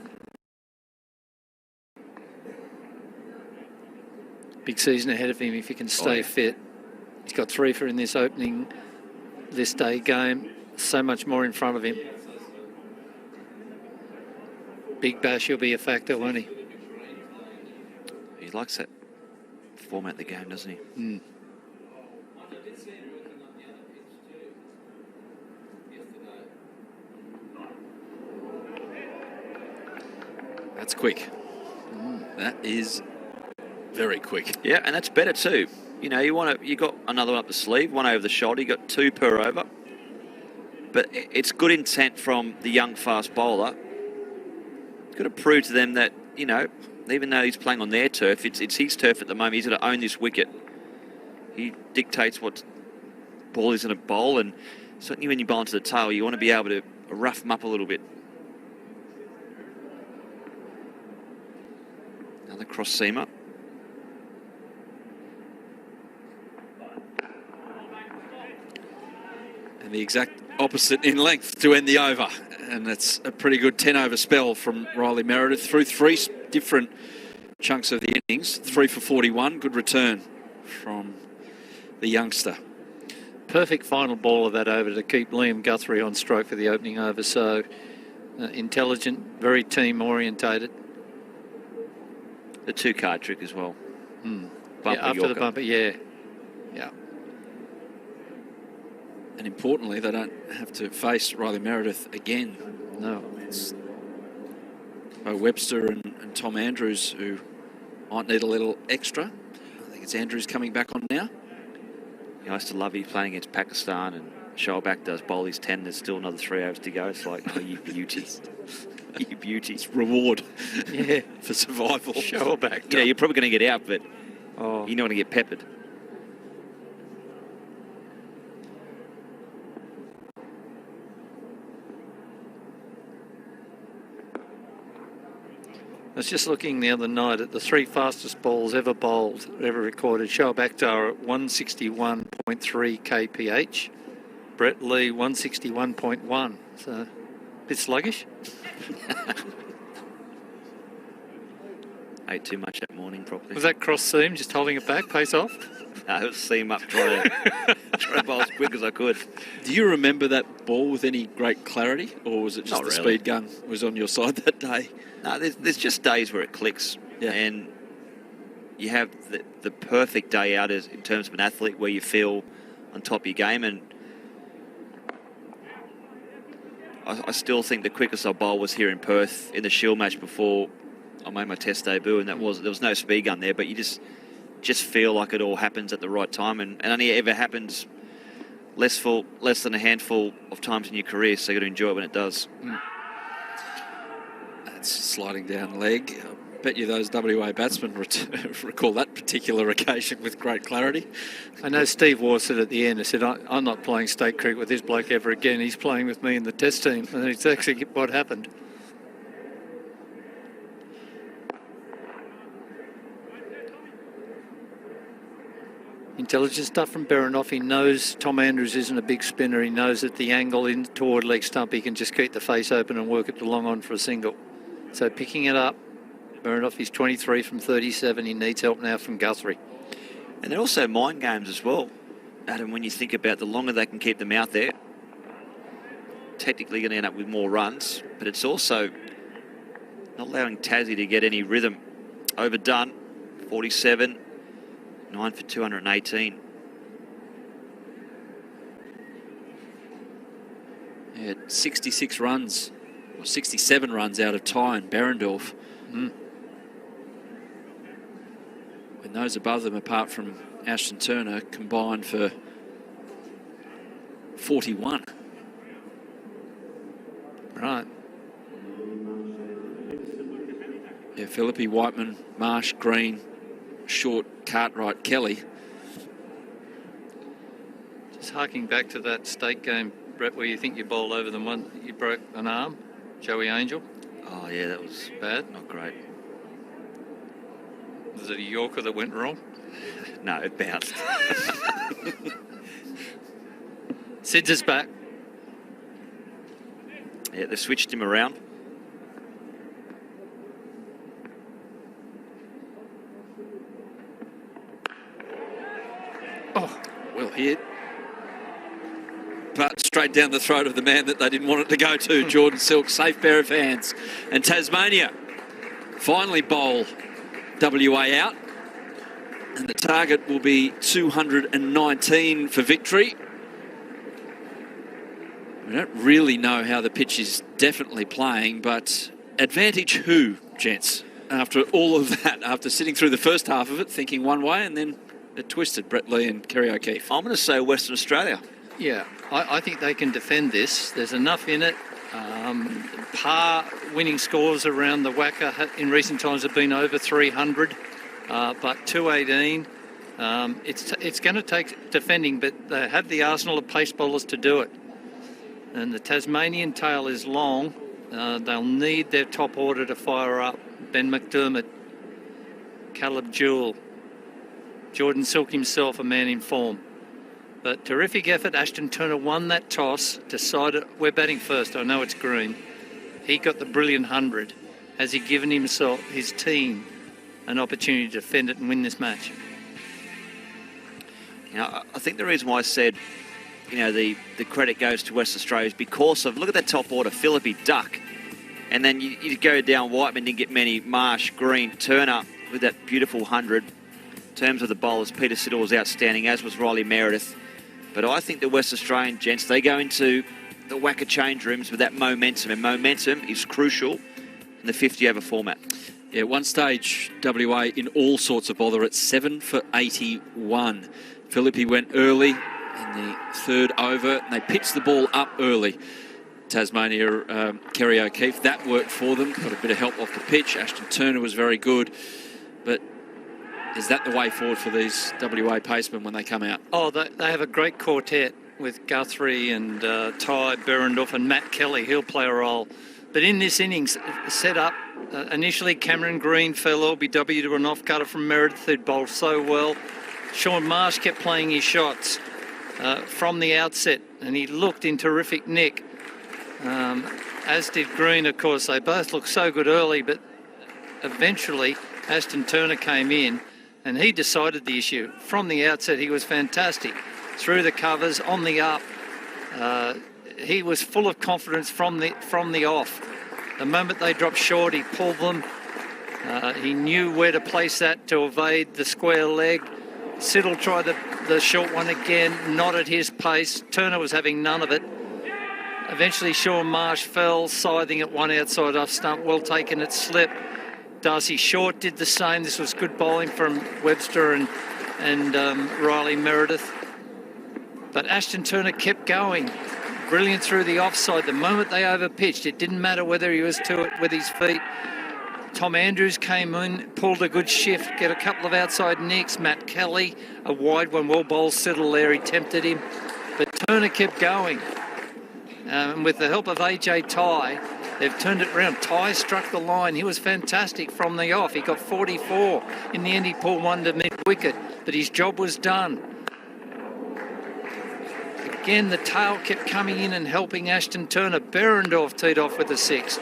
Big season ahead of him if he can stay yeah. fit. He's got 3 for in this opening this day game. So much more in front of him. Big Bash will be a factor, won't he? He likes that format of the game, doesn't he? That's quick. That is very quick. Yeah, and that's better too. You know, you got another one up the sleeve, one over the shoulder. You got 2 per over. But it's good intent from the young fast bowler. He's got to prove to them that, you know, even though he's playing on their turf, it's his turf at the moment. He's going to own this wicket. He dictates what ball he's going to bowl, and certainly when you bowl into the tail, you want to be able to rough him up a little bit. Another cross seamer. And the exact opposite in length to end the over. And that's a pretty good 10-over spell from Riley Meredith through 3 different chunks of the innings. 3 for 41. Good return from the youngster. Perfect final ball of that over to keep Liam Guthrie on stroke for the opening over. So intelligent, very team orientated. The 2-card trick as well. Bumper after Yorker. the bumper, yeah. And importantly, they don't have to face Riley Meredith again. No. It's Bo Webster and Tom Andrews who might need a little extra. I think it's Andrews coming back on now. I used to love you playing against Pakistan, and Shoalback does bowl his 10. There's still another 3 overs to go. It's like, oh, you beauties. You beauties. Reward Yeah. for survival. Show back. Yeah, you're probably going to get out, but Oh. you're not going to get peppered. I was just looking the other night at the 3 fastest balls ever bowled, ever recorded. Shoaib Akhtar at 161.3 kph. Brett Lee 161.1. So a bit sluggish. Ate too much that morning probably. Was that cross seam, just holding it back, pace off? No, it was seam up, trying to bowl as quick as I could. Do you remember that ball with any great clarity, or was it just Not the really. speed gun was on your side that day? No, there's just days where it clicks. Yeah. And you have the perfect day out as in terms of an athlete where you feel on top of your game. And I still think the quickest I bowled was here in Perth in the Shield match before I made my Test debut, and there was no speed gun there, but you just feel like it all happens at the right time, and only ever happens less than a handful of times in your career, so you got to enjoy it when it does. That's sliding down leg. I bet you those WA batsmen recall that particular occasion with great clarity. I know Steve Waugh said at the end, he said, I'm not playing state cricket with this bloke ever again. He's playing with me in the Test team. And it's actually what happened. Intelligent stuff from Berenoff. He knows Tom Andrews isn't a big spinner. He knows that the angle in toward leg stump, he can just keep the face open and work it to long on for a single. So picking it up, Berenoff, he's 23 from 37. He needs help now from Guthrie. And they're also mind games as well, Adam, when you think about the longer they can keep them out there, technically going to end up with more runs, but it's also not allowing Tassie to get any rhythm. Overdone, 47, 9 for 218. Yeah, 66 runs, or 67 runs out of Ty and Berendorf. When those above them, apart from Ashton Turner, combined for 41. Right. Yeah, Philippi, Whiteman, Marsh, Green, Short, Cartwright, Kelly. Just harking back to that state game, Brett, where you think you bowled over them one, you broke an arm, Joey Angel. Oh, yeah, that was Bad. not great. Was it a Yorker that went wrong? No, it bounced. Sids is back. Yeah, they switched him around. Oh, well hit. But straight down the throat of the man that they didn't want it to go to, Jordan Silk. Safe pair of hands. And Tasmania finally bowl WA out. And the target will be 219 for victory. We don't really know how the pitch is definitely playing, but advantage who, gents? After all of that, after sitting through the first half of it, thinking one way, and then it twisted, Brett Lee and Kerry O'Keefe. I'm going to say Western Australia. Yeah, I think they can defend this. There's enough in it. Par winning scores around the WACA in recent times have been over 300, but 218. It's going to take defending, but they have the arsenal of pace bowlers to do it. And the Tasmanian tail is long. They'll need their top order to fire up. Ben McDermott, Caleb Jewell, Jordan Silk himself, a man in form. But terrific effort. Ashton Turner won that toss, decided we're batting first. I know it's green. He got the brilliant 100. Has he given himself, his team, an opportunity to defend it and win this match? You know, I think the reason why I said, you know, the credit goes to West Australia is because of, look at that top order, Philippi, Duck. And then you go down Whiteman, didn't get many, Marsh, Green, Turner, with that beautiful 100. In terms of the bowlers, Peter Siddle was outstanding, as was Riley Meredith. But I think the West Australian gents, they go into the WACA change rooms with that momentum, and momentum is crucial in the 50-over format. Yeah, at one stage, WA in all sorts of bother at 7 for 81. Philippi went early in the third over, and they pitched the ball up early. Tasmania, Kerry O'Keefe, that worked for them. Got a bit of help off the pitch. Ashton Turner was very good. But is that the way forward for these WA pacemen when they come out? Oh, they have a great quartet with Guthrie and Ty Berendorf and Matt Kelly. He'll play a role. But in this innings set up, initially Cameron Green fell LBW to an off-cutter from Meredith, who'd bowled so well. Sean Marsh kept playing his shots from the outset, and he looked in terrific nick. As did Green, of course. They both looked so good early, but eventually Ashton Turner came in and he decided the issue. From the outset, he was fantastic. Through the covers, on the up. He was full of confidence from the off. The moment they dropped short, he pulled them. He knew where to place that to evade the square leg. Siddle tried the short one again, not at his pace. Turner was having none of it. Eventually, Sean Marsh fell, scything at one outside off stump. Well taken at slip. Darcy Short did the same. This was good bowling from Webster and Riley Meredith. But Ashton Turner kept going. Brilliant through the offside. The moment they overpitched, it didn't matter whether he was to it with his feet. Tom Andrews came in, pulled a good shift, get a couple of outside nicks. Matt Kelly, a wide one, well bowled Siddle there. He tempted him. But Turner kept going. And with the help of AJ Ty, they've turned it around. Ty struck the line. He was fantastic from the off. He got 44. In the end, he pulled one to mid-wicket, but his job was done. Again, the tail kept coming in and helping Ashton Turner. Berendorf teed off with a 6.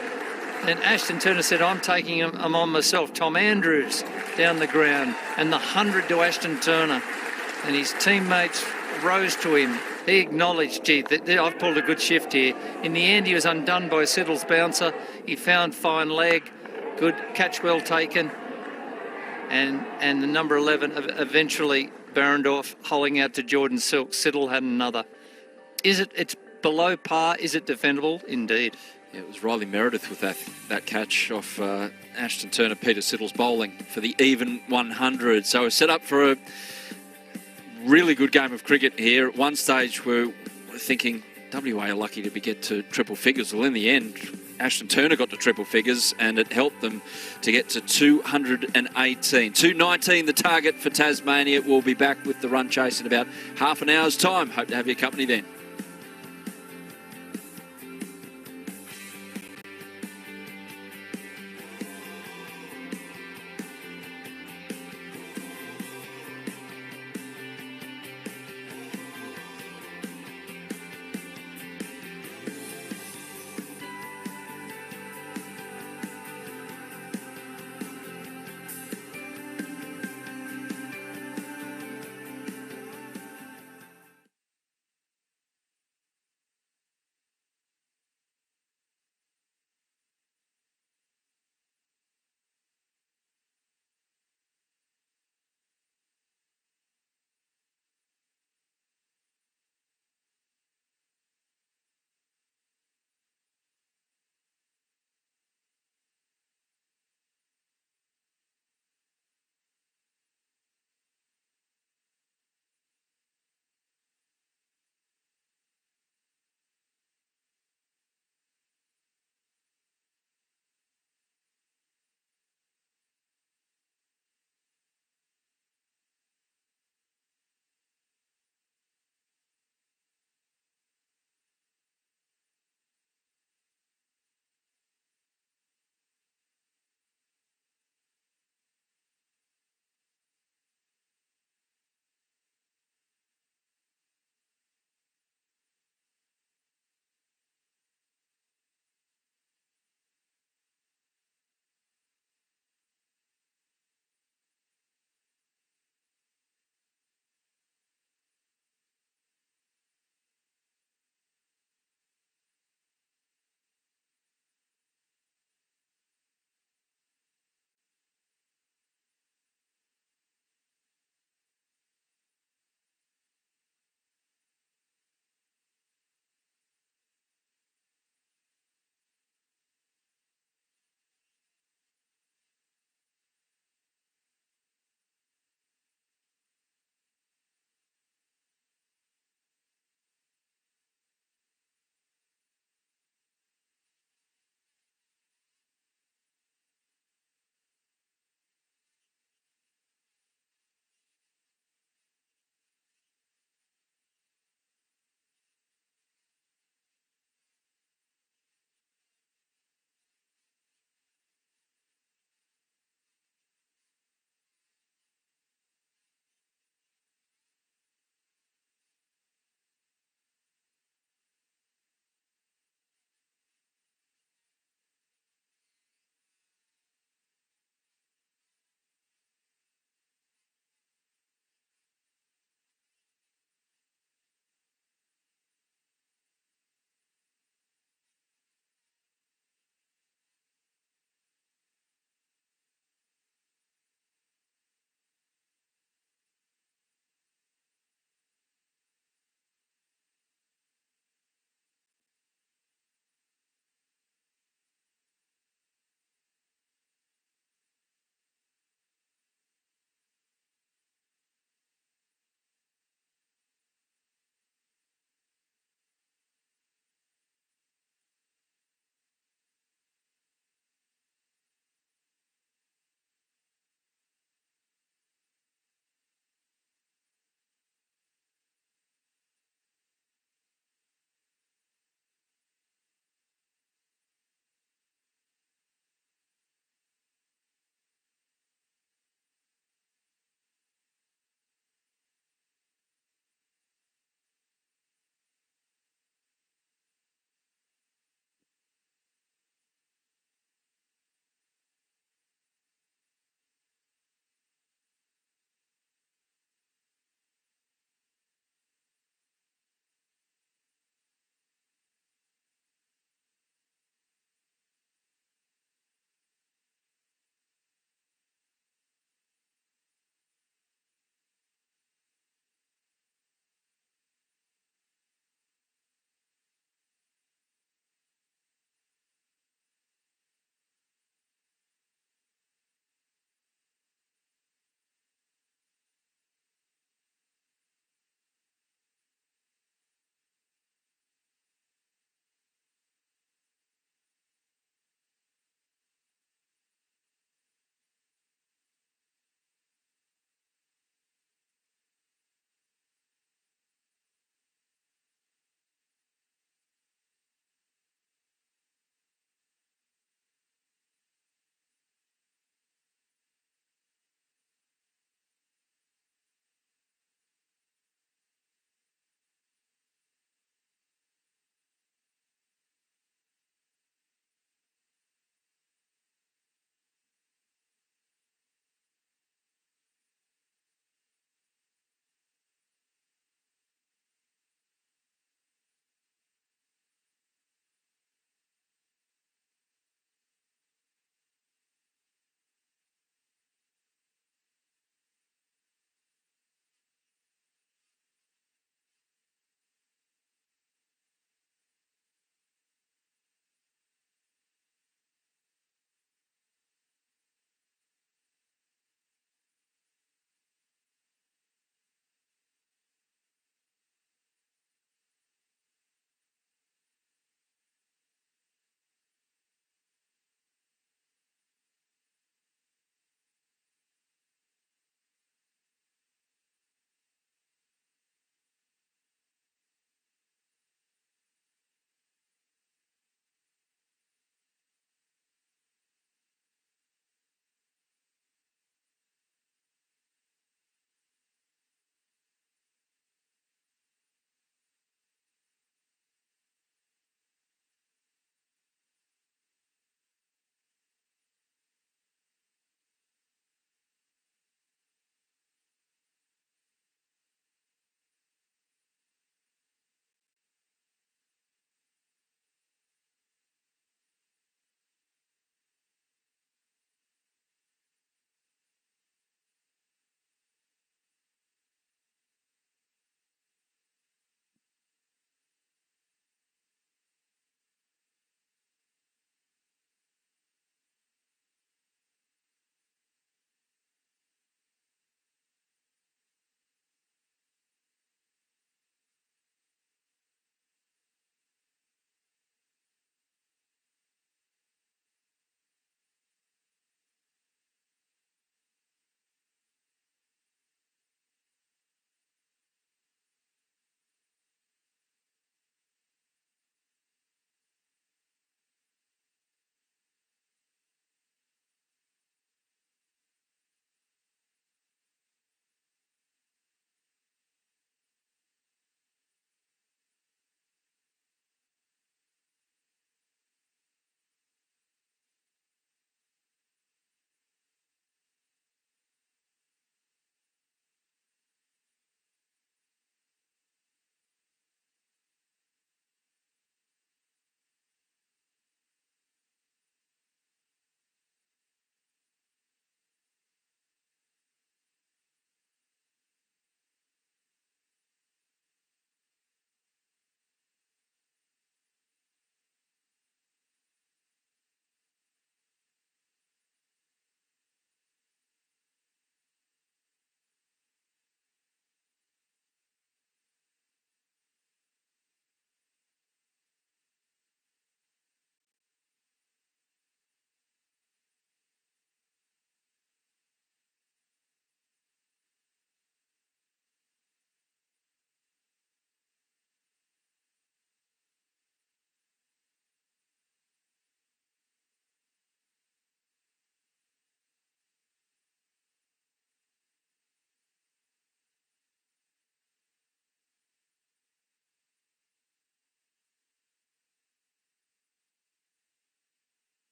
And Ashton Turner said, I'm taking him, I'm on myself. Tom Andrews down the ground, and the 100 to Ashton Turner. And his teammates rose to him. He acknowledged, gee, I've pulled a good shift here. In the end, he was undone by Siddle's bouncer. He found fine leg, good catch, well taken. And the number 11, eventually, Berendorf holding out to Jordan Silk. Siddle had another. It's below par? Is it defendable? Indeed. Yeah, it was Riley Meredith with that catch off Ashton Turner, Peter Siddle's bowling for the even 100. So we're set up for a really good game of cricket here. At one stage, we're thinking WA are lucky to get to triple figures. Well, in the end, Ashton Turner got to triple figures, and it helped them to get to 218. 219, the target for Tasmania. We'll be back with the run chase in about half an hour's time. Hope to have your company then.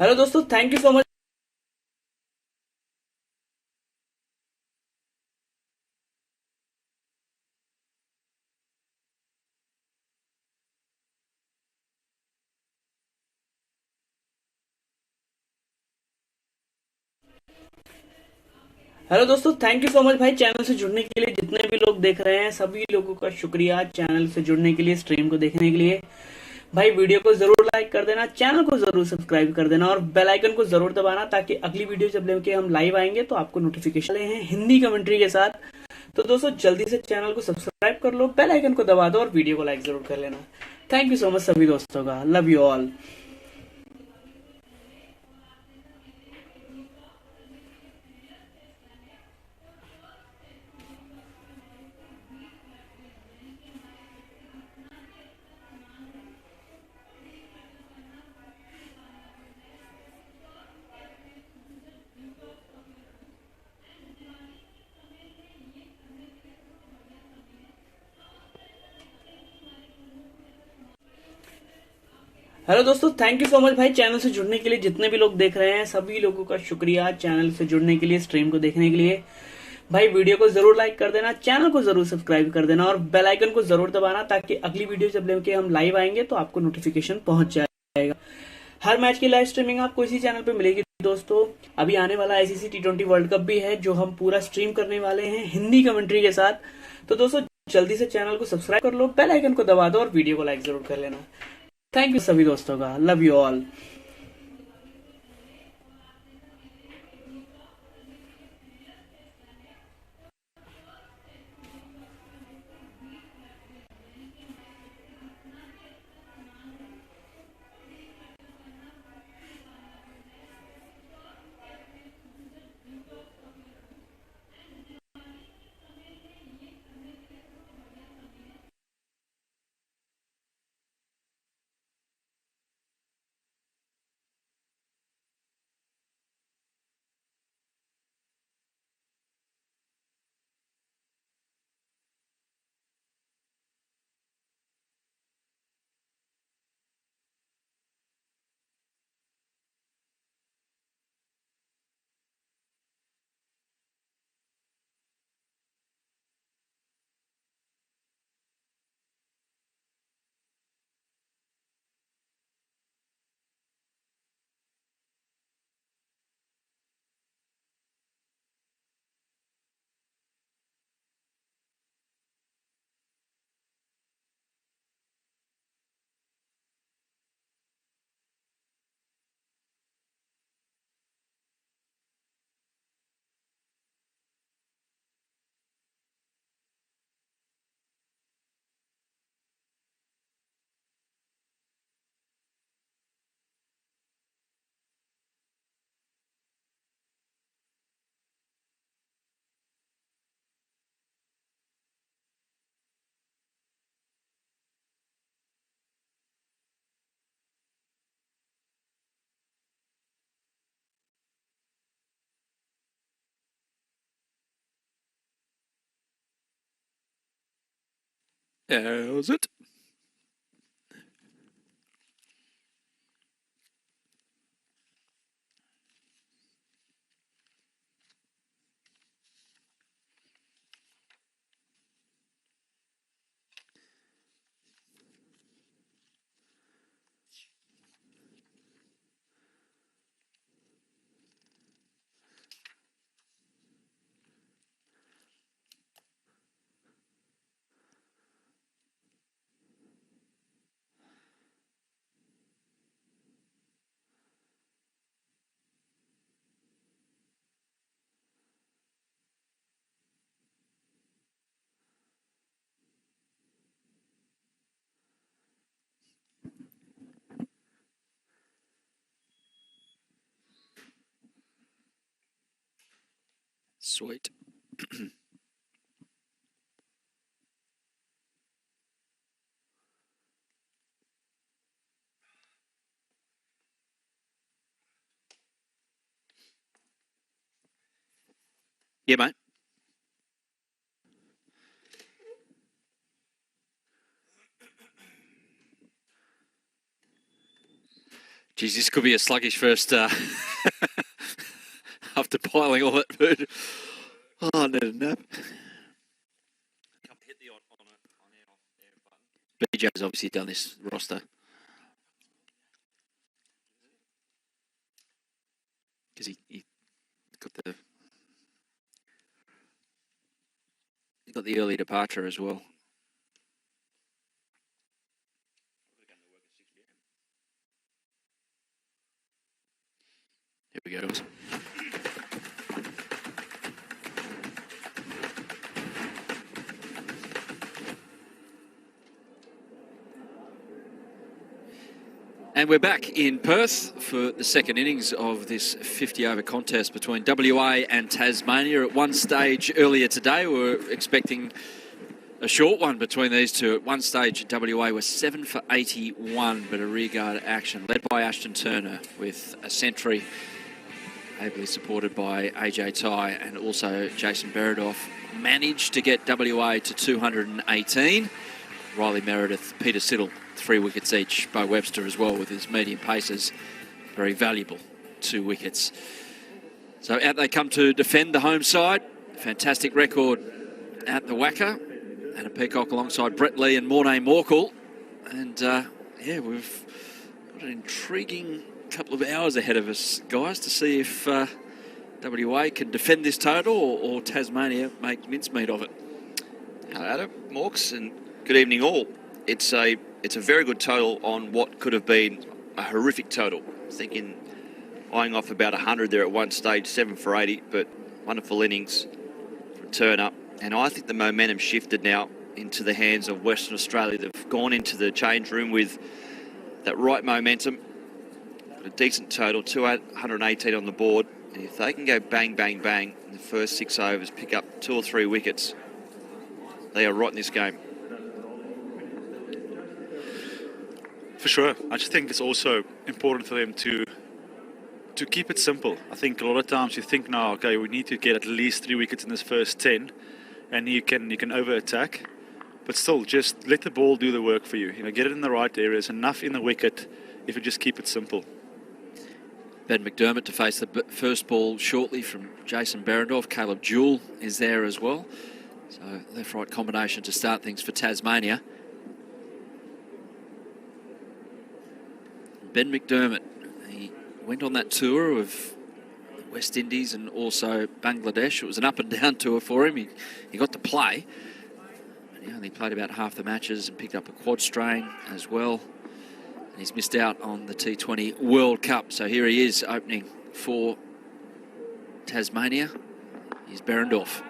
Hello दोस्तों, thank you so much. Hello दोस्तों, thank you so much भाई channel से जुड़ने के लिए। जितने भी लोग देख रहे हैं सभी लोगों का शुक्रिया चैनल से जुड़ने के लिए, स्ट्रीम को देखने के लिए। भाई वीडियो को जरूर लाइक कर देना, चैनल को जरूर सब्सक्राइब कर देना और बेल आइकन को जरूर दबाना, ताकि अगली वीडियो जब लेके हम लाइव आएंगे तो आपको नोटिफिकेशन हैं हिंदी कमेंट्री के साथ। तो दोस्तों जल्दी से चैनल को सब्सक्राइब कर लो, बेल आइकन को दबा दो और वीडियो को लाइक जरूर कर लेना। थैंक यू सो मच सभी दोस्तों का, लव यू ऑल। हेलो दोस्तों, थैंक यू सो मच भाई चैनल से जुड़ने के लिए। जितने भी लोग देख रहे हैं सभी लोगों का शुक्रिया चैनल से जुड़ने के लिए, स्ट्रीम को देखने के लिए। भाई वीडियो को जरूर लाइक कर देना, चैनल को जरूर सब्सक्राइब कर देना और बेल आइकन को जरूर दबाना, ताकि अगली वीडियो जब लेके हम लाइव आएंगे तो आपको नोटिफिकेशन पहुंच जाएगा। हर मैच की लाइव स्ट्रीमिंग आपको इसी चैनल पे मिलेगी दोस्तों। अभी आने वाला आईसीसी T20 वर्ल्ड कप भी है, जो हम पूरा स्ट्रीम करने वाले हैं हिंदी कमेंट्री के साथ। तो दोस्तों जल्दी से चैनल को सब्सक्राइब कर लो, बेल आइकन को दबा दो और वीडियो को लाइक जरूर कर लेना। थैंक यू सभी दोस्तों का, love you all. How's it? Sweet. Yeah, mate. Geez, this could be a sluggish first after piling all that food. Oh, I need a nap. BJ's obviously done this roster. Because he got the early departure as well. Here we go. And we're back in Perth for the second innings of this 50-over contest between WA and Tasmania. At one stage earlier today, we were expecting a short one between these two. At one stage, WA were 7 for 81, but a rearguard action led by Ashton Turner with a century, ably supported by AJ Ty and also Jason Beridoff, managed to get WA to 218. Riley Meredith, Peter Siddle, 3 wickets each. Bo Webster as well with his medium paces, very valuable, 2 wickets. So out they come to defend the home side. Fantastic record at the Wacker. And a Peacock alongside Brett Lee and Mornay Morkel. And yeah, we've got an intriguing couple of hours ahead of us, guys, to see if WA can defend this total or Tasmania make mincemeat of it. Hello, Adam, Morks, and good evening all. It's a very good total on what could have been a horrific total. Thinking eyeing off about 100 there at one stage, 7 for 80, but wonderful innings from Turner. And I think the momentum shifted now into the hands of Western Australia. They've gone into the change room with that right momentum. Got a decent total, 218 on the board. And if they can go bang, bang, bang in the first 6 overs, pick up 2 or 3 wickets, they are right in this game. For sure. I just think it's also important for them to keep it simple. I think a lot of times you think now, okay, we need to get at least 3 wickets in this first 10, and you can over-attack, but still just let the ball do the work for you. You know, get it in the right areas, enough in the wicket if you just keep it simple. Ben McDermott to face the first ball shortly from Jason Beridoff. Caleb Jewell is there as well. So left-right combination to start things for Tasmania. Ben McDermott, he went on that tour of West Indies and also Bangladesh. It was an up and down tour for him. He got to play. He only played about half the matches and picked up a quad strain as well. And he's missed out on the T20 World Cup. So here he is opening for Tasmania. Here's Beridoff.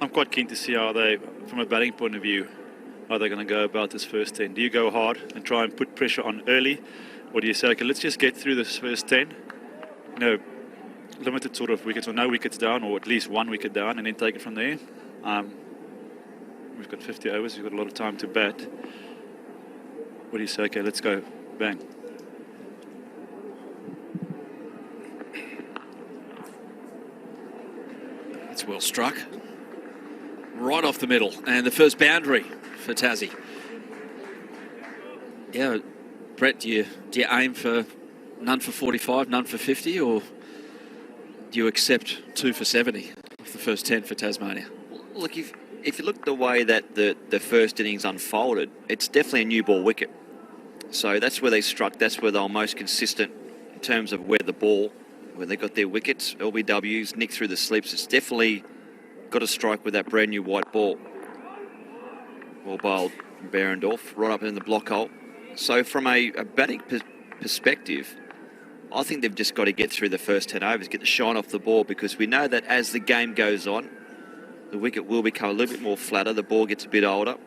I'm quite keen to see how they, from a batting point of view, how they're going to go about this first 10. Do you go hard and try and put pressure on early? Or do you say, okay, let's just get through this first 10, you know, limited sort of wickets or no wickets down, or at least 1 wicket down, and then take it from there? We've got 50 overs, we've got a lot of time to bat. What do you say, okay, let's go, bang. It's well struck. Right off the middle, and the first boundary for Tassie. Yeah, Brett, do you aim for none for 45, none for 50, or do you accept 2 for 70 off the first 10 for Tasmania? Look, if you look at the way that the first innings unfolded, it's definitely a new ball wicket. So that's where they struck, that's where they were most consistent in terms of where they got their wickets, LBWs, nicked through the slips. It's definitely got a strike with that brand new white ball. Well bowled from Beridoff, right up in the block hole. So from a batting perspective, I think they've just got to get through the first 10 overs, get the shine off the ball, because we know that as the game goes on, the wicket will become a little bit more flatter, the ball gets a bit older.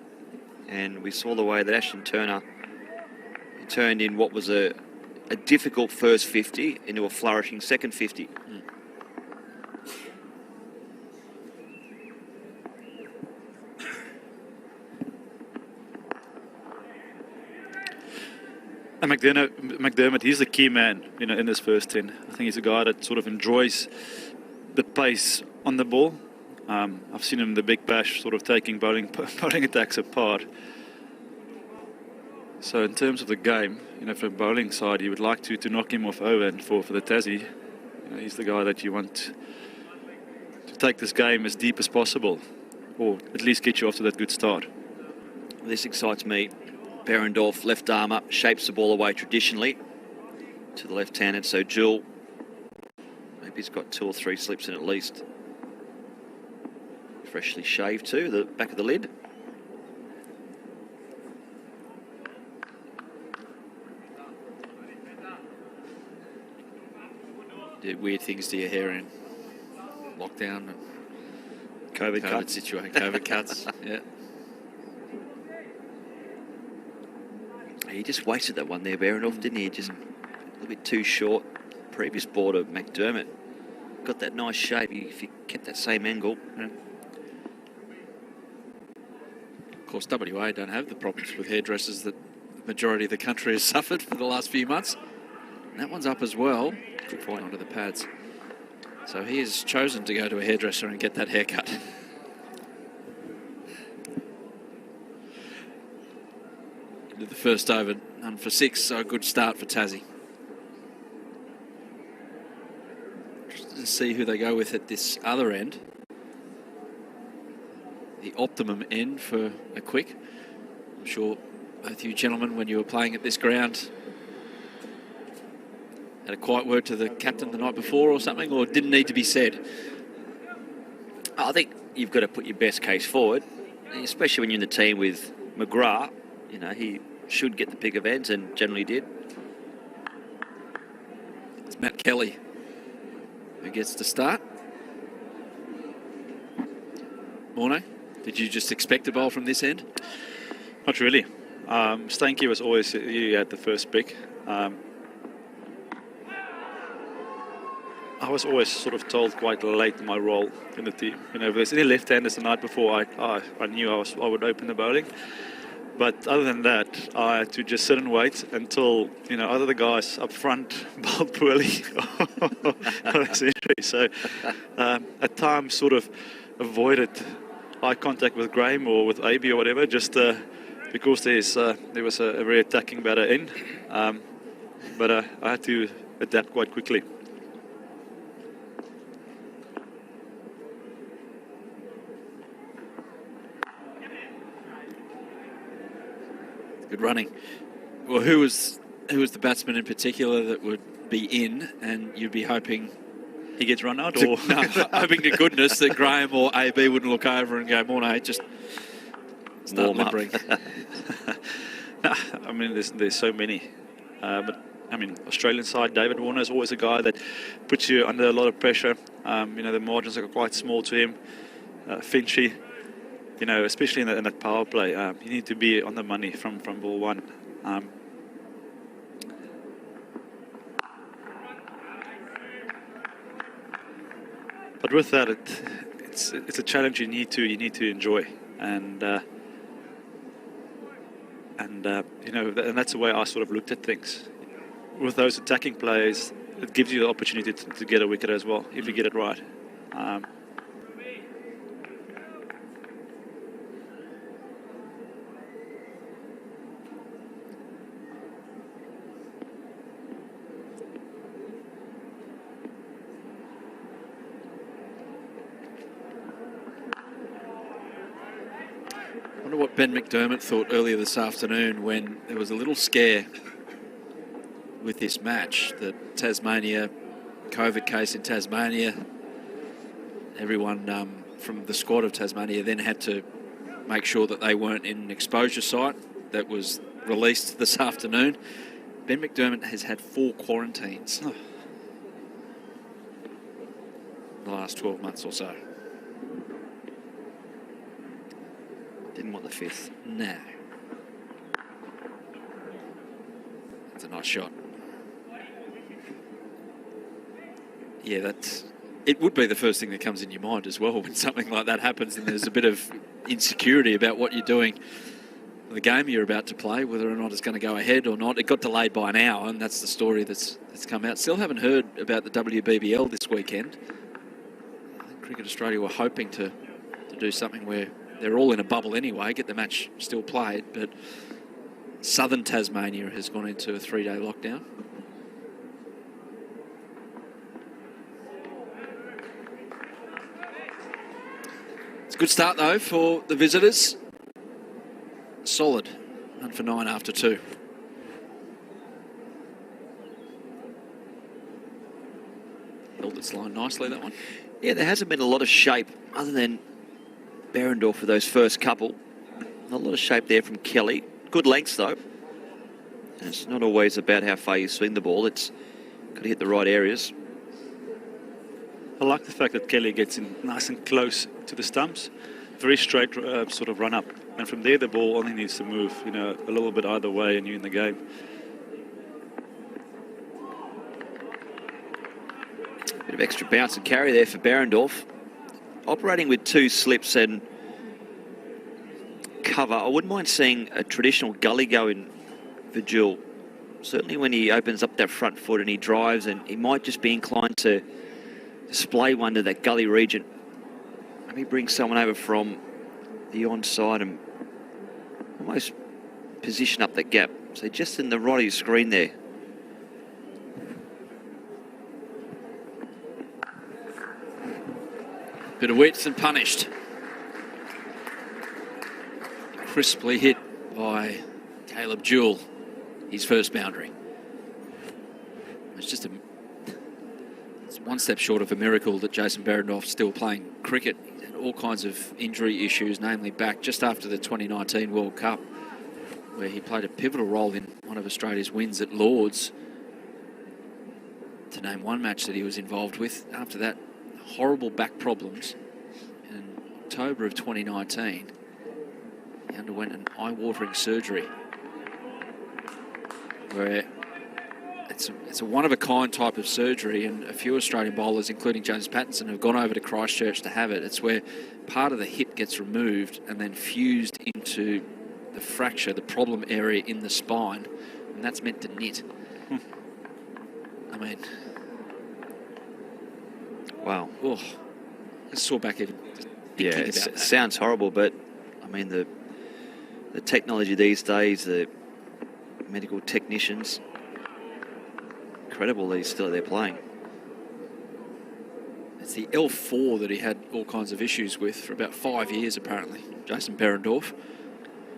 And we saw the way that Ashton Turner turned in what was a difficult first 50 into a flourishing second 50. And McDermott, he's the key man, you know, in this first 10. I think he's a guy that sort of enjoys the pace on the ball. I've seen him in the Big Bash sort of taking bowling attacks apart. So in terms of the game, from bowling side, you would like to knock him off over, and for the Tassie, he's the guy that you want to take this game as deep as possible, or at least get you off to that good start. This excites me. Behrendorff, left arm up, shapes the ball away traditionally to the left-handed. So Jewel, maybe he's got 2 or 3 slips in at least. Freshly shaved too, the back of the lid. Did weird things to your hair in lockdown and COVID cuts. situation, COVID cuts. Yeah. He just wasted that one there, Behrendorff, didn't he? Just a little bit too short. Previous ball to McDermott. Got that nice shape if he kept that same angle. Of course, WA don't have the problems with hairdressers that the majority of the country has suffered for the last few months. And that one's up as well. Good point onto the pads. So he has chosen to go to a hairdresser and get that haircut. Into the first over, none for 6, so a good start for Tassie. Interested to see who they go with at this other end. The optimum end for a quick. I'm sure both you gentlemen, when you were playing at this ground, had a quiet word to the captain the night before or something, or didn't need to be said? I think you've got to put your best case forward, especially when you're in the team with McGrath. He should get the pick of ends and generally did. It's Matt Kelly who gets to start. Morno, did you just expect a bowl from this end? Not really. Stanky was always he had the first pick. I was always sort of told quite late in my role in the team. If there's any left-handers the night before, I knew I would open the bowling. But other than that, I had to just sit and wait until either the guys up front bowled poorly or there's injury. So at times sort of avoided eye contact with Graham or with AB or whatever, just because there was a very attacking batter in. But I had to adapt quite quickly. Good running. Well, who was the batsman in particular that would be in, and you'd be hoping he gets run out, or no, hoping to goodness that Graham or AB wouldn't look over and go, "Morno, just start limbering." I mean, there's so many, but I mean, Australian side, David Warner is always a guy that puts you under a lot of pressure. The margins are quite small to him. Finchy. Especially in that power play, you need to be on the money from ball one. But with that, it's a challenge you need to enjoy, and that's the way I sort of looked at things. With those attacking players, it gives you the opportunity to get a wicket as well if you get it right. I wonder what Ben McDermott thought earlier this afternoon when there was a little scare with this match, the Tasmania COVID case in Tasmania. Everyone from the squad of Tasmania then had to make sure that they weren't in an exposure site that was released this afternoon. Ben McDermott has had 4 quarantines in the last 12 months or so. Didn't want the 5th. No. That's a nice shot. Yeah, it would be the first thing that comes in your mind as well when something like that happens and there's a bit of insecurity about what you're doing, the game you're about to play, whether or not it's going to go ahead or not. It got delayed by an hour, and that's the story that's come out. Still haven't heard about the WBBL this weekend. Cricket Australia were hoping to do something where they're all in a bubble anyway, get the match still played, but southern Tasmania has gone into a 3-day lockdown. It's a good start though for the visitors. Solid, 1 for 9 after 2. Held its line nicely, that one. Yeah, there hasn't been a lot of shape other than Berendorf for those first couple. Not a lot of shape there from Kelly. Good lengths though. And it's not always about how far you swing the ball. It's got to hit the right areas. I like the fact that Kelly gets in nice and close to the stumps. Very straight sort of run up. And from there, the ball only needs to move, a little bit either way and you're in the game. Bit of extra bounce and carry there for Berendorf. Operating with 2 slips and cover. I wouldn't mind seeing a traditional gully go in for Jewell. Certainly when he opens up that front foot and he drives, and he might just be inclined to display one to that gully region. Maybe bring someone over from the onside and almost position up that gap. So just in the right of your screen there. Bit of width and punished. Crisply hit by Caleb Jewell, his first boundary. It's just it's one step short of a miracle that Jason Berendorf's still playing cricket. He's had all kinds of injury issues, namely back just after the 2019 World Cup, where he played a pivotal role in one of Australia's wins at Lord's, to name one match that he was involved with. After that, horrible back problems. In October of 2019, he underwent an eye-watering surgery where it's a one-of-a-kind type of surgery, and a few Australian bowlers, including James Pattinson, have gone over to Christchurch to have it. It's where part of the hip gets removed and then fused into the fracture, the problem area in the spine, and that's meant to knit. I mean... Wow. Oh, I saw back even. Yeah, it sounds horrible, but I mean the technology these days, the medical technicians, incredible that he's still there playing. It's the L4 that he had all kinds of issues with for about 5 years, apparently, Jason Berendorf.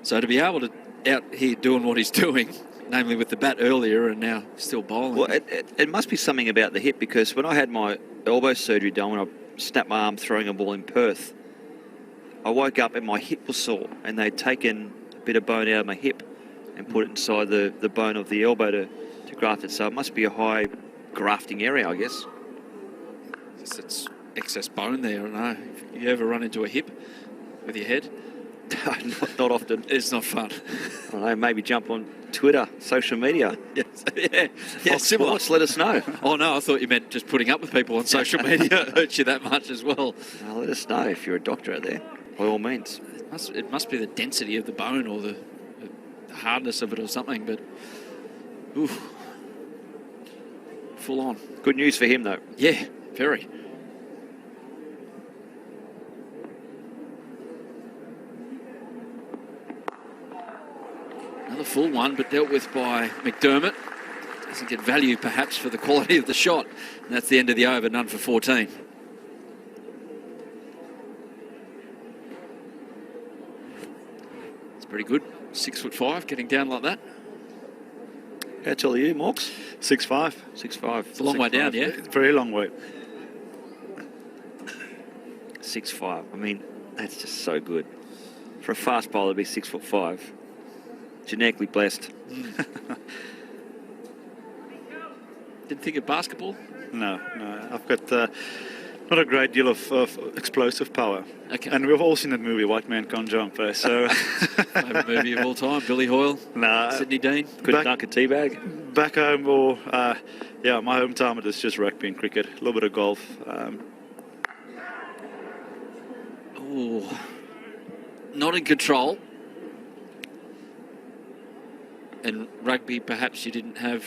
So to be able to out here doing what he's doing, namely with the bat earlier and now still bowling. Well, it must be something about the hip, because when I had my elbow surgery done, when I snapped my arm throwing a ball in Perth, I woke up and my hip was sore, and they'd taken a bit of bone out of my hip and put it inside the bone of the elbow to graft it. So it must be a high grafting area, I guess. It's excess bone there. I don't know. If you ever run into a hip with your head? Not often. It's not fun. I don't know, maybe jump on Twitter, social media. Yeah, similar. Sports, let us know. Oh, no, I thought you meant just putting up with people on social media hurts you that much as well. Let us know if you're a doctor out there, by all means. It must be the density of the bone or the hardness of it or something, but oof, full on. Good news for him, though. Yeah, very. Another full one, but dealt with by McDermott. Doesn't get value, perhaps, for the quality of the shot. And that's the end of the over, none for 14. It's pretty good. 6'5", getting down like that. How tall are you, Morks? 6'5". 6'5". It's a long way down, yeah? Very long way. 6'5". I mean, that's just so good. For a fast bowler to be 6'5". Genetically blessed. Didn't think of basketball? No. I've got not a great deal of explosive power. Okay. And we've all seen that movie, White Man Can't Jump. So Favourite movie of all time, Billy Hoyle, Sydney Dean. Couldn't dunk a teabag. Back home, or my hometown, it is just rugby and cricket. A little bit of golf. Not in control. And rugby, perhaps you didn't have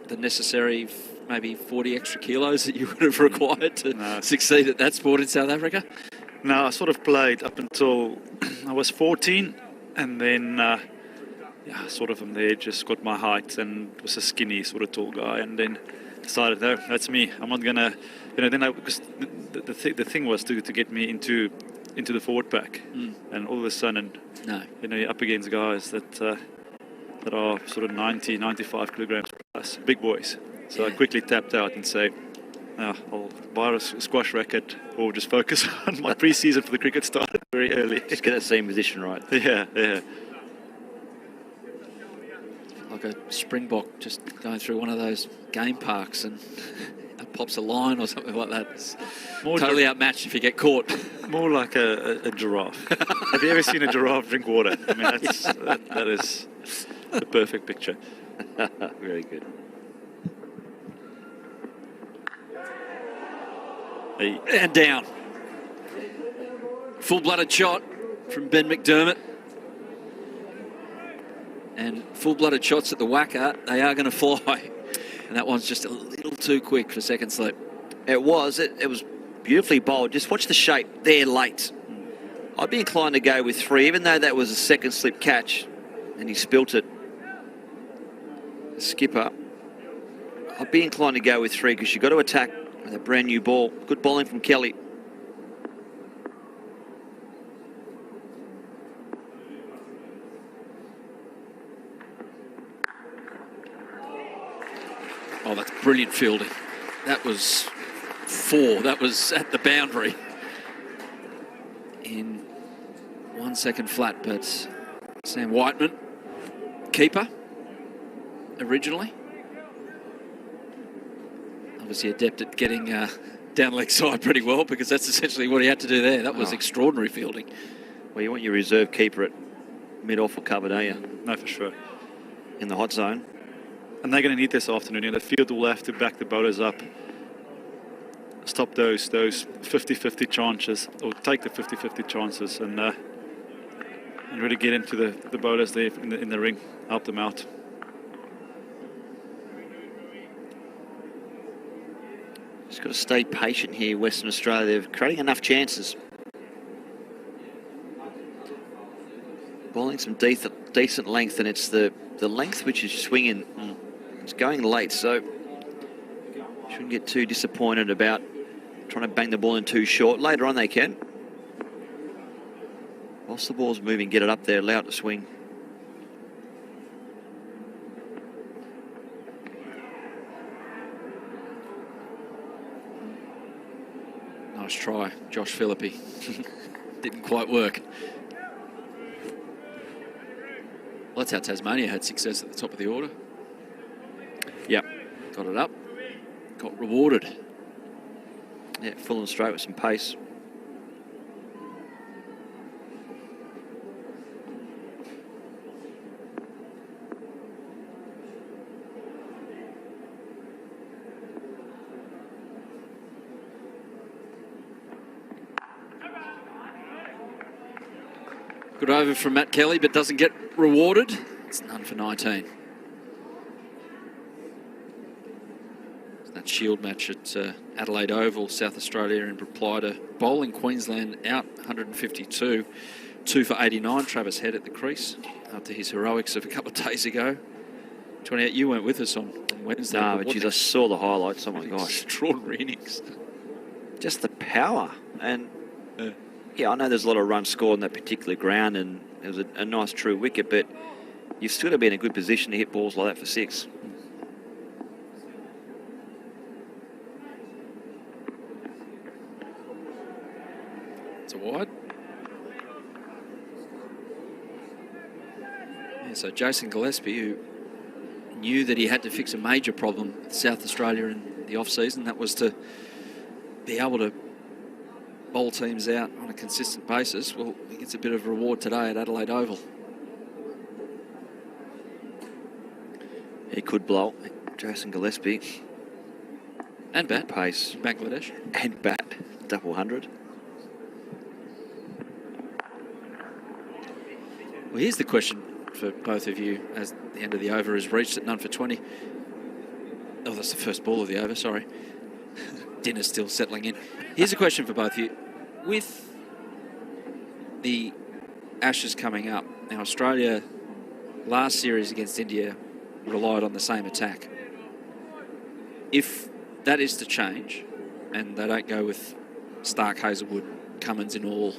the necessary maybe 40 extra kilos that you would have required to succeed at that sport in South Africa? No, I sort of played up until I was 14, and then sort of from there just got my height and was a skinny sort of tall guy, and then decided, no, that's me. I'm not gonna, because the thing was to get me into the forward pack, and all of a sudden, you're up against guys that are sort of 90, 95 kilograms plus, big boys. So I quickly tapped out and say, I'll buy a squash racket or just focus on my pre-season for the cricket started very early. Just get that same position right. Yeah. Like a springbok just going through one of those game parks and pops a line or something like that. It's totally outmatched if you get caught. More like a giraffe. Have you ever seen a giraffe drink water? I mean, that is the perfect picture. Very good. And down. Full-blooded shot from Ben McDermott. And full-blooded shots at the whacker, they are going to fly. And that one's just a little too quick for second slip. It was beautifully bowled. Just watch the shape there late. I'd be inclined to go with 3, even though that was a second slip catch and he spilt it. The skipper. I'd be inclined to go with 3 because you've got to attack with a brand new ball. Good bowling from Kelly. Oh, that's brilliant fielding. That was 4. That was at the boundary. In 1 second flat, but Sam Whiteman, keeper, originally. Obviously adept at getting down leg side pretty well, because that's essentially what he had to do there. That was extraordinary fielding. Well, you want your reserve keeper at mid-off or cover, don't you? No, for sure. In the hot zone. And they're going to need this afternoon. The field will have to back the bowlers up. Stop those 50-50 chances, or take the 50-50 chances, and really get into the bowlers there in the ring, help them out. Just got to stay patient here, Western Australia. They're creating enough chances. Bowling some decent length, and it's the length which is swinging. It's going late, so shouldn't get too disappointed about trying to bang the ball in too short. Later on they can. Whilst the ball's moving, get it up there, allow it to swing. Nice try, Josh Philippi. Didn't quite work. Well, that's how Tasmania had success at the top of the order. Yep. Got it up. Got rewarded. Yeah, full and straight with some pace. Good over from Matt Kelly, but doesn't get rewarded. It's none for 19. That Shield match at Adelaide Oval, South Australia in reply to bowling. Queensland out 152, 2 for 89. Travis Head at the crease after his heroics of a couple of days ago. 28, you weren't with us on Wednesday. No, but geez, I saw the highlights. Oh my gosh. Extraordinary innings. Just the power. And yeah, I know there's a lot of runs scored on that particular ground, and it was a nice true wicket, but you've still got to be in a good position to hit balls like that for 6. It's a wide. Yeah, so Jason Gillespie, who knew that he had to fix a major problem with South Australia in the off-season, that was to be able to bowl teams out on a consistent basis. Well, he gets a bit of reward today at Adelaide Oval. He could blow. Jason Gillespie. And bat. Pace. Bangladesh. And bat. Double 100. Well, here's the question for both of you as the end of the over is reached at none for 20. Oh, that's the first ball of the over, sorry. Dinner's still settling in. Here's a question for both of you. With the Ashes coming up, now Australia, last series against India, relied on the same attack. If that is to change, and they don't go with Stark, Hazelwood, Cummins in all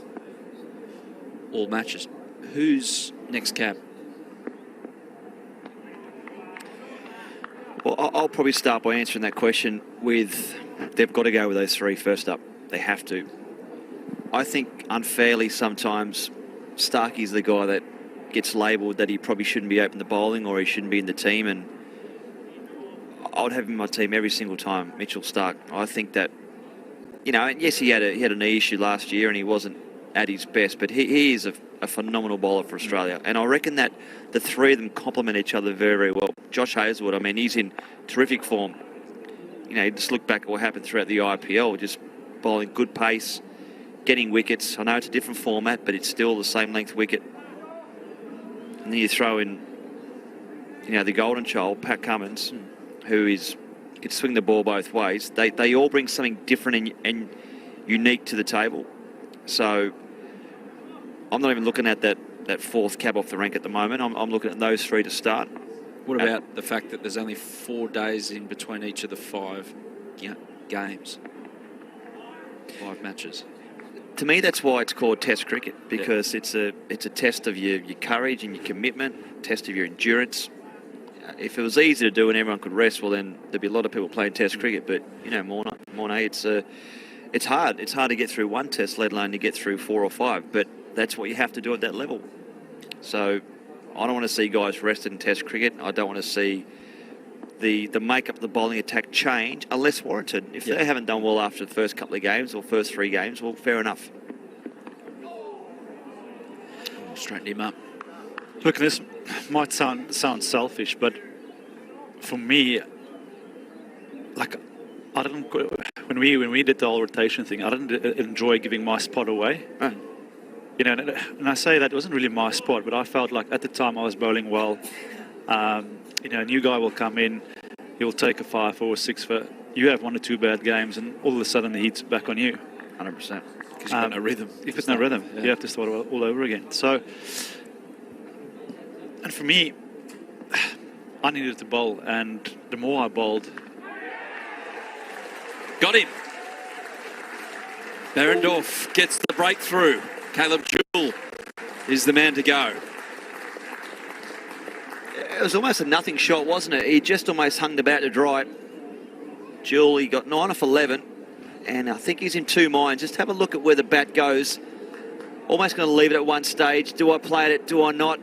matches, who's next cap? Well, I'll probably start by answering that question with they've got to go with those three first up. They have to. I think unfairly sometimes Starkey's the guy that gets labelled that he probably shouldn't be open the bowling or he shouldn't be in the team, and I would have him in my team every single time, Mitchell Stark. I think that, and yes, he had a knee issue last year and he wasn't at his best, but he is a phenomenal bowler for Australia. And I reckon that the three of them complement each other very, very well. Josh Hazlewood, I mean, he's in terrific form. Just look back at what happened throughout the IPL, just bowling good pace, getting wickets. I know it's a different format, but it's still the same length wicket. And then you throw in, the golden child, Pat Cummins, who could swing the ball both ways. They all bring something different and unique to the table. So I'm not even looking at that fourth cab off the rank at the moment. I'm looking at those three to start. What about the fact that there's only 4 days in between each of the 5 games? 5 matches. To me, that's why it's called Test cricket, because it's a test of your courage and your commitment, test of your endurance. If it was easy to do and everyone could rest, well, then there'd be a lot of people playing Test cricket. But Mornay, it's hard. It's hard to get through one test, let alone to get through 4 or 5. But that's what you have to do at that level. So I don't want to see guys rested in Test cricket. I don't want to see the makeup of the bowling attack change unless warranted. If they haven't done well after the first couple of games or first 3 games, well, fair enough. Straighten him up. Look, this might sound selfish, but for me, I didn't when we did the whole rotation thing, I didn't enjoy giving my spot away. Right. And I say that it wasn't really my spot, but I felt like at the time I was bowling well. A new guy will come in, he'll take a 5 or 6 for. You have 1 or 2 bad games, and all of a sudden the heat's back on you. 100%. Because you've got no rhythm. If it's no rhythm, you have to start all over again. So, and for me, I needed to bowl, and the more I bowled, got him. Behrendorff gets the breakthrough. Caleb Jewell is the man to go. It was almost a nothing shot, wasn't it? He just almost hung about to dry it. Jewell, he got 9 off 11, and I think he's in 2 minds. Just have a look at where the bat goes. Almost going to leave it at one stage. Do I play it? Do I not?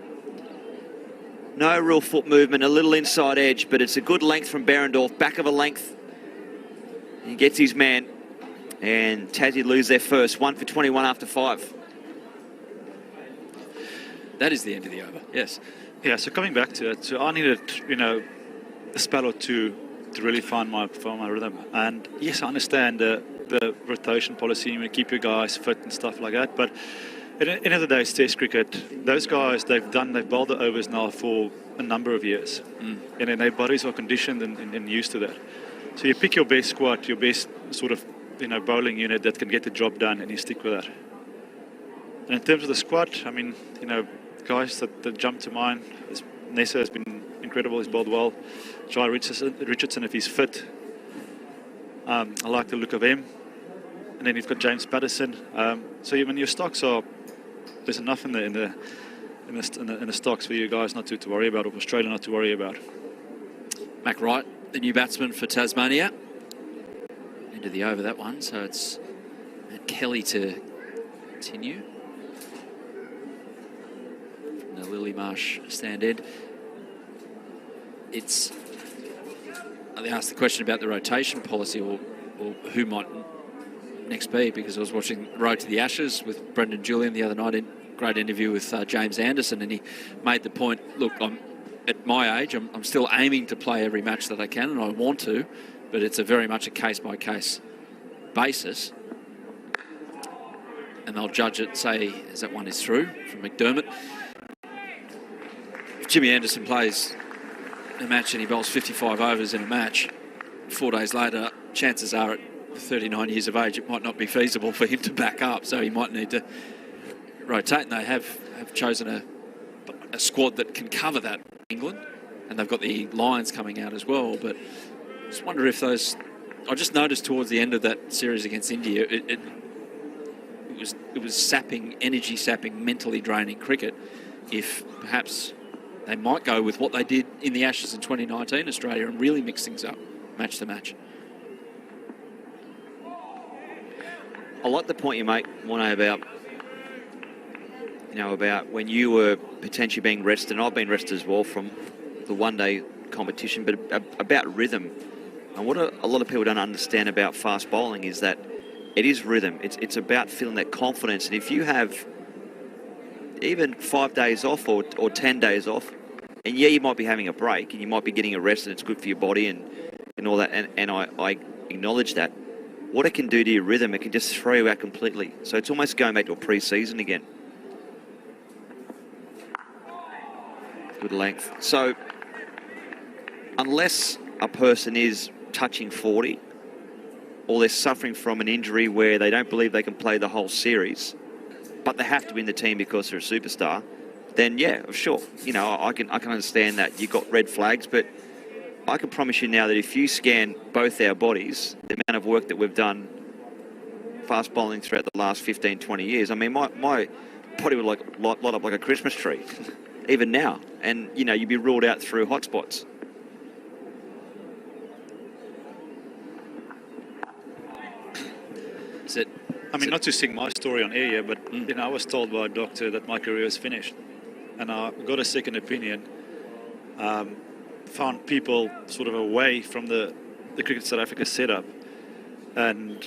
No real foot movement, a little inside edge, but it's a good length from Behrendorff, back of a length. He gets his man, and Tassie lose their first, 1 for 21 after 5. That is the end of the over, yes. Yeah, so coming back to it, so I needed, a spell or two to really find my rhythm. And yes, I understand the rotation policy, you keep your guys fit and stuff like that, but at the end of the day, it's Test cricket. Those guys, they've bowled the overs now for a number of years. And then their bodies are conditioned and used to that. So you pick your best squad, your best sort of, bowling unit that can get the job done, and you stick with that. And in terms of the squad, I mean, guys that jump to mind, Nessa has been incredible, he's bowled well. Jai Richardson, if he's fit, I like the look of him. And then you've got James Patterson. So even your stocks are, there's enough in the stocks for you guys not to worry about, or Australia not to worry about. Mac Wright, the new batsman for Tasmania. Into the over that one, so it's Matt Kelly to continue. From the Lily Marsh stand end. They asked the question about the rotation policy or who might next be, because I was watching Road to the Ashes with Brendan Julian the other night, great interview with James Anderson, and he made the point, look, at my age, I'm still aiming to play every match that I can, and I want to, but it's very much a case-by-case basis. And they'll judge it, say, as that one is through from McDermott. If Jimmy Anderson plays a match and he bowls 55 overs in a match, 4 days later, chances are at 39 years of age, it might not be feasible for him to back up, so he might need to rotate. And they have chosen a squad that can cover that, England, and they've got the Lions coming out as well. But I just wonder if those... I just noticed towards the end of that series against India, it was sapping, energy sapping, mentally draining cricket. If perhaps they might go with what they did in the Ashes in 2019, Australia, and really mix things up, match to match. I like the point you make, Mono, about when you were potentially being rested, and I've been rested as well from the one-day competition, but about rhythm. And what a lot of people don't understand about fast bowling is that it is rhythm. It's about feeling that confidence. And if you have even 5 days off or 10 days off, and yeah, you might be having a break and you might be getting a rest and it's good for your body and all that, and I acknowledge that. What it can do to your rhythm, it can just throw you out completely. So it's almost going back to a pre-season again. Good length. So unless a person is touching 40 or they're suffering from an injury where they don't believe they can play the whole series, but they have to be in the team because they're a superstar, then yeah, sure. I can understand that you've got red flags, but I can promise you now that if you scan both our bodies, the amount of work that we've done fast bowling throughout the last 15, 20 years, I mean, my body would light up like a Christmas tree, even now. And, you'd be ruled out through hotspots. Is it? I mean, not to sing my story on air here, but, I was told by a doctor that my career is finished. And I got a second opinion. Found people sort of away from the Cricket South Africa setup. And,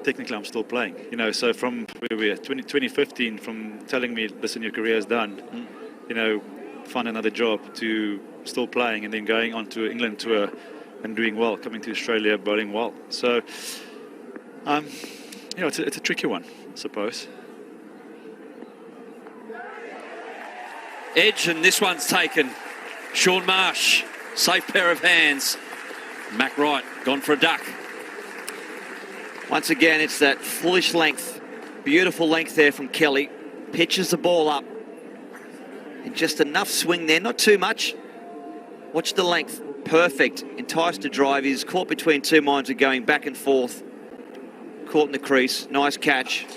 technically I'm still playing. So from where we are, 2015, from telling me, listen, your career is done, find another job, to still playing and then going on to England tour and doing well, coming to Australia, bowling well. So, it's a tricky one, I suppose. Edge, and this one's taken. Sean Marsh, safe pair of hands. Mac Wright, gone for a duck. Once again, it's that foolish length. Beautiful length there from Kelly. Pitches the ball up. And just enough swing there, not too much. Watch the length. Perfect. Enticed to drive. He's caught between two minds of going back and forth. Caught in the crease. Nice catch.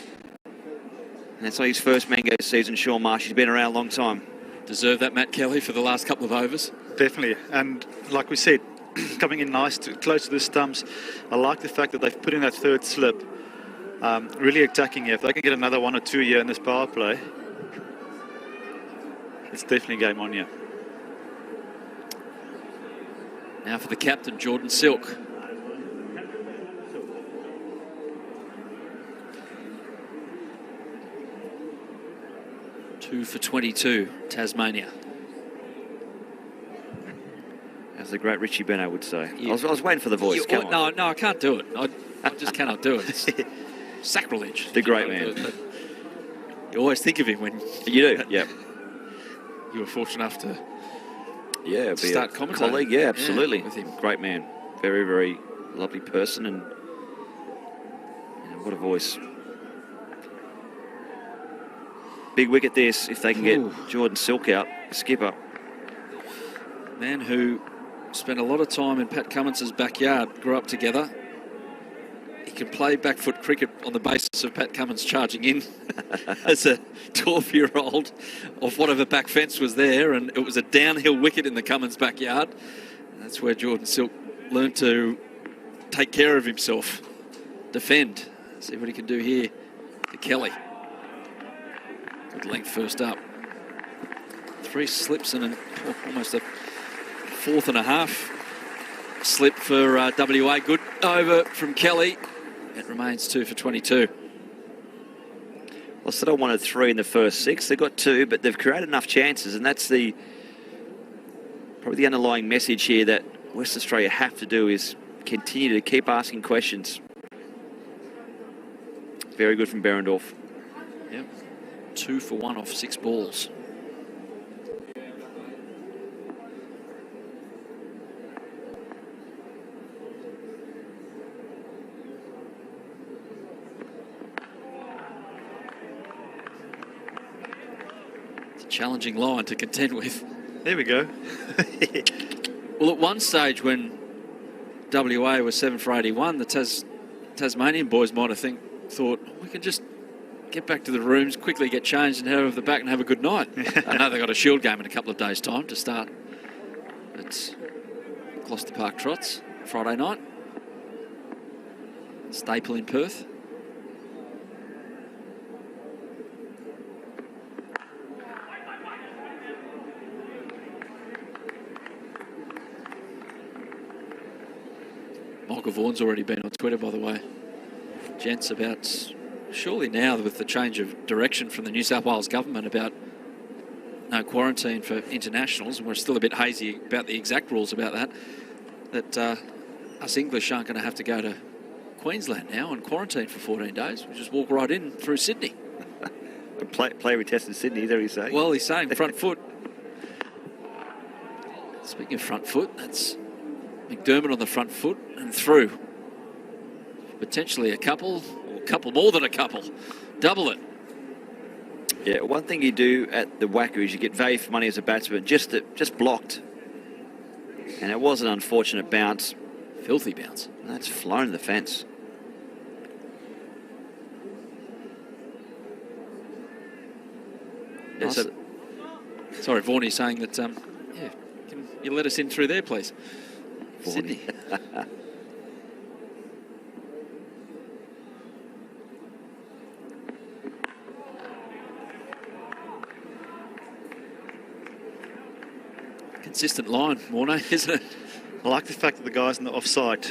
And that's not his first Mango season, Sean Marsh. He's been around a long time. Deserve that, Matt Kelly, for the last couple of overs. Definitely. And like we said, coming in nice, close to the stumps. I like the fact that they've put in that third slip. Really attacking here. If they can get another 1 or 2 here in this power play, it's definitely game on here. Now for the captain, Jordan Silk. Two for 22, Tasmania. As the great Richie Beno would say. I was waiting for the voice. Come on. No, I can't do it. I just cannot do it. It's sacrilege. The great man. You always think of him when... You do, yeah. You were fortunate enough to be start a commentating. Colleague, yeah, absolutely. With him. Great man. Very, very lovely person, and what a voice. Big wicket this, if they can get Jordan Silk out, skipper. Man who spent a lot of time in Pat Cummins's backyard, grew up together. He can play back foot cricket on the basis of Pat Cummins charging in as a 12-year-old off whatever back fence was there, and it was a downhill wicket in the Cummins backyard. And that's where Jordan Silk learned to take care of himself, defend. See what he can do here to Kelly. Good length first up. 3 slips and almost a 4th and a half slip for WA. Good over from Kelly. It remains 2 for 22. Well, so they wanted 3 in the first 6. They've got 2, but they've created enough chances, and that's probably the underlying message here that Western Australia have to do is continue to keep asking questions. Very good from Berendorf. Yep. 2 for 1 off 6 balls. challenging line to contend with. There we go. Well, at one stage when WA was 7 for 81, the Tasmanian boys might have thought, we can just get back to the rooms, quickly get changed and head over the back and have a good night. I know they've got a Shield game in a couple of days' time to start. It's Gloucester Park Trots, Friday night. Staple in Perth. Michael Vaughan's already been on Twitter, by the way. Gents, about surely now with the change of direction from the New South Wales government about no quarantine for internationals, and we're still a bit hazy about the exact rules about that us English aren't going to have to go to Queensland now and quarantine for 14 days. We just walk right in through Sydney. Play retest in Sydney, is that what he's saying? Well, he's saying front foot. Speaking of front foot, that's McDermott on the front foot and through. Potentially a couple, or a couple more than a couple. Double it. Yeah, one thing you do at the WAU is you get value for money as a batsman, just blocked. And it was an unfortunate bounce. Filthy bounce. And that's flown the fence. Yeah, so, sorry, Vaughn, saying that, can you let us in through there, please? Sydney. Consistent line, Warner, isn't it? I like the fact that the guys on the offside,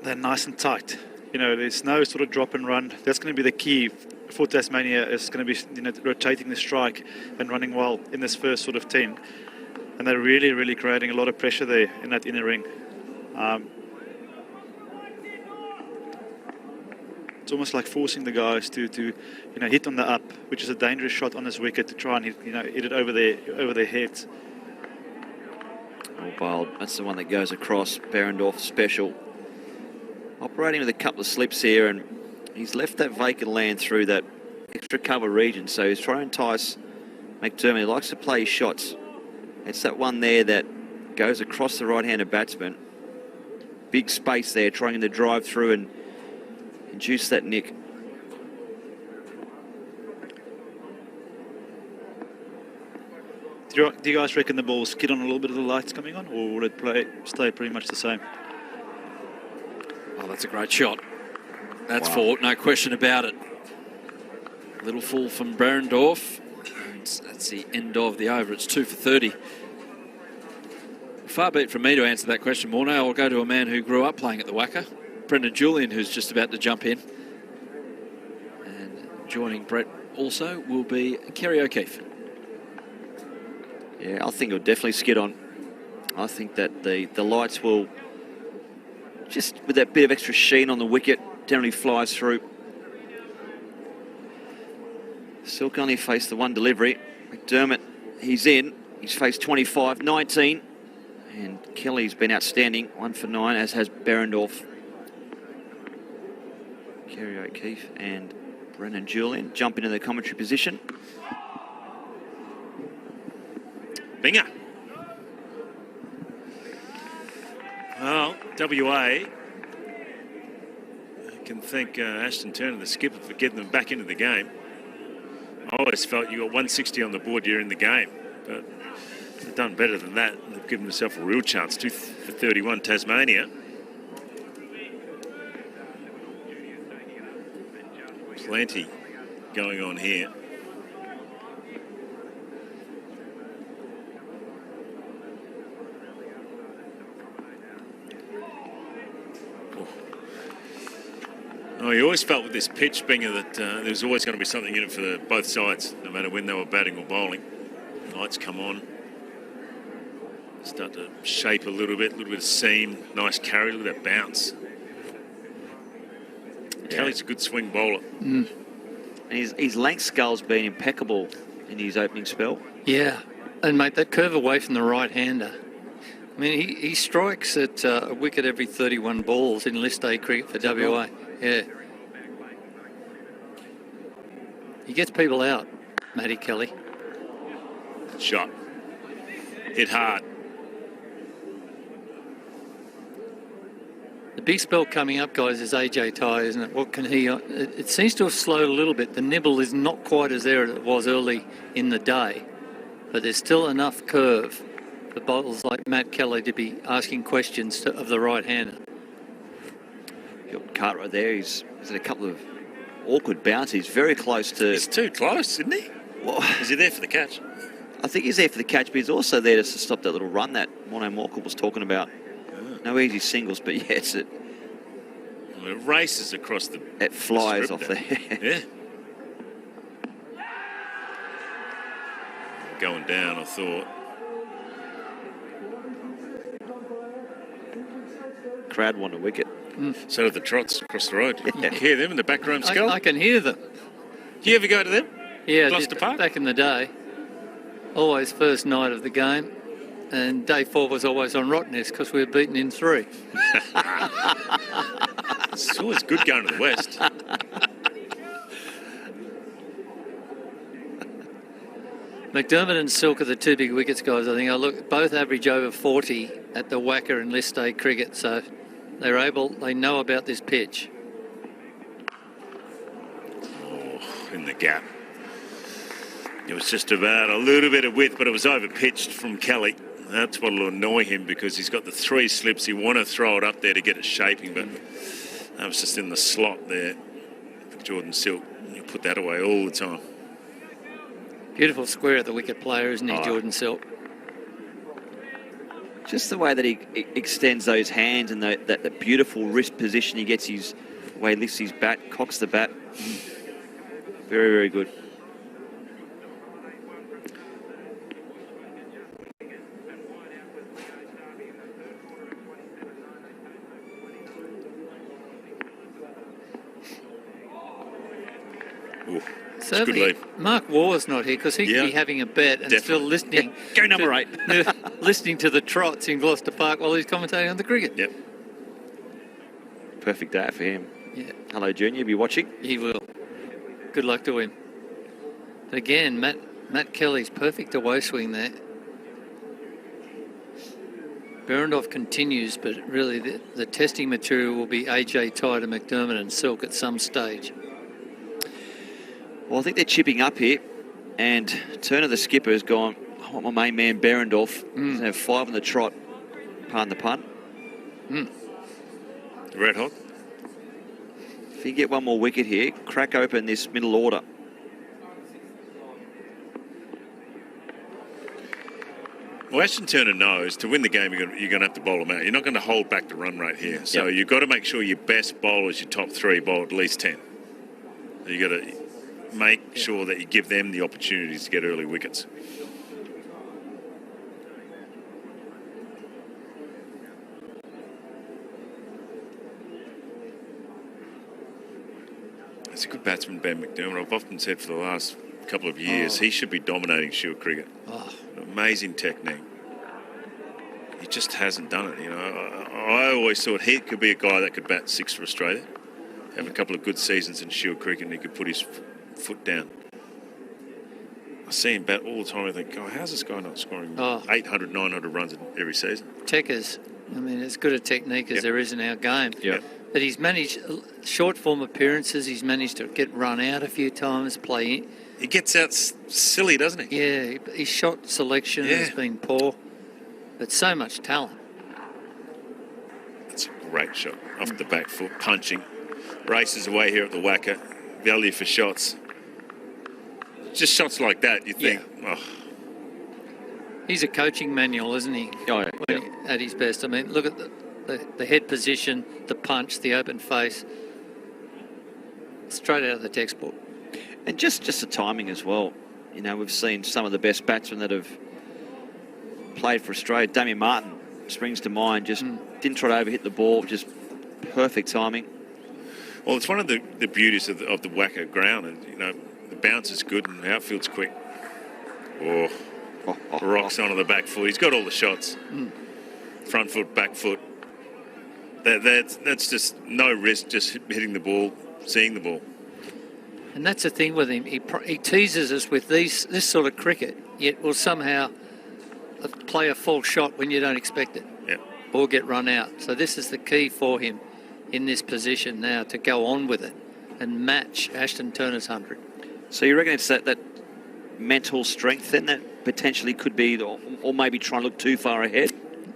they're nice and tight. You know, there's no sort of drop and run. That's going to be the key for Tasmania. Is going to be rotating the strike and running well in this first sort of 10. And they're really, really creating a lot of pressure there in that inner ring. It's almost like forcing the guys to hit on the up, which is a dangerous shot on this wicket to try and hit it over their heads. Oh, wild. That's the one that goes across. Behrendorff special. Operating with a couple of slips here, and he's left that vacant land through that extra cover region, so he's trying to entice McDermott. He likes to play his shots. It's that one there that goes across the right-handed batsman. Big space there, trying to drive through and induce that nick. Do you guys reckon the ball will skid on a little bit of the lights coming on, or will it stay pretty much the same? Oh, that's a great shot. That's four, no question about it. Little full from Behrendorff. That's the end of the over. It's 2 for 30. Far be it from me to answer that question, Morno. I'll go to a man who grew up playing at the WACA, Brendan Julian, who's just about to jump in. And joining Brett also will be Kerry O'Keefe. Yeah, I think it'll definitely skid on. I think that the lights will, just with that bit of extra sheen on the wicket, generally flies through. Silk only faced the one delivery. McDermott, he's in. He's faced 25, 19. And Kelly's been outstanding, 1 for 9, as has Behrendorff. Kerry O'Keefe and Brendan Julian jump into the commentary position. Binger. Well, WA, I can thank Ashton Turner, the skipper, for getting them back into the game. I always felt you got 160 on the board, you're in the game. But they've done better than that. They've given themselves a real chance. 2 for 31, Tasmania. Plenty going on here. Oh, you always felt with this pitch, Binger, that there was always going to be something in it for both sides, no matter when they were batting or bowling. Lights come on. Start to shape a little bit of seam. Nice carry, look at that bounce. Yeah. Kelly's a good swing bowler. And his length scull's been impeccable in his opening spell. Yeah, and mate, that curve away from the right-hander. I mean, he strikes at a wicket every 31 balls in List A cricket for WA. Yeah. He gets people out, Matty Kelly. shot. Hit hard. The big spell coming up, guys, is AJ Ty, isn't it? What can he... It seems to have slowed a little bit. The nibble is not quite as there as it was early in the day, but there's still enough curve for bowlers like Matt Kelly to be asking questions of the right-hander. Got Cartwright there. He's had a couple of awkward bounces. Very close to... He's too close, isn't he? Well, is he there for the catch? I think he's there for the catch, but he's also there to stop that little run that Mono Morkel was talking about. No easy singles, but yes, it races across the... It flies the off there. Yeah. Going down, I thought. Crowd won a wicket. So did the Trots across the road. You can hear them in the back room, Skull. I can hear them. Do you ever go to them? Yeah, Gloucester Park? Back in the day. Always first night of the game. And day 4 was always on Rottnest because we were beaten in 3. It's always good going to the West. McDermott and Silk are the 2 big wickets, guys. I think both average over 40 at the WACA and List A cricket, so they know about this pitch. Oh, in the gap. It was just about a little bit of width, but it was over pitched from Kelly. That's what'll annoy him because he's got the 3 slips. He want to throw it up there to get it shaping, but that was just in the slot there for Jordan Silk. You put that away all the time. Beautiful square at the wicket player, isn't he, Jordan Silk? Just the way that he extends those hands and that beautiful wrist position he gets, the way he lifts his bat, cocks the bat. Very, very good. Certainly, Mark Waugh's not here because he could be having a bet and still listening. Go number 8. Listening to the Trots in Gloucester Park while he's commentating on the cricket. Yep. Perfect day for him. Yeah. Hello, Junior. Be watching. He will. Good luck to him. But again, Matt Kelly's perfect away swing there. Behrendorff continues, but really the testing material will be AJ Ty to McDermott and Silk at some stage. Well, I think they're chipping up here, and Turner, the skipper, has gone, I want my main man, Behrendorff. He's have 5 on the trot, pardon the pun. Red hot. If you get one more wicket here, crack open this middle order. Well, Ashton Turner knows to win the game, you're going to have to bowl them out. You're not going to hold back the run rate here. So you've got to make sure your best bowlers, your top 3, bowl at least 10. You've got to make sure that you give them the opportunities to get early wickets. He's a good batsman, Ben McDermott. I've often said for the last couple of years, he should be dominating Shield cricket. Amazing technique. He just hasn't done it. You know, I always thought he could be a guy that could bat 6 for Australia, have a couple of good seasons in Shield cricket, and he could put his foot down. I see him bat all the time. I think, oh, how's this guy not scoring 800, 900 runs every season? Techers. I mean, as good a technique as there is in our game. Yep. But he's managed short form appearances. He's managed to get run out a few times, play in. He gets out silly, doesn't he? Yeah, his shot selection has been poor, but so much talent. That's a great shot. Off the back foot, punching. Races away here at the WACA. Value for shots. Just shots like that, you think, He's a coaching manual, isn't he? At his best. I mean, look at the head position, the punch, the open face. Straight out of the textbook. And just the timing as well. You know, we've seen some of the best batsmen that have played for Australia. Damien Martin springs to mind. Just didn't try to overhit the ball. Just perfect timing. Well, it's one of the beauties of the WACA ground. And, you know, the bounce is good and the outfield's quick. Rocks onto the back foot. He's got all the shots. Front foot, back foot. That's just no risk, just hitting the ball, seeing the ball. And that's the thing with him. He teases us with this sort of cricket. yet will somehow play a false shot when you don't expect it, or get run out. So this is the key for him in this position now, to go on with it and match Ashton Turner's 100. So you reckon it's that mental strength then that potentially could be, or maybe trying to look too far ahead?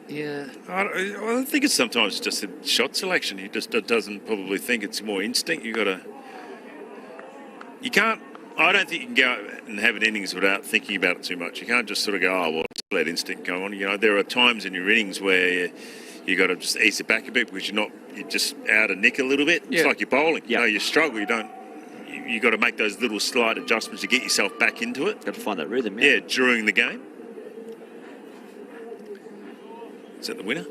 Yeah. I think it's sometimes just a shot selection. He just doesn't probably think, it's more instinct. You can't. I don't think you can go and have an innings without thinking about it too much. You can't just sort of go, oh, well, just let instinct go on. You know, there are times in your innings where you got to just ease it back a bit because you're just out of nick a little bit. It's like you're bowling. You know, you struggle. You got to make those little slight adjustments to get yourself back into it. Got to find that rhythm. Yeah, during the game. Is that the winner?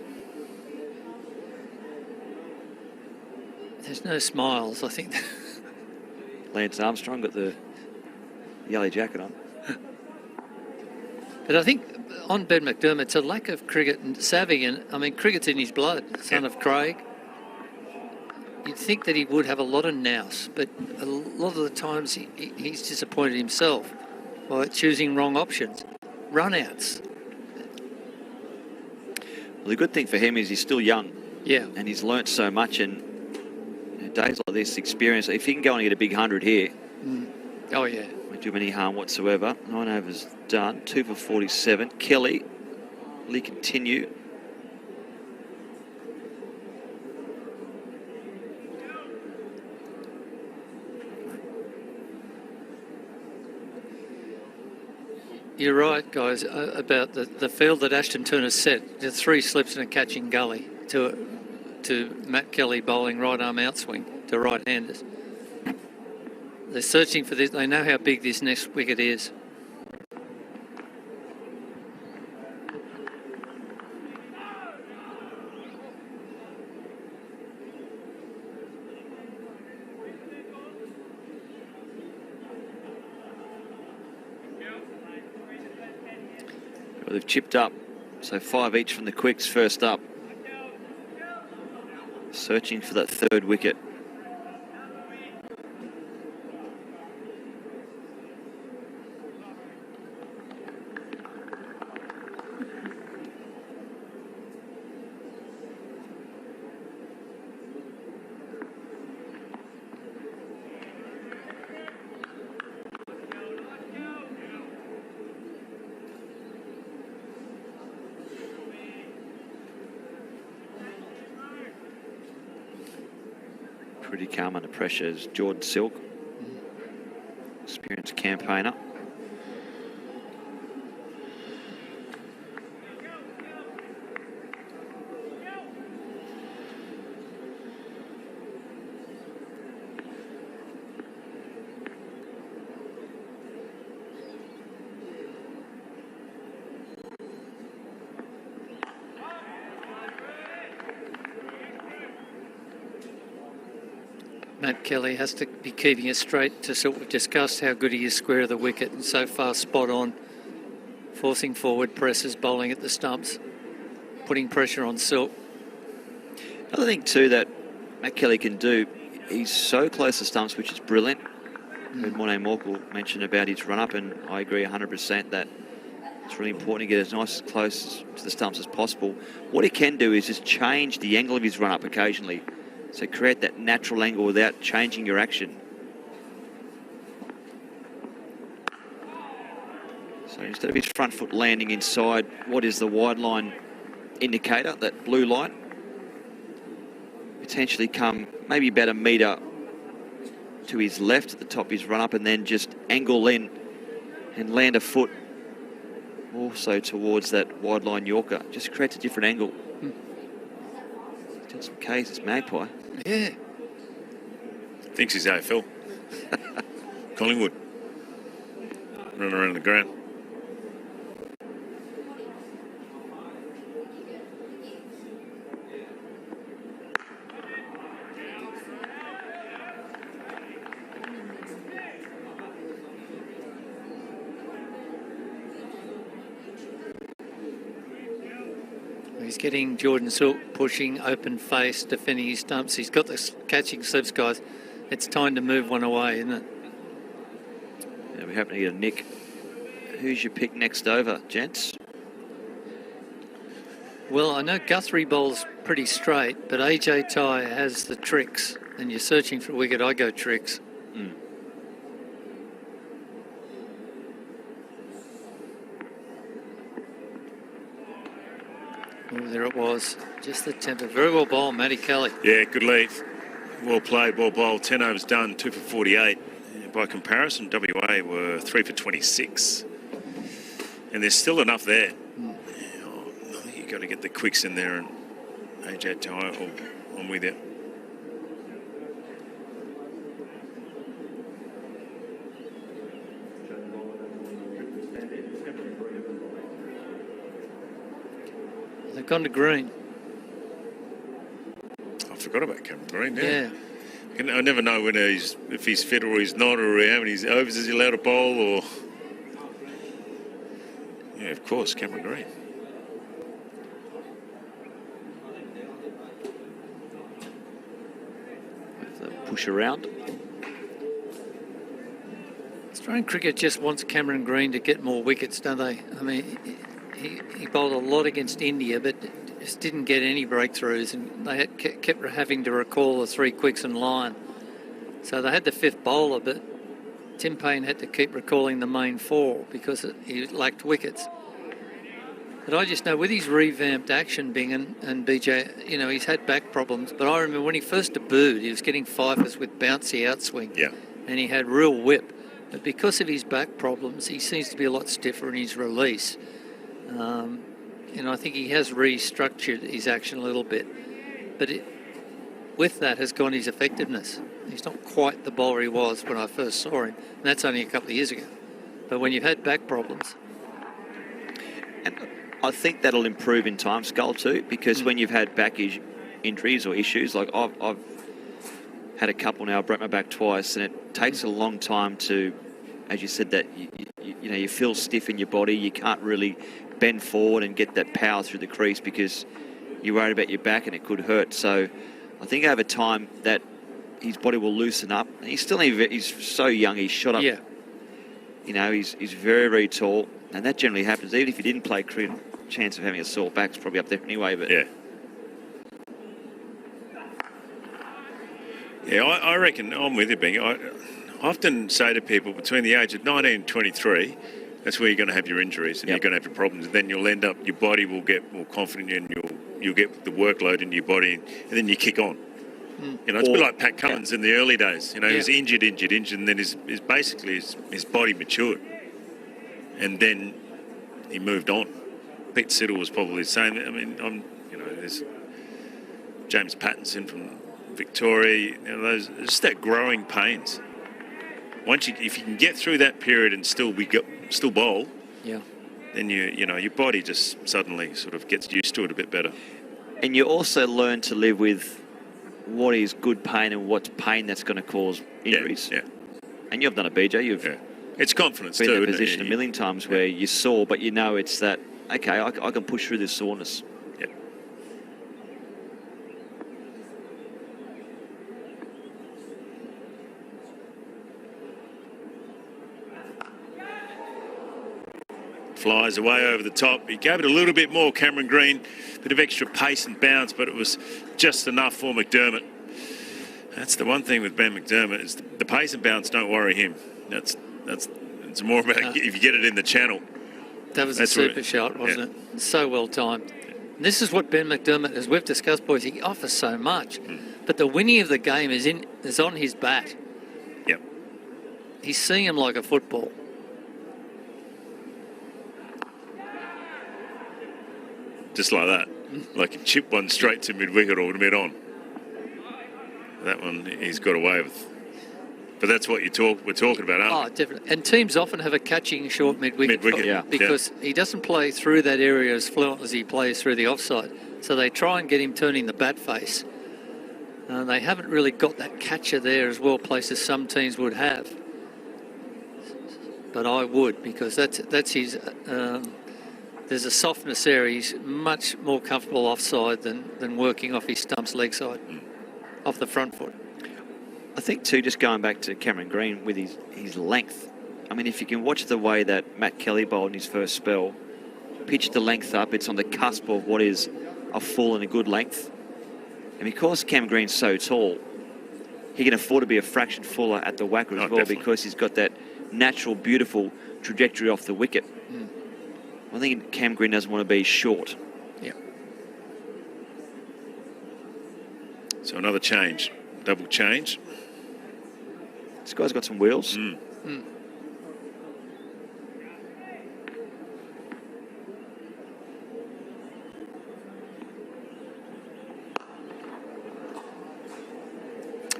There's no smiles, I think. Lance Armstrong got the yellow jacket on. But I think on Ben McDermott, it's a lack of cricket and savvy. And I mean, cricket's in his blood, son of Craig. You'd think that he would have a lot of nous, but a lot of the times he's disappointed himself by choosing wrong options. Run-outs. Well, the good thing for him is he's still young. Yeah. And he's learnt so much, and days like this, experience, if he can go and get a big 100 here. Oh, yeah. Won't do him any harm whatsoever. 9 overs done. 2 for 47. Kelly, will he continue? You're right, guys, about the field that Ashton Turner set. The 3 slips and a catching gully to Matt Kelly bowling right arm outswing to right-handers. They're searching for this. They know how big this next wicket is. Well, they've chipped up, so 5 each from the quicks first up. Searching for that 3rd wicket. Pretty calm under pressure is Jordan Silk, experienced campaigner. Matt Kelly has to be keeping it straight to sort of discuss how good he is square of the wicket, and so far spot on, forcing forward presses, bowling at the stumps, putting pressure on Silk. Another thing too that Matt Kelly can do, he's so close to stumps, which is brilliant. Heard Morné Morkel mention about his run-up, and I agree 100% that it's really important to get as nice as close to the stumps as possible. What he can do is just change the angle of his run-up occasionally. So create that natural angle without changing your action. So instead of his front foot landing inside what is the wide line indicator, that blue line, potentially come maybe about a metre to his left at the top of his run-up, and then just angle in and land a foot also towards that wide line Yorker. Just creates a different angle. Doing some Ks, it's Magpie. Yeah. Thinks he's AFL. Collingwood. Running around the ground. He's getting Jordan Silk pushing, open face, defending his stumps. He's got the catching slips, guys. It's time to move one away, isn't it? Yeah, we happen to get a nick Who's your pick next over, gents? Well, I know Guthrie bowls pretty straight, but AJ Tye has the tricks, and you're searching for a wicket. I go tricks. Oh, there it was. Just the temper. Very well bowled, Matty Kelly. Yeah, good lead. Well played, well bowled. 10 overs done, 2 for 48. By comparison, WA were 3 for 26. And there's still enough there. I think you've got to get the quicks in there, and AJ Tye, I'm with you. They've gone to green. I forgot about Cameron Green. Yeah. I never know when if he's fit or he's not, or how many overs is he allowed to bowl, or... Yeah, of course, Cameron Green. Push around. Australian cricket just wants Cameron Green to get more wickets, don't they? I mean, he bowled a lot against India, but just didn't get any breakthroughs, and they kept having to recall the 3 quicks and line. So they had the 5th bowler, but Tim Payne had to keep recalling the main 4 because he lacked wickets. But I just know with his revamped action, Bingham and BJ, you know, he's had back problems. But I remember when he first debuted, he was getting fifers with bouncy outswing. Yeah. And he had real whip. But because of his back problems, he seems to be a lot stiffer in his release. I think he has restructured his action a little bit. But with that has gone his effectiveness. He's not quite the bowler he was when I first saw him. And that's only a couple of years ago. But when you've had back problems... And I think that'll improve in time, Skull, too, because when you've had back injuries or issues, like I've had a couple now, I broke my back twice, and it takes a long time to, as you said, that you feel stiff in your body, you can't really bend forward and get that power through the crease because you're worried about your back and it could hurt. So I think over time that his body will loosen up. And he's so young, he's shot up. Yeah. He's very, very tall, and that generally happens. Even if he didn't play cricket, chance of having a sore back's probably up there anyway. But yeah. Yeah, I reckon I'm with you, Bing. I often say to people between the age of 19 and 23, that's where you're going to have your injuries and you're going to have your problems. And then you'll end up, your body will get more confident and you'll get the workload into your body, and then you kick on. It's a bit like Pat Cummins in the early days. He was injured, and then his body matured, and then he moved on. Pete Siddle was probably the same. I mean, there's James Pattinson from Victoria. Those just that growing pains. If you can get through that period and still bowl, then your body just suddenly sort of gets used to it a bit better. And you also learn to live with what is good pain and what's pain that's going to cause injuries. Yeah. And you've done it, BJ. It's confidence been too. in a position a million times where you're sore, but it's that, okay, I can push through this soreness. Yeah. Flies away over the top. He gave it a little bit more, Cameron Green. Bit of extra pace and bounce, but it was just enough for McDermott. That's the one thing with Ben McDermott, is the pace and bounce don't worry him. It's more about if you get it in the channel. That was a super shot, wasn't it? So well timed. And this is what Ben McDermott, as we've discussed, boys, he offers so much. But the winning of the game is on his bat. Yep. He's seeing him like a football. Just like that. Like a chip one straight to mid-wicket or mid-on. That one he's got away with. But that's what we're talking about, aren't we? Oh, definitely. And teams often have a catching short mid-wicket. Because he doesn't play through that area as fluent as he plays through the offside. So they try and get him turning the bat face. They haven't really got that catcher there as well placed as some teams would have. But I would, because that's his... there's a softness there. He's much more comfortable offside than working off his stumps leg side, off the front foot. I think, too, just going back to Cameron Green with his length, I mean, if you can watch the way that Matt Kelly bowled in his first spell, pitched the length up, it's on the cusp of what is a full and a good length. And because Cam Green's so tall, he can afford to be a fraction fuller at the whacker as well, definitely. because he's got that natural, beautiful trajectory off the wicket. I think Cam Green doesn't want to be short. Yeah. So another change, double change. This guy's got some wheels.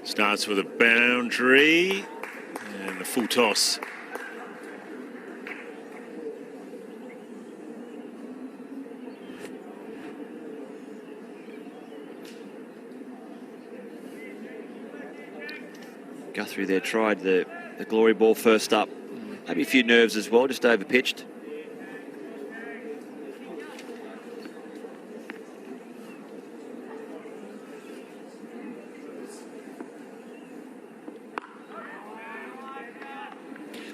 Starts with a boundary and a full toss. Guthrie there tried the glory ball first up. Maybe a few nerves as well, just over pitched.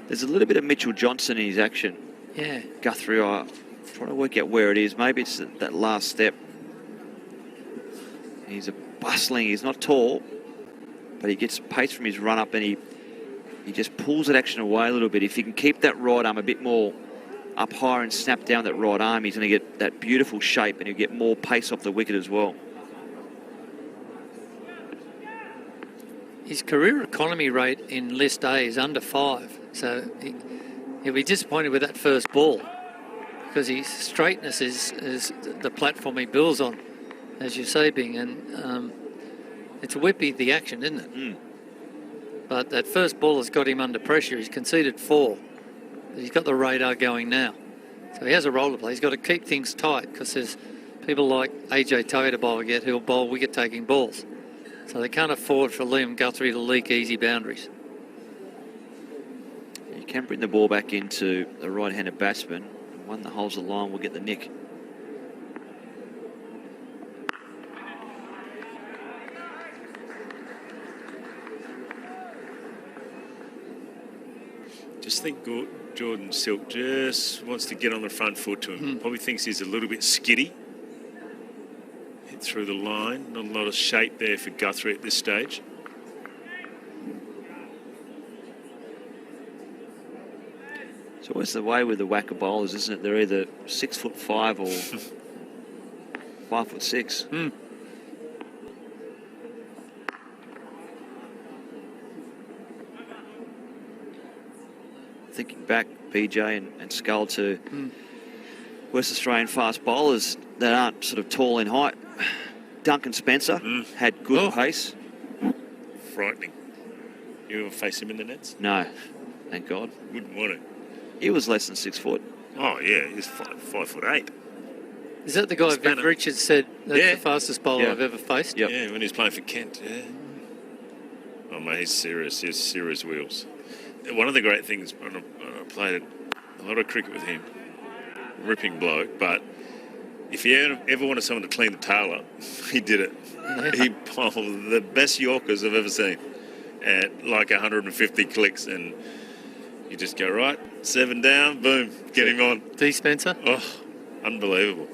There's a little bit of Mitchell Johnson in his action. Yeah. Guthrie, trying to work out where it is. Maybe it's that last step. He's he's not tall, but he gets pace from his run up, and he just pulls that action away a little bit. If he can keep that right arm a bit more up higher and snap down that right arm, he's going to get that beautiful shape, and he'll get more pace off the wicket as well. His career economy rate in List A is under 5, so he'll be disappointed with that first ball, because his straightness is the platform he builds on, as you say, Bing, and it's whippy, the action, isn't it? But that first ball has got him under pressure. He's conceded 4, but he's got the radar going now, so he has a role to play. He's got to keep things tight, because there's people like AJ Taylor to bowl again who'll bowl wicket-taking balls. So they can't afford for Liam Guthrie to leak easy boundaries. You can bring the ball back into the right-handed batsman. One that holds the line will get the nick. Just think Jordan Silk just wants to get on the front foot to him. Probably thinks he's a little bit skiddy. Hit through the line. Not a lot of shape there for Guthrie at this stage. It's always the way with the whacker bowlers, isn't it? They're either 6'5" or 5'6". Thinking back, BJ and Skull, to West Australian fast bowlers that aren't sort of tall in height. Duncan Spencer had good pace. Frightening. You ever face him in the nets? No, thank God. Wouldn't want it. He was less than 6 foot. Oh, yeah, he's 5'8". Is that the guy Viv Richards said that's the fastest bowler I've ever faced? Yeah, when he was playing for Kent, Oh, mate, he's serious. He's serious wheels. One of the great things, when I played a lot of cricket with him, ripping bloke, but if you ever wanted someone to clean the tail up, he did it. He bowled the best Yorkers I've ever seen at like 150 clicks, and you just go, right, 7 down, boom, get him on. D. Spencer? Oh, unbelievable.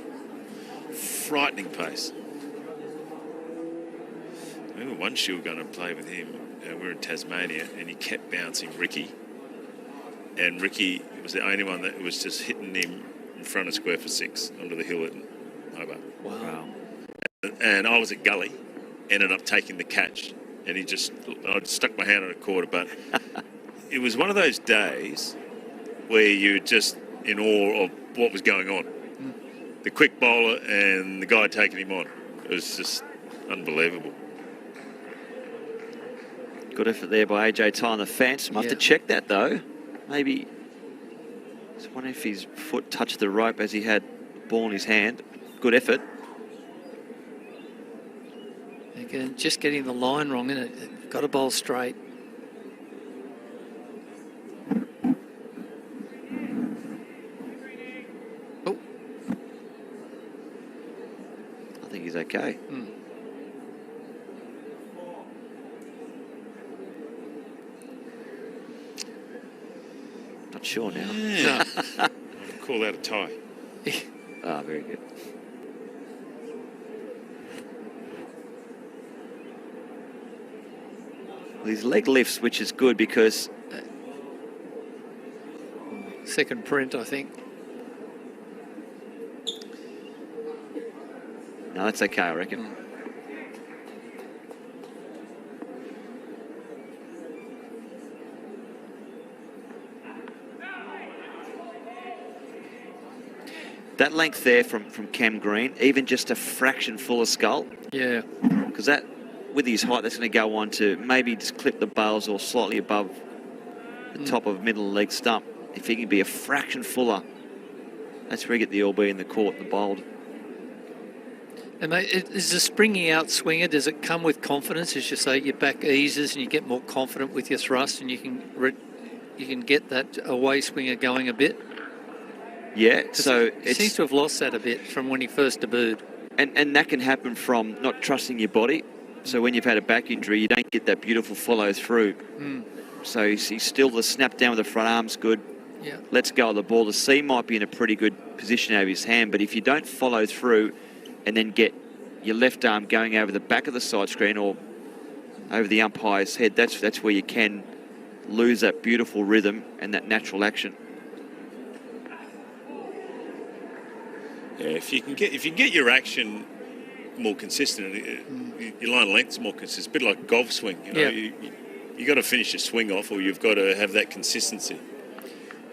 Frightening pace. I remember one Shield going to play with him. We were in Tasmania, and he kept bouncing Ricky. And Ricky was the only one that was just hitting him in front of square for 6 onto the hill at Hobart. Wow. And I was at Gully, ended up taking the catch, and I stuck my hand on a quarter, but it was one of those days where you're just in awe of what was going on. The quick bowler and the guy taking him on. It was just unbelievable. Good effort there by AJ Ty on the fence. Might have to check that, though. Maybe, I just wonder if his foot touched the rope as he had the ball in his hand. Good effort. Again, just getting the line wrong, isn't it? Got to bowl straight. Oh. I think he's okay. not sure now. Yeah. I'll call that a tie. Ah, very good. Well, his leg lifts, which is good because Second print, I think. no, that's okay, I reckon. That length there from Cam Green, even just a fraction fuller skull, Yeah. because that, with his height, that's going to go on to maybe just clip the bales or slightly above the top of middle leg stump. If he can be a fraction fuller, that's where you get the LB in the court and the bowled. And mate, is the springy out swinger, does it come with confidence? As you say, your back eases and you get more confident with your thrust and you can get that away swinger going a bit? Yeah, so he seems to have lost that a bit from when he first debuted. And that can happen from not trusting your body. So when you've had a back injury, you don't get that beautiful follow through. So he's still the snap down with the front arm's good. Yeah. Let's go of the ball. The seam might be in a pretty good position over his hand, but if you don't follow through and then get your left arm going over the back of the side screen or over the umpire's head, that's where you can lose that beautiful rhythm and that natural action. Yeah, if you can get your action more consistent, your line of length's more consistent. It's a bit like a golf swing. You know, you got to finish your swing off, or you've got to have that consistency.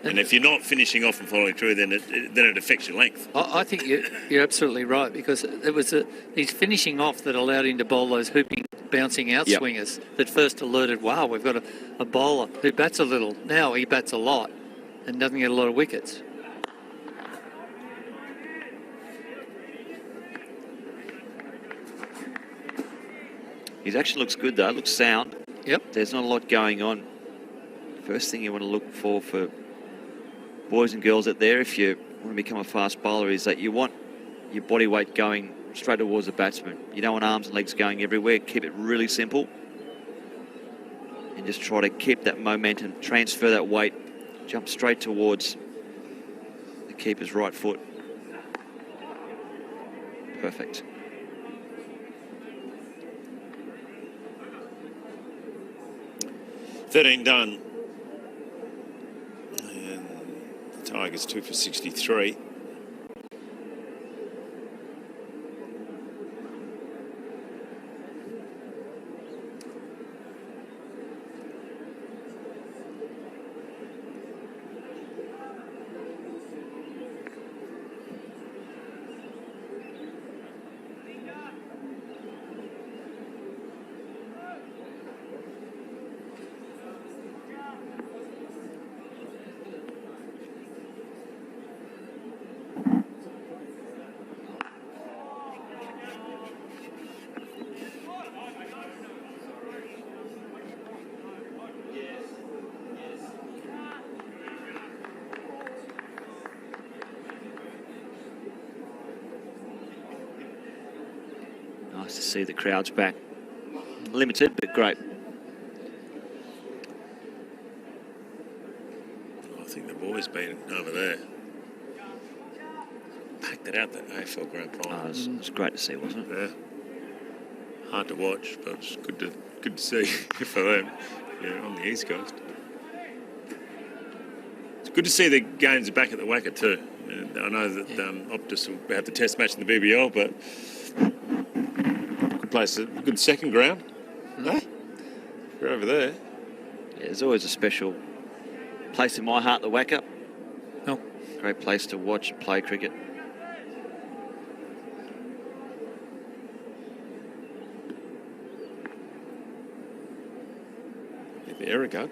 And if you're not finishing off and following through, then it affects your length. I think you're absolutely right, because it was his finishing off that allowed him to bowl those hooping, bouncing out swingers that first alerted, wow, we've got a bowler who bats a little. Now he bats a lot and doesn't get a lot of wickets. His action looks good though, looks sound. Yep. There's not a lot going on. First thing you want to look for boys and girls out there, if you want to become a fast bowler, is that you want your body weight going straight towards the batsman. You don't want arms and legs going everywhere. Keep it really simple. And just try to keep that momentum, transfer that weight, jump straight towards the keeper's right foot. Perfect. $13 done. And the Tigers 2 for 63. Nice to see the crowds back. Limited, but great. I think they've always been over there. Packed it out, that AFL Grand Final. It was great to see, wasn't it? Yeah. Hard to watch, but it's good to see for them. Yeah, on the East Coast. It's good to see the games back at the Wacker too. I know that Optus will have the test match in the BBL, but good place, a good second ground. Hey, you're over there. Yeah, there's always a special place in my heart, the Wacker. Oh. Great place to watch and play cricket. There we go.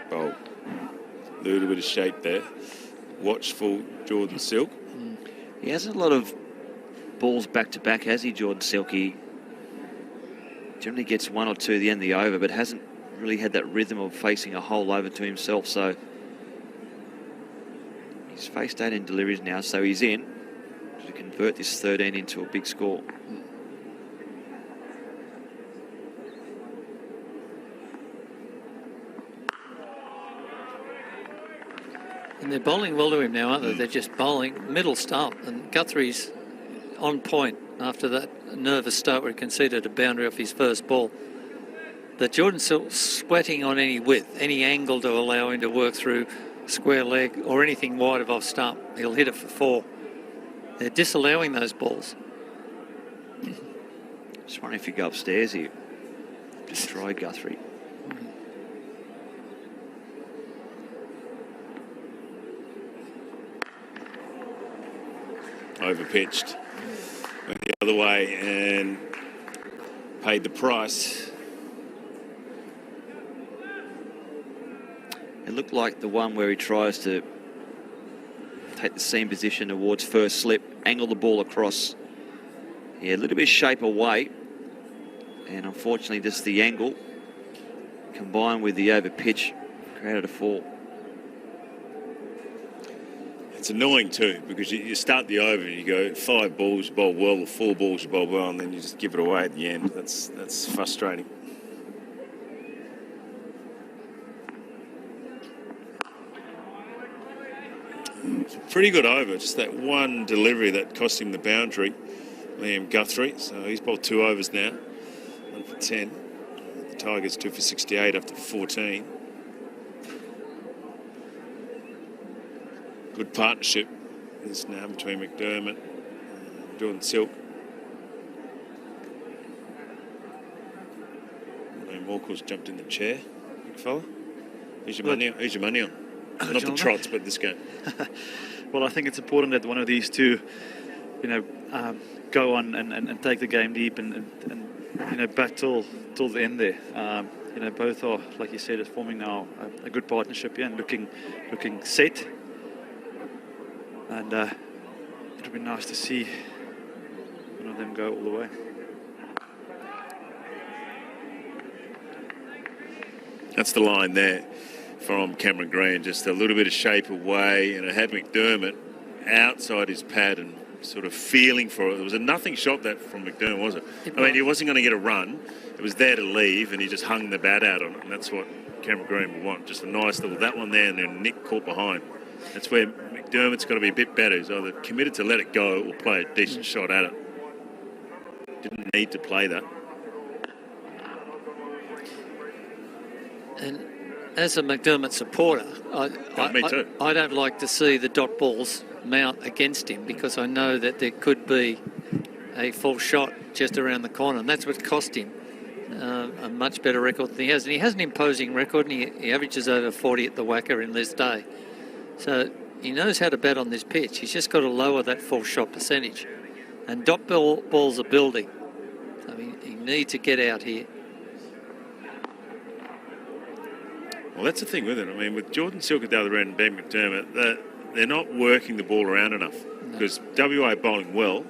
Oh, a little bit of shape there. Watchful Jordan Silk. He hasn't a lot of balls back-to-back, has he, Jordan Silk? He generally gets one or two at the end of the over, but hasn't really had that rhythm of facing a whole over to himself. So he's faced 18 deliveries now, so he's in to convert this 13 into a big score. And they're bowling well to him now, aren't they? They're just bowling middle stump. And Guthrie's on point after that nervous start where he conceded a boundary off his first ball. But Jordan Silk's sweating on any width, any angle to allow him to work through square leg or anything wide of off stump. He'll hit it for 4. They're disallowing those balls. Just wondering if you go upstairs here. Just try Guthrie. Overpitched. Went the other way and paid the price. It looked like the one where he tries to take the seam position towards first slip, angle the ball across. Yeah, a little bit shape away. And unfortunately, just the angle combined with the over pitch created a fall. It's annoying too, because you start the over and you go 5 balls, bowl well, or 4 balls, you bowl well, and then you just give it away at the end. That's frustrating. It's a pretty good over. Just that one delivery that cost him the boundary, Liam Guthrie. So he's bowled 2 overs now, 1 for 10. The Tigers 2 for 68 after 14. Good partnership is now between McDermott and Jordan Silk. Walker's jumped in the chair, big fella. Who's your money on? Who's your money on? Not the trots, but this game. Well, I think it's important that one of these two, go on and take the game deep and bat till the end there. Both are, like you said, is forming now a good partnership here and looking set. And it'll be nice to see one of them go all the way. That's the line there from Cameron Green, just a little bit of shape away, and it had McDermott outside his pad and sort of feeling for it. It was a nothing shot that from McDermott, was it? I mean, he wasn't going to get a run. It was there to leave, and he just hung the bat out on it, and that's what Cameron Green would want. Just a nice little, that one there, and then Nick caught behind. That's where McDermott's got to be a bit better. He's either committed to let it go or play a decent shot at it. Didn't need to play that. And as a McDermott supporter, I don't like to see the dot balls mount against him, because I know that there could be a full shot just around the corner, and that's what cost him a much better record than he has. And he has an imposing record, and he averages over 40 at the whacker in this day. So he knows how to bat on this pitch. He's just got to lower that full shot percentage. And dot balls are building. I mean, he needs to get out here. Well, that's the thing with it. I mean, with Jordan Silk at the other end and Ben McDermott, they're not working the ball around enough. Because WA bowling well,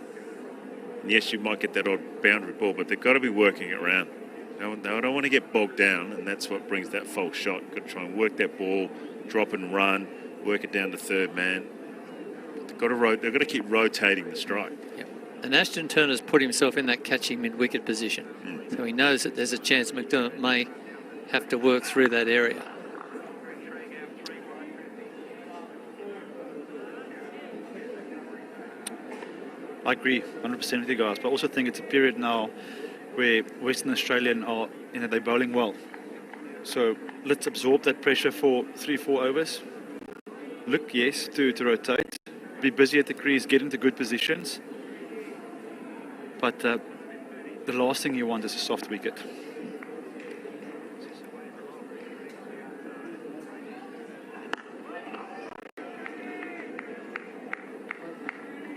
and yes, you might get that odd boundary ball, but they've got to be working it around. They don't want to get bogged down, and that's what brings that false shot. Got to try and work that ball, drop and run, work it down to third man. They've got to keep rotating the strike. Yep. And Ashton Turner's put himself in that catching mid-wicket position. So he knows that there's a chance McDermott may have to work through that area. I agree 100% with you guys, but I also think it's a period now where Western Australian are, they're bowling well. So let's absorb that pressure for 3-4 overs. Look, yes, to rotate. Be busy at the crease, get into good positions. But the last thing you want is a soft wicket.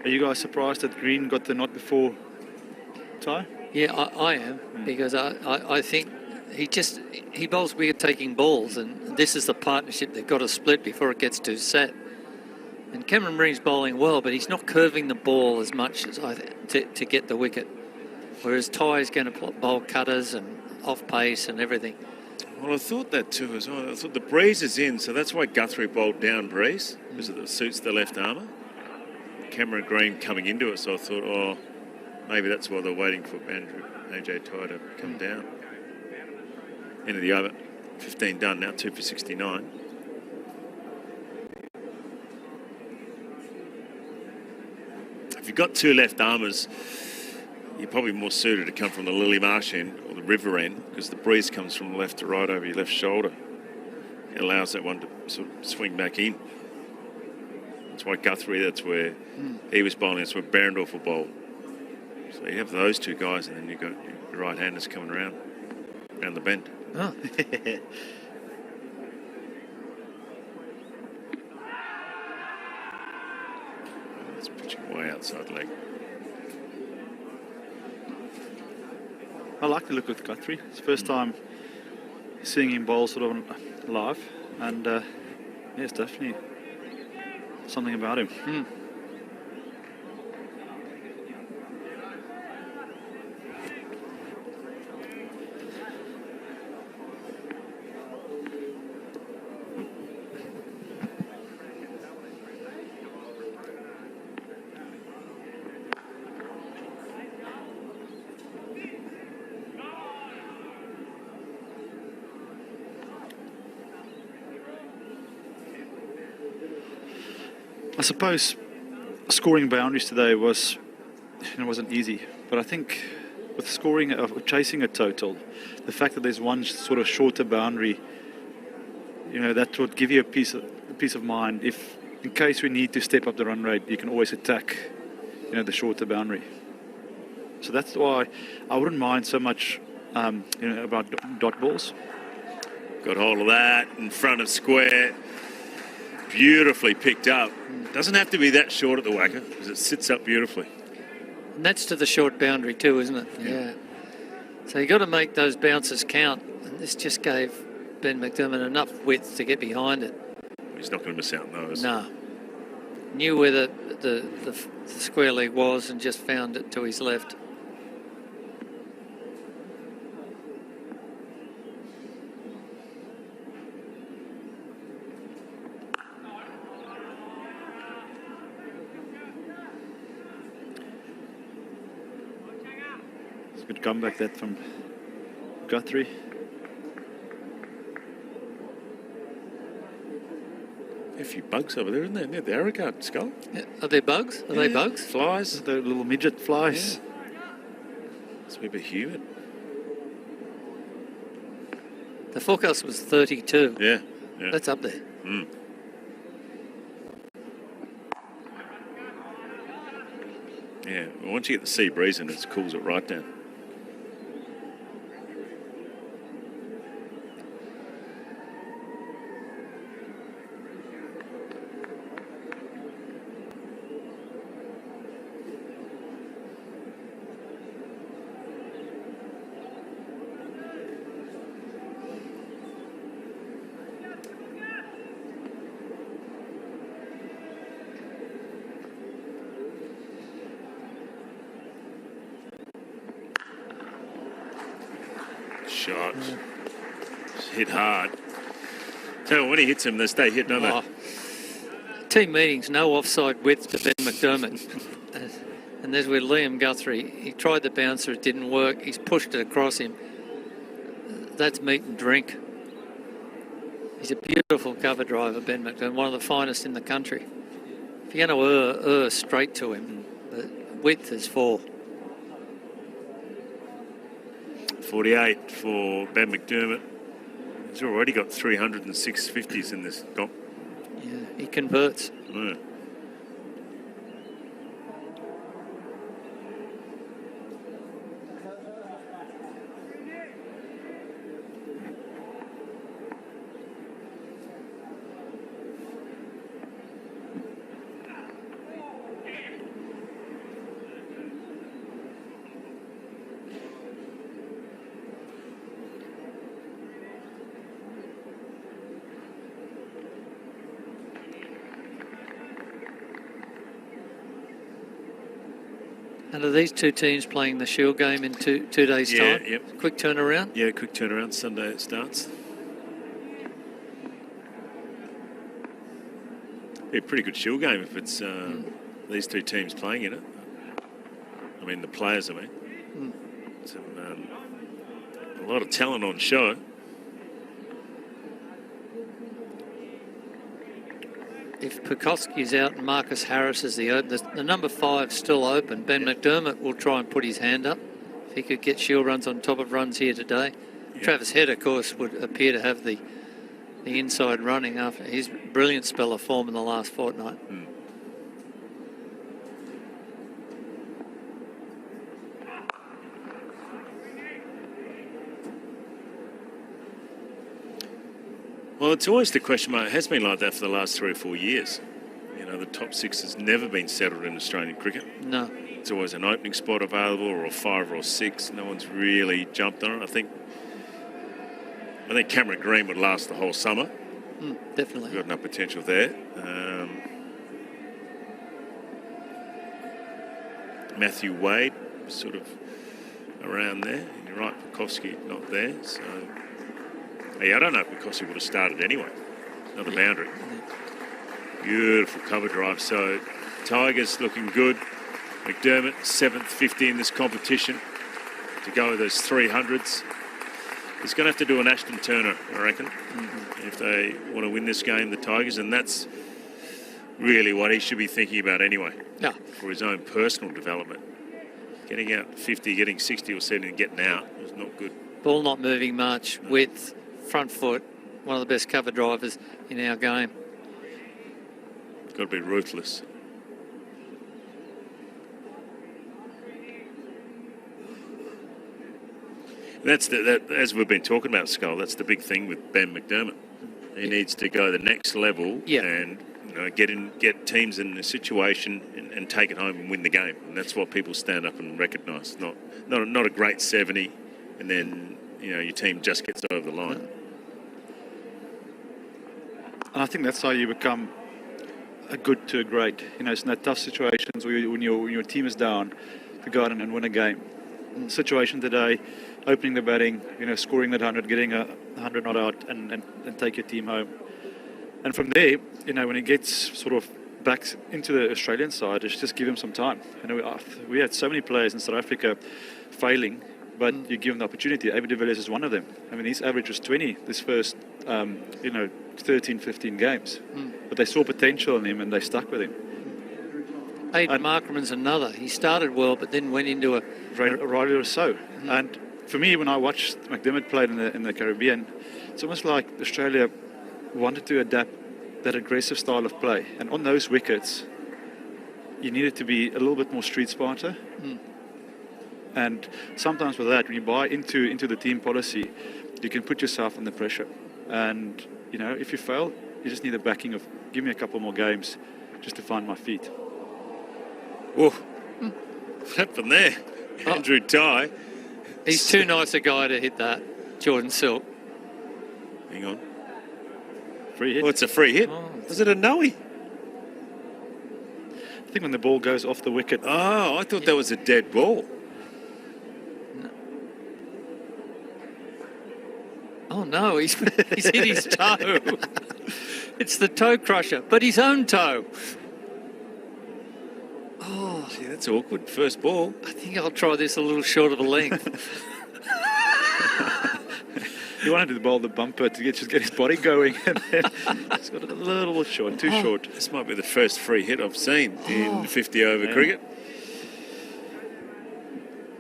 Are you guys surprised that Green got the nod before Ty? Yeah, I am, because I think he bowls wicket-taking balls, and this is the partnership they've got to split before it gets too set. And Cameron Green's bowling well, but he's not curving the ball as much as to get the wicket. Whereas Ty's going to bowl cutters and off pace and everything. Well, I thought that too as well. I thought the breeze is in, so that's why Guthrie bowled down breeze, because it suits the left armour. Cameron Green coming into it, so I thought, maybe that's why they're waiting for AJ Ty to come down. End of the over. 15 done now, 2 for 69. if you've got two left armers, you're probably more suited to come from the Lily Marsh end or the river end, because the breeze comes from left to right over your left shoulder. It allows that one to sort of swing back in. That's why Guthrie, that's where he was bowling, that's where Berendorf will bowl. So you have those two guys, and then you've got your right-handers coming around the bend. Oh. That's pitching way outside leg. I like the look of Guthrie. It's the first time seeing him bowl sort of live, and yeah, it's definitely something about him. I suppose scoring boundaries today wasn't easy, but I think with scoring chasing a total, the fact that there's one sort of shorter boundary, that would give you a peace of mind. If in case we need to step up the run rate, you can always attack, the shorter boundary. So that's why I wouldn't mind so much, about dot balls. Got hold of that in front of square. Beautifully picked up. Doesn't have to be that short at the whacker, because it sits up beautifully. And that's to the short boundary too, isn't it? Yeah. So you've got to make those bounces count. And this just gave Ben McDermott enough width to get behind it. He's not going to miss out on those. No. Knew where the square leg was and just found it to his left. Good comeback that from Guthrie. A few bugs over there, isn't there? Near the Arrogard skull. Yeah. Are there bugs? Are they bugs? Flies. The little midget flies. Yeah. It's a bit humid. The forecast was 32. Yeah. That's up there. Yeah, well, once you get the sea breeze in, it cools it right down. Shot. Hit hard. Tell you, when he hits them, they stay hit, don't they? Team meetings, no offside width to Ben McDermott. And there's where Liam Guthrie, he tried the bouncer, it didn't work. He's pushed it across him. That's meat and drink. He's a beautiful cover driver, Ben McDermott, one of the finest in the country. If you're going to err straight to him, the width is 4. 48 for Ben McDermott. He's already got 306 50s in this comp. Yeah, he converts. Yeah. And are these two teams playing the Shield game in two days' time? Yep. Quick turnaround? Yeah, quick turnaround. Sunday it starts. Be a pretty good Shield game if it's these two teams playing in it. I mean, the players, Some, a lot of talent on show. if Pukowski's out and Marcus Harris is the number 5 still open, Ben McDermott will try and put his hand up if he could get shield runs on top of runs here today. Yep. Travis Head, of course, would appear to have the inside running after his brilliant spell of form in the last fortnight. Well, it's always the question mark. It has been like that for the last 3 or 4 years. You know, the top 6 has never been settled in Australian cricket. No. It's always an opening spot available, or a 5 or a 6. No one's really jumped on it. I think Cameron Green would last the whole summer. Definitely. Got enough potential there. Matthew Wade, sort of around there. And you're right, Pukowski not there. So, yeah, I don't know if Pukowski would have started anyway. Not a boundary. Beautiful cover drive. So, Tigers looking good. McDermott, 7th, 50 in this competition to go with those 300s. He's going to have to do an Ashton Turner, I reckon, if they want to win this game, the Tigers, and that's really what he should be thinking about anyway, for his own personal development. Getting out 50, getting 60 or 70 and getting out is not good. Ball not moving much, width, front foot, one of the best cover drivers in our game. Got to be ruthless. That's as we've been talking about, Skull, that's the big thing with Ben McDermott. He needs to go the next level and get teams in a situation and take it home and win the game. And that's what people stand up and recognise. Not a great 70 and then your team just gets over the line. And I think that's how you become a good to a great. It's in that tough situations when your team is down to go out and win a game. Situation today, opening the batting, scoring that 100, getting a 100 not out, and take your team home. And from there, when he gets sort of back into the Australian side, just give him some time. We had so many players in South Africa failing, but you give them the opportunity. AB de Villiers is one of them. I mean, his average was 20 this first, 13, 15 games. But they saw potential in him and they stuck with him. Aidan Markman's another. He started well, but then went into a... Rightly or so. And for me, when I watched McDermott play in the Caribbean, it's almost like Australia wanted to adapt that aggressive style of play. And on those wickets, you needed to be a little bit more street smarter. And sometimes with that, when you buy into the team policy, you can put yourself under pressure. And, if you fail, you just need the backing of, give me a couple more games just to find my feet. Whoa. What happened there? Andrew Ty. He's too nice a guy to hit that, Jordan Silk. Hang on. Free hit. Oh, it's a free hit. Was it a no-y? I think when the ball goes off the wicket. Oh, I thought that was a dead ball. No. Oh, no, he's hit his toe. It's the toe crusher, but his own toe. Oh, gee, that's awkward. First ball. I think I'll try this a little short of a length. He wanted to bowl the bumper to just get his body going, and then it's got a little short, too short. This might be the first free hit I've seen in 50-over cricket.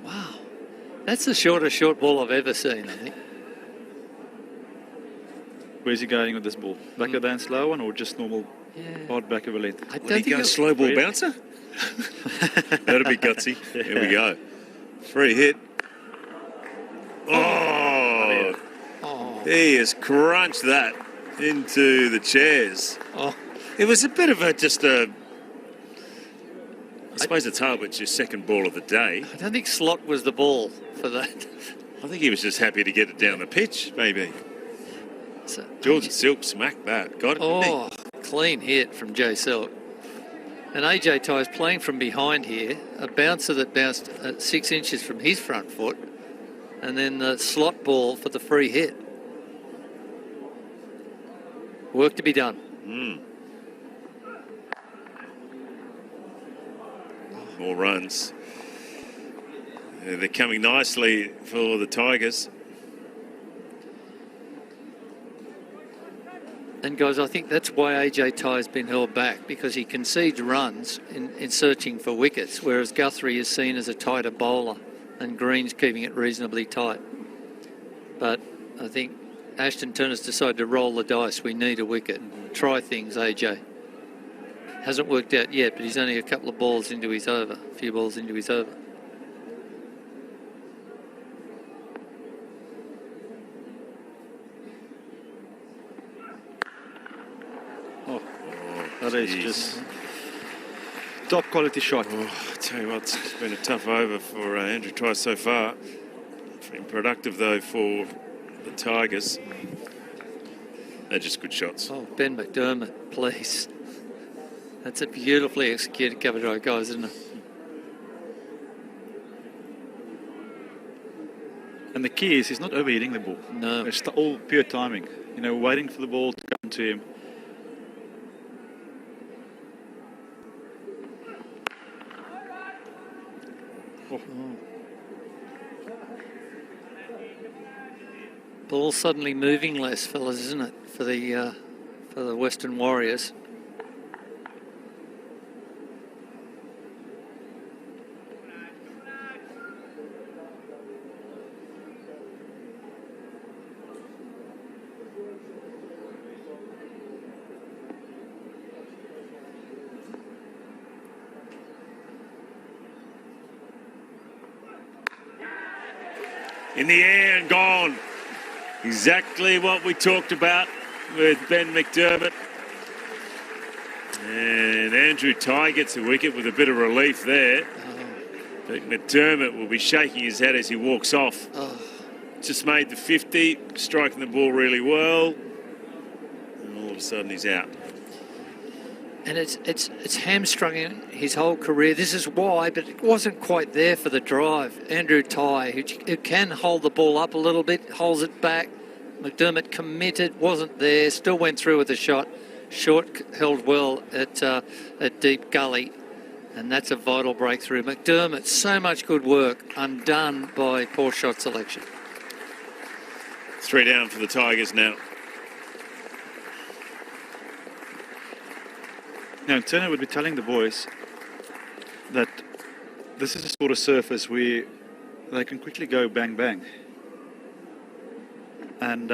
Wow. That's the shortest short ball I've ever seen, I think. Where's he going with this ball? Back of the hand slow one or just normal hard back of a length? I don't think he go slow ball bouncer? That'd be gutsy. Yeah. Here we go. Free hit. Oh, he has crunched that into the chairs. Oh, it was a bit of I suppose it's hard, but it's your second ball of the day. I don't think slot was the ball for that. I think he was just happy to get it down the pitch, maybe. So, Jordan Silk smacked that. Got it. Oh, clean hit from Jay Silk. And AJ Ty's playing from behind here, a bouncer that bounced 6 inches from his front foot, and then the slot ball for the free hit. Work to be done. More runs. They're coming nicely for the Tigers. And guys, I think that's why AJ Tye has been held back, because he concedes runs in searching for wickets, whereas Guthrie is seen as a tighter bowler and Green's keeping it reasonably tight. But I think Ashton Turner's decided to roll the dice. We need a wicket. Try things, AJ. Hasn't worked out yet, but he's only a couple of balls into his over, a few balls into his over. That is just top quality shot. Oh, I tell you what, it's been a tough over for Andrew Tye so far. Been productive though for the Tigers. They're just good shots. Oh, Ben McDermott, please. That's a beautifully executed cover drive, guys, isn't it? And the key is he's not overhitting the ball. No. It's all pure timing. You know, waiting for the ball to come to him. Oh. Ball suddenly moving less, fellas, isn't it, for the Western Warriors? In the air and gone. Exactly what we talked about with Ben McDermott. And Andrew Tye gets a wicket with a bit of relief there. But McDermott will be shaking his head as he walks off. Just made the 50, striking the ball really well. And all of a sudden he's out. And it's hamstrung his whole career. This is why, but it wasn't quite there for the drive. Andrew Tye, who can hold the ball up a little bit, holds it back. McDermott committed, wasn't there, still went through with the shot. Short held well at deep gully, and that's a vital breakthrough. McDermott, so much good work, undone by poor shot selection. 3 down for the Tigers now. Now, Turner would be telling the boys that this is a sort of surface where they can quickly go bang, bang. And,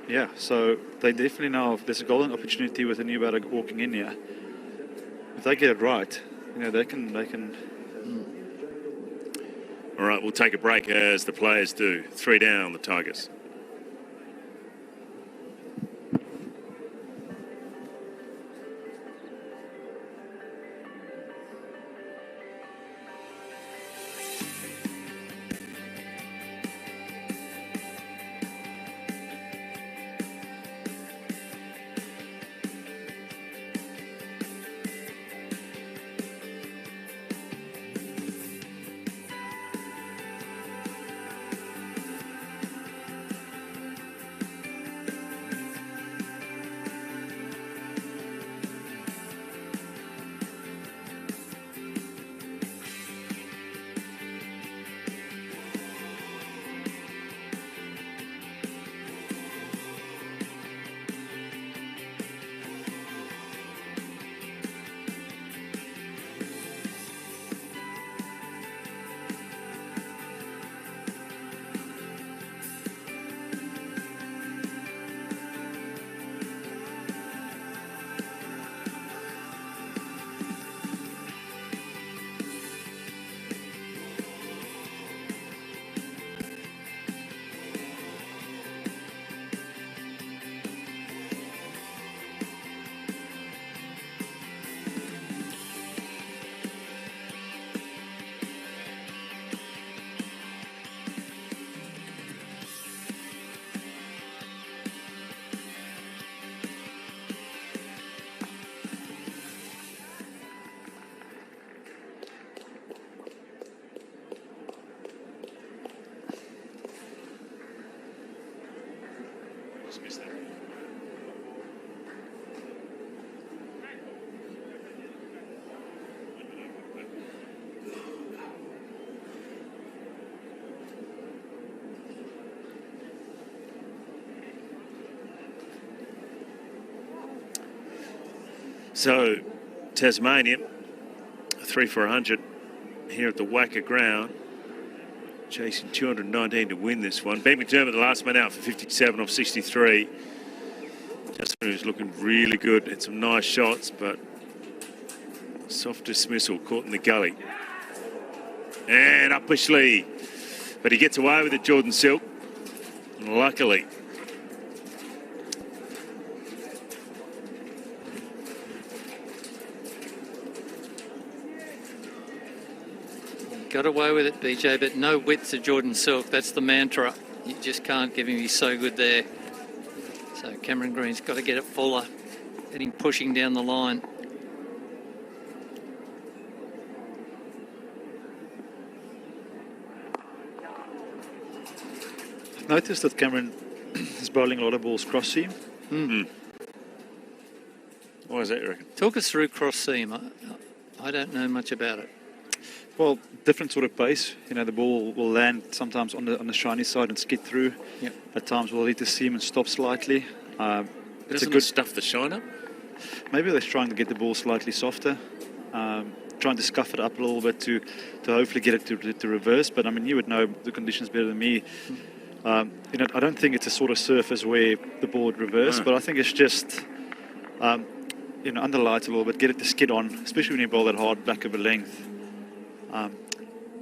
yeah, so they definitely know if there's a golden opportunity with a new batter walking in here. If they get it right, you know, they can. All right, we'll take a break as the players do. 3 down, the Tigers. So, Tasmania, 3 for 100 here at the Wacker ground. Chasing 219 to win this one. Ben McDermott, the last man out for 57 off 63. Tasmania was looking really good. Had some nice shots, but soft dismissal caught in the gully. And up Bushley. But he gets away with it, Jordan Silk. Luckily. Got away with it, BJ, but no width to Jordan Silk. That's the mantra. You just can't give him. He's so good there. So Cameron Green's got to get it fuller. Get him pushing down the line. I've noticed that Cameron is bowling a lot of balls cross seam. Why is that, you reckon? Talk us through cross seam. I don't know much about it. Well, different sort of pace. You know, the ball will land sometimes on the shiny side and skid through. Yep. At times we'll hit the seam and stop slightly. Doesn't it stuff the shiner? Maybe they're trying to get the ball slightly softer, trying to scuff it up a little bit to hopefully get it to reverse. But I mean, you would know the conditions better than me. You know, I don't think it's a sort of surface where the ball would reverse, but I think it's just you know, under lights a little bit, get it to skid on, especially when you bowl that hard back of a length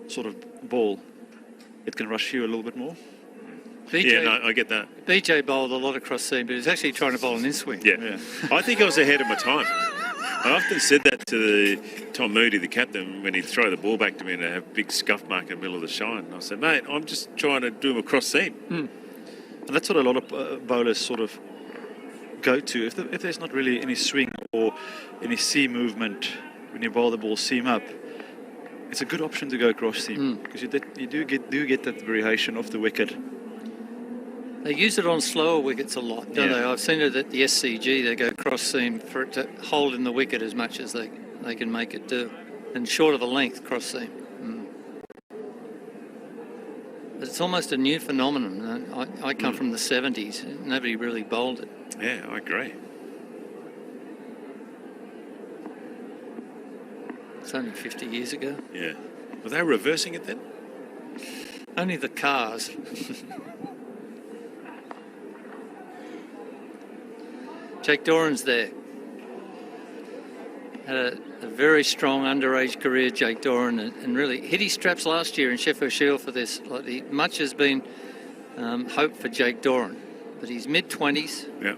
sort of ball. It can rush you a little bit more. BJ, Yeah, no, I get that. BJ bowled a lot of cross seam, but he was actually trying to bowl an in-swing. Yeah. I think I was ahead of my time. I often said that to Tom Moody, the captain, when he'd throw the ball back to me and have a big scuff mark in the middle of the shine. I said, mate, I'm just trying to do him a cross seam. And that's what a lot of bowlers sort of go to. If there's not really any swing or any seam movement when you bowl the ball seam up, it's a good option to go cross seam because you do get that variation off the wicket. They use it on slower wickets a lot, don't they? I've seen it at the SCG. They go cross seam for it to hold in the wicket as much as they can make it do. And short of a length, cross seam. But it's almost a new phenomenon. I come from the 70s. Nobody really bowled it. Yeah, I agree. It's only 50 years ago. Yeah. Were they reversing it then? Only the cars. Jake Doran's there. Had a very strong underage career, Jake Doran, and really hit his straps last year in Sheffield Shield for this. Much has been hope for Jake Doran, but he's mid-20s. Yeah.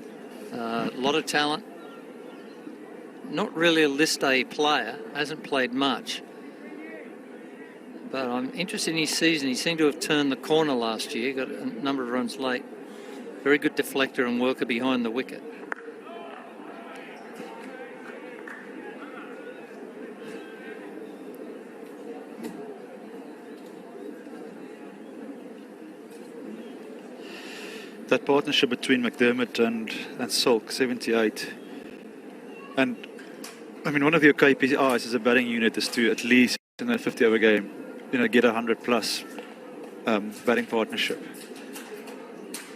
A lot of talent. Not really a List A player. Hasn't played much. But I'm interested in his season. He seemed to have turned the corner last year. Got a number of runs late. Very good deflector and worker behind the wicket. That partnership between McDermott and Silk, 78. And, I mean, one of your KPIs as a batting unit is to at least in a 50-over game, you know, get 100-plus batting partnership.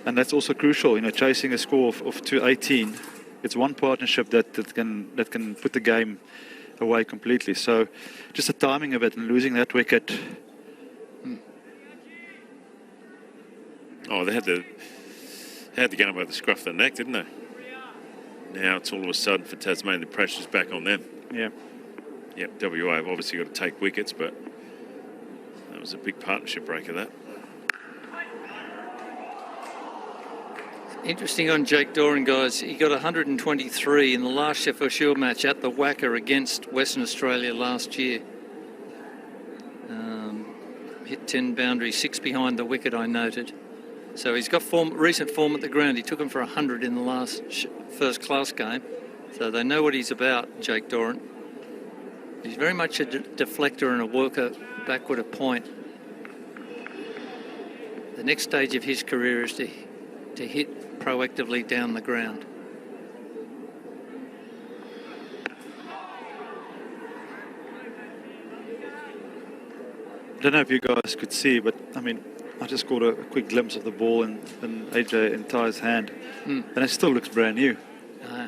And that's also crucial, you know, chasing a score of 218. It's one partnership that can put the game away completely. So just the timing of it and losing that wicket. Oh, they had the gun by the scruff of the neck, didn't they? Now it's all of a sudden for Tasmania, the pressure's back on them. Yeah. Yep, WA have obviously got to take wickets, but that was a big partnership breaker, that. Interesting on Jake Doran, guys. He got 123 in the last Sheffield Shield match at the Wacker against Western Australia last year. Hit 10 boundaries, 6 behind the wicket, I noted. So he's got recent form at the ground. He took him for 100 in the last first-class game. So they know what he's about, Jake Doran. He's very much a deflector and a worker backward at point. The next stage of his career is to hit proactively down the ground. I don't know if you guys could see, but I mean, I just got a quick glimpse of the ball in AJ and Ty's hand, and it still looks brand new.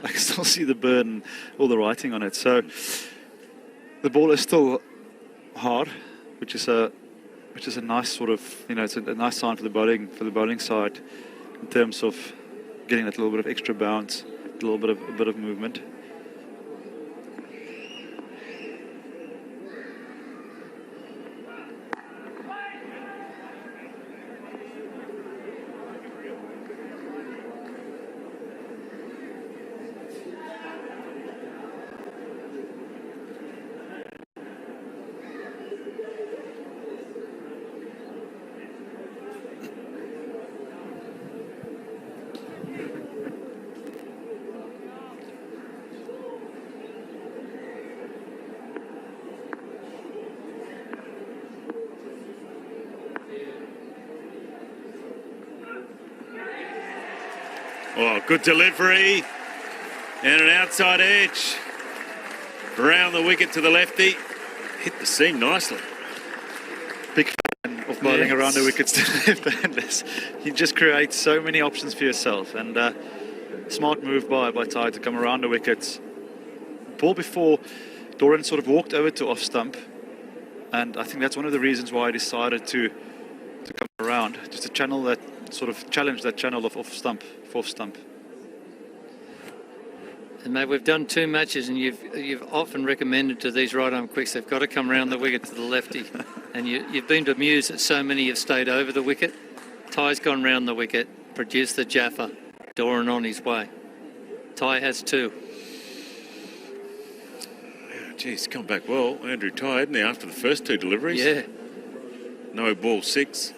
I can still see the bird and all the writing on it. So the ball is still hard, which is a nice sort of, it's a nice sign for the bowling side in terms of getting that little bit of extra bounce, a bit of movement. Oh, good delivery. And an outside edge. Around the wicket to the lefty. Hit the seam nicely. Big fan of bowling around the wickets to left-handers. You just create so many options for yourself. And smart move by Ty to come around the wickets. Ball before, Doran sort of walked over to off stump. And I think that's one of the reasons why I decided to come around. Just to channel that, sort of challenge that channel of off stump. And mate, we've done 2 matches, and you've often recommended to these right arm quicks they've got to come round the wicket to the lefty, and you've been bemused that so many have stayed over the wicket. Ty's gone round the wicket, produced the Jaffa, Doran on his way. Ty has 2. Geez, come back well. Andrew Ty, hadn't he, after the first 2 deliveries? Yeah. No ball 6.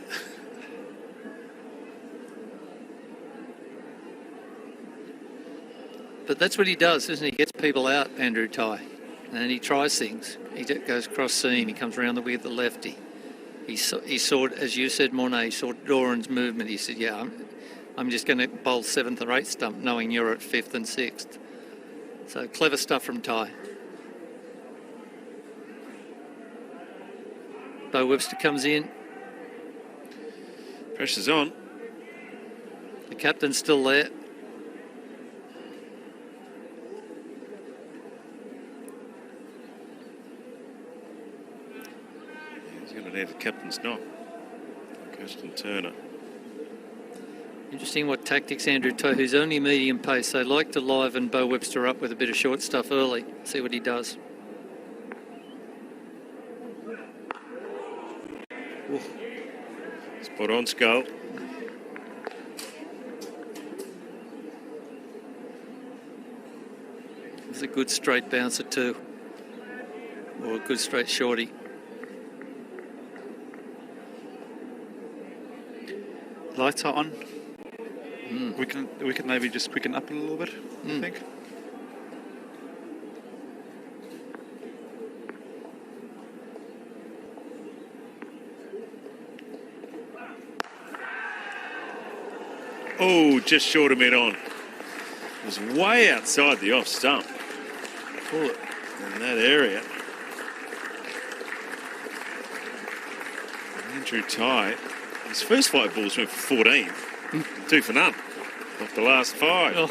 But that's what he does, isn't he? He gets people out, Andrew Ty, and he tries things. He goes cross seam, he comes around the wicket, the lefty. He saw, as you said, Mornay, he saw Doran's movement. He said, yeah, I'm just going to bowl 7th or 8th stump, knowing you're at 5th and 6th. So clever stuff from Ty. Bo Webster comes in. Pressure's on. The captain's still there. Need the captain's knock. Kirsten Turner. Interesting what tactics Andrew Ty, who's only medium pace. They like to liven Bo Webster up with a bit of short stuff early. See what he does. Ooh. Spot on, Skull. It's a good straight bouncer too. Or a good straight shorty. Lights are on. We can maybe just quicken up a little bit, I think. Oh, just short of mid on. It was way outside the off stump. Pull it in that area. Andrew Ty. His first 5 balls went for 14. 2 for none. Off the last 5. Oh.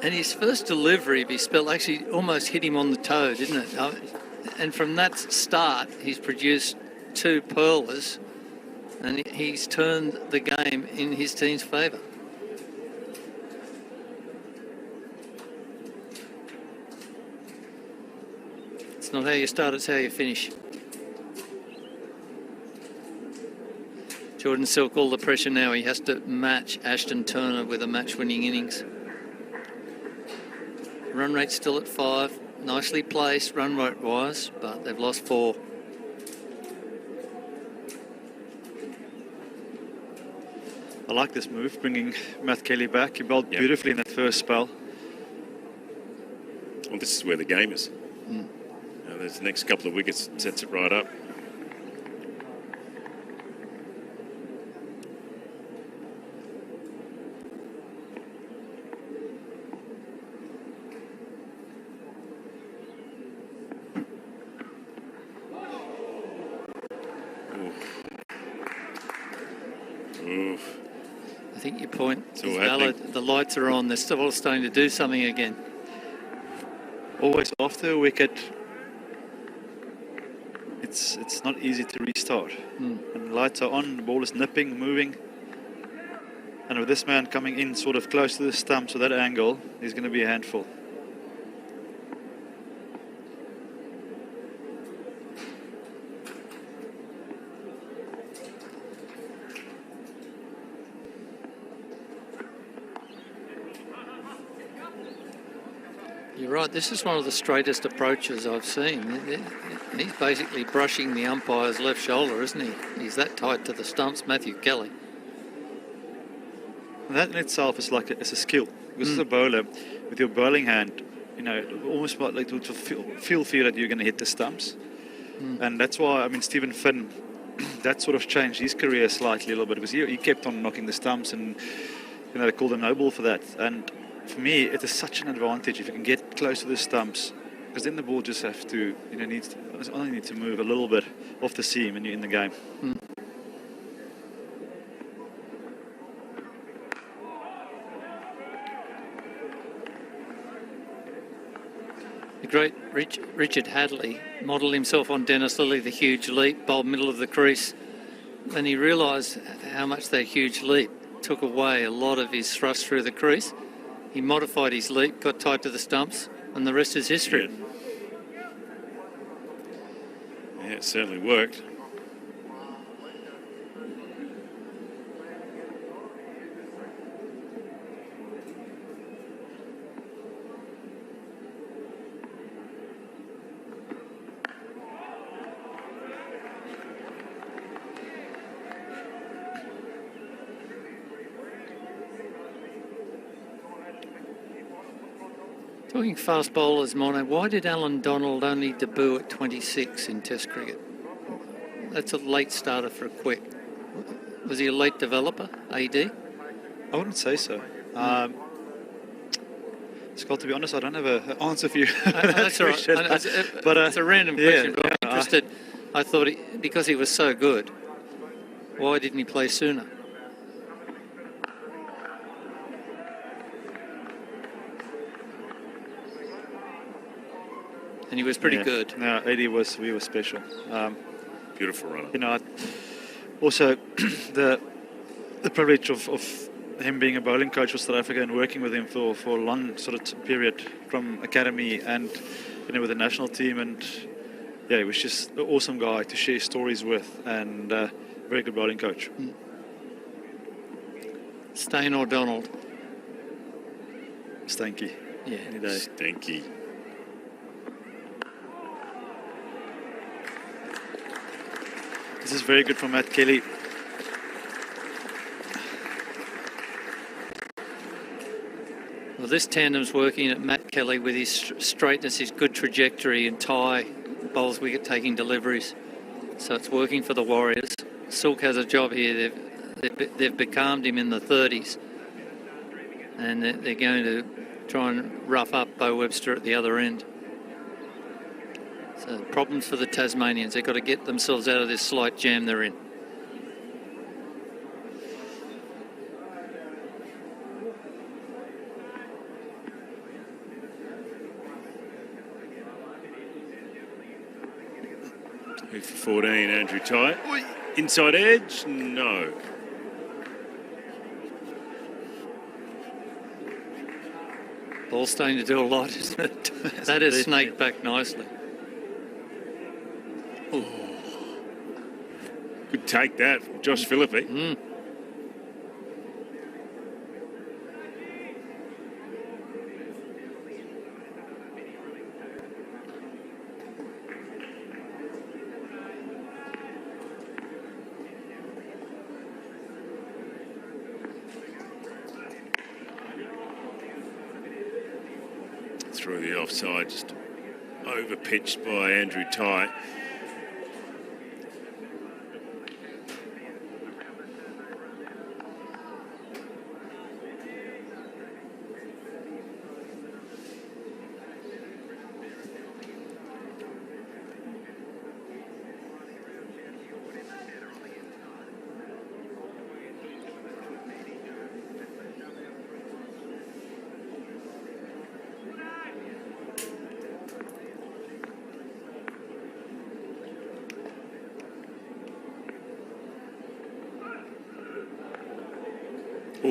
And his first delivery of his spell actually almost hit him on the toe, didn't it? And from that start, he's produced 2 pearlers, and he's turned the game in his team's favour. It's not how you start, it's how you finish. Jordan Silk, all the pressure now. He has to match Ashton Turner with a match-winning innings. Run rate still at 5. Nicely placed run rate-wise, but they've lost 4. I like this move, bringing Matt Kelly back. He bowled beautifully in that first spell. Well, this is where the game is. There's the next couple of wickets, sets it right up. think your point It's is all valid. happening. The lights are on. They're still all starting to do something again. Always after a wicket, it's not easy to restart. And the lights are on, the ball is nipping, moving. And with this man coming in sort of close to the stumps with that angle, he's going to be a handful. You're right. This is one of the straightest approaches I've seen. He's basically brushing the umpire's left shoulder, isn't he? He's that tight to the stumps, Matthew Kelly. And that in itself is like it's a skill. Because as a bowler, with your bowling hand, you know, almost like to feel that you're going to hit the stumps. And that's why, I mean, Stephen Finn, that sort of changed his career slightly a little bit, because he kept on knocking the stumps, and you know, they called him no ball for that. And for me, it is such an advantage if you can get close to the stumps, because then the ball just have to, you know, only need to move a little bit off the seam and you're in the game. The great Richard Hadley modelled himself on Dennis Lilly, the huge leap, bowled middle of the crease. Then he realised how much that huge leap took away a lot of his thrust through the crease. He modified his leap, got tight to the stumps, and the rest is history. Yeah, it certainly worked. Talking fast bowlers, Mono, why did Alan Donald only debut at 26 in Test cricket? That's a late starter for a quick. Was he a late developer, AD? I wouldn't say so. Scott, to be honest, I don't have an answer for you. That's all right. It's a random question, but I'm interested. I thought because he was so good, why didn't he play sooner? And he was pretty good. No, we were special. Beautiful runner. You know, also the privilege of him being a bowling coach for South Africa and working with him for a long sort of period from academy and, you know, with the national team, and yeah, he was just an awesome guy to share stories with, and very good bowling coach. Stain or Donald? Stanky. Yeah. Any day. Stinky. This is very good from Matt Kelly. Well, this tandem's working at Matt Kelly with his straightness, his good trajectory, and Ty bowls wicket-taking deliveries. So it's working for the Warriors. Silk has a job here. They've becalmed him in the 30s. And they're going to try and rough up Bo Webster at the other end. So problems for the Tasmanians. They've got to get themselves out of this slight jam they're in. Who for 14, Andrew Ty. Inside edge? No. Ball's starting to do a lot, isn't it? That is snaked back nicely. Good take that from Josh Philippi. Through the offside, just over-pitched by Andrew Ty.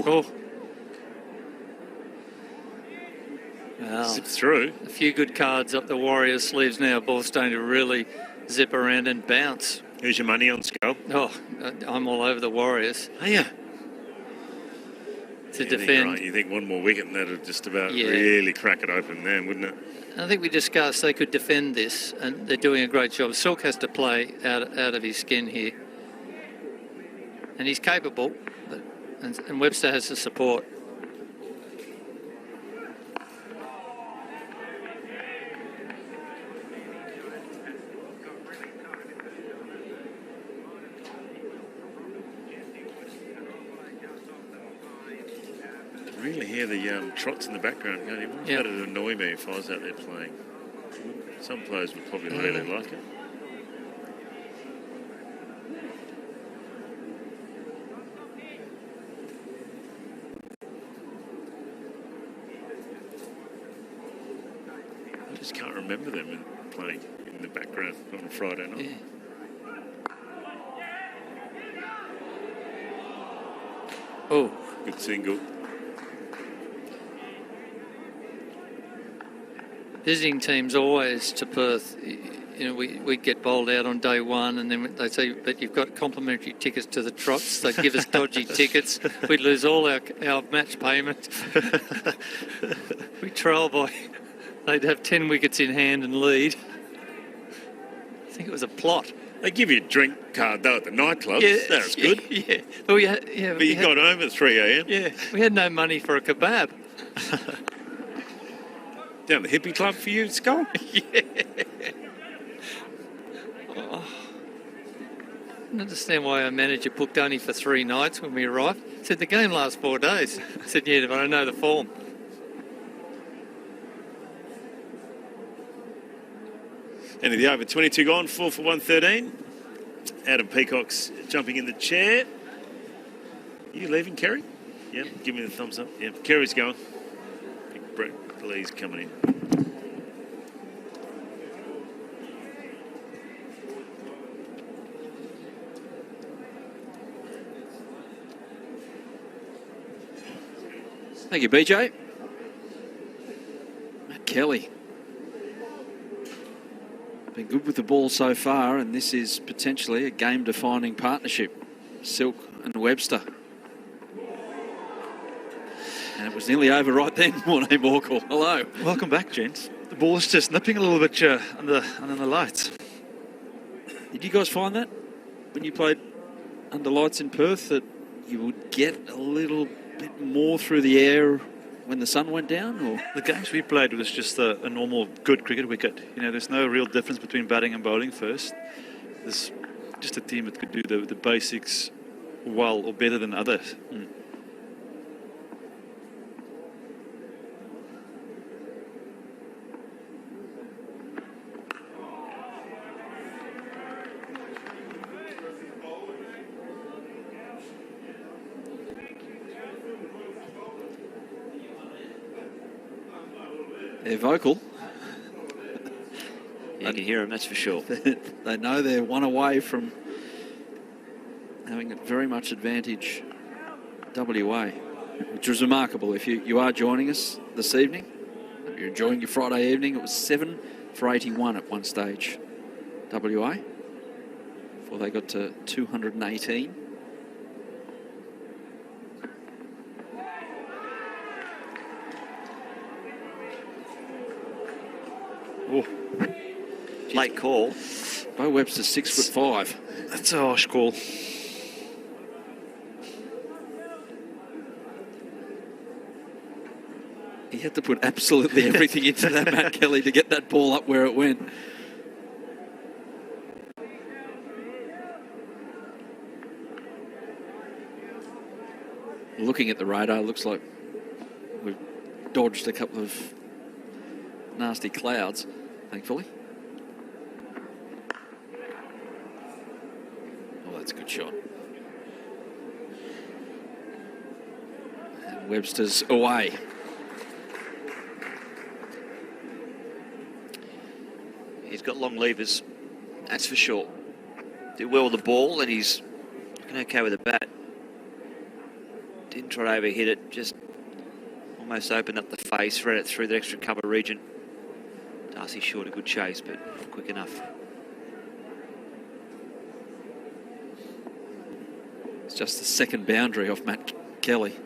Oh. Wow. Zips through. A few good cards up the Warriors' sleeves now. Ball's starting to really zip around and bounce. Who's your money on, Skull? Oh, I'm all over the Warriors. Are you? To You defend. think, right, you think one more wicket and that'll just about really crack it open then, wouldn't it? I think we discussed they could defend this, and they're doing a great job. Silk has to play out of his skin here. And he's capable, and Webster has the support. Really hear the trots in the background going, wouldn't that annoy me if I was out there playing? Some players would probably really like it. I just can't remember them playing in the background on a Friday night. Yeah. Oh, good single. Visiting teams always to Perth, you know, we'd get bowled out on day one, and then they'd say, but you've got complimentary tickets to the trots. They'd give us dodgy tickets. We'd lose all our match payment. We'd trail by. They'd have 10 wickets in hand and lead. I think it was a plot. They give you a drink card, though, at the nightclub. Yeah, That was good. Yeah. But But you got home at 3 a.m. Yeah, we had no money for a kebab. Down the hippie club for you, Skull? Yeah. Oh. I don't understand why our manager booked only for 3 nights when we arrived. He said the game lasts 4 days. I said, yeah, but I know the form. End of the over, 22 gone, 4 for 113. Adam Peacock's jumping in the chair. You leaving, Kerry? Yep, give me the thumbs up. Yep, Kerry's going. Big Brett Lee's coming in. Thank you, BJ. Matt Kelly. Been good with the ball so far, and this is potentially a game-defining partnership. Silk and Webster. And it was nearly over right then, Morné Morkel. Hello. Welcome back, gents. The ball is just nipping a little bit under the lights. Did you guys find that when you played under lights in Perth, that you would get a little bit more through the air when the sun went down? Or The games we played was just a normal good cricket wicket. You know, there's no real difference between batting and bowling first. There's just a team that could do the basics well or better than others. they're vocal. You can hear them, that's for sure. They know they're one away from having a very much advantage WA, which was remarkable. If you are joining us this evening, if you're enjoying your Friday evening, it was 7 for 81 at one stage, WA, before they got to 218. Oh, Late call. Bo Webster's 6'5". that's a harsh call. He had to put absolutely everything into that, Matt Kelly, to get that ball up where it went. Looking at the radar, looks like we've dodged a couple of nasty clouds, thankfully. Oh, that's a good shot. And Webster's away. He's got long levers, that's for sure. Did well with the ball, and he's looking okay with the bat. Didn't try to overhit it, just almost opened up the face, read it through the extra cover region. Darcy short a good chase, but not quick enough. It's just the second boundary off Matt Kelly.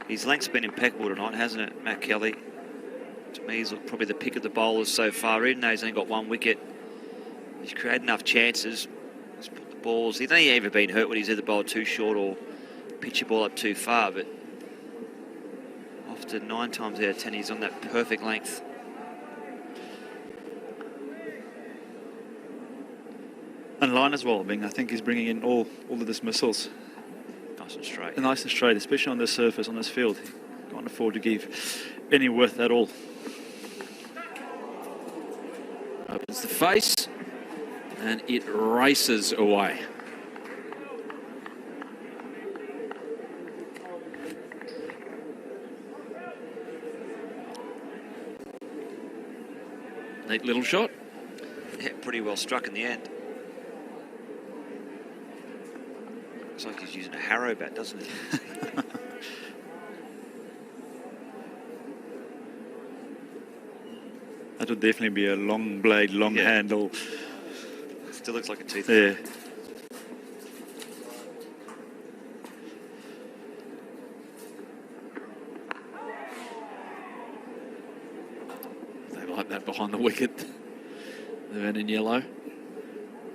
His length's been impeccable tonight, hasn't it, Matt Kelly? To me, he's probably the pick of the bowlers so far, even though he's only got one wicket. He's created enough chances. He's put the balls. He's only ever been hurt when he's either bowled too short or pitch your ball up too far, but often 9 times out of 10, he's on that perfect length. And line as well, Bing. I think he's bringing in all the dismissals. Nice and straight. Nice and straight, especially on this surface, on this field. He can't afford to give any width at all. Opens the face, and it races away. Neat little shot. Yeah, pretty well struck in the end. Looks like he's using a harrow bat, doesn't he? That would definitely be a long blade, long handle. Still looks like a tooth. Yeah. They like that behind the wicket. The man in yellow.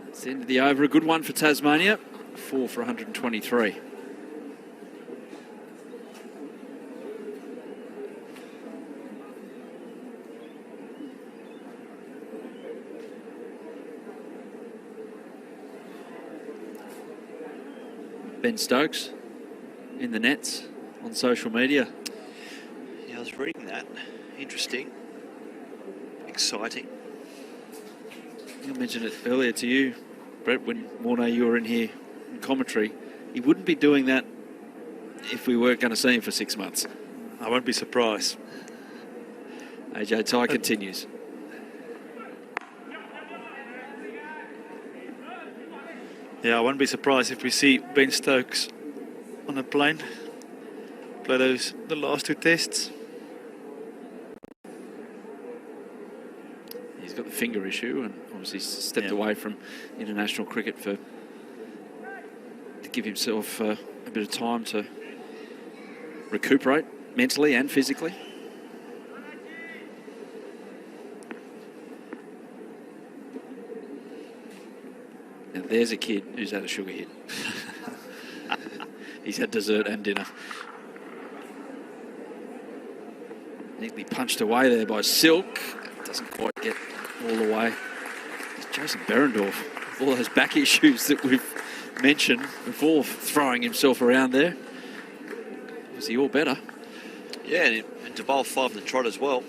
That's the end of the over. A good one for Tasmania. 4 for 123. Ben Stokes in the nets on social media. Yeah, I was reading that. Interesting. Exciting. I mentioned it earlier to you, Brett, when Morno, you were in here in commentary. He wouldn't be doing that if we weren't going to see him for 6 months. I won't be surprised. AJ Ty continues. Yeah, I won't be surprised if we see Ben Stokes on a plane play the last 2 tests. He's got the finger issue and obviously stepped away from international cricket to give himself a bit of time to recuperate mentally and physically. Now there's a kid who's had a sugar hit. He's had dessert and dinner. Neatly punched away there by Silk. Doesn't quite get all the way. It's Jason Berendorf, with all those back issues that we've mentioned before, throwing himself around there. Was he all better? Yeah, and to bowl 5 in the trot as well.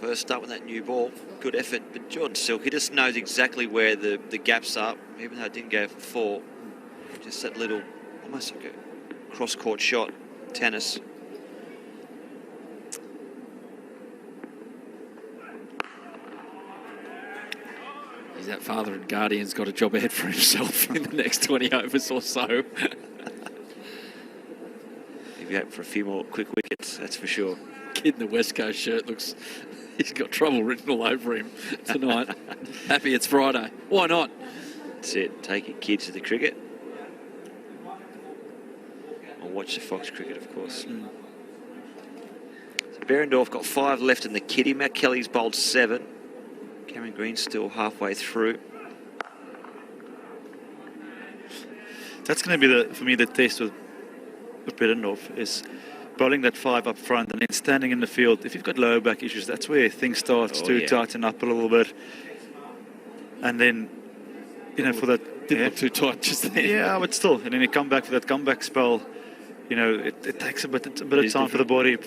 First up with that new ball. Good effort. But Jordan Silk, he just knows exactly where the gaps are, even though it didn't go for 4. Just that little, almost like a cross-court shot, tennis. He's that father and guardian's got a job ahead for himself in the next 20 overs or so. He'll be out for a few more quick wickets, that's for sure. Kid in the West Coast shirt looks, he's got trouble written all over him tonight. Happy it's Friday. Why not? That's it. Take your kids to the cricket. Or watch the Fox cricket, of course. So Berendorf got 5 left in the kitty. Matt Kelly's bowled 7. Cameron Green's still halfway through. That's going to be, for me, the test with Berendorf is bowling that 5 up front and then standing in the field. If you've got lower back issues, that's where things start to tighten up a little bit. And then, for that... Didn't look too tight just then. Yeah, but still. And then you come back for that comeback spell. It takes a bit of time for the body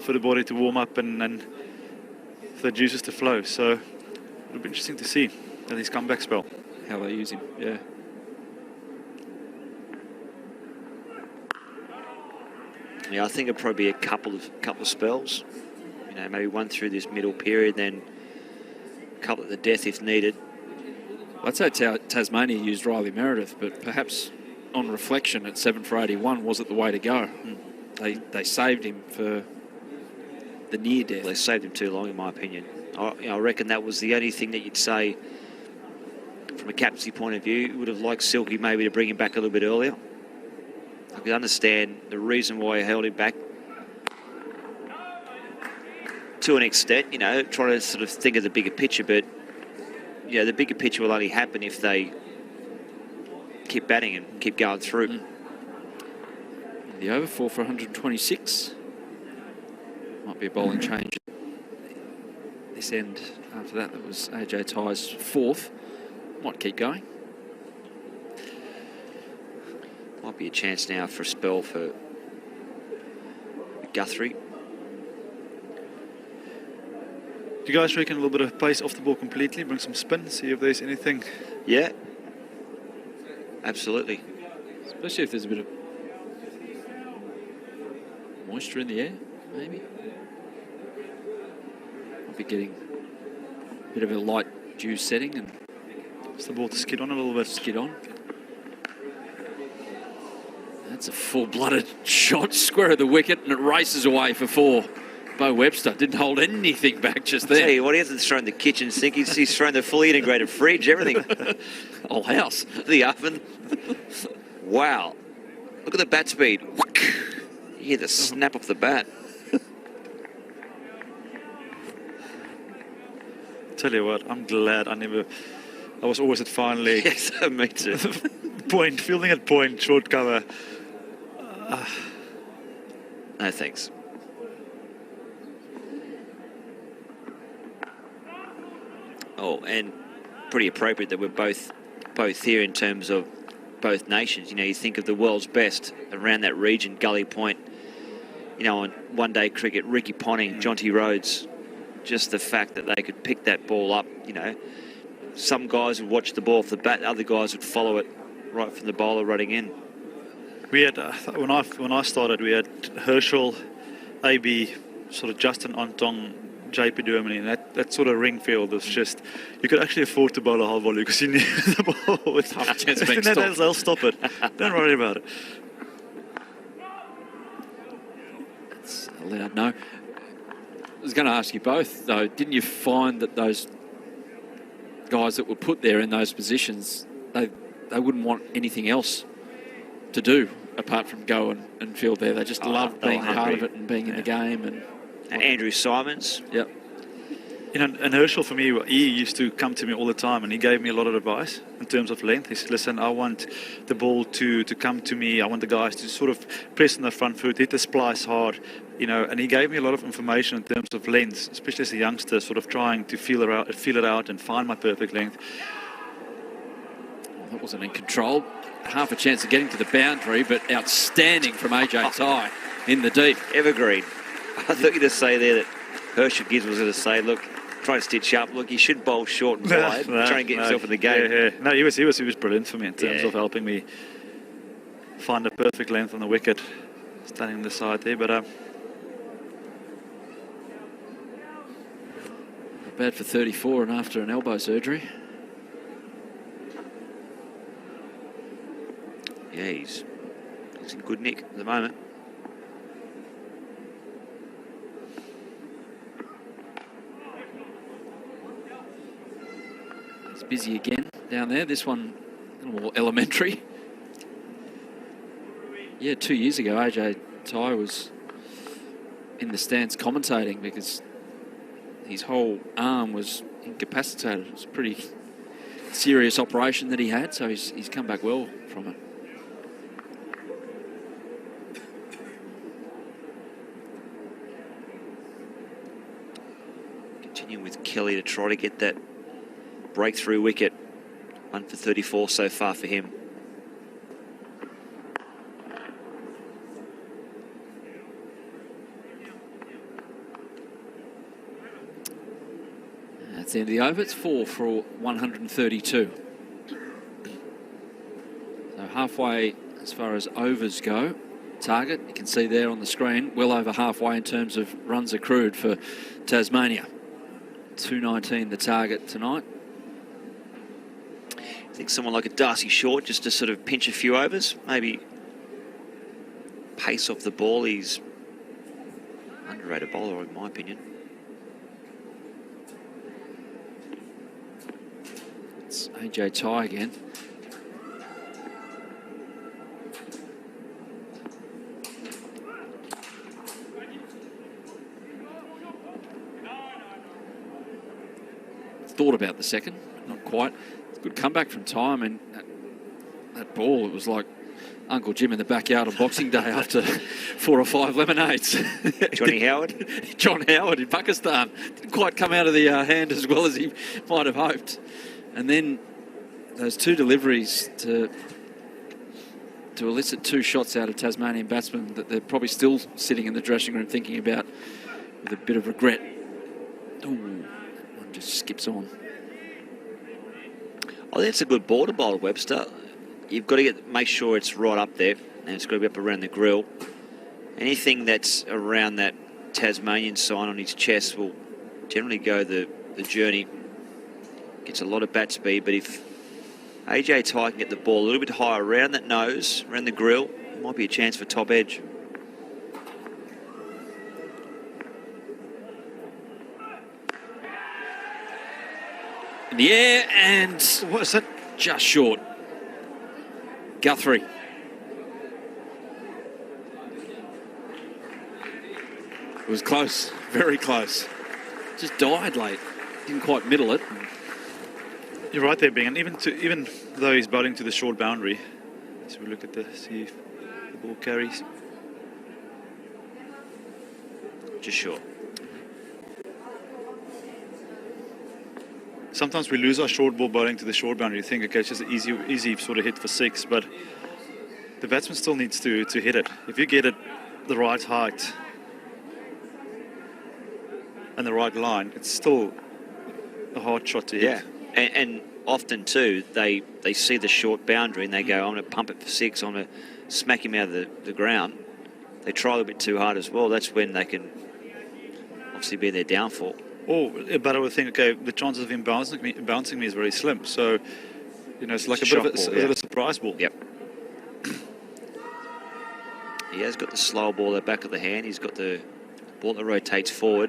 to warm up and for the juices to flow. So it'll be interesting to see at his comeback spell. How they use him, yeah. Yeah, I think it'll probably be a couple of spells. Maybe one through this middle period, then a couple at the death if needed. I'd say Tasmania used Riley Meredith, but perhaps on reflection at 7 for 81 wasn't the way to go. They saved him for the near death. They saved him too long, in my opinion. I reckon that was the only thing that you'd say from a captaincy point of view. You would have liked Silky maybe to bring him back a little bit earlier. I could understand the reason why he held him back to an extent, you know, trying to sort of think of the bigger picture, but, you know, the bigger picture will only happen if they keep batting and keep going through. The over 4 for 126. Might be a bowling change. This end after that was AJ Ty's 4th. Might keep going. Might be a chance now for a spell for Guthrie. Do you guys reckon a little bit of pace off the ball completely, bring some spin, see if there's anything? Yeah, absolutely. Especially if there's a bit of moisture in the air, maybe. Might be getting a bit of a light dew setting and Just the ball to skid on a little bit. skid on. That's a full-blooded shot, square of the wicket, and it races away for 4. Bo Webster didn't hold anything back just Tell there. you what, he hasn't thrown the kitchen sink, he's thrown the fully integrated fridge, everything. Whole house. The oven. Wow. Look at the bat speed. You hear the snap off the bat. Tell you what, I'm glad I was always at fine leg. Yes, me too. Point, fielding at point, short cover. No thanks. Oh, and pretty appropriate that we're both here in terms of both nations. You know, you think of the world's best around that region, Gully Point, you know, on one-day cricket, Ricky Ponting, Jonty Rhodes, just the fact that they could pick that ball up, you know. Some guys would watch the ball off the bat, other guys would follow it right from the bowler running in. We had, when I started, we had Herschel, AB, sort of Justin Antong, JP Dermany, and that sort of ring field was just, you could actually afford to bowl a whole volley because you knew the ball was Half a chance of being stopped. They'll stop it. Don't worry about it. That's allowed, no. I was going to ask you both, though, didn't you find that those guys that were put there in those positions, they wouldn't want anything else to do apart from go and field there? They just loved being part of it and being in the game. And Andrew Simons. Yep. You know, and Herschel, for me, he used to come to me all the time and he gave me a lot of advice in terms of length. He said, listen, I want the ball to come to me. I want the guys to sort of press on the front foot, hit the splice hard, you know, and he gave me a lot of information in terms of length, especially as a youngster, sort of trying to feel it out and find my perfect length. Well, that wasn't in control. Half a chance of getting to the boundary, but outstanding from AJ Ty in the deep. Evergreen. I thought you were to say there that Herschel Gibbs was going to say, look, try and stitch up. Look, you should bowl short and wide, try and get yourself in the game. Yeah. No, he was brilliant for me in terms of helping me find the perfect length on the wicket, standing on the side there. But Not bad for 34 and after an elbow surgery. Yeah, he's in good nick at the moment. It's busy again down there. This one a little more elementary. Yeah, 2 years ago, AJ Ty was in the stands commentating because his whole arm was incapacitated. It was a pretty serious operation that he had, so he's come back well from it. Continuing with Kelly to try to get that breakthrough wicket. 1 for 34 so far for him. That's the end of the over. It's 4 for 132. So halfway as far as overs go. Target, you can see there on the screen, well over halfway in terms of runs accrued for Tasmania. 219 the target tonight. think someone like a Darcy Short just to sort of pinch a few overs, maybe pace off the ball. He's underrated bowler, in my opinion. It's AJ Tye again. Thought about the second, not quite. Good comeback from Tye. And that ball, it was like Uncle Jim in the backyard on Boxing Day after 4 or 5 lemonades. Johnny Howard? John Howard in Pakistan. Didn't quite come out of the hand as well as he might have hoped. And then those 2 deliveries to elicit 2 shots out of Tasmanian batsmen that they're probably still sitting in the dressing room thinking about with a bit of regret. Ooh, one just skips on. I think it's a good ball to bowl, Webster. You've got to make sure it's right up there, and it's got to be up around the grill. Anything that's around that Tasmanian sign on his chest will generally go the journey. Gets a lot of bat speed, but if AJ Tye can get the ball a little bit higher around that nose, around the grill, it might be a chance for top edge. In the air, and what is that? Just short. Guthrie. It was close, very close. Just died late. Didn't quite middle it. You're right there, Bing. And even though he's bowling to the short boundary, so we look at see if the ball carries. Just short. Sometimes we lose our short ball bowling to the short boundary. You think, okay, it's just an easy sort of hit for 6, but the batsman still needs to hit it. If you get it the right height and the right line, it's still a hard shot to hit. Yeah, and often too, they see the short boundary and they go, I'm going to pump it for 6, I'm going to smack him out of the ground. They try a little bit too hard as well. That's when they can obviously be their downfall. Or, but I would think, okay, the chances of him bouncing me is very slim. So, it's like a bit of a surprise ball. Yep. He has got the slow ball at the back of the hand. He's got the ball that rotates forward.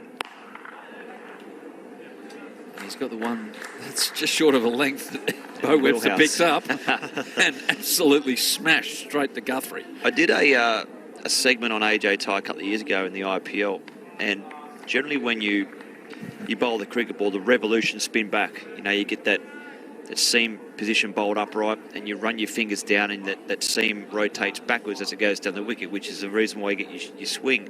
And he's got the one that's just short of a length that Bo Webster picks up and absolutely smashed straight to Guthrie. I did a segment on AJ Tye a couple of years ago in the IPL, and generally when you bowl the cricket ball, the revolution spin back. You get that seam position bowled upright, and you run your fingers down, and that seam rotates backwards as it goes down the wicket, which is the reason why you get your swing.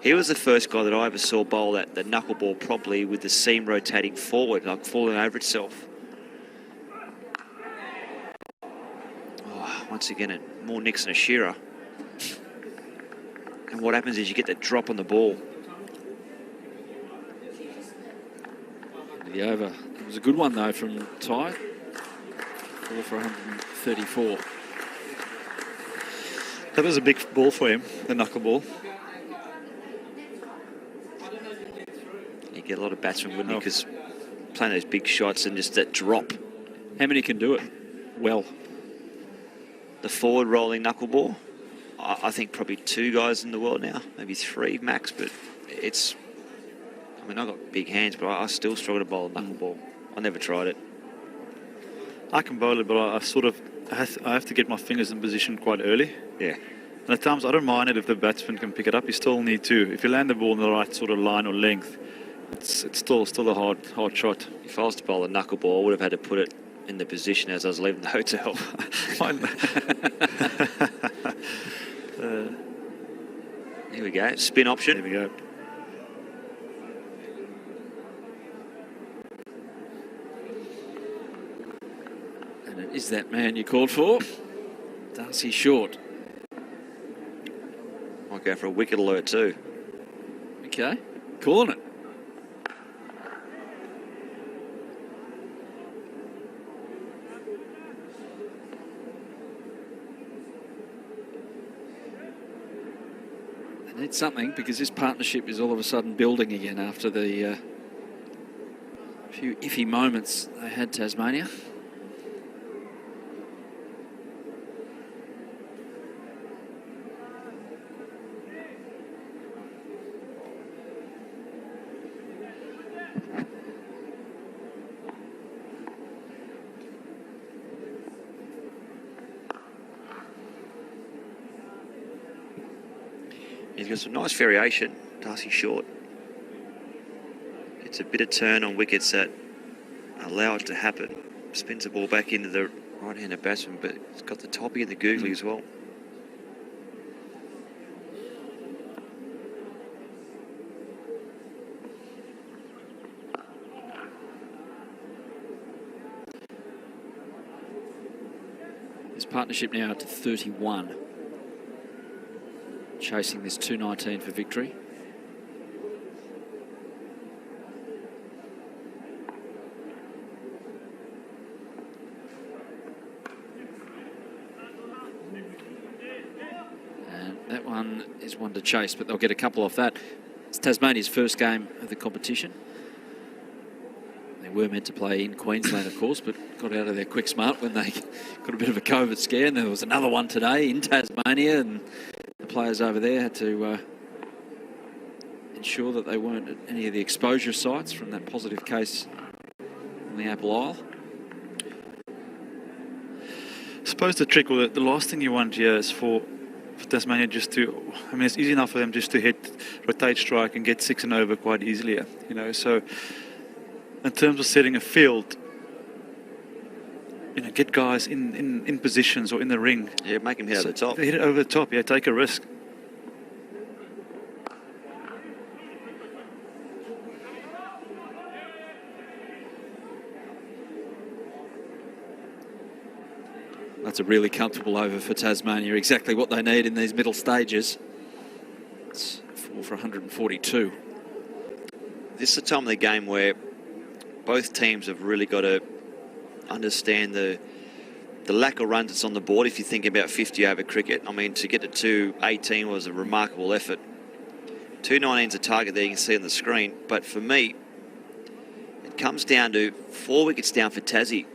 He was the first guy that I ever saw bowl that knuckleball properly with the seam rotating forward, like falling over itself. Oh, once again, more nicks than a shearer. And what happens is you get that drop on the ball. The over. It was a good one, though, from Tye. 4 for 134. That was a big ball for him, the knuckleball. You get a lot of batsmen, wouldn't you? Because playing those big shots and just that drop. How many can do it? Well, the forward rolling knuckleball, I think probably 2 guys in the world now, maybe 3 max, but it's... I've got big hands, but I still struggle to bowl a knuckleball. I never tried it. I can bowl it, but I have to get my fingers in position quite early. Yeah. And at times, I don't mind it if the batsman can pick it up. You still need to. If you land the ball in the right sort of line or length, it's still a hard shot. If I was to bowl a knuckleball, I would have had to put it in the position as I was leaving the hotel. Here we go. Spin option. Here we go. and it is that man you called for, Darcy Short. Might go for a wicket alert too. Okay, calling it. They need something because this partnership is all of a sudden building again after the few iffy moments they had Tasmania. He's got some nice variation. Darcy short. It's a bit of turn on wickets that allow it to happen. Spins the ball back into the right-handed batsman, but it's got the toppy and the googly as well. His partnership now to 31. Chasing this 219 for victory. And that one is one to chase, but they'll get a couple off that. It's Tasmania's first game of the competition. They were meant to play in Queensland, of course, but got out of there quick smart when they got a bit of a COVID scare. And there was another one today in Tasmania, and the players over there had to ensure that they weren't at any of the exposure sites from that positive case on the Apple Isle. I suppose the trick, or the last thing you want here is for Tasmania just to, I mean, it's easy enough for them just to hit, rotate, strike and get 6 and over quite easily, you know. So in terms of setting a field, you know, get guys in positions or in the ring. Yeah, make him hit over the top. Hit it over the top, yeah, take a risk. That's a really comfortable over for Tasmania, exactly what they need in these middle stages. It's 4 for 142. This is the time of the game where both teams have really got to understand the lack of runs that's on the board. If you think about 50 over cricket, I mean, to get to 218 was a remarkable effort. 219 is a target there, you can see on the screen. But for me, it comes down to 4 wickets down for Tassie.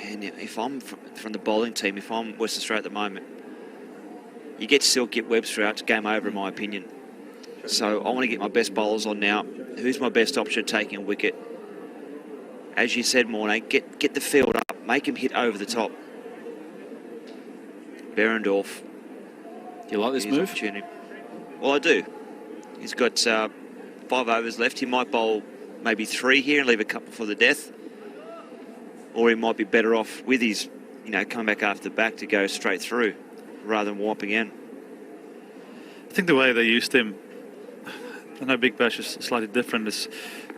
And if I'm from the bowling team, if I'm Western Australia at the moment, you get Silk, get Webster out, it's game over in my opinion. So I want to get my best bowlers on now. Who's my best option taking a wicket? As you said, Mornay, get the field up, make him hit over the top. Behrendorff. You like this move? Well, I do. He's got 5 overs left. He might bowl maybe 3 here and leave a couple for the death. Or he might be better off with his, you know, coming back after the back to go straight through rather than warping in. I think the way they used him, I know Big Bash is slightly different. Is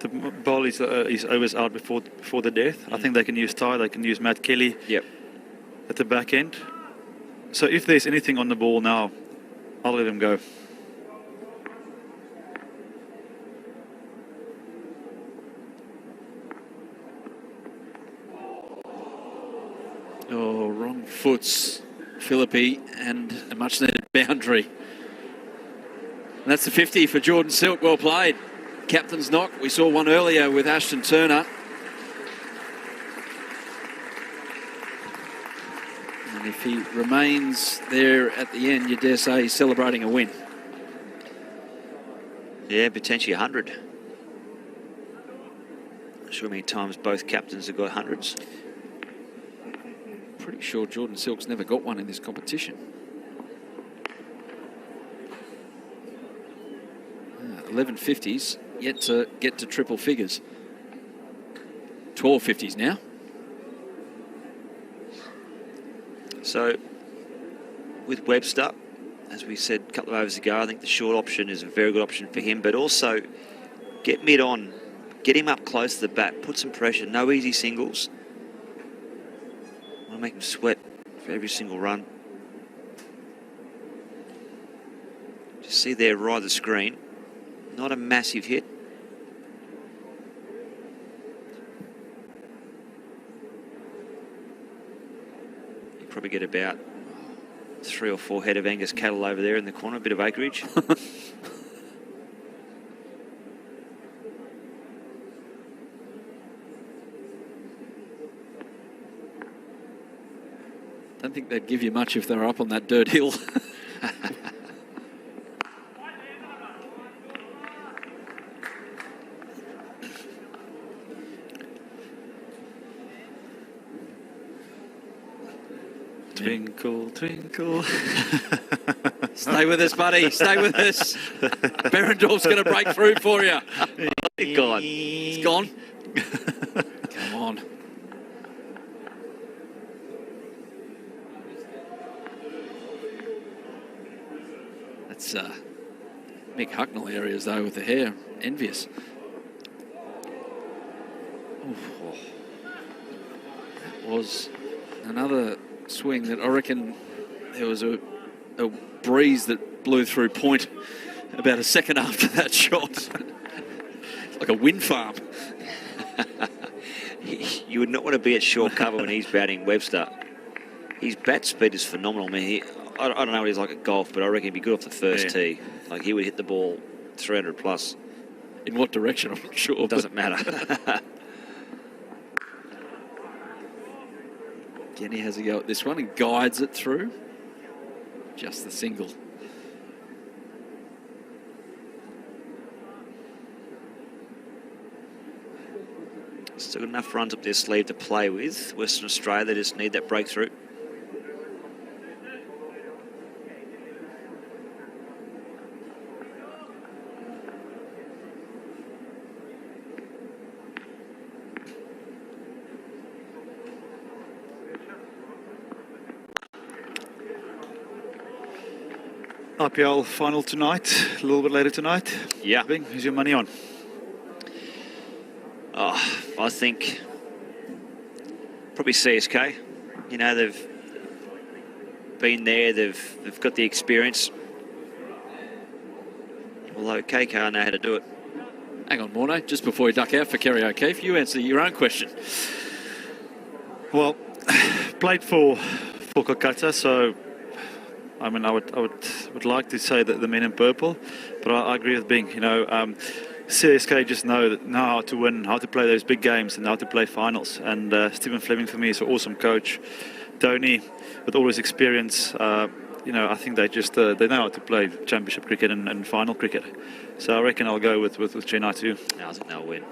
the bowl is overs out before the death. I think they can use Ty, they can use Matt Kelly at the back end. So if there's anything on the ball now, I'll let him go. Oh, wrong foots, Philippi, and a much needed boundary. And that's the 50 for Jordan Silk. Well played. Captain's knock. We saw one earlier with Ashton Turner. And if he remains there at the end, you dare say he's celebrating a win. Yeah, potentially 100. Not sure how many times both captains have got hundreds. Pretty sure Jordan Silk's never got one in this competition. 11 50s, yet to get to triple figures. 12 50s now. So, with Webster, as we said a couple of overs ago, I think the short option is a very good option for him, but also get mid on, get him up close to the bat, put some pressure, no easy singles. I want to make him sweat for every single run. Just see there right at the screen. Not a massive hit. You probably get about 3 or 4 head of Angus cattle over there in the corner, a bit of acreage. Don't think they'd give you much if they were up on that dirt hill. Twinkle, twinkle. Stay with us, buddy. Stay with us. Berendorf's going to break through for you. It's gone. It's gone. Come on. That's Mick Hucknall areas, though, with the hair. Envious. Oof. That was another swing that I reckon there was a breeze that blew through point about a second after that shot. Like a wind farm. You would not want to be at short cover when he's batting Webster. His bat speed is phenomenal. I mean, I don't know what he's like at golf, but I reckon he'd be good off the first tee. Like, he would hit the ball 300 plus. In what direction, I'm not sure. Doesn't matter. Kenny has a go at this one and guides it through. Just the single. Still got enough runs up their sleeve to play with. Western Australia, they just need that breakthrough. IPL final tonight, a little bit later tonight. Yeah. Bing, who's your money on? Oh, I think probably CSK. You know, they've been there, they've got the experience. Although KK know how to do it. Hang on, Morno, just before we duck out for Kerry O'Keefe, you answer your own question. Well, played for Kolkata, so I mean, I would like to say that the men in purple, but I agree with Bing. You know, CSK just know how to win, how to play those big games, and how to play finals. And Stephen Fleming for me is an awesome coach. Tony, with all his experience, you know, I think they just they know how to play championship cricket and final cricket. So I reckon I'll go with Chennai too. No, I think they'll win.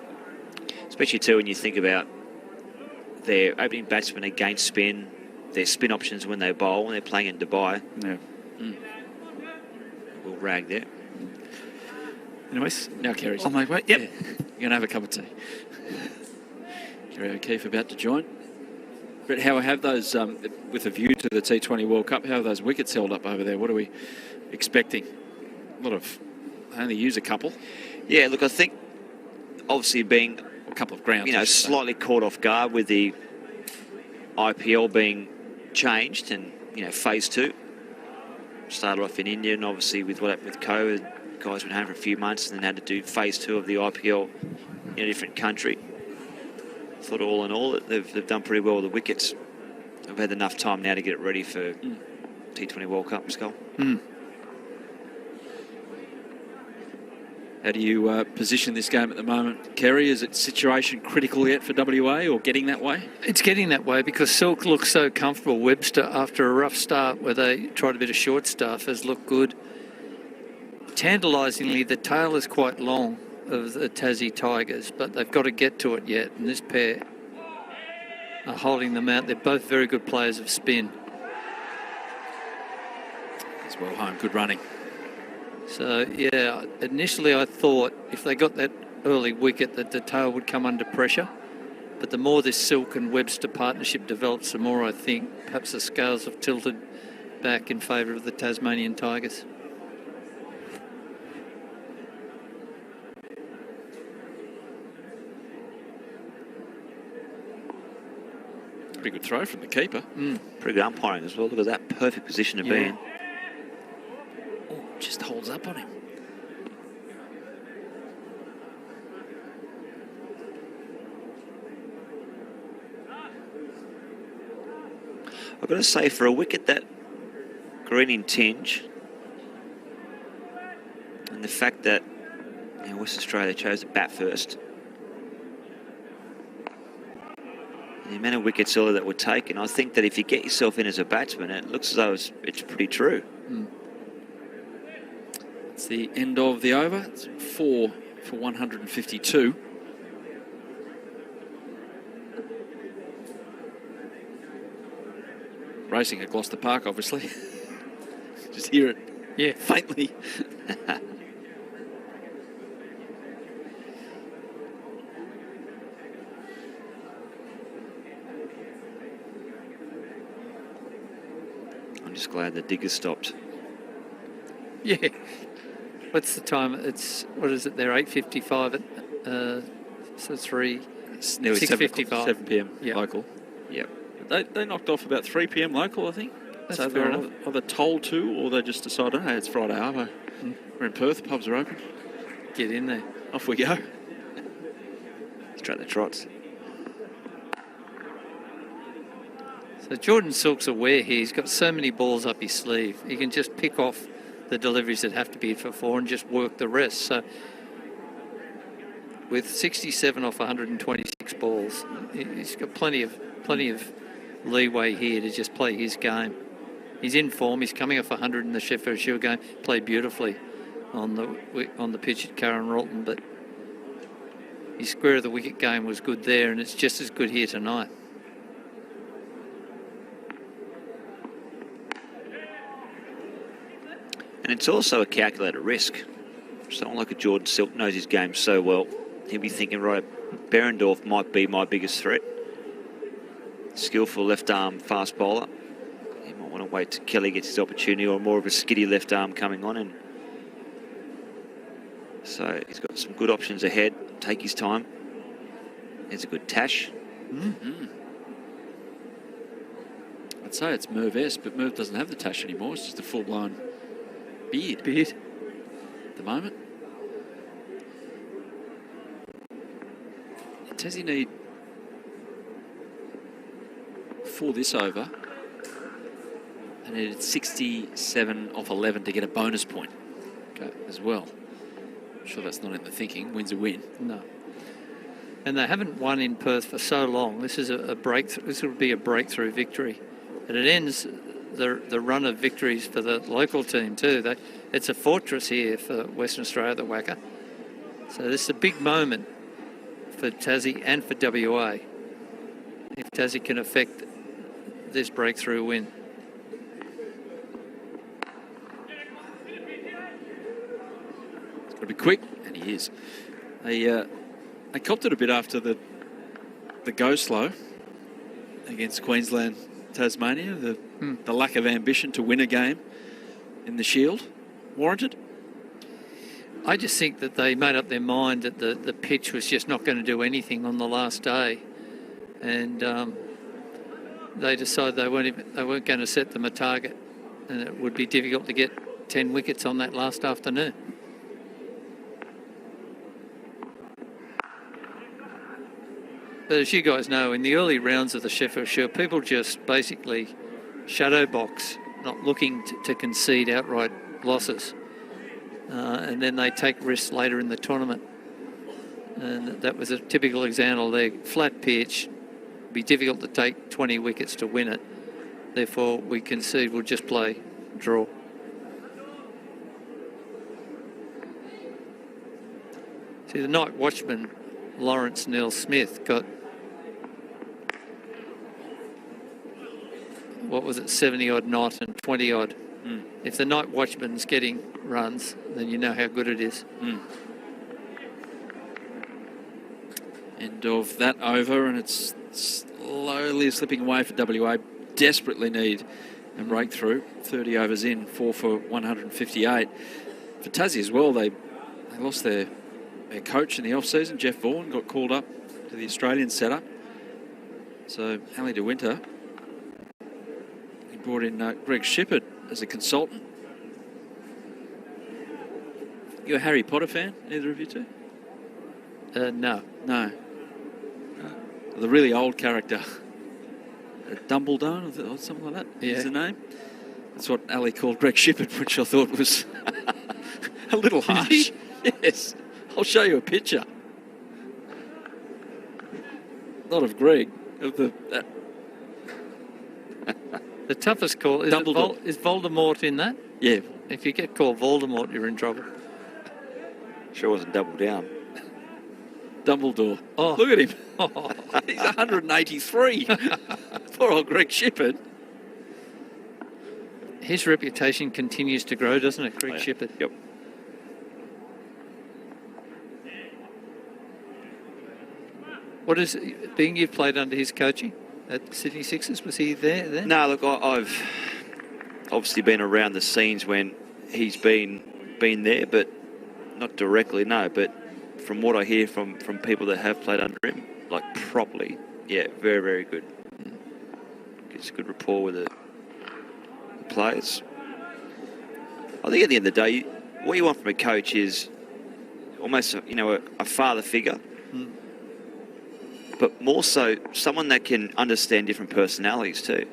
Especially too when you think about their opening batsmen against spin, their spin options when they bowl, when they're playing in Dubai. Yeah. We'll rag there. Anyways, Now Kerry's. on my way. Yep. Yeah. You're going to have a cup of tea. Kerry O'Keefe about to join. Brett, how have those, with a view to the T20 World Cup, how have those wickets held up over there? What are we expecting? A lot of, they only use a couple. Yeah, look, I think obviously being, A couple of grounds. you know, slightly caught off guard with the IPL being changed and, you know, phase 2. Started off in India, and obviously with what happened with COVID, guys went home for a few months and then had to do phase 2 of the IPL in a different country. Thought all in all that they've done pretty well with the wickets. They've had enough time now to get it ready for T20 World Cup, Skull. How do you position this game at the moment? Kerry, is it situation critical yet for WA or getting that way? It's getting that way because Silk looks so comfortable. Webster, after a rough start where they tried a bit of short stuff, has looked good. Tantalisingly, the tail is quite long of the Tassie Tigers, but they've got to get to it yet, and this pair are holding them out. They're both very good players of spin. As well home, good running. So, yeah, initially I thought if they got that early wicket that the tail would come under pressure. But the more this Silk and Webster partnership develops, the more I think perhaps the scales have tilted back in favour of the Tasmanian Tigers. Pretty good throw from the keeper. Pretty good umpiring as well. Look at that perfect position to be in. Oh, just holds up on him. I've got to say, for a wicket that green in tinge, and the fact that West Australia chose to bat first, the amount of wickets earlier that were taken, I think that if you get yourself in as a batsman, it looks as though it's pretty true. It's the end of the over. It's 4 for 152. Racing at Gloucester Park, obviously. Just hear it Yeah. Faintly. I'm just glad the digger stopped. Yeah. What's the time? What is it? They're 8:55 so 3. It's nearly 6:55. 7 p.m. Yeah. local. Yep. They knocked off about 3 p.m. local, I think. That's so fair they're enough. either told to, or they just decided, hey, it's Friday, Arvo. We're in Perth, the pubs are open. Get in there. Off we go. Straight the trots. So Jordan Silk's aware here. He's got so many balls up his sleeve. He can just pick off the deliveries that have to be for 4 and just work the rest. So with 67 off 126 balls, he's got plenty of leeway here to just play his game. He's in form. He's coming off 100 in the Sheffield Shield game. Played beautifully on the pitch at Karen Ralton, but his square of the wicket game was good there, and it's just as good here tonight. And it's also a calculated risk. Someone like a Jordan Silk knows his game so well. He'll be thinking, right, Berendorf might be my biggest threat. Skillful left arm fast bowler. He might want to wait till Kelly gets his opportunity, or more of a skiddy left arm coming on. And so he's got some good options ahead. Take his time. There's a good tash. I'd say it's Merv-esque, but Merv doesn't have the tash anymore. It's just a full-blown beard at the moment. Does he need, for this over, and needed 67 off 11 to get a bonus point as well. I'm sure that's not in the thinking. Win's a win. No. And they haven't won in Perth for so long. This is a breakthrough. This will be a breakthrough victory, and it ends the run of victories for the local team too. It's a fortress here for Western Australia, the WACA. So this is a big moment for Tassie and for WA if Tassie can affect this breakthrough win. It's got to be quick, and he is. They copped it a bit after the go slow against Queensland, Tasmania. The lack of ambition to win a game in the Shield warranted. I just think that they made up their mind that the pitch was just not going to do anything on the last day, and they decided they weren't going to set them a target, and it would be difficult to get 10 wickets on that last afternoon. But as you guys know, in the early rounds of the Sheffield Shield, people just basically shadow box, not looking to concede outright losses. And then they take risks later in the tournament. And that was a typical example there. Flat pitch, it'd be difficult to take 20 wickets to win it. Therefore, we concede, we'll just play draw. See, the night watchman, Lawrence Neil Smith, got, what was it, 70-odd not and 20-odd. If the night watchman's getting runs, then you know how good it is. End of that over, and it's slowly slipping away for WA. Desperately need a breakthrough. 30 overs in, 4 for 158. For Tassie as well, they lost their coach in the off-season. Jeff Vaughan got called up to the Australian setup. So Ali de Winter, he brought in Greg Shippard as a consultant. You a Harry Potter fan, either of you two? No. No. The really old character, Dumbledore or something like that is the name. That's what Ali called Greg Shippard, which I thought was a little harsh. Yes, I'll show you a picture. Not of Greg, of the... The toughest call is is Voldemort in that? Yeah. If you get called Voldemort, you're in trouble. Sure wasn't double down. Dumbledore. Oh. Look at him. He's 183. Poor old Greg Shippard. His reputation continues to grow, doesn't it, Greg Shippard? Yep. What is it, being you've played under his coaching at Sydney Sixers? Was he there then? No, look, I've obviously been around the scenes when he's been there, but not directly, no. But from what I hear from people that have played under him, like properly, yeah, very, very good. Gets a good rapport with the players. I think at the end of the day, what you want from a coach is almost, a father figure. But more so, someone that can understand different personalities too.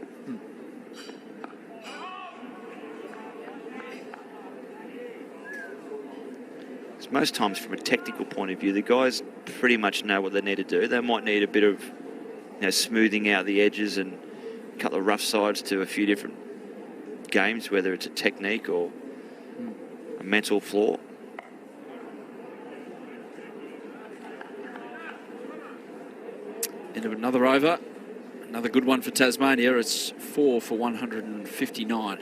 Because most times, from a technical point of view, the guys pretty much know what they need to do. They might need a bit of, smoothing out the edges and a couple of rough sides to a few different games, whether it's a technique or a mental flaw. End of another over. Another good one for Tasmania. It's 4 for 159.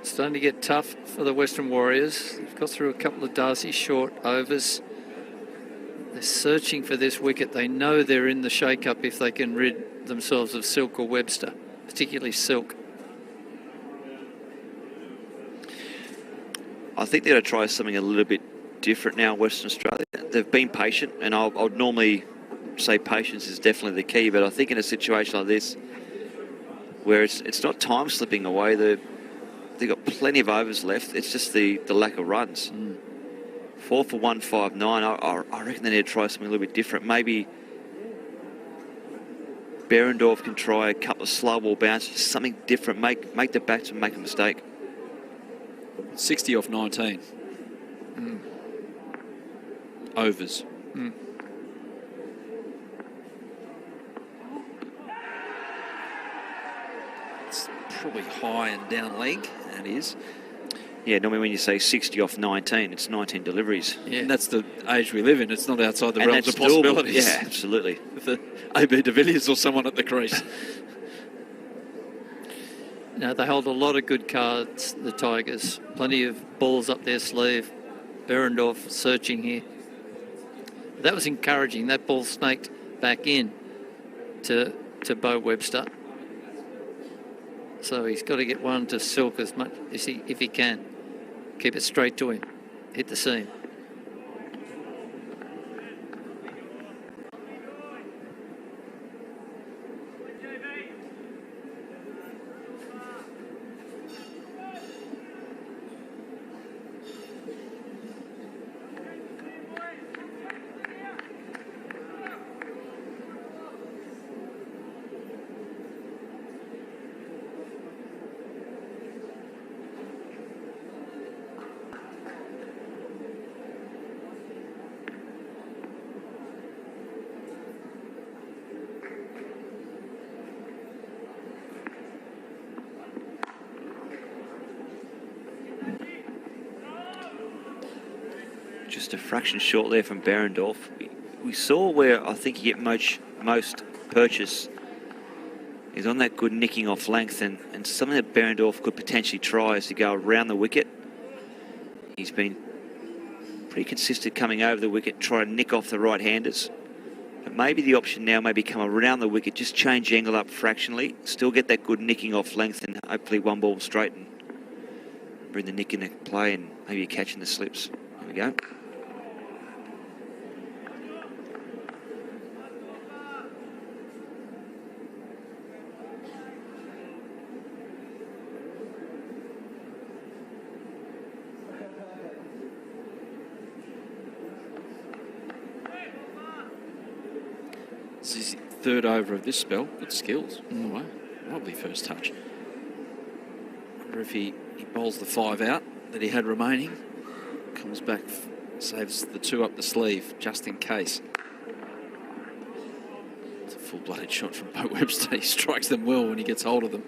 Starting to get tough for the Western Warriors. They've got through a couple of Darcy short overs. They're searching for this wicket. They know they're in the shake-up if they can rid themselves of Silk or Webster, particularly Silk. I think they're going to try something a little bit different now in Western Australia. They've been patient, and I'd normally say patience is definitely the key, but I think in a situation like this, where it's not time slipping away, they've got plenty of overs left. It's just the lack of runs. 4 for 159. I reckon they need to try something a little bit different. Maybe Behrendorff can try a couple of slow ball bounces, just something different. Make the batsman make a mistake. 60 off 19. Overs. It's probably high and down leg. That is. Yeah, normally when you say 60 off 19, it's 19 deliveries. Yeah. And that's the age we live in. It's not outside the And realms of that's doable. possibilities. Yeah, absolutely. For AB de Villiers or someone at the crease. Now, they hold a lot of good cards, the Tigers. Plenty of balls up their sleeve. Behrendorff searching here. That was encouraging. That ball snaked back in to Bo Webster. So he's got to get one to Silk as much as if he can. Keep it straight to him. Hit the seam. Just a fraction short there from Behrendorff. We saw where I think he get most purchase is on that good nicking off length, and something that Behrendorff could potentially try is to go around the wicket. He's been pretty consistent coming over the wicket, try and nick off the right-handers. But maybe the option now may be come around the wicket, just change the angle up fractionally, still get that good nicking off length, and hopefully one ball straight and bring the nick into play and maybe catching the slips. There we go. This is his third over of this spell. Good skills, by the way. Lovely first touch. Wonder if he bowls the 5 out that he had remaining. Comes back, saves the 2 up the sleeve, just in case. It's a full-blooded shot from Bo Webster. He strikes them well when he gets hold of them.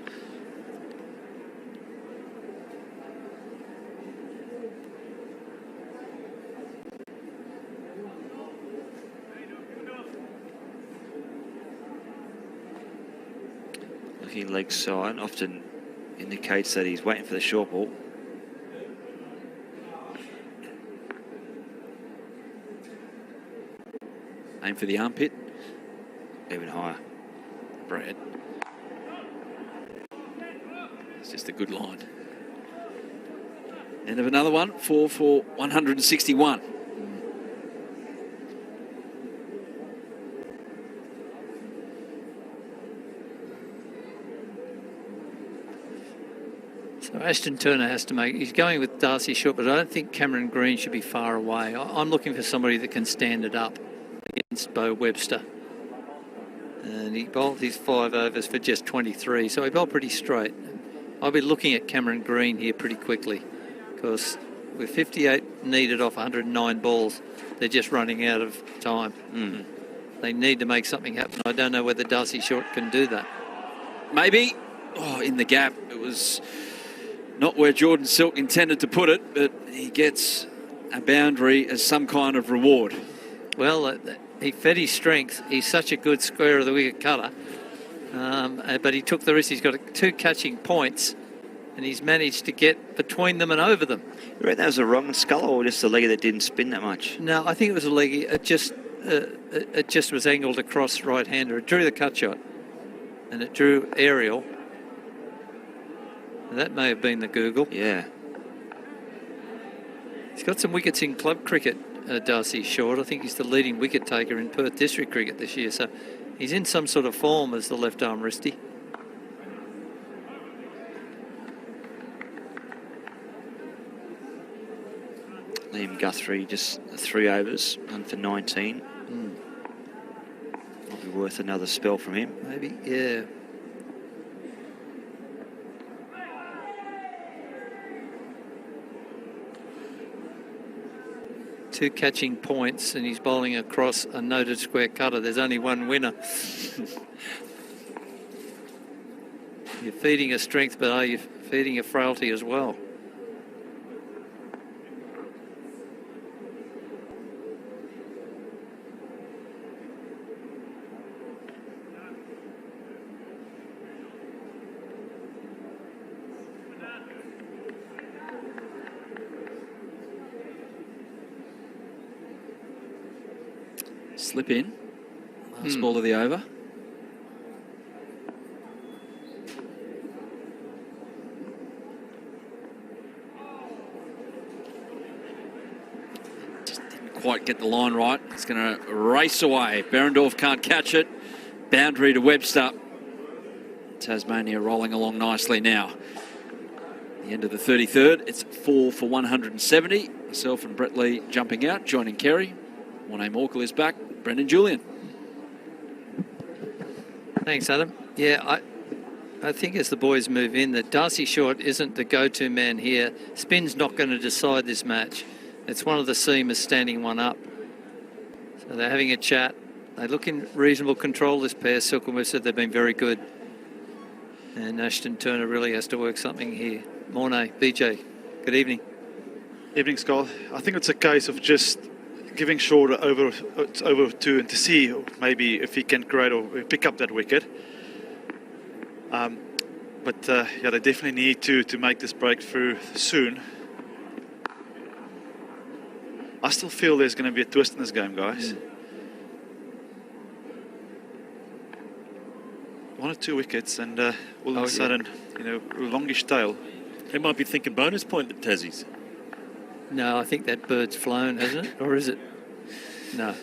looking leg side often indicates that he's waiting for the short ball. Aim for the armpit. Even higher. Brad. It's just a good line. End of another one. 4 for 161. So Ashton Turner has to make... He's going with Darcy Short, but I don't think Cameron Green should be far away. I'm looking for somebody that can stand it up against Bo Webster. And he bowled his 5 overs for just 23, so he bowled pretty straight. I'll be looking at Cameron Green here pretty quickly, because with 58 needed off 109 balls, they're just running out of time. They need to make something happen. I don't know whether Darcy Short can do that. Maybe. Oh, in the gap. It was not where Jordan Silk intended to put it, but he gets a boundary as some kind of reward. Well, he fed his strength. He's such a good square of the wicket cutter. But he took the risk. He's got 2 catching points, and he's managed to get between them and over them. You reckon that was a wrong sculler or just a leggy that didn't spin that much? No, I think it was a leggy. It just was angled across right-hander. It drew the cut shot, and it drew aerial. And that may have been the Google. Yeah. He's got some wickets in club cricket, Darcy Short. I think he's the leading wicket taker in Perth District cricket this year. So he's in some sort of form as the left-arm wristy. Liam Guthrie, just 3 overs, 1 for 19. Might be worth another spell from him. Maybe, yeah. Two catching points, and he's bowling across a noted square cutter. There's only one winner. You're feeding a strength, but are you feeding a frailty as well? Slip in. Last ball of the over. Just didn't quite get the line right. It's going to race away. Berendorf can't catch it. Boundary to Webster. Tasmania rolling along nicely now. The end of the 33rd. It's 4 for 170. Myself and Brett Lee jumping out, joining Kerry. Morné Morkel is back. Brendan Julian. Thanks, Adam. Yeah, I think as the boys move in, that Darcy Short isn't the go-to man here. Spin's not going to decide this match. It's one of the seamers standing one up. So they're having a chat. They look in reasonable control, this pair. Silk and Webster, they've been very good. And Ashton Turner really has to work something here. Morné, BJ, good evening. Evening, Scott. I think it's a case of just giving Short over 2 and to see maybe if he can create or pick up that wicket. But yeah, they definitely need to make this breakthrough soon. I still feel there's going to be a twist in this game, guys. 1 or 2 wickets and all of a sudden, you know, a longish tail. They might be thinking bonus point at Tassies. No, I think that bird's flown, hasn't it? Or is it? No.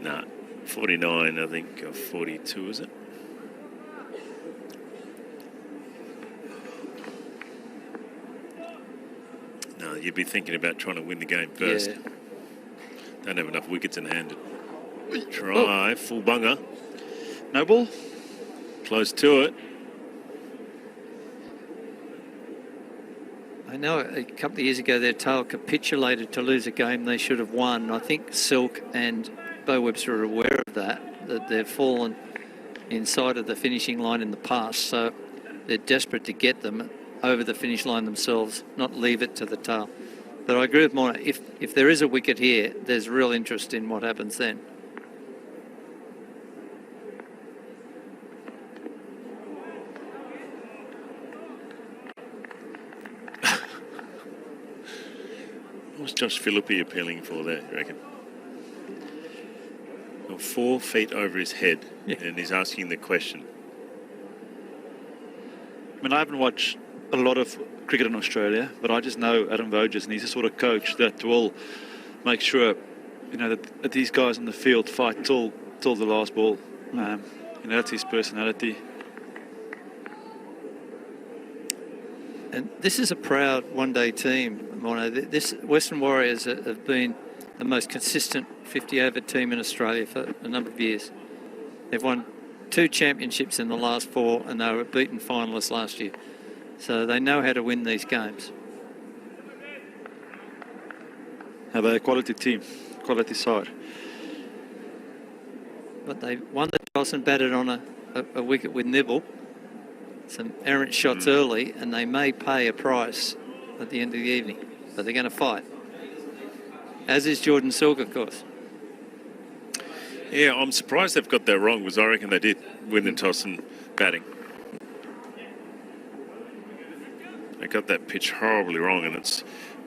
No, 49, I think, or 42, is it? No, you'd be thinking about trying to win the game first. Yeah. Don't have enough wickets in hand. Try, full bunger. No ball? Close to it. I know a couple of years ago their tail capitulated to lose a game they should have won. I think Silk and Bo Webster are aware of that they've fallen inside of the finishing line in the past, so they're desperate to get them over the finish line themselves, not leave it to the tail. But I agree with Morné. If there is a wicket here, there's real interest in what happens then. What's Josh Philippi appealing for there, you reckon? Well, 4 feet over his head, and he's asking the question. I mean, I haven't watched a lot of cricket in Australia, but I just know Adam Voges, and he's the sort of coach that will make sure, you know, that these guys on the field fight till the last ball. You know, that's his personality. And this is a proud one-day team, Mono. This Western Warriors have been the most consistent 50-over team in Australia for a number of years. They've won 2 championships in the last 4, and they were beaten finalists last year. So they know how to win these games. Have a quality team, quality side. But they won the toss and batted on a wicket with nibble. Some errant shots early, and they may pay a price at the end of the evening. But they're going to fight. As is Jordan Silk, of course. Yeah, I'm surprised they've got that wrong, because I reckon they did win the toss and batting. They got that pitch horribly wrong, and it's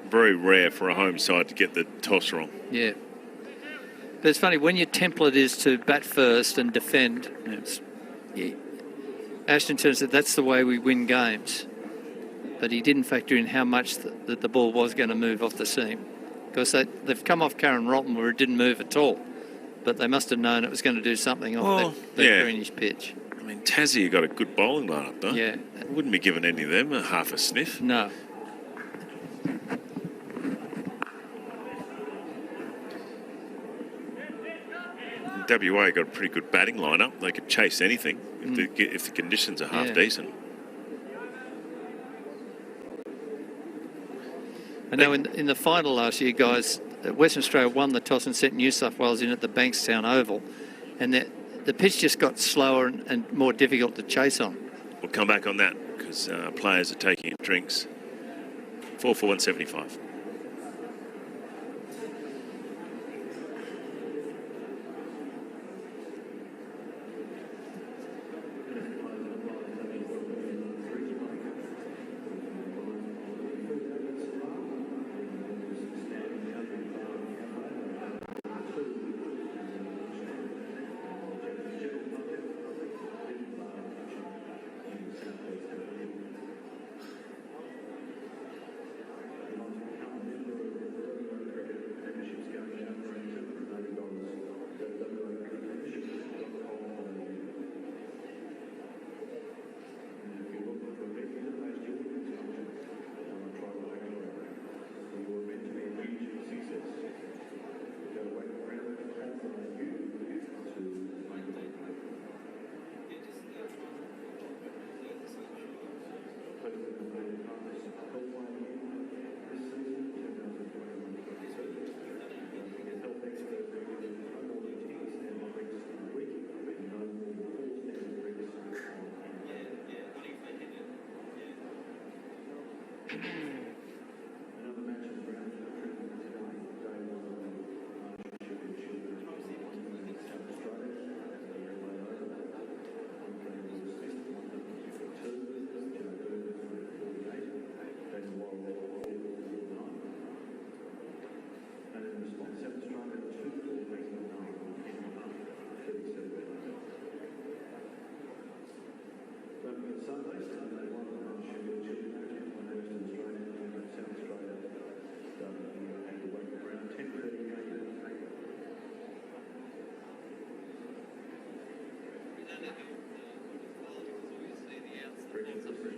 very rare for a home side to get the toss wrong. Yeah. But it's funny, when your template is to bat first and defend, Ashton Turner said that's the way we win games. But he didn't factor in how much the ball was going to move off the seam. Because they've come off Karen Rotten where it didn't move at all. But they must have known it was going to do something off that greenish pitch. I mean, Tassie got a good bowling lineup, though. Yeah. Wouldn't be giving any of them half a sniff. No. WA got a pretty good batting lineup. They could chase anything if the conditions are half decent. I know in the final last year, guys, Western Australia won the toss and sent New South Wales in at the Bankstown Oval, and the pitch just got slower and more difficult to chase on. We'll come back on that because players are taking drinks. 4 for 175.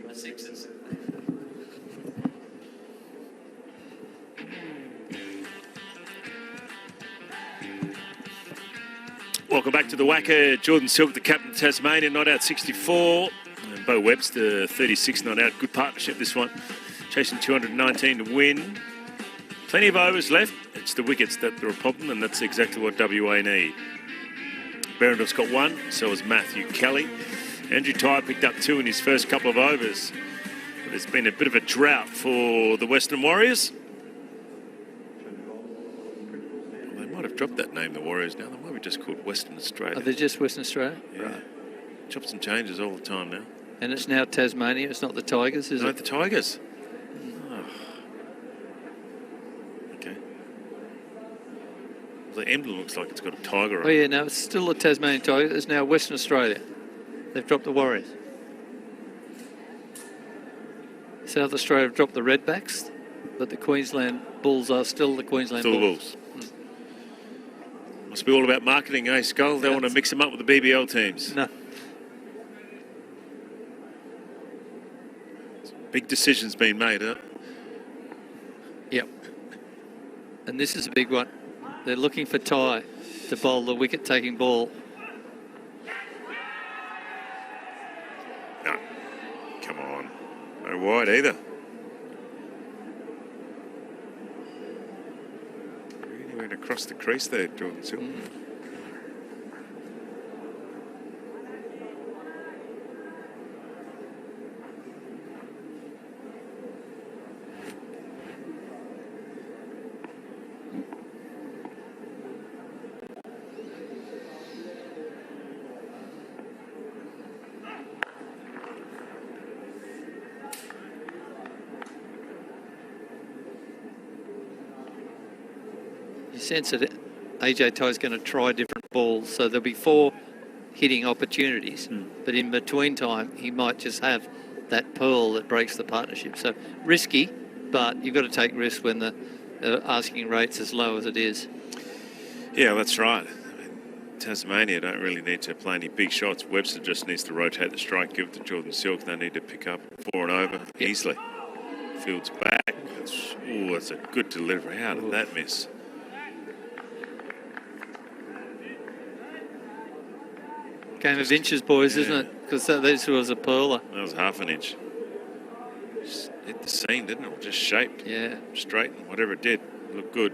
The sixes. Welcome back to the Wacker. Jordan Silk, the captain of Tasmania, not out 64. And Bo Webster, 36, not out. Good partnership, this one. Chasing 219 to win. Plenty of overs left. It's the wickets that are a problem, and that's exactly what WA need. Berendorf's got 1, so has Matthew Kelly. Andrew Tyre picked up 2 in his first couple of overs. But there's been a bit of a drought for the Western Warriors. Well, they might have dropped that name, the Warriors, now. They might be just called Western Australia. Are they just Western Australia? Yeah. Right. Chops and changes all the time now. And it's now Tasmania, it's not the Tigers, is No, it? the Tigers. Oh. Okay. emblem looks like it's got a tiger on Oh, it. yeah, no, it's still the Tasmanian Tigers. It's now Western Australia. They've dropped the Warriors. South Australia have dropped the Redbacks, but the Queensland Bulls are still the Queensland Still Bulls. Bulls. Must be all about marketing, eh, Skull? They want to mix them up with the BBL teams. No. Big decisions being made, huh? Yep. And this is a big one. They're looking for Ty to bowl the wicket-taking ball. No. Come on. No wide either. Really went across the crease there, Jordan Silk. You sense that AJ Ty's going to try different balls, so there'll be 4 hitting opportunities. But in between time, he might just have that pearl that breaks the partnership. So risky, but you've got to take risks when the asking rate's as low as it is. Yeah, that's right. I mean, Tasmania don't really need to play any big shots. Webster just needs to rotate the strike, give it to Jordan Silk. They need to pick up 4 and over easily. Fields back. That's a good delivery. How did that miss? Game of inches, boys, isn't it? Because this was a pearler. That was half an inch. Just hit the seam, didn't it? Just shaped. Yeah. Straightened, whatever it did. Looked good.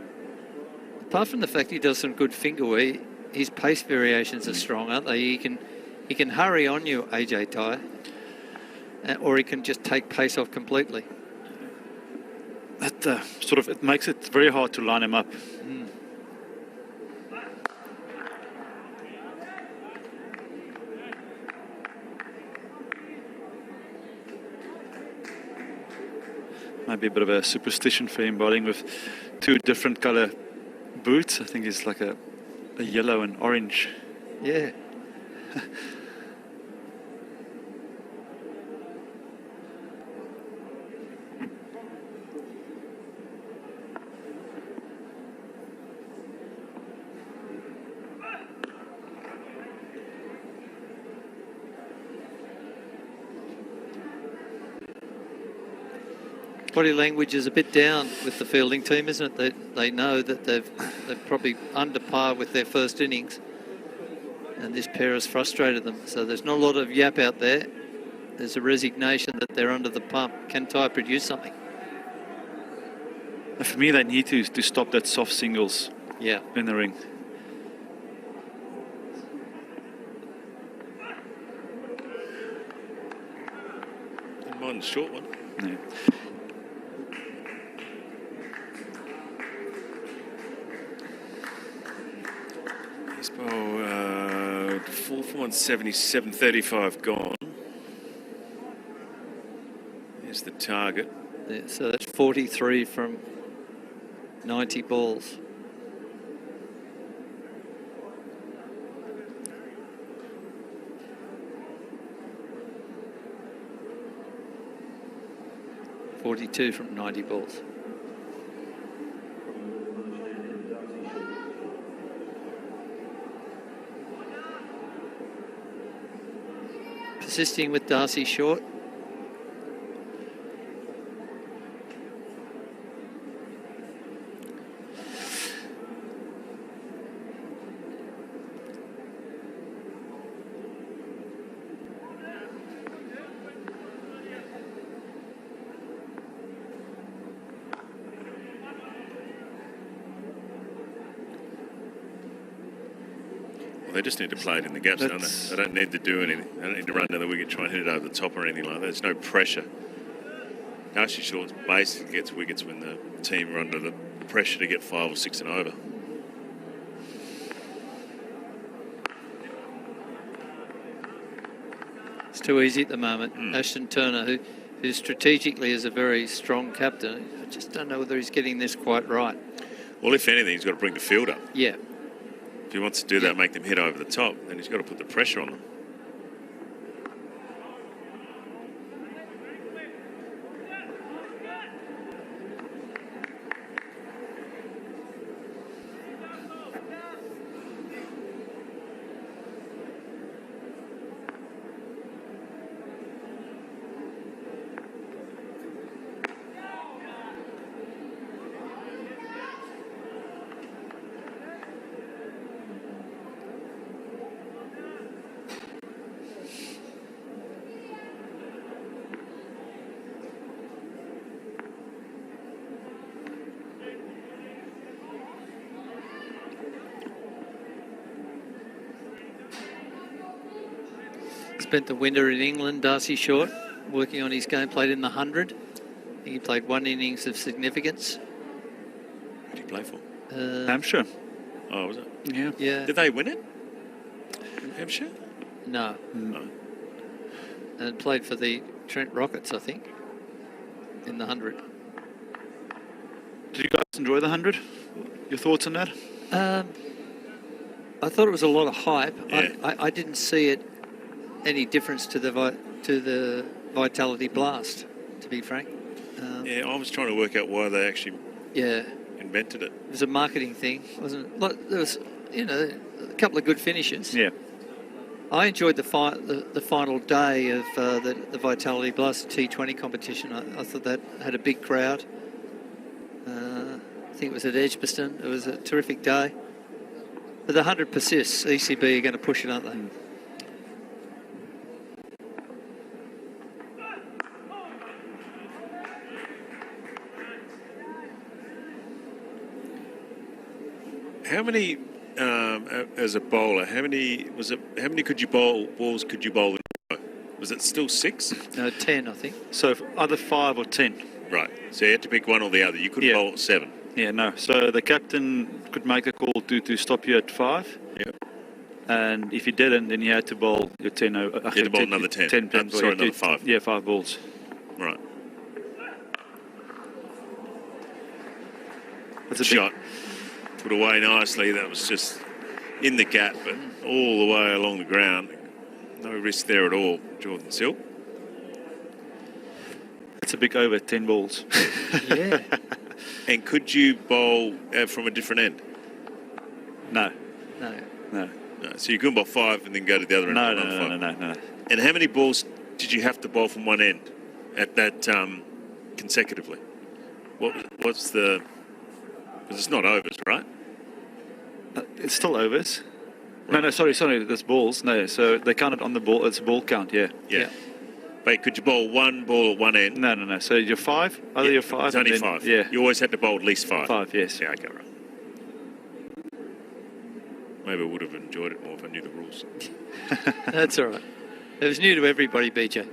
Apart from the fact he does some good finger wear, his pace variations are strong, aren't they? He can hurry on you, AJ Ty, or he can just take pace off completely. That it makes it very hard to line him up. Might be a bit of a superstition for him bowling with 2 different colour boots. I think it's like a yellow and orange. Yeah. Body language is a bit down with the fielding team, isn't it? They know that they've probably under par with their first innings, and this pair has frustrated them. So there's not a lot of yap out there. There's a resignation that they're under the pump. Can Ty produce something? For me, they need to stop that soft singles in the ring. Didn't mind the short one. Yeah. He's bowled 4 for 177, 35 gone. There's the target. Yeah, so that's 43 from 90 balls. .42 from 90 balls. Persisting with Darcy short. They just need to play it in the gaps, don't they? They don't need to do anything. They don't need to run down the wicket, try and hit it over the top or anything like that. There's no pressure. Darcy Short basically gets wickets when the team are under the pressure to get 5 or 6 and over. It's too easy at the moment. Ashton Turner, who strategically is a very strong captain, I just don't know whether he's getting this quite right. Well, if anything, he's got to bring the field up. Yeah. If he wants to do that, make them hit over the top, then he's got to put the pressure on them. Spent the winter in England, Darcy Short, working on his game, played in the 100. I think he played one innings of significance. What did he play for? Hampshire. Oh, was it? Yeah. Yeah. Did they win it? Hampshire? No. No. And played for the Trent Rockets, I think, in the 100. Did you guys enjoy the 100? Your thoughts on that? I thought it was a lot of hype. Yeah. I didn't see it any difference to the Vitality Blast, to be frank. Yeah, I was trying to work out why they actually invented it. It was a marketing thing, wasn't it? Look, there was, a couple of good finishes. Yeah. I enjoyed the final day of the Vitality Blast T20 competition. I thought that had a big crowd. I think it was at Edgbaston. It was a terrific day. But the 100 persists. ECB are going to push it, aren't they? How many, as a bowler, how many could you bowl, balls could you bowl in a row? Was it still 6? No, 10, I think. So either 5 or 10. Right. So you had to pick one or the other. You couldn't bowl at 7. Yeah, no. So the captain could make a call to stop you at 5. Yeah. And if he didn't, then you had to bowl your 10. You had to bowl another 10. 10 Sorry, another 5. Yeah, 5 balls. Right. That's a Shot. Put away nicely. That was just in the gap, but all the way along the ground. No risk there at all, Jordan Silk. It's a big over, 10 balls. Yeah. And could you bowl from a different end? No. No. So you couldn't bowl 5 and then go to the other end? No. And how many balls did you have to bowl from one end at that consecutively? What's the... Because it's not overs, right? It's still overs. Right. No, sorry, that's balls. No, so they count it on the ball. It's a ball count, yeah. But could you bowl one ball at one end? No. So you're 5? Either you're 5. It's only 5. Yeah. You always had to bowl at least 5. 5, yes. Yeah, okay, right. Maybe I would have enjoyed it more if I knew the rules. That's all right. It was new to everybody, BJ.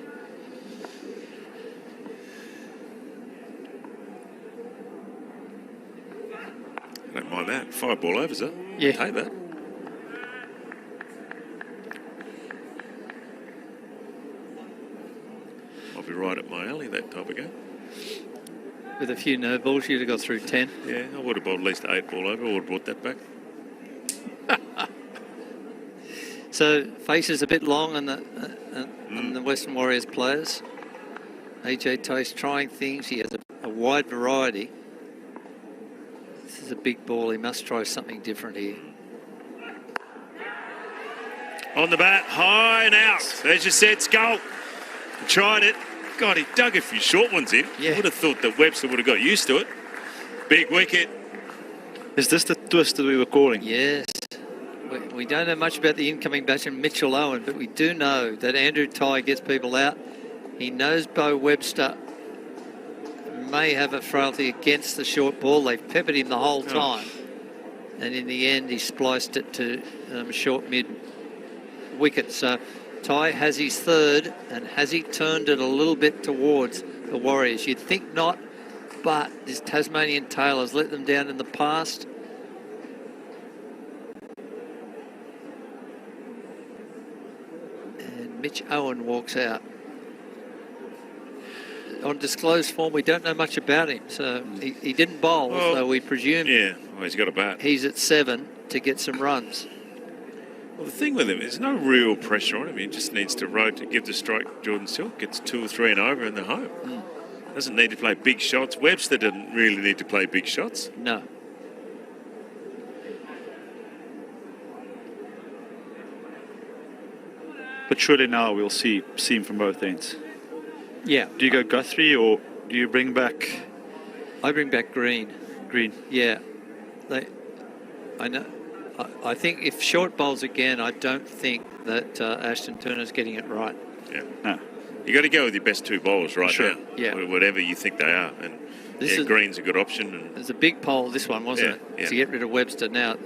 I don't mind that. 5 ball overs, huh? Yeah. Take that. I'll be right up my alley, that type of game. With a few no balls, you'd have got through 10. Yeah, I would have bowled at least 8 ball over. I would have brought that back. So, faces a bit long on the Western Warriors players. AJ Toast trying things. He has a wide variety. This is a big ball. He must try something different here. On the bat, high and out. As you said, Skull. He tried it. God, he dug a few short ones in. Yeah. I would have thought that Webster would have got used to it. Big wicket. Is this the twist that we were calling? Yes. We don't know much about the incoming batsman, Mitchell Owen, but we do know that Andrew Tye gets people out. He knows Bo Webster may have a frailty against the short ball. They've peppered him the whole time. And in the end, he spliced it to short mid wicket. So Tye has his third, and has he turned it a little bit towards the Warriors? You'd think not, but this Tasmanian tail has let them down in the past. And Mitch Owen walks out. On disclosed form, we don't know much about him, so he didn't bowl, so we presume... Yeah, Oh, he's got a bat. He's at 7 to get some runs. Well, the thing with him is no real pressure on him. He just needs to rotate, give the strike. Jordan Silk gets 2 or 3 and over, and they're home. Doesn't need to play big shots. Webster didn't really need to play big shots. No. But surely now we'll see him from both ends. Yeah. Do you go Guthrie or do you bring back I bring back Green. Green? Yeah. I know. I think if short bowls again, I don't think that Ashton Turner's getting it right. Yeah. No. You got to go with your best 2 bowlers right Sure. now. Yeah. Whatever you think they are. And Green's a good option. And It's a big poll, this one, wasn't Yeah, it? To get rid of Webster. Now,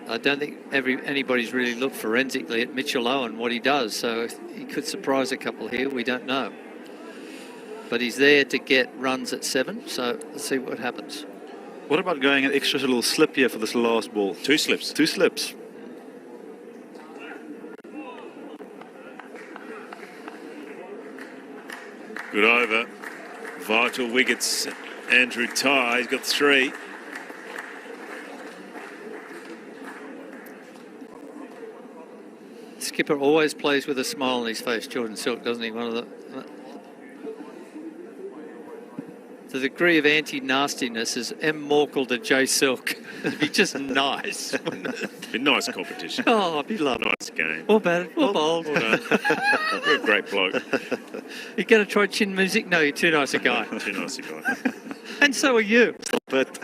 I don't think anybody's really looked forensically at Mitchell Owen, what he does. So he could surprise a couple here. We don't know. But he's there to get runs at 7. So let's see what happens. What about going an extra little slip here for this last ball? 2 slips. 2 slips. Good over. Vital wickets. Andrew Ty, he's got 3. Skipper always plays with a smile on his face, Jordan Silk, doesn't he? The degree of anti-nastiness is M. Morkel to Jay Silk. It'd be just nice. Be nice competition. Oh, I'd be lovely. Nice game. Well batted, well bowled. Well done. You're a great bloke. You going to try chin music? No, you're too nice a guy. Too nice a guy. And so are you. But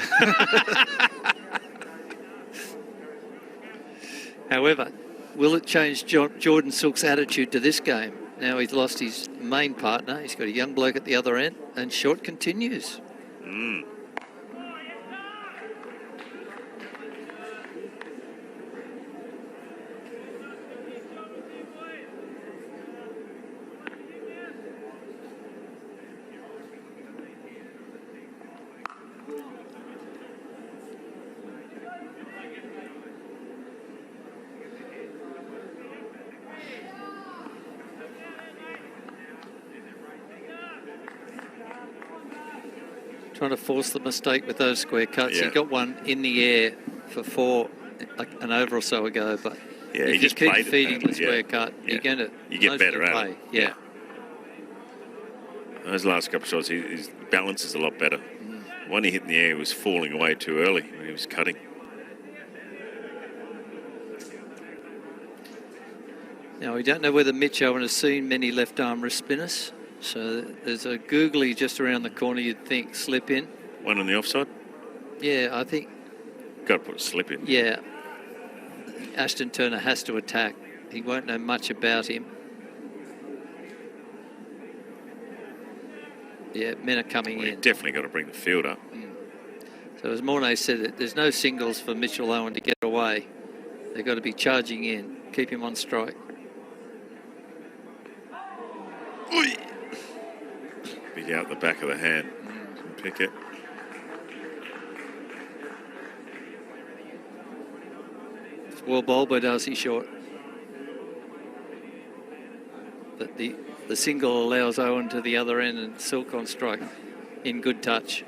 However, will it change Jordan Silk's attitude to this game? Now he's lost his main partner. He's got a young bloke at the other end, and short continues. Trying to force the mistake with those square cuts. Yeah. He got one in the air for 4 like an over or so ago, but Yeah, if he you just keep played it feeding the badly, square yeah. cut, Yeah. you're going to You get better at play. it. Yeah. Those last couple of shots, his balance is a lot better. One he hit in the air was falling away too early when he was cutting. Now, we don't know whether Mitch Owen has seen many left-arm wrist spinners. So there's a googly just around the corner, you'd think, slip in. One on the offside. Yeah, I think, Got to put a slip in. yeah, Ashton Turner has to attack. He won't know much about him. Yeah, men are coming Well, you in. definitely got to bring the field up. So as Mornay said, there's no singles for Mitchell Owen to get away. They've got to be charging in, keep him on strike. Beat out the back of the hand. Pick it. It's well bowled by Darcy Short. But the single allows Owen to the other end and Silk on strike in good touch.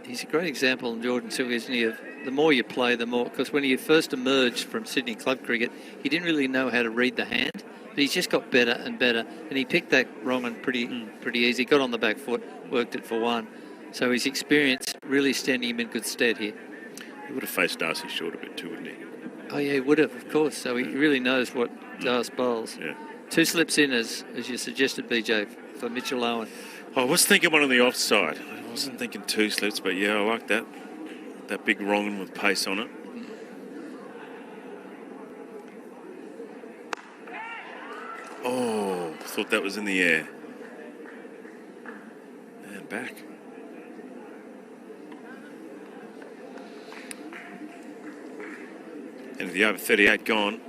He's a great example, Jordan Silk, isn't he, of the more you play, the more, because when he first emerged from Sydney club cricket, he didn't really know how to read the hand, but he's just got better and better, and he picked that wrong and pretty easy, got on the back foot, worked it for 1. So his experience really standing him in good stead here. He would have faced Darcy Short a bit too, wouldn't he? Oh yeah, he would have, of course, so he really knows what Das bowls. Yeah. 2 slips in, as you suggested, BJ, for Mitchell Owen. I was thinking one on the offside. I wasn't thinking 2 slips, but yeah, I like that. That big wrong one with pace on it. Oh, thought that was in the air. And back. And the over 38 gone.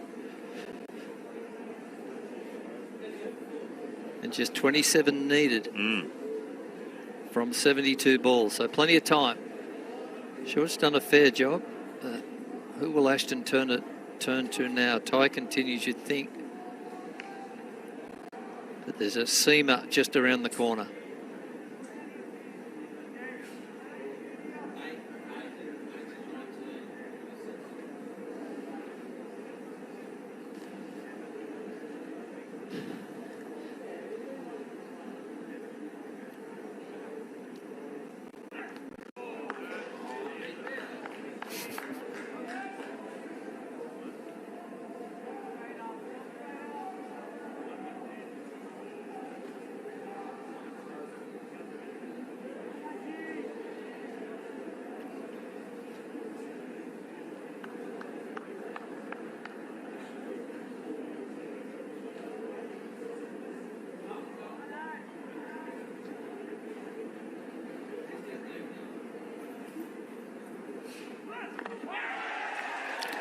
And just 27 needed. from 72 balls, so plenty of time. Short's done a fair job. Who will Ashton turn to now? Ty continues, you'd think. But there's a seamer just around the corner.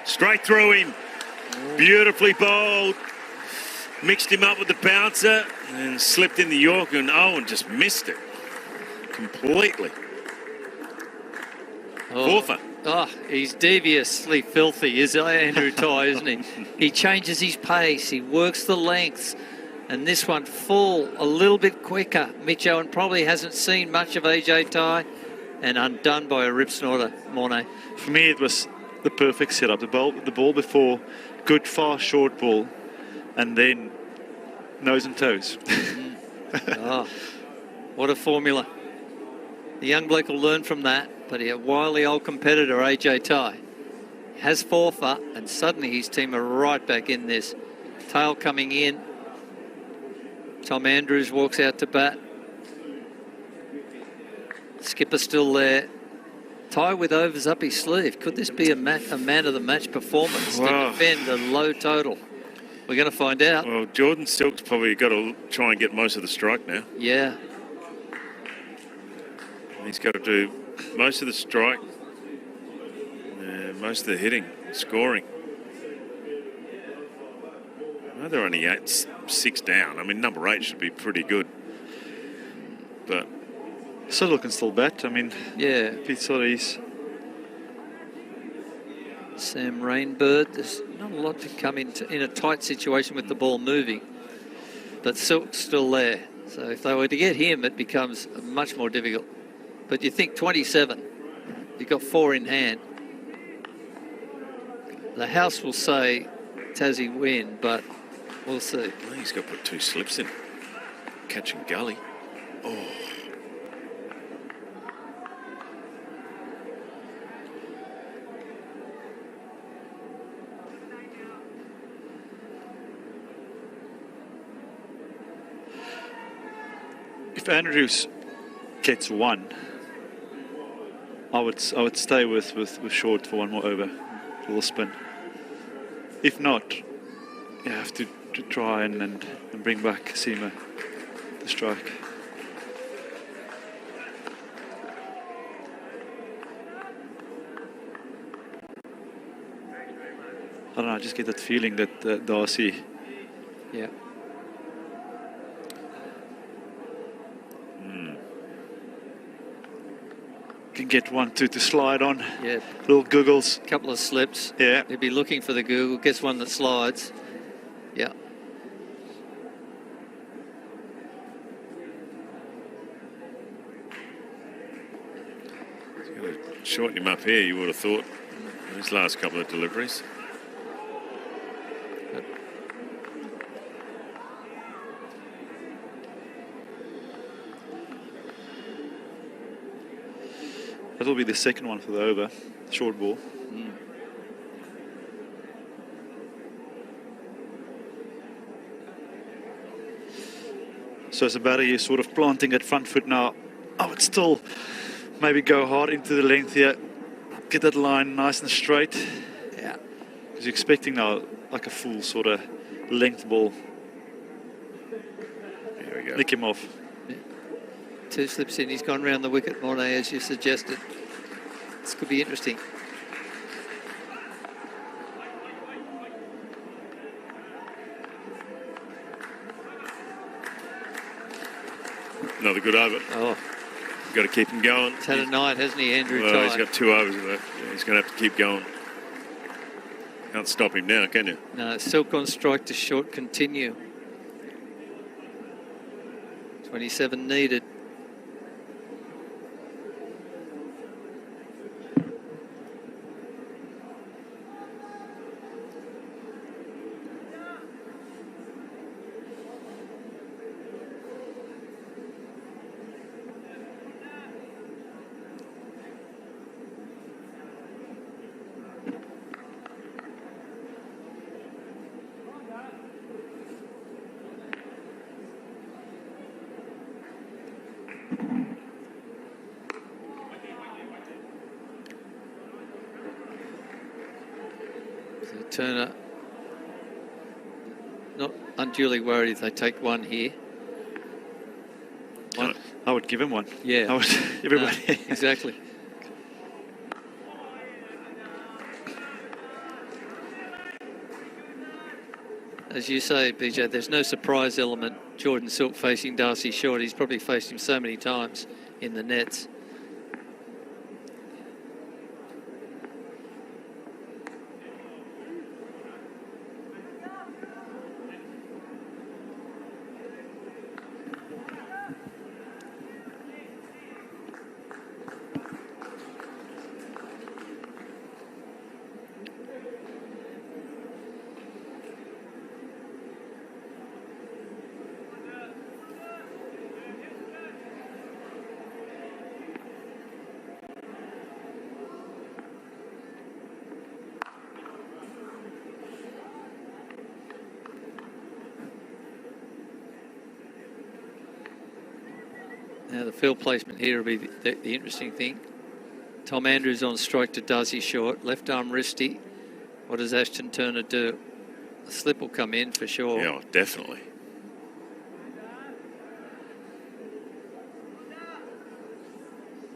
Straight through him. Beautifully bowled. Mixed him up with the bouncer and slipped in the Yorker, and Owen just missed it completely. Fourfer. Oh, he's deviously filthy, is Andrew Ty, isn't he? He changes his pace, he works the lengths, and this one full, a little bit quicker. Mitch Owen probably hasn't seen much of AJ Ty, and undone by a rip snorter, Mornay. For me, it was the perfect setup. The ball before, good fast short ball, and then nose and toes. Oh, what a formula. The young bloke will learn from that, but a wily old competitor, AJ Ty, has forfeit, and suddenly his team are right back in this. Tail coming in. Tom Andrews walks out to bat. Skipper still there. Ty with overs up his sleeve. Could this be a man of the match performance to defend a low total? We're going to find out. Well, Jordan Silk's probably got to try and get most of the strike now. Yeah. He's got to do most of the strike, most of the hitting, scoring. Well, they're only 6 down. I mean, number 8 should be pretty good. But Siddle can still bat. I mean, yeah. Pete Soddy's. Sam Rainbird. There's not a lot to come into in a tight situation with the ball moving. But Silk's still there. So if they were to get him, it becomes much more difficult. But you think 27. You've got 4 in hand. The house will say Tassie win, but we'll see. I think he's got to put 2 slips in. Catching gully. Oh. If Andrews gets 1, I would stay with short for 1 more over. A little spin. If not, you have to try and bring back Seamer to strike. I don't know, I just get that feeling that Darcy. Yeah. Can get 1, 2 to slide on. Yeah. Little googles. Couple of slips. Yeah. He'd be looking for the Google. Gets one that slides. Yeah. He's going to shorten him up here, you would have thought, in his last couple of deliveries. That'll be the second one for the over. Short ball. So as a batter, you're sort of planting at front foot now. I would still maybe go hard into the length here. Get that line nice and straight. Yeah. Because you're expecting now like a full sort of length ball. There we go. Nick him off. 2 slips in. He's gone round the wicket, Mornay, as you suggested. This could be interesting. Another good over. Oh, got to keep him going. He's had a night, hasn't he, Andrew Well, Tye? he's got 2 overs left. Yeah, he's going to have to keep going. Can't stop him now, can you? No, Silk on strike to short, continue. 27 needed. Turner not unduly worried if they take one here. One. I would give him one. Yeah. I would, everybody. No, exactly. As you say, BJ, there's no surprise element. Jordan Silk facing Darcy Short. He's probably faced him so many times in the nets. Now the field placement here will be the interesting thing. Tom Andrews on strike to Darcy Short, left arm wristy. What does Ashton Turner do? A slip will come in for sure. Yeah, definitely.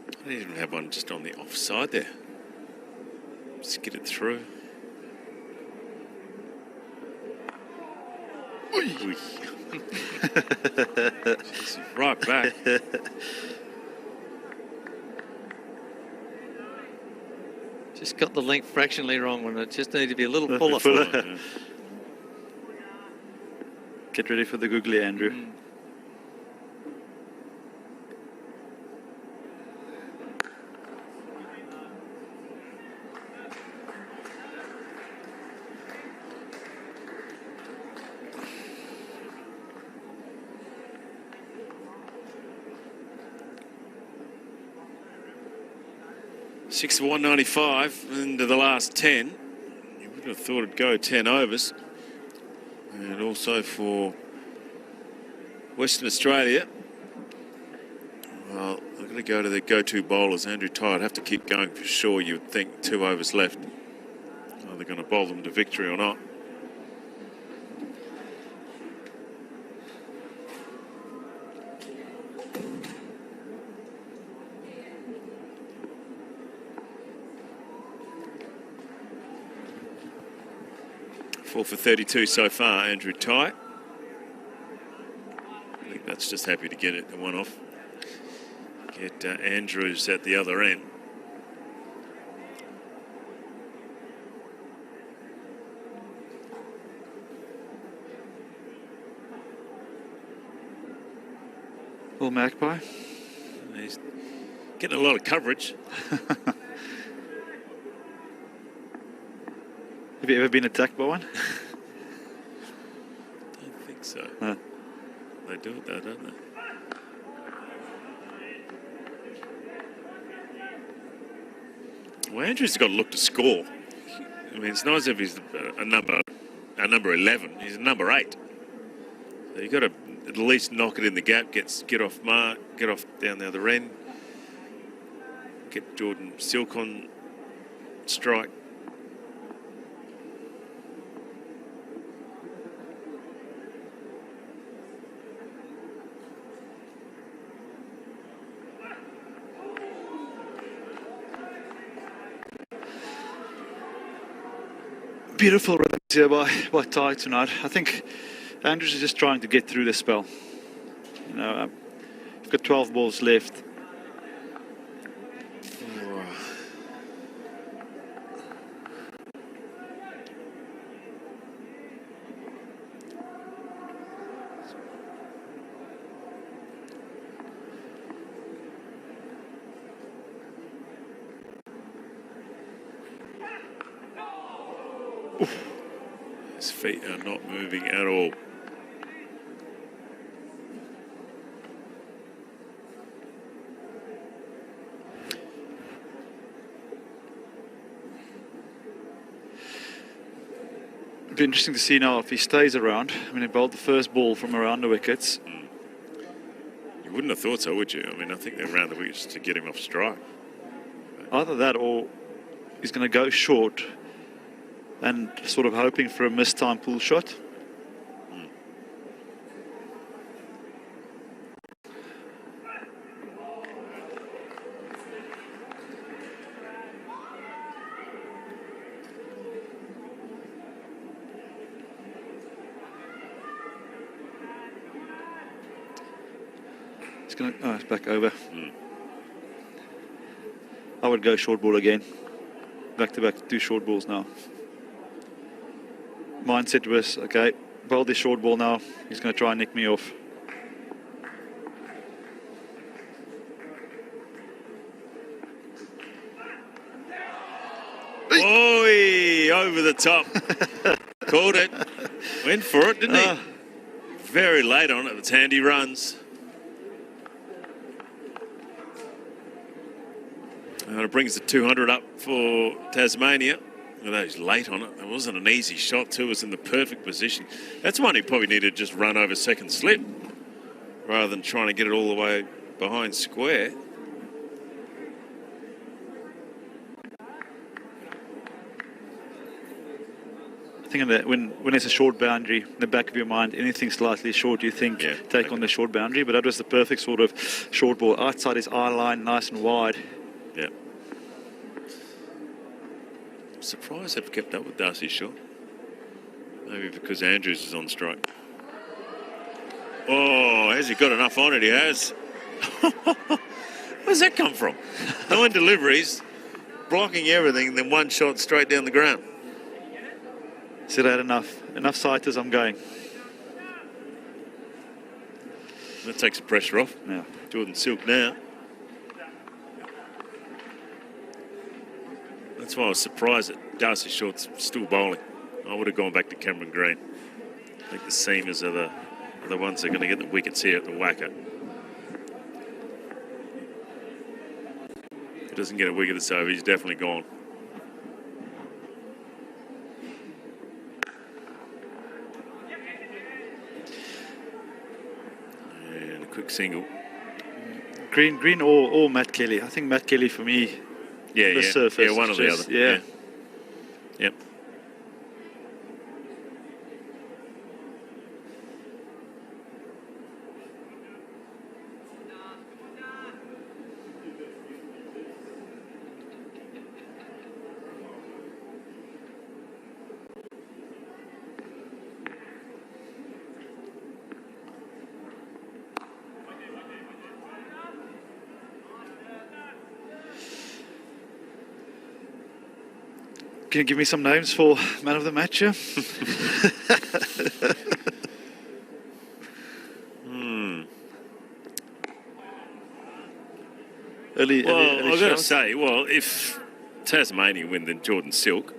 I didn't even have one just on the offside there. Skid it through. Oi. Jeez, right back. Just got the length fractionally wrong when it just needed to be a little fuller. Yeah. Get ready for the googly, Andrew. Six for 195 into the last 10. You would have thought it'd go 10 overs. And also for Western Australia, well, they're going to go to their go-to bowlers. Andrew Tye would have to keep going for sure. You would think 2 overs left. Are they going to bowl them to victory or not? Four for 32 so far, Andrew Tye. I think that's just happy to get it the one off. Get Andrews at the other end. Well, Magpie. He's getting a lot of coverage. Have you ever been attacked by one? Don't think so. Huh. They do it though, don't they? Well, Andrews has got to look to score. I mean, it's nice if he's a number 11. He's a number 8. So you've got to at least knock it in the gap, get off mark, get off down the other end, get Jordan Silk on strike. Beautiful rhythms here by Tye tonight. I think Andrews is just trying to get through the spell. You know, you've got 12 balls left. His feet are not moving at all. It'll be interesting to see now if he stays around. I mean, he bowled the first ball from around the wickets. You wouldn't have thought so, would you? I mean, I think they're around the wickets to get him off strike. Either that or he's going to go short and sort of hoping for a missed time pull shot. It's back over. I would go short ball again. Back to back, 2 short balls now. Mindset was, okay, bowl this short ball now. He's going to try and nick me off. Oi, over the top. Called it. Went for it, didn't he? Very late on it. It's handy runs. And it brings the 200 up for Tasmania. Although he's late on it. It wasn't an easy shot too. It was in the perfect position. That's one he probably needed to just run over second slip rather than trying to get it all the way behind square. I think when it's a short boundary, in the back of your mind, anything slightly short, you think take on the short boundary. But that was the perfect sort of short ball. Outside his eye line, nice and wide. Yeah. I'm surprised they've kept up with Darcy's shot. Maybe because Andrews is on strike. Oh, has he got enough on it? He has. Where's that come from? 9 deliveries, blocking everything, and then 1 shot straight down the ground. Said I had enough sighters, I'm going. That takes the pressure off. Yeah. Jordan Silk now. That's why I was surprised that Darcy Short's still bowling. I would have gone back to Cameron Green. I think the seamers are the ones that are going to get the wickets here at the Wacker. If he doesn't get a wicket this over, he's definitely gone. And a quick single. Green or Matt Kelly. I think Matt Kelly for me. Yeah, the surface. Yeah, one or the other. Yeah. Yep. Can you give me some names for man of the match here? Early I've got to shots? say, if Tasmania win, then Jordan Silk.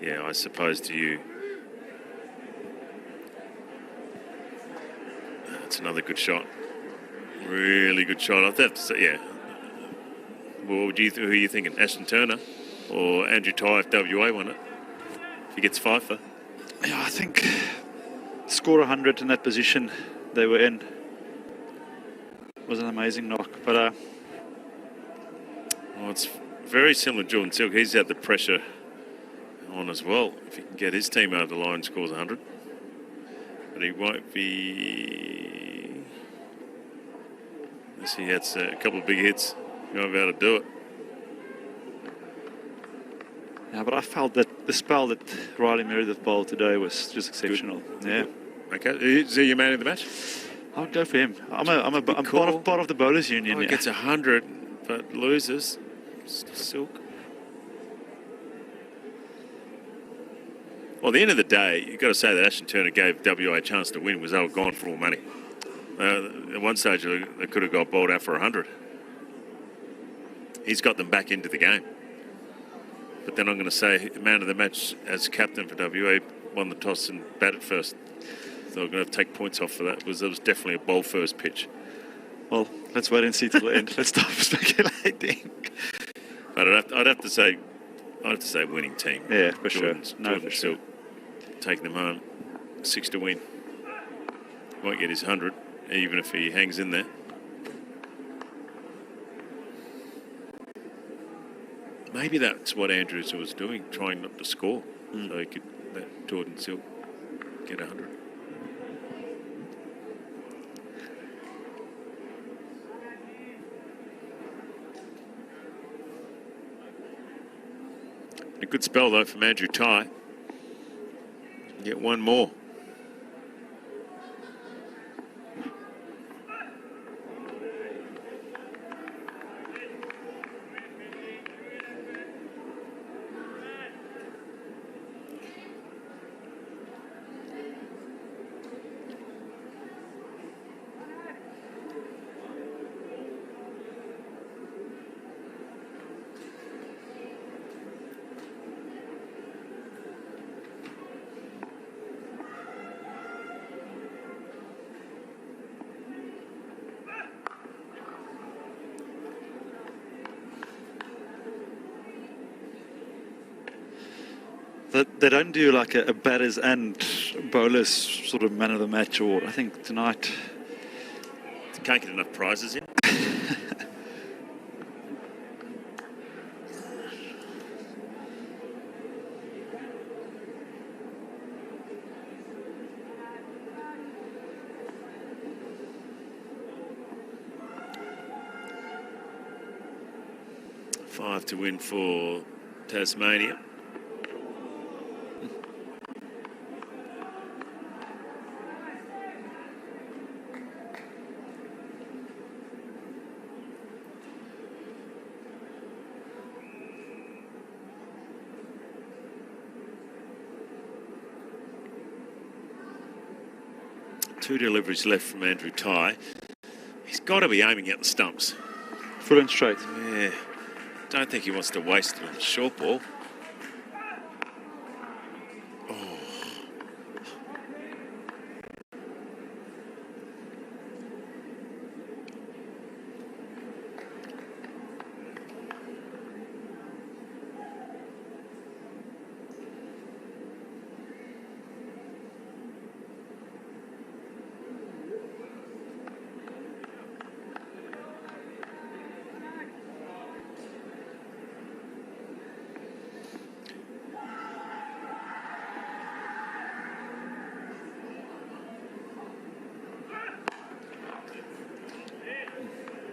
Yeah, I suppose to you. That's another good shot. Really good shot. I'd have to say, yeah. Well, who are you thinking? Ashton Turner or Andrew Tye if WA won it? If he gets Pfeiffer? Yeah, I think score 100 in that position they were in was an amazing knock. But it's very similar to Jordan Silk. He's had the pressure on as well. If he can get his team over the line, scores 100. But he won't be. Unless he has a couple of big hits, he won't be able to do it. Yeah, but I felt that the spell that Riley Meredith bowled today was just exceptional. Good. Yeah. Okay. Is he your man of the match? I would go for him. I'm part of the bowlers union. He gets 100, but loses. Silk. Well, at the end of the day, you've got to say that Ashton Turner gave WA a chance to win. Was they were gone for all money. At one stage, they could have got bowled out for 100. He's got them back into the game. But then I'm going to say, man of the match as captain for WA, won the toss and batted first. So I'm going to take points off for that, because it was definitely a bowl first pitch. Well, let's wait and see till the end. Let's stop speculating. But I'd have to say winning team. Yeah, for sure. Jordan For sure. Silk taking them home. 6 to win. Won't get his 100, even if he hangs in there. Maybe that's what Andrews was doing, trying not to score, so he could let Jordan Silk get 100. A good spell though from Andrew Ty. Get one more. They don't do like a batters and bowlers sort of man of the match award. I think tonight... Can't get enough prizes in. Five to win for Tasmania. Two deliveries left from Andrew Ty. He's got to be aiming at the stumps. Full and straight. Yeah. Don't think he wants to waste it on the short ball. Oh.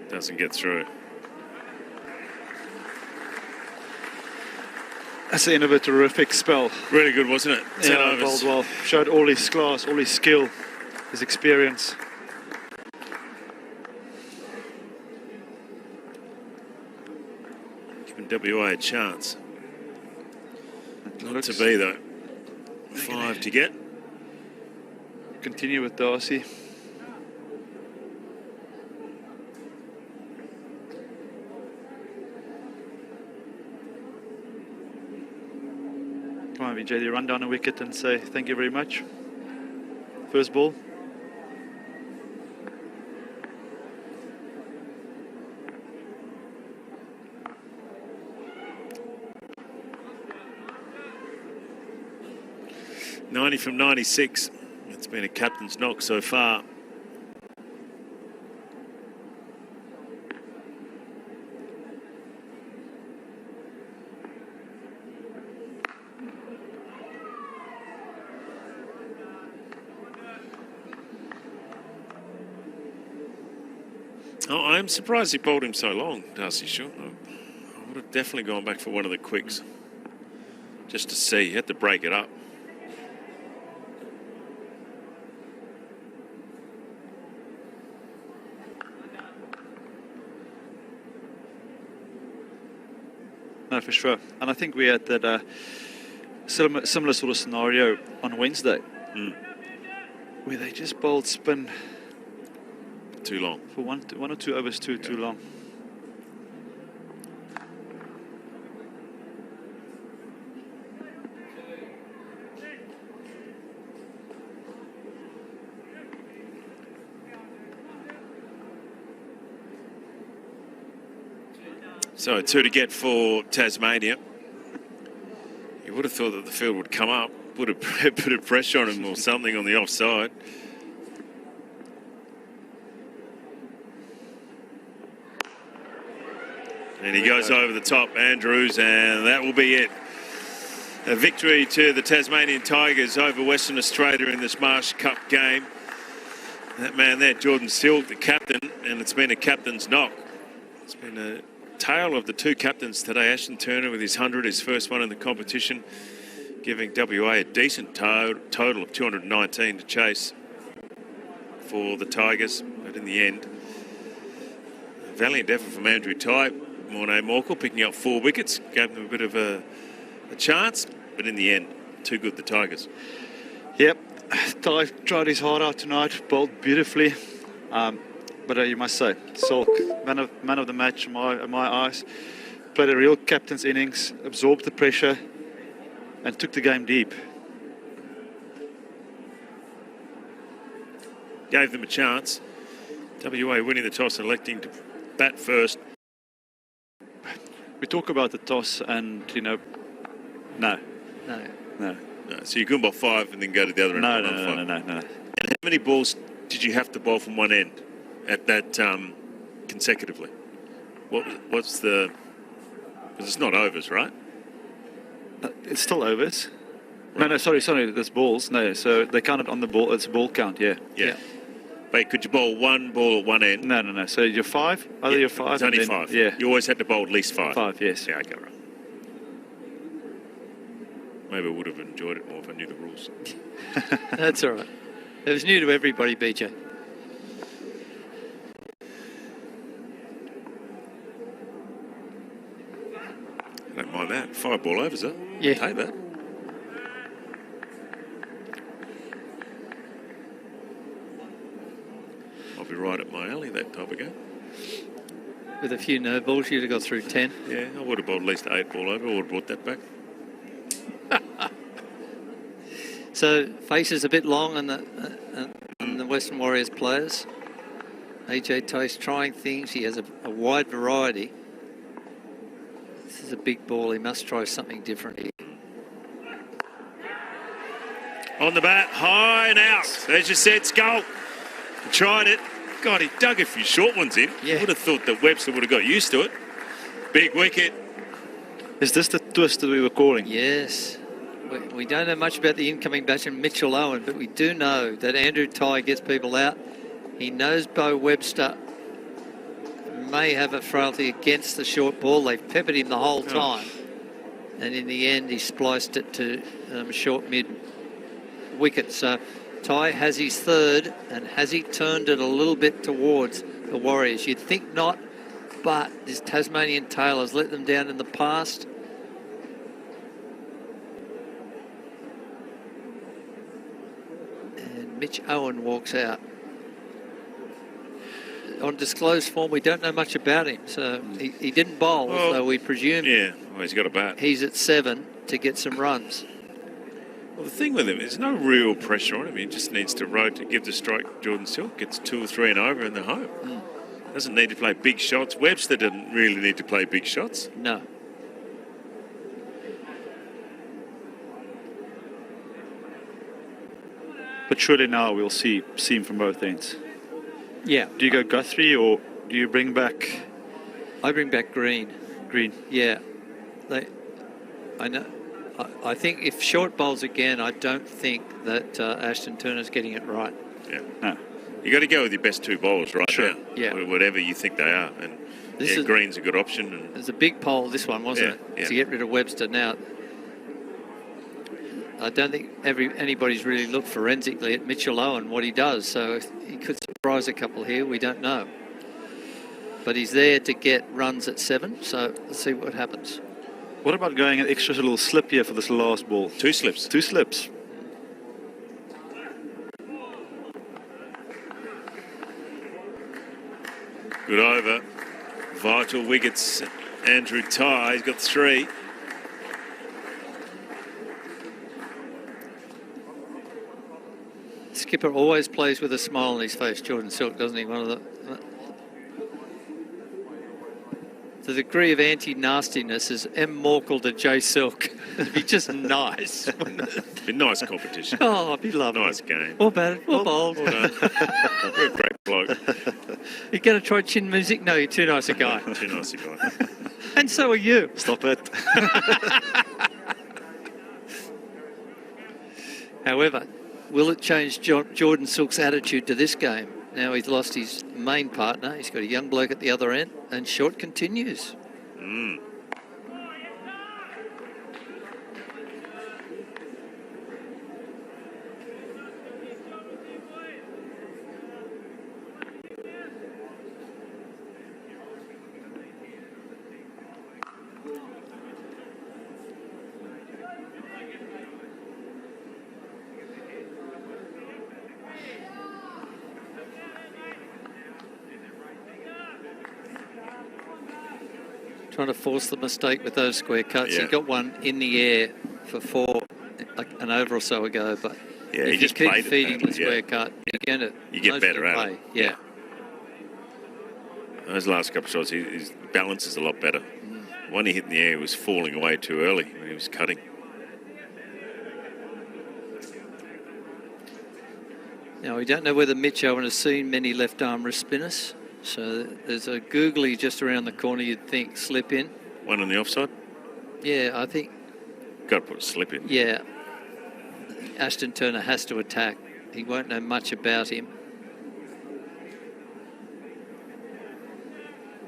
Doesn't get through. That's the end of a terrific spell. Really good, wasn't it? 10 Yeah, overs. bowled well. Showed all his class, all his skill, his experience. Giving WA a chance. Not Looks to be though. 5 to get. Continue with Darcy. Come on, VJ, run down a wicket and say thank you very much. First ball. .90 from 96. It's been a captain's knock so far. Oh, I'm surprised he bowled him so long, Darcy Shaw. I would have definitely gone back for one of the quicks. Just to see, he had to break it up. No, for sure. And I think we had that similar sort of scenario on Wednesday, where they just bowled spin too long. For one or two overs too long. So 2 to get for Tasmania. You would have thought that the field would come up, put a bit of pressure on him or something on the offside. And he goes over the top, Andrews, and that will be it. A victory to the Tasmanian Tigers over Western Australia in this Marsh Cup game. That man there, Jordan Silk, the captain, and it's been a captain's knock. It's been a tale of the two captains today. Ashton Turner with his 100, his first one in the competition, giving WA a decent total of 219 to chase for the Tigers. But in the end, a valiant effort from Andrew Tye. Morné Morkel picking up 4 wickets, gave them a bit of a chance, but in the end, too good, the Tigers. Yep, Tye tried his heart out tonight, bowled beautifully. But you must say, Silk, man of the match in my eyes, played a real captain's innings, absorbed the pressure, and took the game deep. Gave them a chance. WA winning the toss and electing to bat first. We talk about the toss and, no. So you couldn't bowl 5 and then go to the other end? No. And how many balls did you have to bowl from one end at that consecutively? What's the... Because it's not overs, right? It's still overs. Right. No, sorry, there's balls. No, so they counted on the ball. It's a ball count, yeah. But could you bowl one ball at one end? No. So you're 5? You're 5? It's only 5. Yeah. You always had to bowl at least 5? 5, yes. Yeah, okay, right. Maybe I would have enjoyed it more if I knew the rules. That's all right. It was new to everybody, BJ. I don't mind that. 5 ball overs, huh? Yeah. Take that. I'll be right up my alley, that type of game. With a few no balls, you'd have got through 10. Yeah, I would have bowled at least 8 ball over. I would have brought that back. So, faces a bit long on the Western Warriors players. AJ Tace trying things. He has a wide variety. This is a big ball. He must try something different here. On the bat, high and out. As you said, Skull. He tried it. God, he dug a few short ones in. Yeah. Would have thought that Webster would have got used to it. Big wicket. Is this the twist that we were calling? Yes. We don't know much about the incoming batsman, Mitchell Owen, but we do know that Andrew Tye gets people out. He knows Bo Webster may have a frailty against the short ball. They've peppered him the whole time. And in the end, he spliced it to short mid wicket. So Tye has his 3rd, and has he turned it a little bit towards the Warriors? You'd think not, but this Tasmanian tail has let them down in the past. And Mitch Owen walks out. On disclosed form, we don't know much about him, so he didn't bowl, so we presume he's got a bat. He's at 7 to get some runs. Well, the thing with him, there's no real pressure on him. He just needs to rotate, give the strike. Jordan Silk gets 2 or 3 and over, and they're home. Doesn't need to play big shots. Webster didn't really need to play big shots. No. But surely now we'll see him from both ends. Yeah. Do you go Guthrie or do you bring back... I bring back Green. Green? Yeah. I know. I think if short bowls again, I don't think that Ashton Turner's getting it right. Yeah. No. You got to go with your best 2 bowlers right now. Yeah. Whatever you think they are. And Green's a good option. And it was a big poll, this one, wasn't it? To get rid of Webster. Now, I don't think anybody's really looked forensically at Mitchell Owen, what he does. So he could surprise a couple here. We don't know. But he's there to get runs at 7. So let's see what happens. What about going an extra little slip here for this last ball? 2 slips. 2 slips. Good over. Vital wickets. Andrew Ty, he's got 3. Skipper always plays with a smile on his face, Jordan Silk, doesn't he? One of the degree of anti-nastiness is M. Morkel to J. Silk. It'd be just nice. Be nice competition. Oh, it'd be lovely. Nice game. Or bad, or bold. Well done. You're a great bloke. You're going to try chin music? No, you're too nice a guy. Too nice a guy. And so are you. Stop it. However, will it change Jordan Silk's attitude to this game? Now he's lost his main partner. He's got a young bloke at the other end, and short continues. Trying to force the mistake with those square cuts. Yeah. He got one in the air for 4, like an over or so ago. But Yeah, he if just you keep played it feeding badly, the square yeah. cut, you're going to You get better at it. Yeah. Those last couple of shots, his balance is a lot better. One he hit in the air was falling away too early when he was cutting. Now, we don't know whether Mitch Owen has seen many left-arm wrist spinners. So there's a googly just around the corner, you'd think, slip in. One on the offside? Yeah, I think, Got to put a slip in. yeah. Ashton Turner has to attack. He won't know much about him.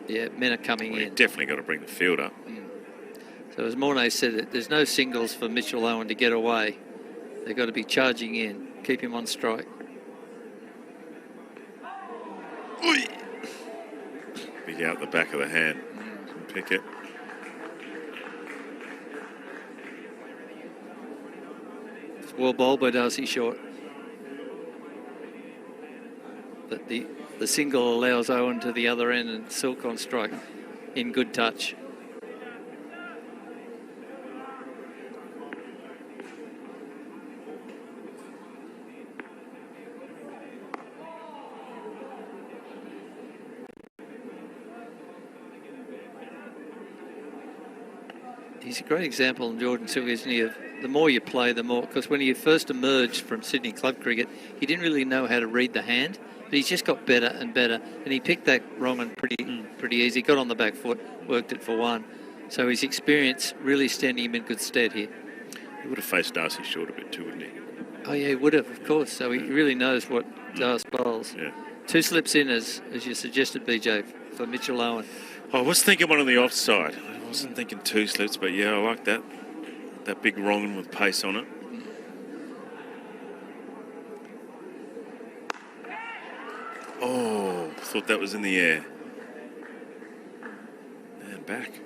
Yeah, men are coming Well, in. you definitely got to bring the field up. So as Mornay said, there's no singles for Mitchell Owen to get away. They've got to be charging in, keep him on strike. Big out the back of the hand. Pick it. It's well bowled by Darcy Short. But the single allows Owen to the other end and Silk on strike in good touch. He's a great example, Jordan Silk, isn't he, of the more you play, the more, because when he first emerged from Sydney club cricket, he didn't really know how to read the hand, but he's just got better and better, and he picked that wrong and pretty easy, got on the back foot, worked it for 1. So his experience really standing him in good stead here. He would have faced Darcy Short a bit too, wouldn't he? Oh yeah, he would have, of course, so he really knows what Das bowls. Yeah. 2 slips in, as you suggested, BJ, for Mitchell Owen. I was thinking one on the offside. I wasn't thinking 2 slips, but yeah, I like that. That big wrong one with pace on it. Oh, thought that was in the air. And back.